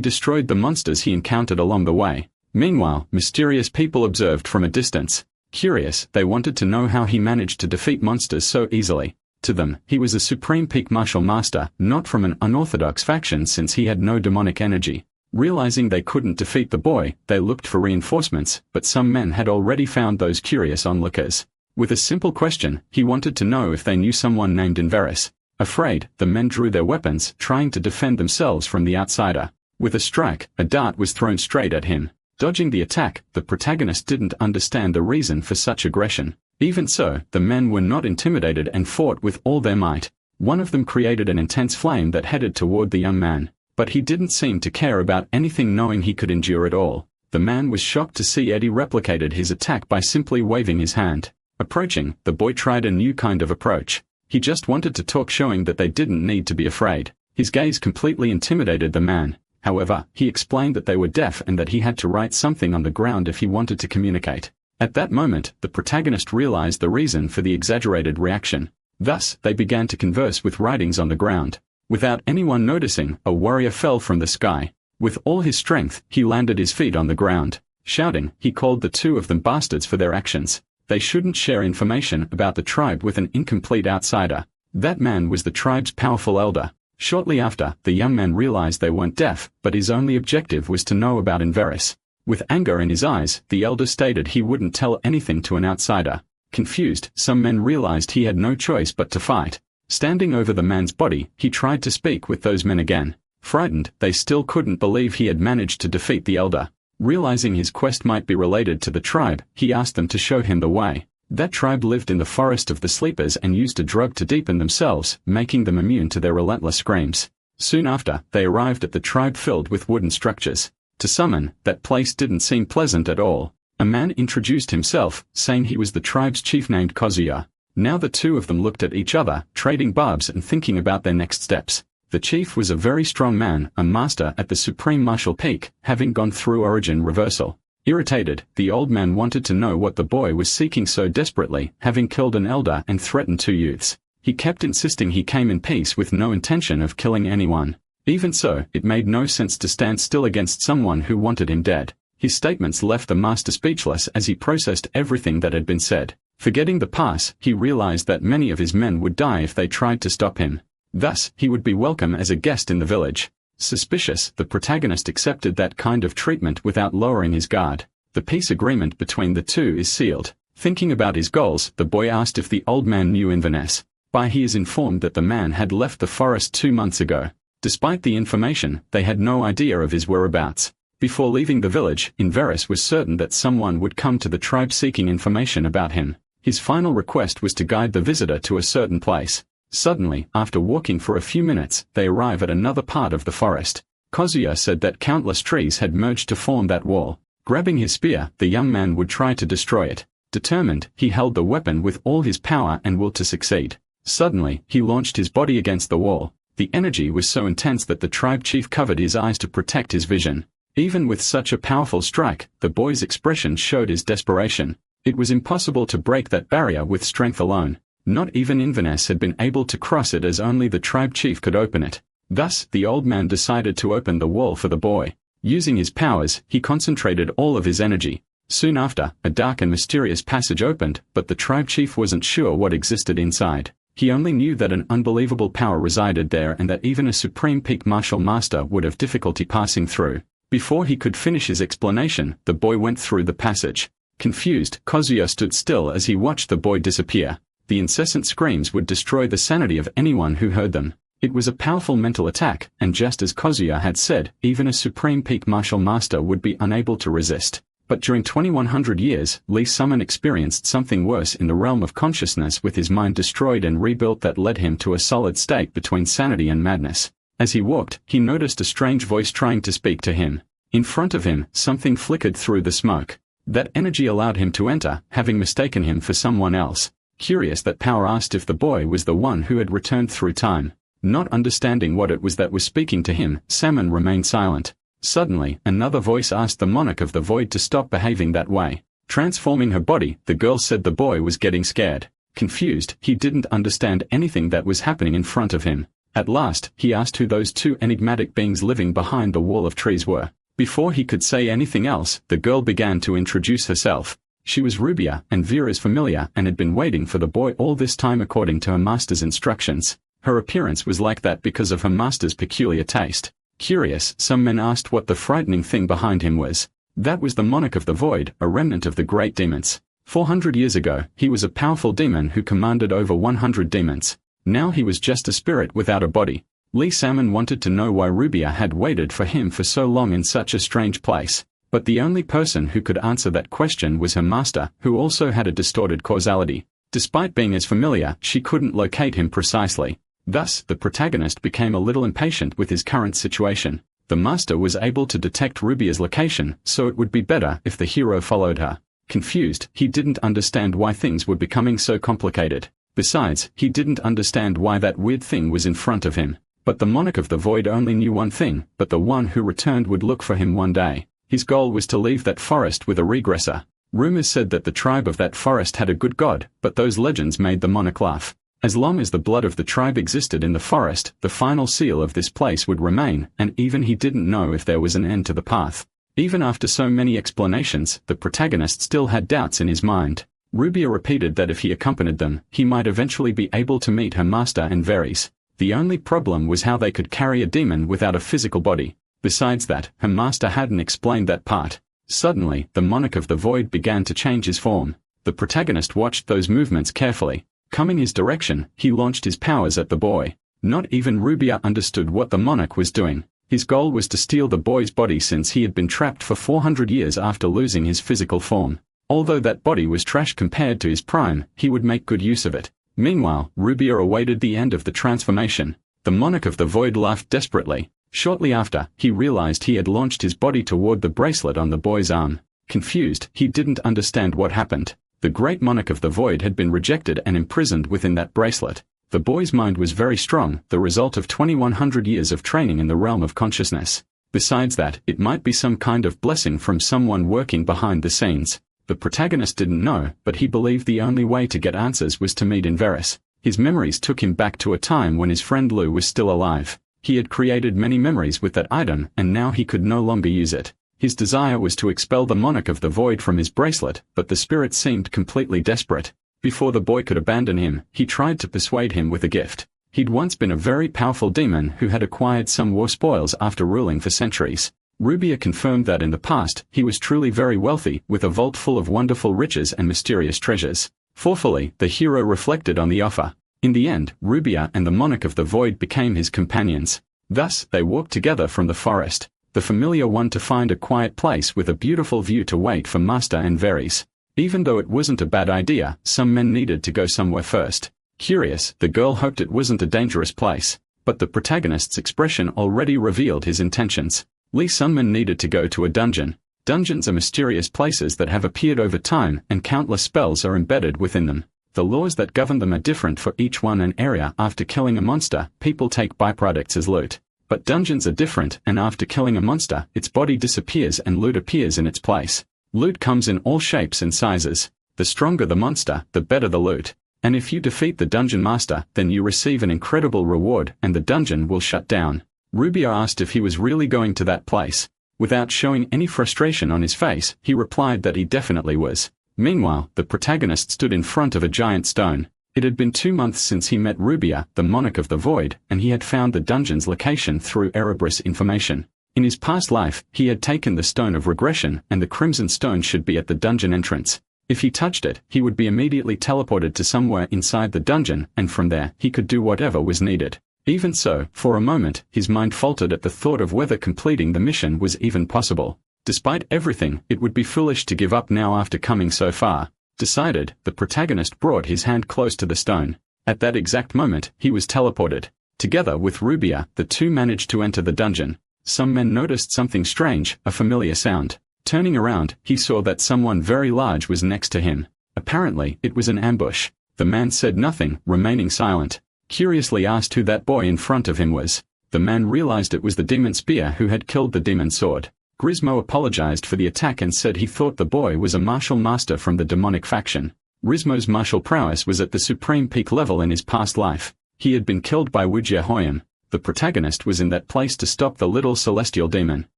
destroyed the monsters he encountered along the way. Meanwhile, mysterious people observed from a distance. Curious, they wanted to know how he managed to defeat monsters so easily. To them, he was a supreme peak martial master, not from an unorthodox faction since he had no demonic energy. Realizing they couldn't defeat the boy, they looked for reinforcements, but some men had already found those curious onlookers. With a simple question, he wanted to know if they knew someone named Inveris. Afraid, the men drew their weapons, trying to defend themselves from the outsider. With a strike, a dart was thrown straight at him. Dodging the attack, the protagonist didn't understand the reason for such aggression. Even so, the men were not intimidated and fought with all their might. One of them created an intense flame that headed toward the young man. But he didn't seem to care about anything, knowing he could endure it all. The man was shocked to see Eddie replicated his attack by simply waving his hand. Approaching, the boy tried a new kind of approach. He just wanted to talk, showing that they didn't need to be afraid. His gaze completely intimidated the man. However, he explained that they were deaf and that he had to write something on the ground if he wanted to communicate. At that moment, the protagonist realized the reason for the exaggerated reaction. Thus, they began to converse with writings on the ground. Without anyone noticing, a warrior fell from the sky. With all his strength, he landed his feet on the ground. Shouting, he called the two of them bastards for their actions. They shouldn't share information about the tribe with an incomplete outsider. That man was the tribe's powerful elder. Shortly after, the young man realized they weren't deaf, but his only objective was to know about Inveris. With anger in his eyes, the elder stated he wouldn't tell anything to an outsider. Confused, some men realized he had no choice but to fight. Standing over the man's body, he tried to speak with those men again. Frightened, they still couldn't believe he had managed to defeat the elder. Realizing his quest might be related to the tribe, he asked them to show him the way. That tribe lived in the Forest of the Sleepers and used a drug to deepen themselves, making them immune to their relentless screams. Soon after, they arrived at the tribe filled with wooden structures. To Sunman, that place didn't seem pleasant at all. A man introduced himself, saying he was the tribe's chief named Kazuya. Now the two of them looked at each other, trading barbs and thinking about their next steps. The chief was a very strong man, a master at the supreme martial peak, having gone through origin reversal. Irritated, the old man wanted to know what the boy was seeking so desperately, having killed an elder and threatened two youths. He kept insisting he came in peace with no intention of killing anyone. Even so, it made no sense to stand still against someone who wanted him dead. His statements left the master speechless as he processed everything that had been said. Forgetting the past, he realized that many of his men would die if they tried to stop him. Thus, he would be welcome as a guest in the village. Suspicious, the protagonist accepted that kind of treatment without lowering his guard. The peace agreement between the two is sealed. Thinking about his goals, the boy asked if the old man knew Inverness. He is informed that the man had left the forest 2 months ago. Despite the information, they had no idea of his whereabouts. Before leaving the village, Inverness was certain that someone would come to the tribe seeking information about him. His final request was to guide the visitor to a certain place. Suddenly, after walking for a few minutes, they arrive at another part of the forest. Kazuya said that countless trees had merged to form that wall. Grabbing his spear, the young man would try to destroy it. Determined, he held the weapon with all his power and will to succeed. Suddenly, he launched his body against the wall. The energy was so intense that the tribe chief covered his eyes to protect his vision. Even with such a powerful strike, the boy's expression showed his desperation. It was impossible to break that barrier with strength alone. Not even Inverness had been able to cross it, as only the tribe chief could open it. Thus, the old man decided to open the wall for the boy. Using his powers, he concentrated all of his energy. Soon after, a dark and mysterious passage opened, but the tribe chief wasn't sure what existed inside. He only knew that an unbelievable power resided there and that even a supreme peak martial master would have difficulty passing through. Before he could finish his explanation, the boy went through the passage. Confused, Kazuya stood still as he watched the boy disappear. The incessant screams would destroy the sanity of anyone who heard them. It was a powerful mental attack, and just as Kazuya had said, even a supreme peak martial master would be unable to resist. But during 2100 years, Lee Summon experienced something worse in the realm of consciousness, with his mind destroyed and rebuilt, that led him to a solid state between sanity and madness. As he walked, he noticed a strange voice trying to speak to him. In front of him, something flickered through the smoke. That energy allowed him to enter, having mistaken him for someone else. Curious, that power asked if the boy was the one who had returned through time. Not understanding what it was that was speaking to him, Salmon remained silent. Suddenly, another voice asked the monarch of the void to stop behaving that way. Transforming her body, the girl said the boy was getting scared. Confused, he didn't understand anything that was happening in front of him. At last, he asked who those two enigmatic beings living behind the wall of trees were. Before he could say anything else, the girl began to introduce herself. She was Rubia, and Vera's familiar, and had been waiting for the boy all this time according to her master's instructions. Her appearance was like that because of her master's peculiar taste. Curious, some men asked what the frightening thing behind him was. That was the monarch of the void, a remnant of the great demons. 400 years ago, he was a powerful demon who commanded over 100 demons. Now he was just a spirit without a body. Lee Salmon wanted to know why Rubia had waited for him for so long in such a strange place. But the only person who could answer that question was her master, who also had a distorted causality. Despite being as familiar, she couldn't locate him precisely. Thus, the protagonist became a little impatient with his current situation. The master was able to detect Rubia's location, so it would be better if the hero followed her. Confused, he didn't understand why things were becoming so complicated. Besides, he didn't understand why that weird thing was in front of him. But the monarch of the void only knew one thing, but the one who returned would look for him one day. His goal was to leave that forest with a regressor. Rumors said that the tribe of that forest had a good god, but those legends made the monarch laugh. As long as the blood of the tribe existed in the forest, the final seal of this place would remain, and even he didn't know if there was an end to the path. Even after so many explanations, the protagonist still had doubts in his mind. Rubia repeated that if he accompanied them, he might eventually be able to meet her master and Veres. The only problem was how they could carry a demon without a physical body. Besides that, her master hadn't explained that part. Suddenly, the monarch of the void began to change his form. The protagonist watched those movements carefully. Coming his direction, he launched his powers at the boy. Not even Rubia understood what the monarch was doing. His goal was to steal the boy's body, since he had been trapped for 400 years after losing his physical form. Although that body was trash compared to his prime, he would make good use of it. Meanwhile, Rubia awaited the end of the transformation. The monarch of the void laughed desperately. Shortly after, he realized he had launched his body toward the bracelet on the boy's arm. Confused, he didn't understand what happened. The great monarch of the void had been rejected and imprisoned within that bracelet. The boy's mind was very strong, the result of 2100 years of training in the realm of consciousness. Besides that, it might be some kind of blessing from someone working behind the scenes. The protagonist didn't know, but he believed the only way to get answers was to meet Inveris. His memories took him back to a time when his friend Lou was still alive. He had created many memories with that item, and now he could no longer use it. His desire was to expel the monarch of the void from his bracelet, but the spirit seemed completely desperate. Before the boy could abandon him, he tried to persuade him with a gift. He'd once been a very powerful demon who had acquired some war spoils after ruling for centuries. Rubia confirmed that in the past, he was truly very wealthy, with a vault full of wonderful riches and mysterious treasures. Forcefully, the hero reflected on the offer. In the end, Rubia and the monarch of the void became his companions. Thus, they walked together from the forest. The familiar one to find a quiet place with a beautiful view to wait for Master Enveris. Even though it wasn't a bad idea, some men needed to go somewhere first. Curious, the girl hoped it wasn't a dangerous place. But the protagonist's expression already revealed his intentions. Lee Sunman needed to go to a dungeon. Dungeons are mysterious places that have appeared over time, and countless spells are embedded within them. The laws that govern them are different for each one and area. After killing a monster, people take byproducts as loot. But dungeons are different, and after killing a monster, its body disappears and loot appears in its place. Loot comes in all shapes and sizes. The stronger the monster, the better the loot. And if you defeat the dungeon master, then you receive an incredible reward, and the dungeon will shut down. Rubia asked if he was really going to that place. Without showing any frustration on his face, he replied that he definitely was. Meanwhile, the protagonist stood in front of a giant stone. It had been 2 months since he met Rubia, the monarch of the void, and he had found the dungeon's location through Erebris information. In his past life, he had taken the stone of regression, and the crimson stone should be at the dungeon entrance. If he touched it, he would be immediately teleported to somewhere inside the dungeon, and from there, he could do whatever was needed. Even so, for a moment, his mind faltered at the thought of whether completing the mission was even possible. Despite everything, it would be foolish to give up now after coming so far. Decided, the protagonist brought his hand close to the stone. At that exact moment, he was teleported. Together with Rubia, the two managed to enter the dungeon. Some men noticed something strange, a familiar sound. Turning around, he saw that someone very large was next to him. Apparently, it was an ambush. The man said nothing, remaining silent. Curiously asked who that boy in front of him was. The man realized it was the demon spear who had killed the demon sword. Grismo apologized for the attack and said he thought the boy was a martial master from the demonic faction. Grismo's martial prowess was at the supreme peak level in his past life. He had been killed by Wujia Hoyen. The protagonist was in that place to stop the little celestial demon.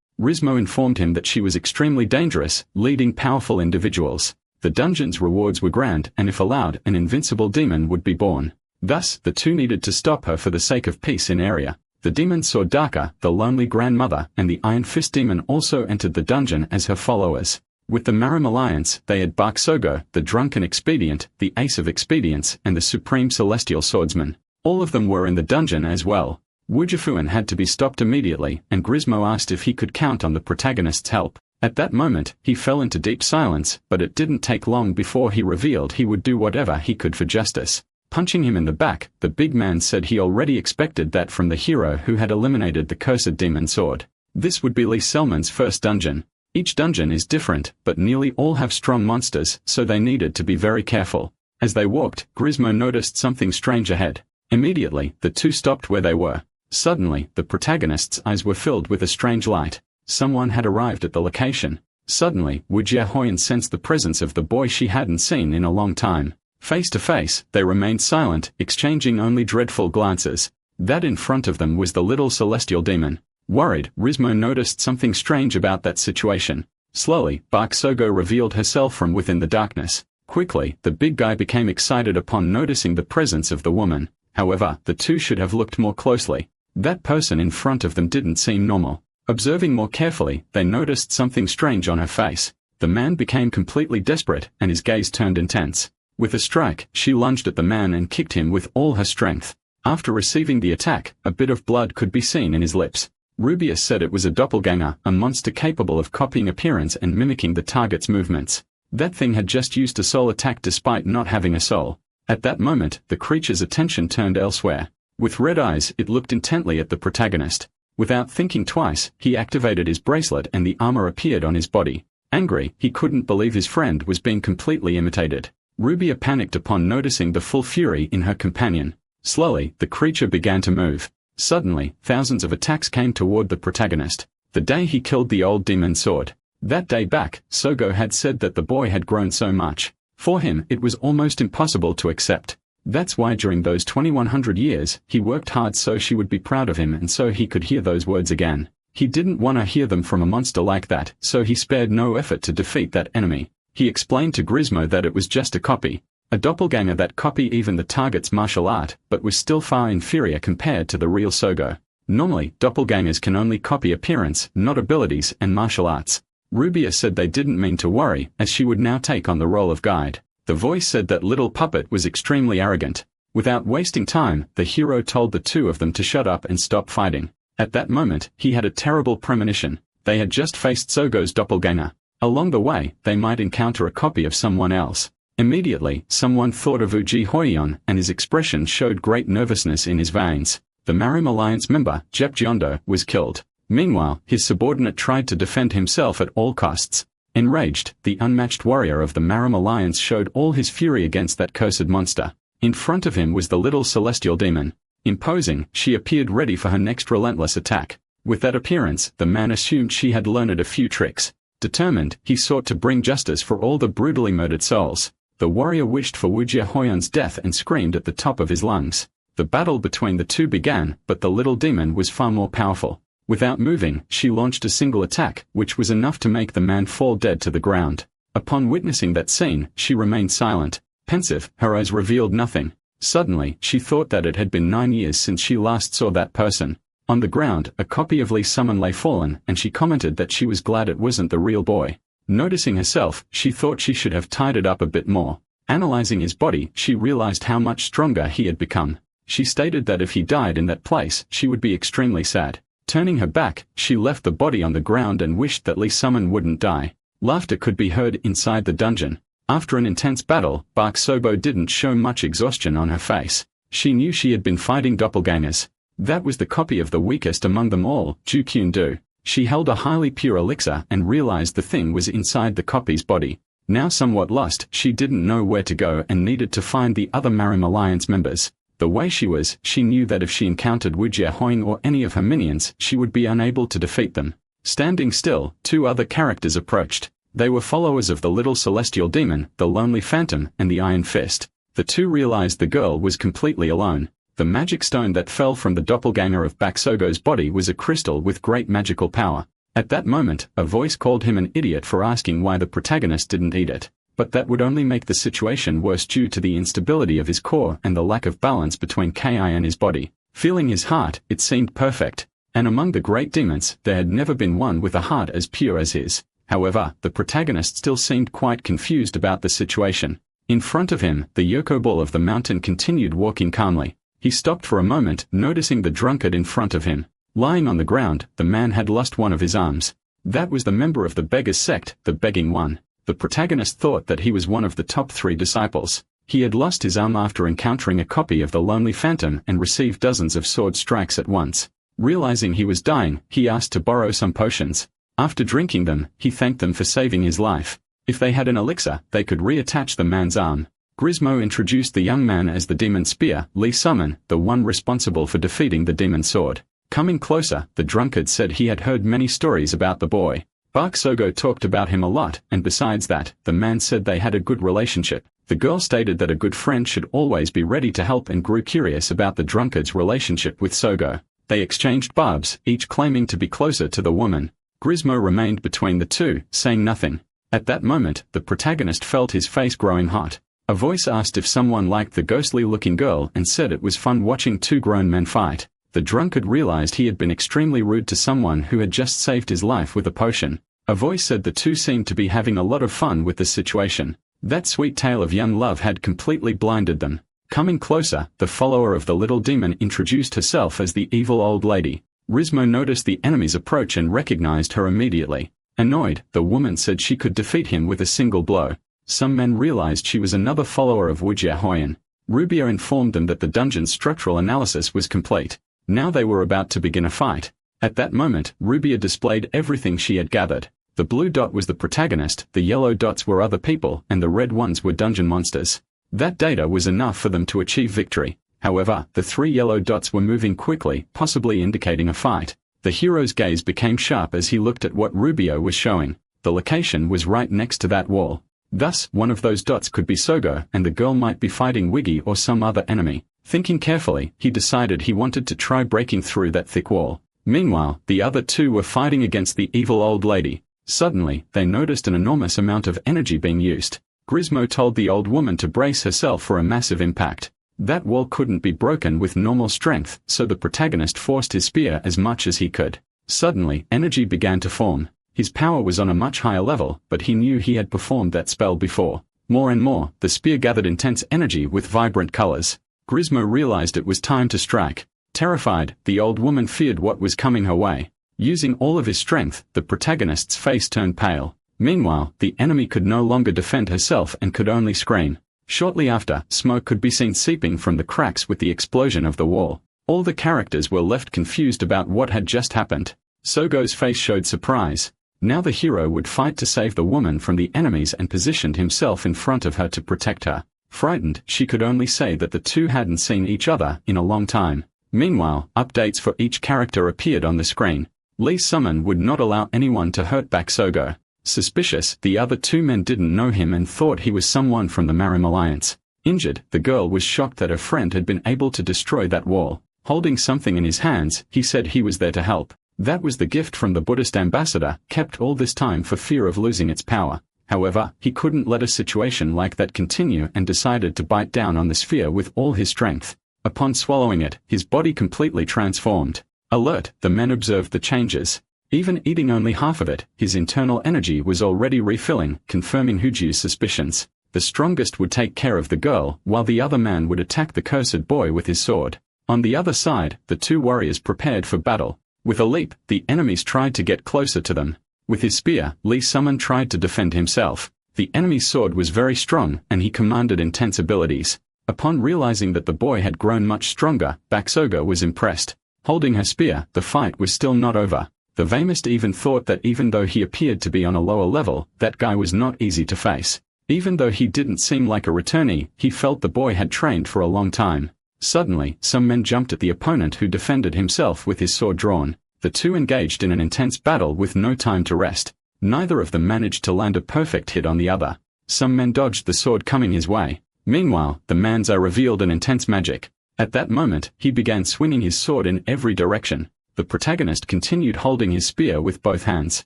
Grismo informed him that she was extremely dangerous, leading powerful individuals. The dungeon's rewards were grand, and if allowed, an invincible demon would be born. Thus, the two needed to stop her for the sake of peace in area. The demon saw Darka, the lonely grandmother, and the Iron Fist demon also entered the dungeon as her followers. With the Marim Alliance, they had Bakogo, the drunken expedient, the ace of expedients, and the supreme celestial swordsman. All of them were in the dungeon as well. Wujifuan had to be stopped immediately, and Grismo asked if he could count on the protagonist's help. At that moment, he fell into deep silence, but it didn't take long before he revealed he would do whatever he could for justice. Punching him in the back, the big man said he already expected that from the hero who had eliminated the cursed demon sword. This would be Lee Selman's first dungeon. Each dungeon is different, but nearly all have strong monsters, so they needed to be very careful. As they walked, Grismo noticed something strange ahead. Immediately, the two stopped where they were. Suddenly, the protagonist's eyes were filled with a strange light. Someone had arrived at the location. Suddenly, Wujia Hoyen sensed the presence of the boy she hadn't seen in a long time. Face to face, they remained silent, exchanging only dreadful glances. That in front of them was the little celestial demon. Worried, Grismo noticed something strange about that situation. Slowly, Bakogo revealed herself from within the darkness. Quickly, the big guy became excited upon noticing the presence of the woman. However, the two should have looked more closely. That person in front of them didn't seem normal. Observing more carefully, they noticed something strange on her face. The man became completely desperate, and his gaze turned intense. With a strike, she lunged at the man and kicked him with all her strength. After receiving the attack, a bit of blood could be seen in his lips. Rubia said it was a doppelganger, a monster capable of copying appearance and mimicking the target's movements. That thing had just used a soul attack despite not having a soul. At that moment, the creature's attention turned elsewhere. With red eyes, it looked intently at the protagonist. Without thinking twice, he activated his bracelet and the armor appeared on his body. Angry, he couldn't believe his friend was being completely imitated. Rubia panicked upon noticing the full fury in her companion. Slowly, the creature began to move. Suddenly, thousands of attacks came toward the protagonist. The day he killed the old demon sword. That day back, Sogo had said that the boy had grown so much. For him, it was almost impossible to accept. That's why during those 2100 years, he worked hard so she would be proud of him and so he could hear those words again. He didn't want to hear them from a monster like that, so he spared no effort to defeat that enemy. He explained to Grismo that it was just a copy. A doppelganger that copied even the target's martial art, but was still far inferior compared to the real Sogo. Normally, doppelgangers can only copy appearance, not abilities and martial arts. Rubia said they didn't mean to worry, as she would now take on the role of guide. The voice said that little puppet was extremely arrogant. Without wasting time, the hero told the two of them to shut up and stop fighting. At that moment, he had a terrible premonition. They had just faced Sogo's doppelganger. Along the way, they might encounter a copy of someone else. Immediately, someone thought of Uji Hoyen, and his expression showed great nervousness in his veins. The Marim Alliance member, Jep Giondo, was killed. Meanwhile, his subordinate tried to defend himself at all costs. Enraged, the unmatched warrior of the Marim Alliance showed all his fury against that cursed monster. In front of him was the little celestial demon. Imposing, she appeared ready for her next relentless attack. With that appearance, the man assumed she had learned a few tricks. Determined, he sought to bring justice for all the brutally murdered souls. The warrior wished for Wujia Hoyen's death and screamed at the top of his lungs. The battle between the two began, but the little demon was far more powerful. Without moving, she launched a single attack, which was enough to make the man fall dead to the ground. Upon witnessing that scene, she remained silent. Pensive, her eyes revealed nothing. Suddenly, she thought that it had been 9 years since she last saw that person. On the ground, a copy of Lee Summon lay fallen, and she commented that she was glad it wasn't the real boy. Noticing herself, she thought she should have tied it up a bit more. Analyzing his body, she realized how much stronger he had become. She stated that if he died in that place, she would be extremely sad. Turning her back, she left the body on the ground and wished that Lee Summon wouldn't die. Laughter could be heard inside the dungeon. After an intense battle, Bak Sobo didn't show much exhaustion on her face. She knew she had been fighting doppelgangers. That was the copy of the weakest among them all, Jukyun-do. She held a highly pure elixir and realized the thing was inside the copy's body. Now somewhat lost, she didn't know where to go and needed to find the other Marim Alliance members. The way she was, she knew that if she encountered Wujia Hoyen or any of her minions, she would be unable to defeat them. Standing still, two other characters approached. They were followers of the little celestial demon, the lonely phantom, and the Iron Fist. The two realized the girl was completely alone. The magic stone that fell from the doppelganger of Baksogo's body was a crystal with great magical power. At that moment, a voice called him an idiot for asking why the protagonist didn't eat it. But that would only make the situation worse due to the instability of his core and the lack of balance between Ki and his body. Feeling his heart, it seemed perfect. And among the great demons, there had never been one with a heart as pure as his. However, the protagonist still seemed quite confused about the situation. In front of him, the Yokoball of the mountain continued walking calmly. He stopped for a moment, noticing the drunkard in front of him. Lying on the ground, the man had lost one of his arms. That was the member of the beggars sect, the begging one. The protagonist thought that he was one of the top 3 disciples. He had lost his arm after encountering a copy of the Lonely Phantom and received dozens of sword strikes at once. Realizing he was dying, he asked to borrow some potions. After drinking them, he thanked them for saving his life. If they had an elixir, they could reattach the man's arm. Grismo introduced the young man as the demon spear, Lee Summon, the one responsible for defeating the demon sword. Coming closer, the drunkard said he had heard many stories about the boy. Bak Sogo talked about him a lot, and besides that, the man said they had a good relationship. The girl stated that a good friend should always be ready to help and grew curious about the drunkard's relationship with Sogo. They exchanged barbs, each claiming to be closer to the woman. Grismo remained between the two, saying nothing. At that moment, the protagonist felt his face growing hot. A voice asked if someone liked the ghostly-looking girl and said it was fun watching 2 grown men fight. The drunkard realized he had been extremely rude to someone who had just saved his life with a potion. A voice said the two seemed to be having a lot of fun with the situation. That sweet tale of young love had completely blinded them. Coming closer, the follower of the little demon introduced herself as the evil old lady. Grismo noticed the enemy's approach and recognized her immediately. Annoyed, the woman said she could defeat him with a single blow. Some men realized she was another follower of Wujia Hoyen. Rubia informed them that the dungeon's structural analysis was complete. Now they were about to begin a fight. At that moment, Rubia displayed everything she had gathered. The blue dot was the protagonist, the yellow dots were other people, and the red ones were dungeon monsters. That data was enough for them to achieve victory. However, the 3 yellow dots were moving quickly, possibly indicating a fight. The hero's gaze became sharp as he looked at what Rubio was showing. The location was right next to that wall. Thus, one of those dots could be Sogo, and the girl might be fighting Wiggy or some other enemy. Thinking carefully, he decided he wanted to try breaking through that thick wall. Meanwhile, the other 2 were fighting against the evil old lady. Suddenly, they noticed an enormous amount of energy being used. Grismo told the old woman to brace herself for a massive impact. That wall couldn't be broken with normal strength, so the protagonist forced his spear as much as he could. Suddenly, energy began to form. His power was on a much higher level, but he knew he had performed that spell before. More and more, the spear gathered intense energy with vibrant colors. Grismo realized it was time to strike. Terrified, the old woman feared what was coming her way. Using all of his strength, the protagonist's face turned pale. Meanwhile, the enemy could no longer defend herself and could only scream. Shortly after, smoke could be seen seeping from the cracks with the explosion of the wall. All the characters were left confused about what had just happened. Sogo's face showed surprise. Now the hero would fight to save the woman from the enemies and positioned himself in front of her to protect her. Frightened, she could only say that the 2 hadn't seen each other in a long time. Meanwhile, updates for each character appeared on the screen. Lee's summon would not allow anyone to hurt back Sogo. Suspicious, the other 2 men didn't know him and thought he was someone from the Marim Alliance. Injured, the girl was shocked that her friend had been able to destroy that wall. Holding something in his hands, he said he was there to help. That was the gift from the Buddhist ambassador, kept all this time for fear of losing its power. However, he couldn't let a situation like that continue and decided to bite down on the sphere with all his strength. Upon swallowing it, his body completely transformed. Alert, the men observed the changes. Even eating only half of it, his internal energy was already refilling, confirming Huju's suspicions. The strongest would take care of the girl, while the other man would attack the cursed boy with his sword. On the other side, the 2 warriors prepared for battle. With a leap, the enemies tried to get closer to them. With his spear, Lee Summon tried to defend himself. The enemy's sword was very strong, and he commanded intense abilities. Upon realizing that the boy had grown much stronger, Bakogo was impressed. Holding her spear, the fight was still not over. The Vamist even thought that even though he appeared to be on a lower level, that guy was not easy to face. Even though he didn't seem like a returnee, he felt the boy had trained for a long time. Suddenly, some men jumped at the opponent who defended himself with his sword drawn. The 2 engaged in an intense battle with no time to rest. Neither of them managed to land a perfect hit on the other. Some men dodged the sword coming his way. Meanwhile, the Manza revealed an intense magic. At that moment, he began swinging his sword in every direction. The protagonist continued holding his spear with both hands.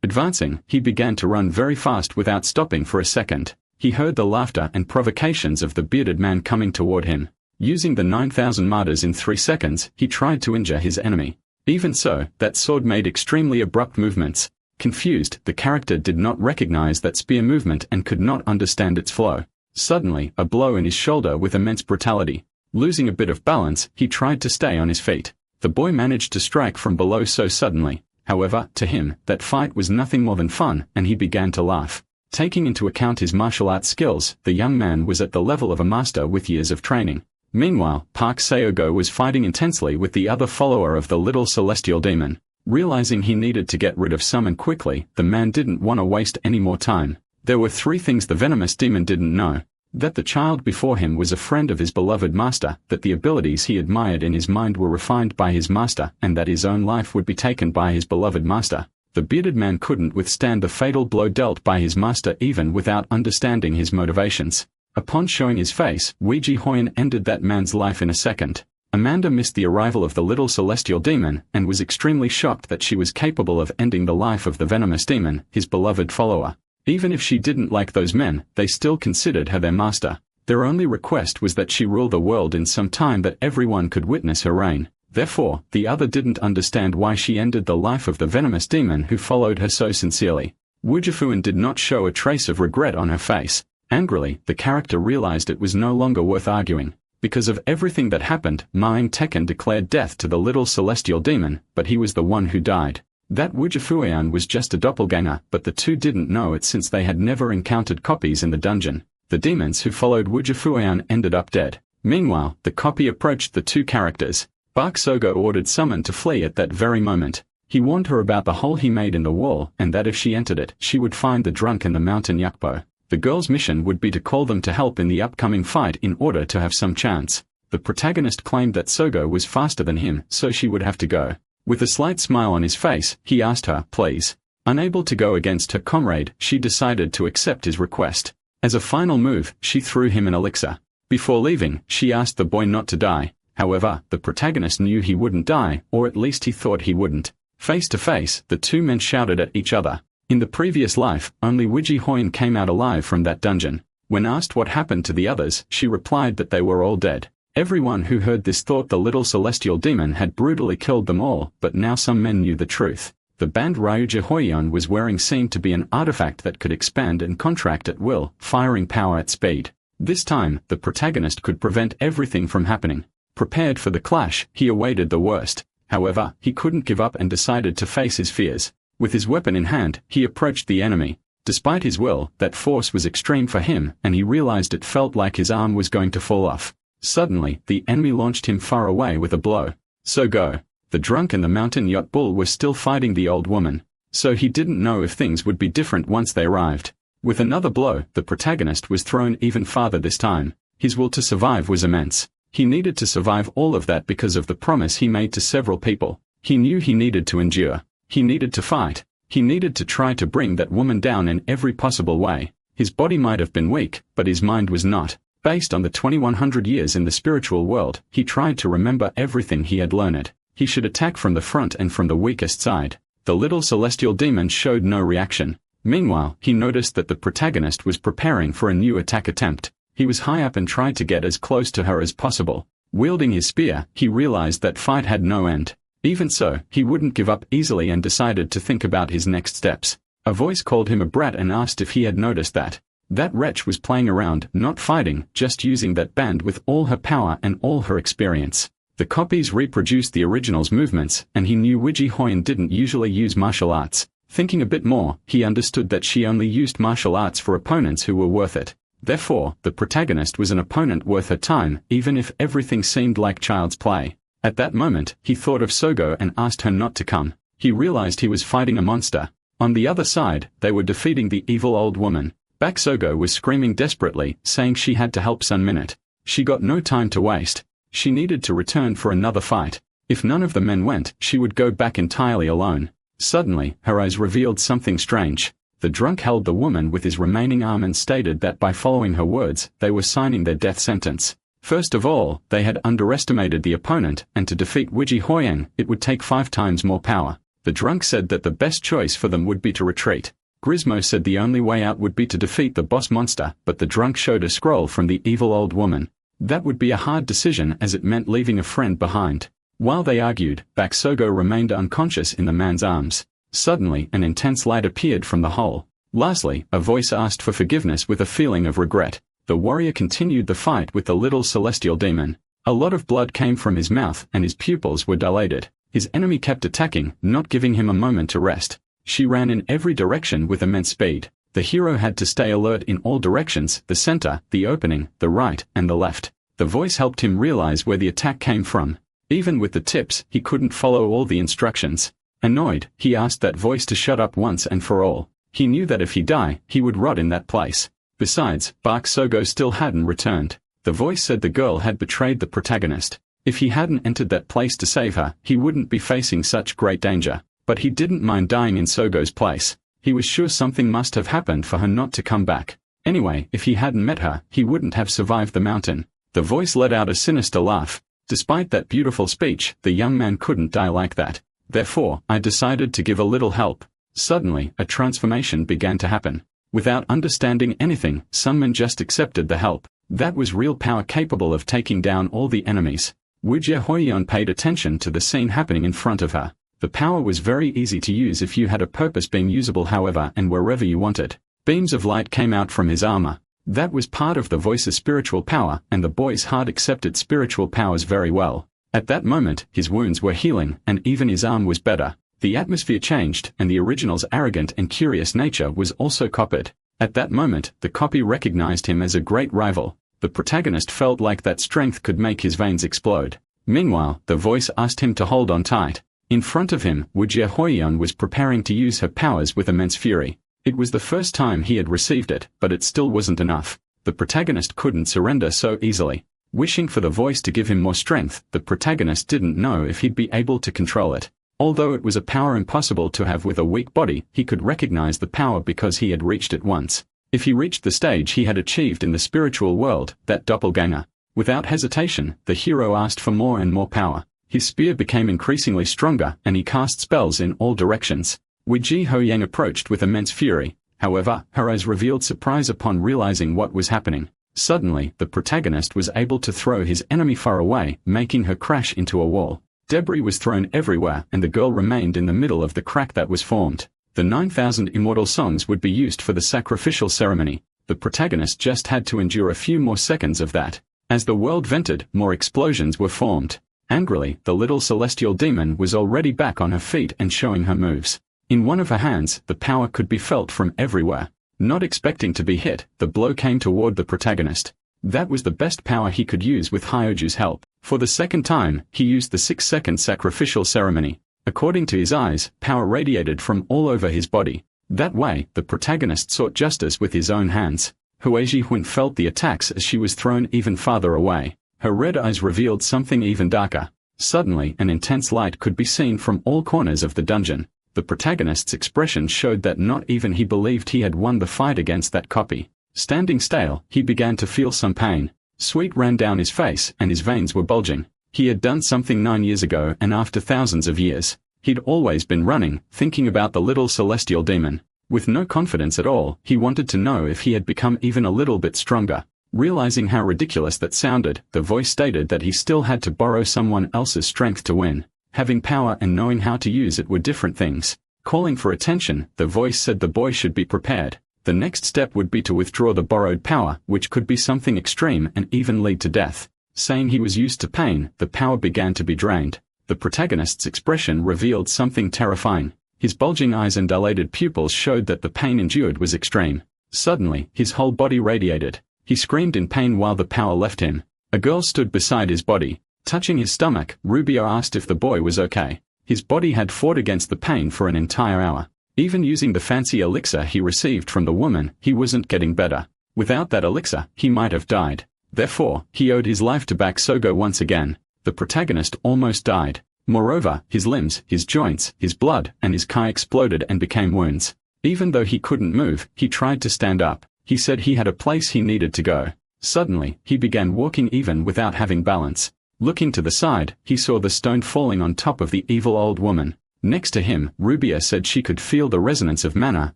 Advancing, he began to run very fast without stopping for a second. He heard the laughter and provocations of the bearded man coming toward him. Using the 9,000 martyrs in 3 seconds, he tried to injure his enemy. Even so, that sword made extremely abrupt movements. Confused, the character did not recognize that spear movement and could not understand its flow. Suddenly, a blow in his shoulder with immense brutality. Losing a bit of balance, he tried to stay on his feet. The boy managed to strike from below so suddenly. However, to him, that fight was nothing more than fun, and he began to laugh. Taking into account his martial arts skills, the young man was at the level of a master with years of training. Meanwhile, Park Seogo was fighting intensely with the other follower of the little celestial demon. Realizing he needed to get rid of Summon quickly, the man didn't want to waste any more time. There were 3 things the venomous demon didn't know. That the child before him was a friend of his beloved master, that the abilities he admired in his mind were refined by his master, and that his own life would be taken by his beloved master. The bearded man couldn't withstand the fatal blow dealt by his master even without understanding his motivations. Upon showing his face, Ouija Hoyen ended that man's life in a second. Amanda missed the arrival of the little celestial demon, and was extremely shocked that she was capable of ending the life of the venomous demon, his beloved follower. Even if she didn't like those men, they still considered her their master. Their only request was that she rule the world in some time that everyone could witness her reign. Therefore, the other didn't understand why she ended the life of the venomous demon who followed her so sincerely. Wujifuan did not show a trace of regret on her face. Angrily, the character realized it was no longer worth arguing. Because of everything that happened, Maing Tekken declared death to the little celestial demon, but he was the one who died. That Wujifuan was just a doppelganger, but the two didn't know it since they had never encountered copies in the dungeon. The demons who followed Wujifuan ended up dead. Meanwhile, the copy approached the two characters. Bakogo ordered Summon to flee at that very moment. He warned her about the hole he made in the wall and that if she entered it, she would find the drunk in the mountain Yakpo. The girl's mission would be to call them to help in the upcoming fight in order to have some chance. The protagonist claimed that Sogo was faster than him, so she would have to go. With a slight smile on his face, he asked her, please. Unable to go against her comrade, she decided to accept his request. As a final move, she threw him an elixir. Before leaving, she asked the boy not to die. However, the protagonist knew he wouldn't die, or at least he thought he wouldn't. Face to face, the two men shouted at each other. In the previous life, only Hoyen came out alive from that dungeon. When asked what happened to the others, she replied that they were all dead. Everyone who heard this thought the little celestial demon had brutally killed them all, but now some men knew the truth. The band Hoyen was wearing seemed to be an artifact that could expand and contract at will, firing power at speed. This time, the protagonist could prevent everything from happening. Prepared for the clash, he awaited the worst. However, he couldn't give up and decided to face his fears. With his weapon in hand, he approached the enemy. Despite his will, that force was extreme for him, and he realized it felt like his arm was going to fall off. Suddenly, the enemy launched him far away with a blow. So go. The drunk and the mountain yacht bull were still fighting the old woman. So he didn't know if things would be different once they arrived. With another blow, the protagonist was thrown even farther this time. His will to survive was immense. He needed to survive all of that because of the promise he made to several people. He knew he needed to endure. He needed to fight. He needed to try to bring that woman down in every possible way. His body might have been weak, but his mind was not. Based on the 2100 years in the spiritual world, he tried to remember everything he had learned. He should attack from the front and from the weakest side. The little celestial demon showed no reaction. Meanwhile, he noticed that the protagonist was preparing for a new attack attempt. He was high up and tried to get as close to her as possible. Wielding his spear, he realized that fight had no end. Even so, he wouldn't give up easily and decided to think about his next steps. A voice called him a brat and asked if he had noticed that. That wretch was playing around, not fighting, just using that band with all her power and all her experience. The copies reproduced the original's movements, and he knew Hoyen didn't usually use martial arts. Thinking a bit more, he understood that she only used martial arts for opponents who were worth it. Therefore, the protagonist was an opponent worth her time, even if everything seemed like child's play. At that moment, he thought of Sogo and asked her not to come. He realized he was fighting a monster. On the other side, they were defeating the evil old woman. Bakogo was screaming desperately, saying she had to help Sun Minute. She got no time to waste. She needed to return for another fight. If none of the men went, she would go back entirely alone. Suddenly, her eyes revealed something strange. The drunk held the woman with his remaining arm and stated that by following her words, they were signing their death sentence. First of all, they had underestimated the opponent, and to defeat Hoyen, it would take 5 times more power. The drunk said that the best choice for them would be to retreat. Grismo said the only way out would be to defeat the boss monster, but the drunk showed a scroll from the evil old woman. That would be a hard decision as it meant leaving a friend behind. While they argued, Bakogo remained unconscious in the man's arms. Suddenly, an intense light appeared from the hole. Lastly, a voice asked for forgiveness with a feeling of regret. The warrior continued the fight with the little celestial demon. A lot of blood came from his mouth and his pupils were dilated. His enemy kept attacking, not giving him a moment to rest. She ran in every direction with immense speed. The hero had to stay alert in all directions, the center, the opening, the right, and the left. The voice helped him realize where the attack came from. Even with the tips, he couldn't follow all the instructions. Annoyed, he asked that voice to shut up once and for all. He knew that if he died, he would rot in that place. Besides, Bakogo still hadn't returned. The voice said the girl had betrayed the protagonist. If he hadn't entered that place to save her, he wouldn't be facing such great danger. But he didn't mind dying in Sogo's place. He was sure something must have happened for her not to come back. Anyway, if he hadn't met her, he wouldn't have survived the mountain. The voice let out a sinister laugh. Despite that beautiful speech, the young man couldn't die like that. Therefore, I decided to give a little help. Suddenly, a transformation began to happen. Without understanding anything, Sunman just accepted the help. That was real power capable of taking down all the enemies. Hoyen paid attention to the scene happening in front of her. The power was very easy to use if you had a purpose being usable however and wherever you wanted. Beams of light came out from his armor. That was part of the voice's spiritual power, and the boy's heart accepted spiritual powers very well. At that moment, his wounds were healing, and even his arm was better. The atmosphere changed, and the original's arrogant and curious nature was also copied. At that moment, the copy recognized him as a great rival. The protagonist felt like that strength could make his veins explode. Meanwhile, the voice asked him to hold on tight. In front of him, Hoyen was preparing to use her powers with immense fury. It was the first time he had received it, but it still wasn't enough. The protagonist couldn't surrender so easily. Wishing for the voice to give him more strength, the protagonist didn't know if he'd be able to control it. Although it was a power impossible to have with a weak body, he could recognize the power because he had reached it once. If he reached the stage he had achieved in the spiritual world, that doppelganger. Without hesitation, the hero asked for more and more power. His spear became increasingly stronger, and he cast spells in all directions. Hoyen approached with immense fury. However, her eyes revealed surprise upon realizing what was happening. Suddenly, the protagonist was able to throw his enemy far away, making her crash into a wall. Debris was thrown everywhere, and the girl remained in the middle of the crack that was formed. The 9,000 immortal songs would be used for the sacrificial ceremony. The protagonist just had to endure a few more seconds of that. As the world vented, more explosions were formed. Angrily, the little celestial demon was already back on her feet and showing her moves. In one of her hands, the power could be felt from everywhere. Not expecting to be hit, the blow came toward the protagonist. That was the best power he could use with Hyoju's help. For the second time, he used the 6-second sacrificial ceremony. According to his eyes, power radiated from all over his body. That way, the protagonist sought justice with his own hands. Hoyen felt the attacks as she was thrown even farther away. Her red eyes revealed something even darker. Suddenly, an intense light could be seen from all corners of the dungeon. The protagonist's expression showed that not even he believed he had won the fight against that copy. Standing still, he began to feel some pain. Sweat ran down his face, and his veins were bulging. He had done something 9 years ago, and after thousands of years. He'd always been running, thinking about the little celestial demon. With no confidence at all, he wanted to know if he had become even a little bit stronger. Realizing how ridiculous that sounded, the voice stated that he still had to borrow someone else's strength to win. Having power and knowing how to use it were different things. Calling for attention, the voice said the boy should be prepared. The next step would be to withdraw the borrowed power, which could be something extreme and even lead to death. Saying he was used to pain, the power began to be drained. The protagonist's expression revealed something terrifying. His bulging eyes and dilated pupils showed that the pain endured was extreme. Suddenly, his whole body radiated. He screamed in pain while the power left him. A girl stood beside his body. Touching his stomach, Rubio asked if the boy was okay. His body had fought against the pain for an entire hour. Even using the fancy elixir he received from the woman, he wasn't getting better. Without that elixir, he might have died. Therefore, he owed his life to Bakogo once again. The protagonist almost died. Moreover, his limbs, his joints, his blood, and his kai exploded and became wounds. Even though he couldn't move, he tried to stand up. He said he had a place he needed to go. Suddenly, he began walking even without having balance. Looking to the side, he saw the stone falling on top of the evil old woman. Next to him, Rubia said she could feel the resonance of mana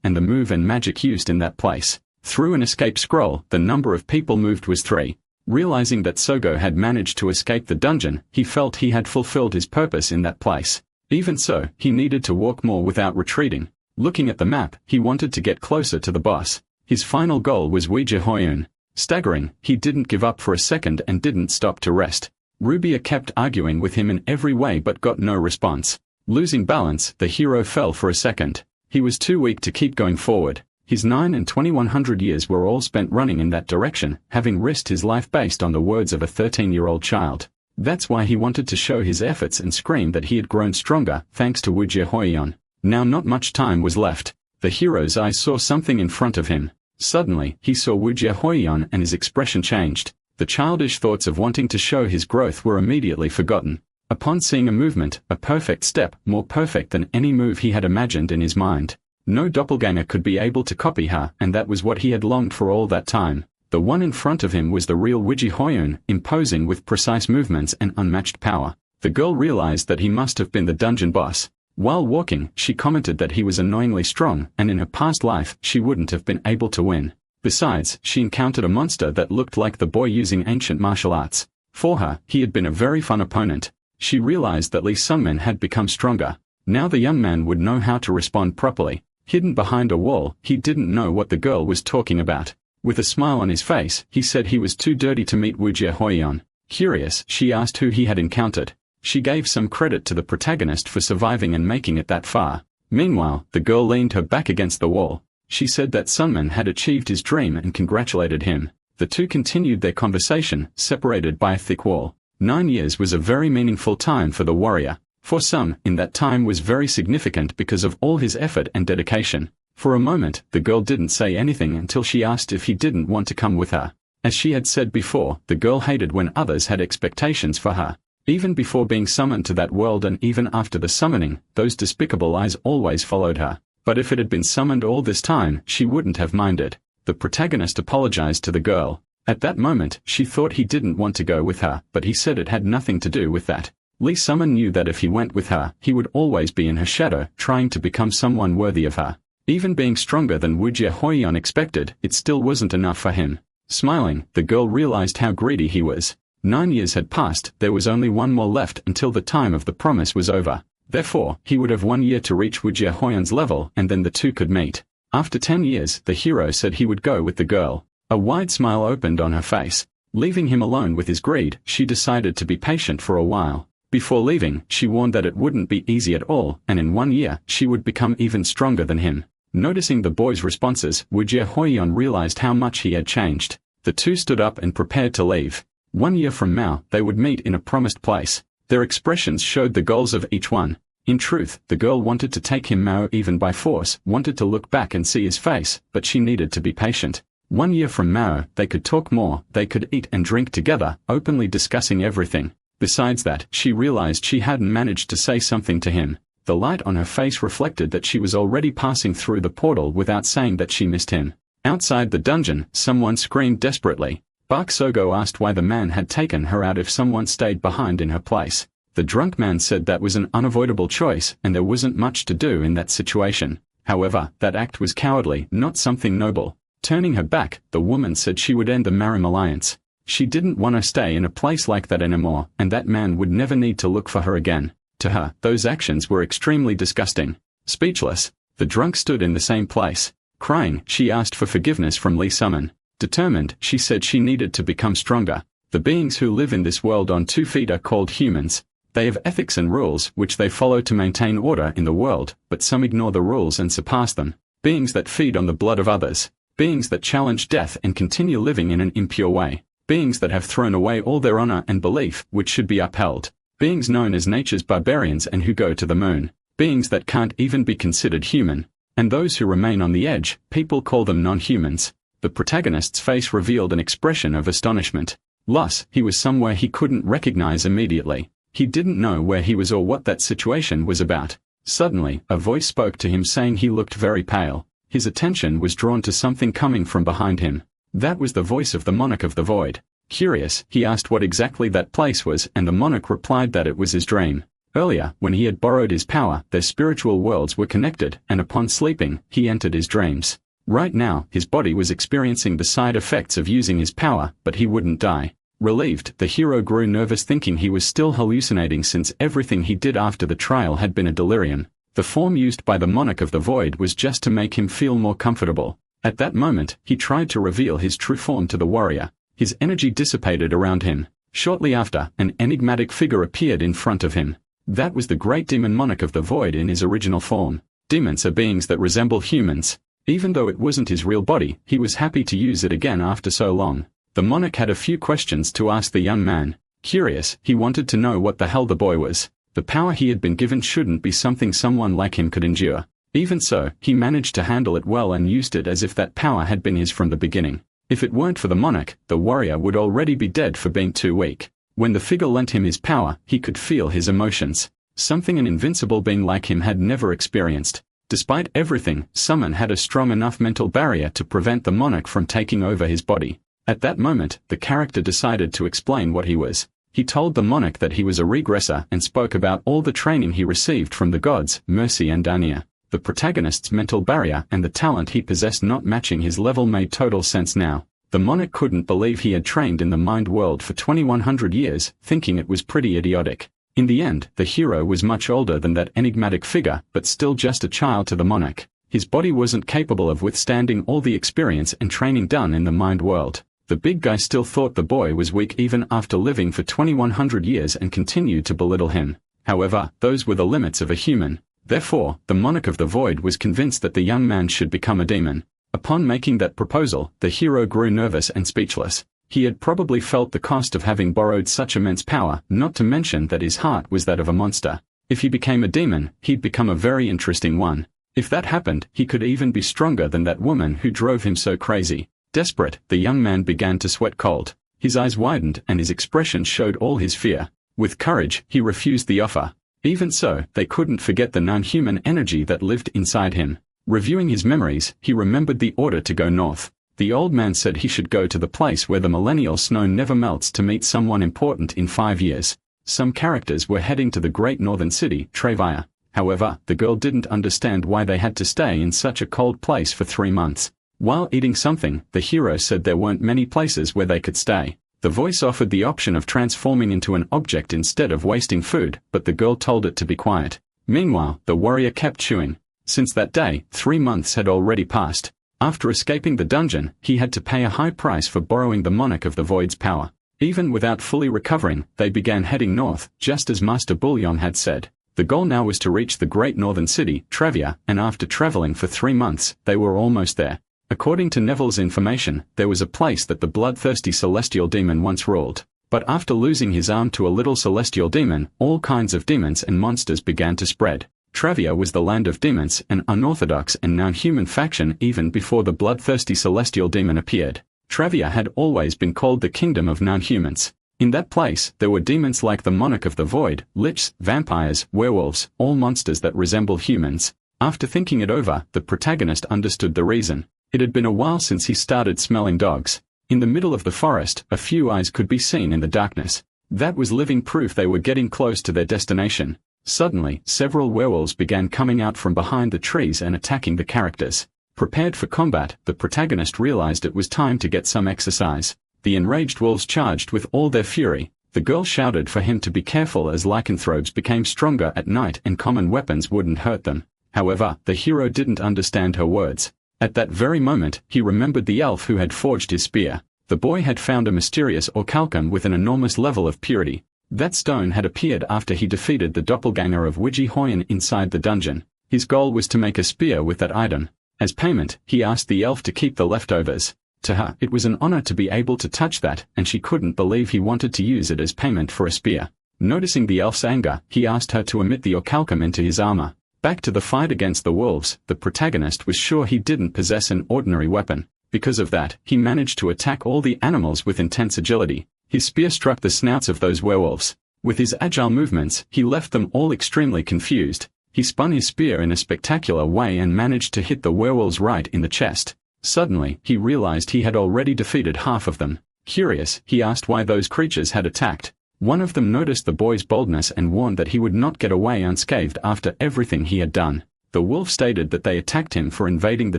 and the move and magic used in that place. Through an escape scroll, the number of people moved was 3. Realizing that Sogo had managed to escape the dungeon, he felt he had fulfilled his purpose in that place. Even so, he needed to walk more without retreating. Looking at the map, he wanted to get closer to the boss. His final goal was Hoyen. Staggering, he didn't give up for a second and didn't stop to rest. Rubia kept arguing with him in every way but got no response. Losing balance, the hero fell for a second. He was too weak to keep going forward. His 9 and 2100 years were all spent running in that direction, having risked his life based on the words of a 13-year-old child. That's why he wanted to show his efforts and scream that he had grown stronger, thanks to Hoyen. Now not much time was left. The hero's eyes saw something in front of him. Suddenly, he saw Hoyen and his expression changed. The childish thoughts of wanting to show his growth were immediately forgotten. Upon seeing a movement, a perfect step, more perfect than any move he had imagined in his mind. No doppelganger could be able to copy her, and that was what he had longed for all that time. The one in front of him was the real Hoyen, imposing with precise movements and unmatched power. The girl realized that he must have been the dungeon boss. While walking, she commented that he was annoyingly strong, and in her past life, she wouldn't have been able to win. Besides, she encountered a monster that looked like the boy using ancient martial arts. For her, he had been a very fun opponent. She realized that Lee Sungmin had become stronger. Now the young man would know how to respond properly. Hidden behind a wall, he didn't know what the girl was talking about. With a smile on his face, he said he was too dirty to meet Hoyen. Curious, she asked who he had encountered. She gave some credit to the protagonist for surviving and making it that far. Meanwhile, the girl leaned her back against the wall. She said that Sungmin had achieved his dream and congratulated him. The two continued their conversation, separated by a thick wall. 9 years was a very meaningful time for the warrior. for some, in that time was very significant because of all his effort and dedication. For a moment, the girl didn't say anything until she asked if he didn't want to come with her. As she had said before, the girl hated when others had expectations for her. Even before being summoned to that world and even after the summoning, those despicable eyes always followed her. But if it had been summoned all this time, she wouldn't have minded. The protagonist apologized to the girl. At that moment, she thought he didn't want to go with her, but he said it had nothing to do with that. Lee Summon knew that if he went with her, he would always be in her shadow, trying to become someone worthy of her. Even being stronger than Wujie Hoyen expected, it still wasn't enough for him. Smiling, the girl realized how greedy he was. 9 years had passed, there was only one more left until the time of the promise was over. Therefore, he would have 1 year to reach Wujie Hoyen's level and then the two could meet. After 10 years, the hero said he would go with the girl. A wide smile opened on her face. Leaving him alone with his greed, she decided to be patient for a while. Before leaving, she warned that it wouldn't be easy at all, and in 1 year, she would become even stronger than him. Noticing the boy's responses, Wujie Hoyen realized how much he had changed. The two stood up and prepared to leave. 1 year from now, they would meet in a promised place. Their expressions showed the goals of each one. In truth, the girl wanted to take him Mao even by force, wanted to look back and see his face, but she needed to be patient. 1 year from Mao, they could talk more, they could eat and drink together, openly discussing everything. Besides that, she realized she hadn't managed to say something to him. The light on her face reflected that she was already passing through the portal without saying that she missed him. Outside the dungeon, someone screamed desperately. Bakogo asked why the man had taken her out if someone stayed behind in her place. The drunk man said that was an unavoidable choice and there wasn't much to do in that situation. However, that act was cowardly, not something noble. Turning her back, the woman said she would end the Marim alliance. She didn't want to stay in a place like that anymore, and that man would never need to look for her again. To her, those actions were extremely disgusting. Speechless, the drunk stood in the same place. Crying, she asked for forgiveness from Lee Summon. Determined, she said she needed to become stronger. The beings who live in this world on 2 feet are called humans. They have ethics and rules which they follow to maintain order in the world, but some ignore the rules and surpass them. Beings that feed on the blood of others. Beings that challenge death and continue living in an impure way. Beings that have thrown away all their honor and belief, which should be upheld. Beings known as nature's barbarians and who go to the moon. Beings that can't even be considered human. And those who remain on the edge, people call them non-humans. The protagonist's face revealed an expression of astonishment. Loss, he was somewhere he couldn't recognize immediately. He didn't know where he was or what that situation was about. Suddenly, a voice spoke to him saying he looked very pale. His attention was drawn to something coming from behind him. That was the voice of the monarch of the void. Curious, he asked what exactly that place was, and the monarch replied that it was his dream. Earlier, when he had borrowed his power, their spiritual worlds were connected, and upon sleeping, he entered his dreams. Right now, his body was experiencing the side effects of using his power, but he wouldn't die. Relieved, the hero grew nervous thinking he was still hallucinating since everything he did after the trial had been a delirium. The form used by the monarch of the void was just to make him feel more comfortable. At that moment, he tried to reveal his true form to the warrior. His energy dissipated around him. Shortly after, an enigmatic figure appeared in front of him. That was the great demon monarch of the void in his original form. Demons are beings that resemble humans. Even though it wasn't his real body, he was happy to use it again after so long. The monarch had a few questions to ask the young man. Curious, he wanted to know what the hell the boy was. The power he had been given shouldn't be something someone like him could endure. Even so, he managed to handle it well and used it as if that power had been his from the beginning. If it weren't for the monarch, the warrior would already be dead for being too weak. When the figure lent him his power, he could feel his emotions. Something an invincible being like him had never experienced. Despite everything, Summon had a strong enough mental barrier to prevent the monarch from taking over his body. At that moment, the character decided to explain what he was. He told the monarch that he was a regressor and spoke about all the training he received from the gods, Mercy and Dania. The protagonist's mental barrier and the talent he possessed not matching his level made total sense now. The monarch couldn't believe he had trained in the mind world for 2100 years, thinking it was pretty idiotic. In the end, the hero was much older than that enigmatic figure, but still just a child to the monarch. His body wasn't capable of withstanding all the experience and training done in the mind world. The big guy still thought the boy was weak even after living for 2100 years and continued to belittle him. However, those were the limits of a human. Therefore, the monarch of the void was convinced that the young man should become a demon. Upon making that proposal, the hero grew nervous and speechless. He had probably felt the cost of having borrowed such immense power, not to mention that his heart was that of a monster. If he became a demon, he'd become a very interesting one. If that happened, he could even be stronger than that woman who drove him so crazy. Desperate, the young man began to sweat cold. His eyes widened and his expression showed all his fear. With courage, he refused the offer. Even so, they couldn't forget the non-human energy that lived inside him. Reviewing his memories, he remembered the order to go north. The old man said he should go to the place where the millennial snow never melts to meet someone important in 5 years. Some characters were heading to the great northern city, Trevia. However, the girl didn't understand why they had to stay in such a cold place for 3 months. While eating something, the hero said there weren't many places where they could stay. The voice offered the option of transforming into an object instead of wasting food, but the girl told it to be quiet. Meanwhile, the warrior kept chewing. Since that day, 3 months had already passed. After escaping the dungeon, he had to pay a high price for borrowing the monarch of the void's power. Even without fully recovering, they began heading north, just as Master Bullion had said. The goal now was to reach the great northern city, Trevia, and after traveling for 3 months, they were almost there. According to Neville's information, there was a place that the bloodthirsty celestial demon once ruled. But after losing his arm to a little celestial demon, all kinds of demons and monsters began to spread. Trevia was the land of demons, an unorthodox and non-human faction even before the bloodthirsty celestial demon appeared. Trevia had always been called the kingdom of non-humans. In that place, there were demons like the monarch of the void, lichs, vampires, werewolves, all monsters that resemble humans. After thinking it over, the protagonist understood the reason. It had been a while since he started smelling dogs. In the middle of the forest, a few eyes could be seen in the darkness. That was living proof they were getting close to their destination. Suddenly, several werewolves began coming out from behind the trees and attacking the characters. Prepared for combat, the protagonist realized it was time to get some exercise. The enraged wolves charged with all their fury. The girl shouted for him to be careful as lycanthropes became stronger at night and common weapons wouldn't hurt them. However, the hero didn't understand her words. At that very moment, he remembered the elf who had forged his spear. The boy had found a mysterious orichalcum with an enormous level of purity. That stone had appeared after he defeated the doppelganger of Hoyen inside the dungeon. His goal was to make a spear with that item. As payment, he asked the elf to keep the leftovers. To her, it was an honor to be able to touch that, and she couldn't believe he wanted to use it as payment for a spear. Noticing the elf's anger, he asked her to emit the orichalcum into his armor. Back to the fight against the wolves, the protagonist was sure he didn't possess an ordinary weapon. Because of that, he managed to attack all the animals with intense agility. His spear struck the snouts of those werewolves. With his agile movements, he left them all extremely confused. He spun his spear in a spectacular way and managed to hit the werewolves right in the chest. Suddenly, he realized he had already defeated half of them. Curious, he asked why those creatures had attacked. One of them noticed the boy's boldness and warned that he would not get away unscathed after everything he had done. The wolf stated that they attacked him for invading the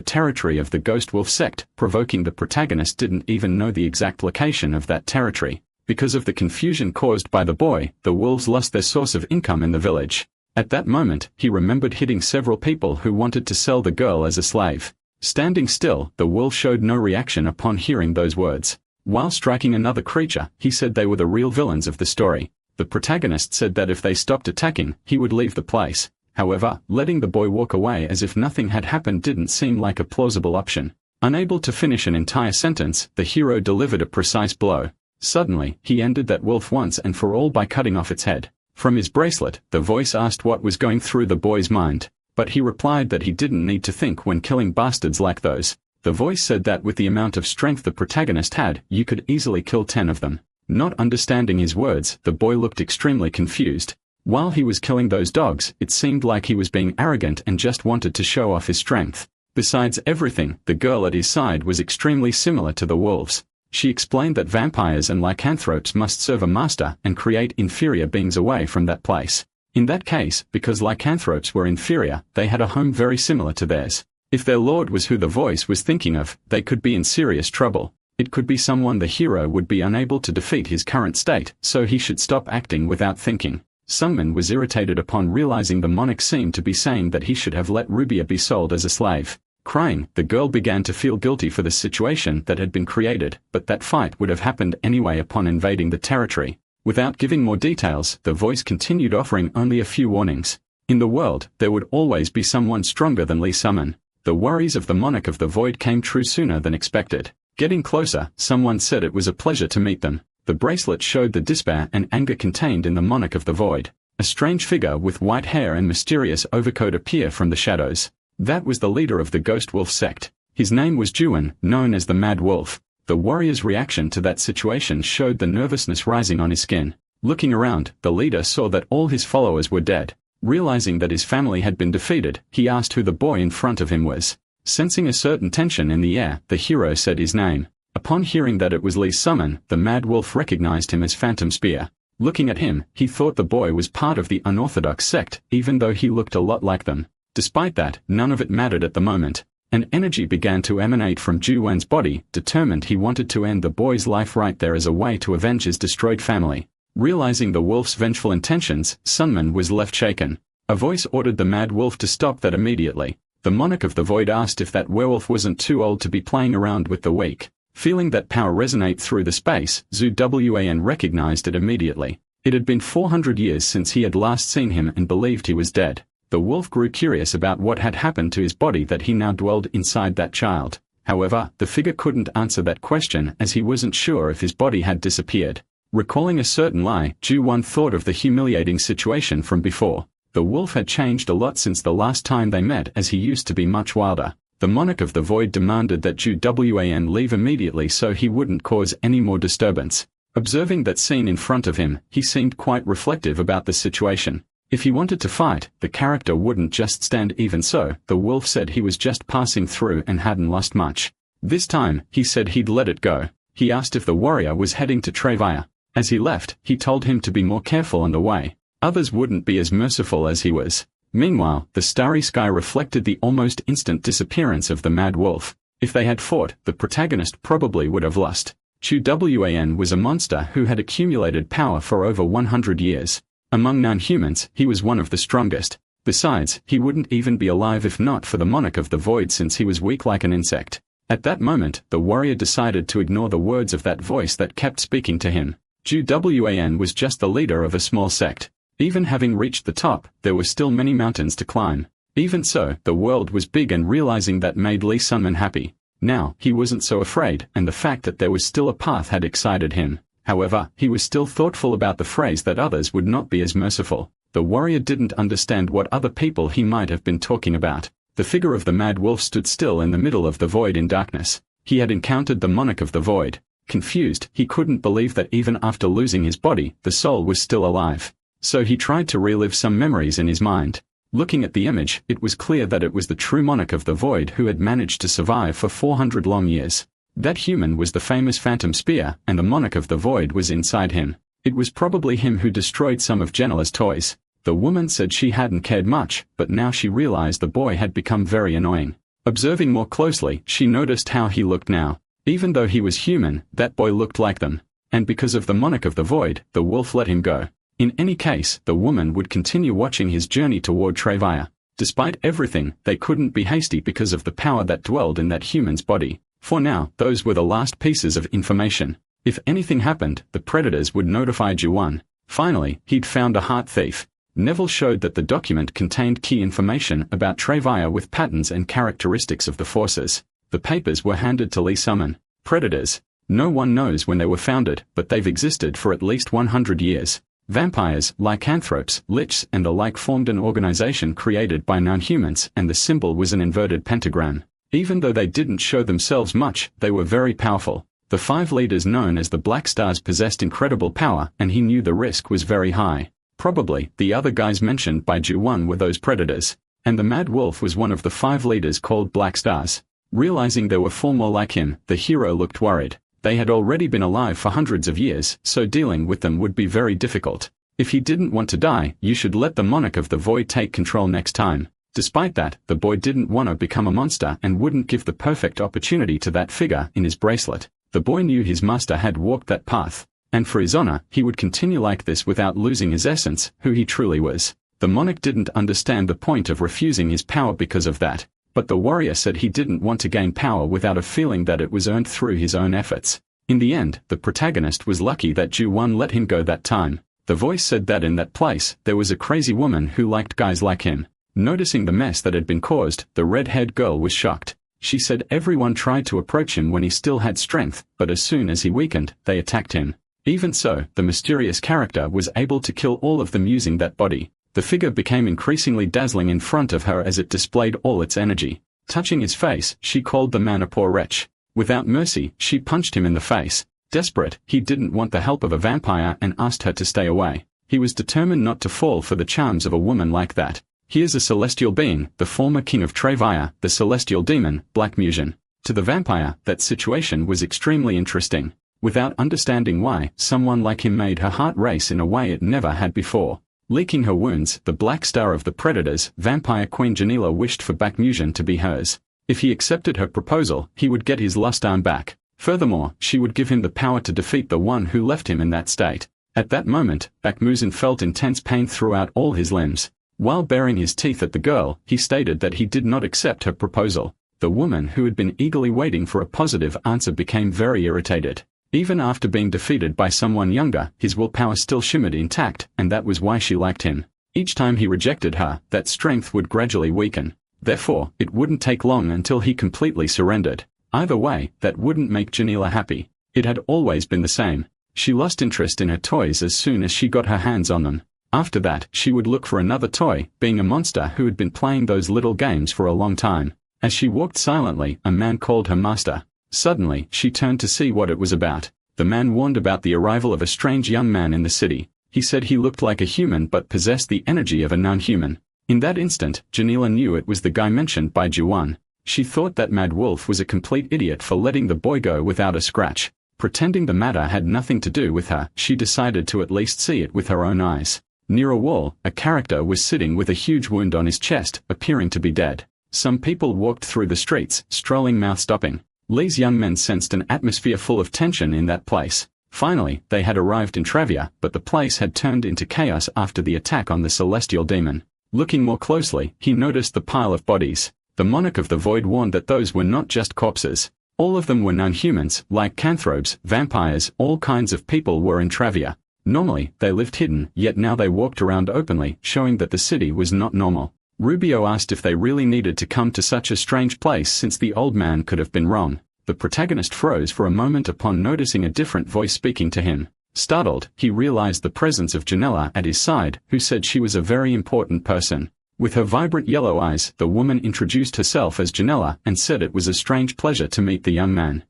territory of the Ghost Wolf sect, provoking the protagonist didn't even know the exact location of that territory. Because of the confusion caused by the boy, the wolves lost their source of income in the village. At that moment, he remembered hitting several people who wanted to sell the girl as a slave. Standing still, the wolf showed no reaction upon hearing those words. While striking another creature, he said they were the real villains of the story. The protagonist said that if they stopped attacking, he would leave the place. However, letting the boy walk away as if nothing had happened didn't seem like a plausible option. Unable to finish an entire sentence, the hero delivered a precise blow. Suddenly, he ended that wolf once and for all by cutting off its head. From his bracelet, the voice asked what was going through the boy's mind. But he replied that he didn't need to think when killing bastards like those. The voice said that with the amount of strength the protagonist had, you could easily kill 10 of them. Not understanding his words, the boy looked extremely confused. While he was killing those dogs, it seemed like he was being arrogant and just wanted to show off his strength. Besides everything, the girl at his side was extremely similar to the wolves. She explained that vampires and lycanthropes must serve a master and create inferior beings away from that place. In that case, because lycanthropes were inferior, they had a home very similar to theirs. If their lord was who the voice was thinking of, they could be in serious trouble. It could be someone the hero would be unable to defeat his current state, so he should stop acting without thinking. Sungmin was irritated upon realizing the monarch seemed to be saying that he should have let Rubia be sold as a slave. Crying, the girl began to feel guilty for the situation that had been created, but that fight would have happened anyway upon invading the territory. Without giving more details, the voice continued offering only a few warnings. In the world, there would always be someone stronger than Lee Summon. The worries of the monarch of the void came true sooner than expected. Getting closer, someone said it was a pleasure to meet them. The bracelet showed the despair and anger contained in the monarch of the void. A strange figure with white hair and mysterious overcoat appeared from the shadows. That was the leader of the Ghost Wolf sect. His name was Juan, known as the Mad Wolf. The warrior's reaction to that situation showed the nervousness rising on his skin. Looking around, the leader saw that all his followers were dead. Realizing that his family had been defeated, he asked who the boy in front of him was. Sensing a certain tension in the air, the hero said his name. Upon hearing that it was Lee Summon, the Mad Wolf recognized him as Phantom Spear. Looking at him, he thought the boy was part of the unorthodox sect, even though he looked a lot like them. Despite that, none of it mattered at the moment. An energy began to emanate from Juwan's body, determined he wanted to end the boy's life right there as a way to avenge his destroyed family. Realizing the wolf's vengeful intentions, Sunman was left shaken. A voice ordered the Mad Wolf to stop that immediately. The Monarch of the Void asked if that werewolf wasn't too old to be playing around with the weak. Feeling that power resonate through the space, Zuwan recognized it immediately. It had been 400 years since he had last seen him and believed he was dead. The wolf grew curious about what had happened to his body that he now dwelled inside that child. However, the figure couldn't answer that question as he wasn't sure if his body had disappeared. Recalling a certain lie, Juwan thought of the humiliating situation from before. The wolf had changed a lot since the last time they met, as he used to be much wilder. The Monarch of the Void demanded that Juwan leave immediately so he wouldn't cause any more disturbance. Observing that scene in front of him, he seemed quite reflective about the situation. If he wanted to fight, the character wouldn't just stand. Even so, the wolf said he was just passing through and hadn't lost much. This time, he said he'd let it go. He asked if the warrior was heading to Trevia. As he left, he told him to be more careful on the way. Others wouldn't be as merciful as he was. Meanwhile, the starry sky reflected the almost instant disappearance of the Mad Wolf. If they had fought, the protagonist probably would have lost. Juwan was a monster who had accumulated power for over 100 years. Among non-humans, he was one of the strongest. Besides, he wouldn't even be alive if not for the Monarch of the Void, since he was weak like an insect. At that moment, the warrior decided to ignore the words of that voice that kept speaking to him. Juwan was just the leader of a small sect. Even having reached the top, there were still many mountains to climb. Even so, the world was big, and realizing that made Lee Sunman happy. Now, he wasn't so afraid, and the fact that there was still a path had excited him. However, he was still thoughtful about the phrase that others would not be as merciful. The warrior didn't understand what other people he might have been talking about. The figure of the Mad Wolf stood still in the middle of the void in darkness. He had encountered the Monarch of the Void. Confused, he couldn't believe that even after losing his body, the soul was still alive. So he tried to relive some memories in his mind. Looking at the image, it was clear that it was the true Monarch of the Void who had managed to survive for 400 long years. That human was the famous Phantom Spear, and the Monarch of the Void was inside him. It was probably him who destroyed some of Janila's toys. The woman said she hadn't cared much, but now she realized the boy had become very annoying. Observing more closely, she noticed how he looked now. Even though he was human, that boy looked like them. And because of the Monarch of the Void, the wolf let him go. In any case, the woman would continue watching his journey toward Trevia. Despite everything, they couldn't be hasty because of the power that dwelled in that human's body. For now, those were the last pieces of information. If anything happened, the predators would notify Juwan. Finally, he'd found a heart thief. Neville showed that the document contained key information about Trevia with patterns and characteristics of the forces. The papers were handed to Lee Summon. Predators. No one knows when they were founded, but they've existed for at least 100 years. Vampires, lycanthropes, lichs and the like formed an organization created by non-humans, and the symbol was an inverted pentagram. Even though they didn't show themselves much, they were very powerful. The 5 leaders known as the Black Stars possessed incredible power, and he knew the risk was very high. Probably, the other guys mentioned by Juwan were those predators. And the Mad Wolf was one of the 5 leaders called Black Stars. Realizing there were 4 more like him, the hero looked worried. They had already been alive for hundreds of years, so dealing with them would be very difficult. If he didn't want to die, you should let the Monarch of the Void take control next time. Despite that, the boy didn't want to become a monster and wouldn't give the perfect opportunity to that figure in his bracelet. The boy knew his master had walked that path, and for his honor, he would continue like this without losing his essence, who he truly was. The monarch didn't understand the point of refusing his power because of that. But the warrior said he didn't want to gain power without a feeling that it was earned through his own efforts. In the end, the protagonist was lucky that Juwan let him go that time. The voice said that in that place, there was a crazy woman who liked guys like him. Noticing the mess that had been caused, the red-haired girl was shocked. She said everyone tried to approach him when he still had strength, but as soon as he weakened, they attacked him. Even so, the mysterious character was able to kill all of them using that body. The figure became increasingly dazzling in front of her as it displayed all its energy. Touching his face, she called the man a poor wretch. Without mercy, she punched him in the face. Desperate, he didn't want the help of a vampire and asked her to stay away. He was determined not to fall for the charms of a woman like that. Here's a celestial being, the former king of Trevia, the celestial demon, Black Musion. To the vampire, that situation was extremely interesting. Without understanding why, someone like him made her heart race in a way it never had before. Leaking her wounds, the black star of the predators, vampire queen Janila wished for Black Musion to be hers. If he accepted her proposal, he would get his lust arm back. Furthermore, she would give him the power to defeat the one who left him in that state. At that moment, Black Musion felt intense pain throughout all his limbs. While baring his teeth at the girl, he stated that he did not accept her proposal. The woman who had been eagerly waiting for a positive answer became very irritated. Even after being defeated by someone younger, his willpower still shimmered intact, and that was why she liked him. Each time he rejected her, that strength would gradually weaken. Therefore, it wouldn't take long until he completely surrendered. Either way, that wouldn't make Janila happy. It had always been the same. She lost interest in her toys as soon as she got her hands on them. After that, she would look for another toy, being a monster who had been playing those little games for a long time. As she walked silently, a man called her master. Suddenly, she turned to see what it was about. The man warned about the arrival of a strange young man in the city. He said he looked like a human but possessed the energy of a non-human. In that instant, Janila knew it was the guy mentioned by Juwan. She thought that Mad Wolf was a complete idiot for letting the boy go without a scratch. Pretending the matter had nothing to do with her, she decided to at least see it with her own eyes. Near a wall, a character was sitting with a huge wound on his chest, appearing to be dead. Some people walked through the streets, strolling mouth-stopping. Lee's young men sensed an atmosphere full of tension in that place. Finally, they had arrived in Trevia, but the place had turned into chaos after the attack on the celestial demon. Looking more closely, he noticed the pile of bodies. The monarch of the void warned that those were not just corpses. All of them were non-humans, like lycanthropes, vampires, all kinds of people were in Trevia. Normally, they lived hidden, yet now they walked around openly, showing that the city was not normal. Rubio asked if they really needed to come to such a strange place since the old man could have been wrong. The protagonist froze for a moment upon noticing a different voice speaking to him. Startled, he realized the presence of Janila at his side, who said she was a very important person. With her vibrant yellow eyes, the woman introduced herself as Janila and said it was a strange pleasure to meet the young man.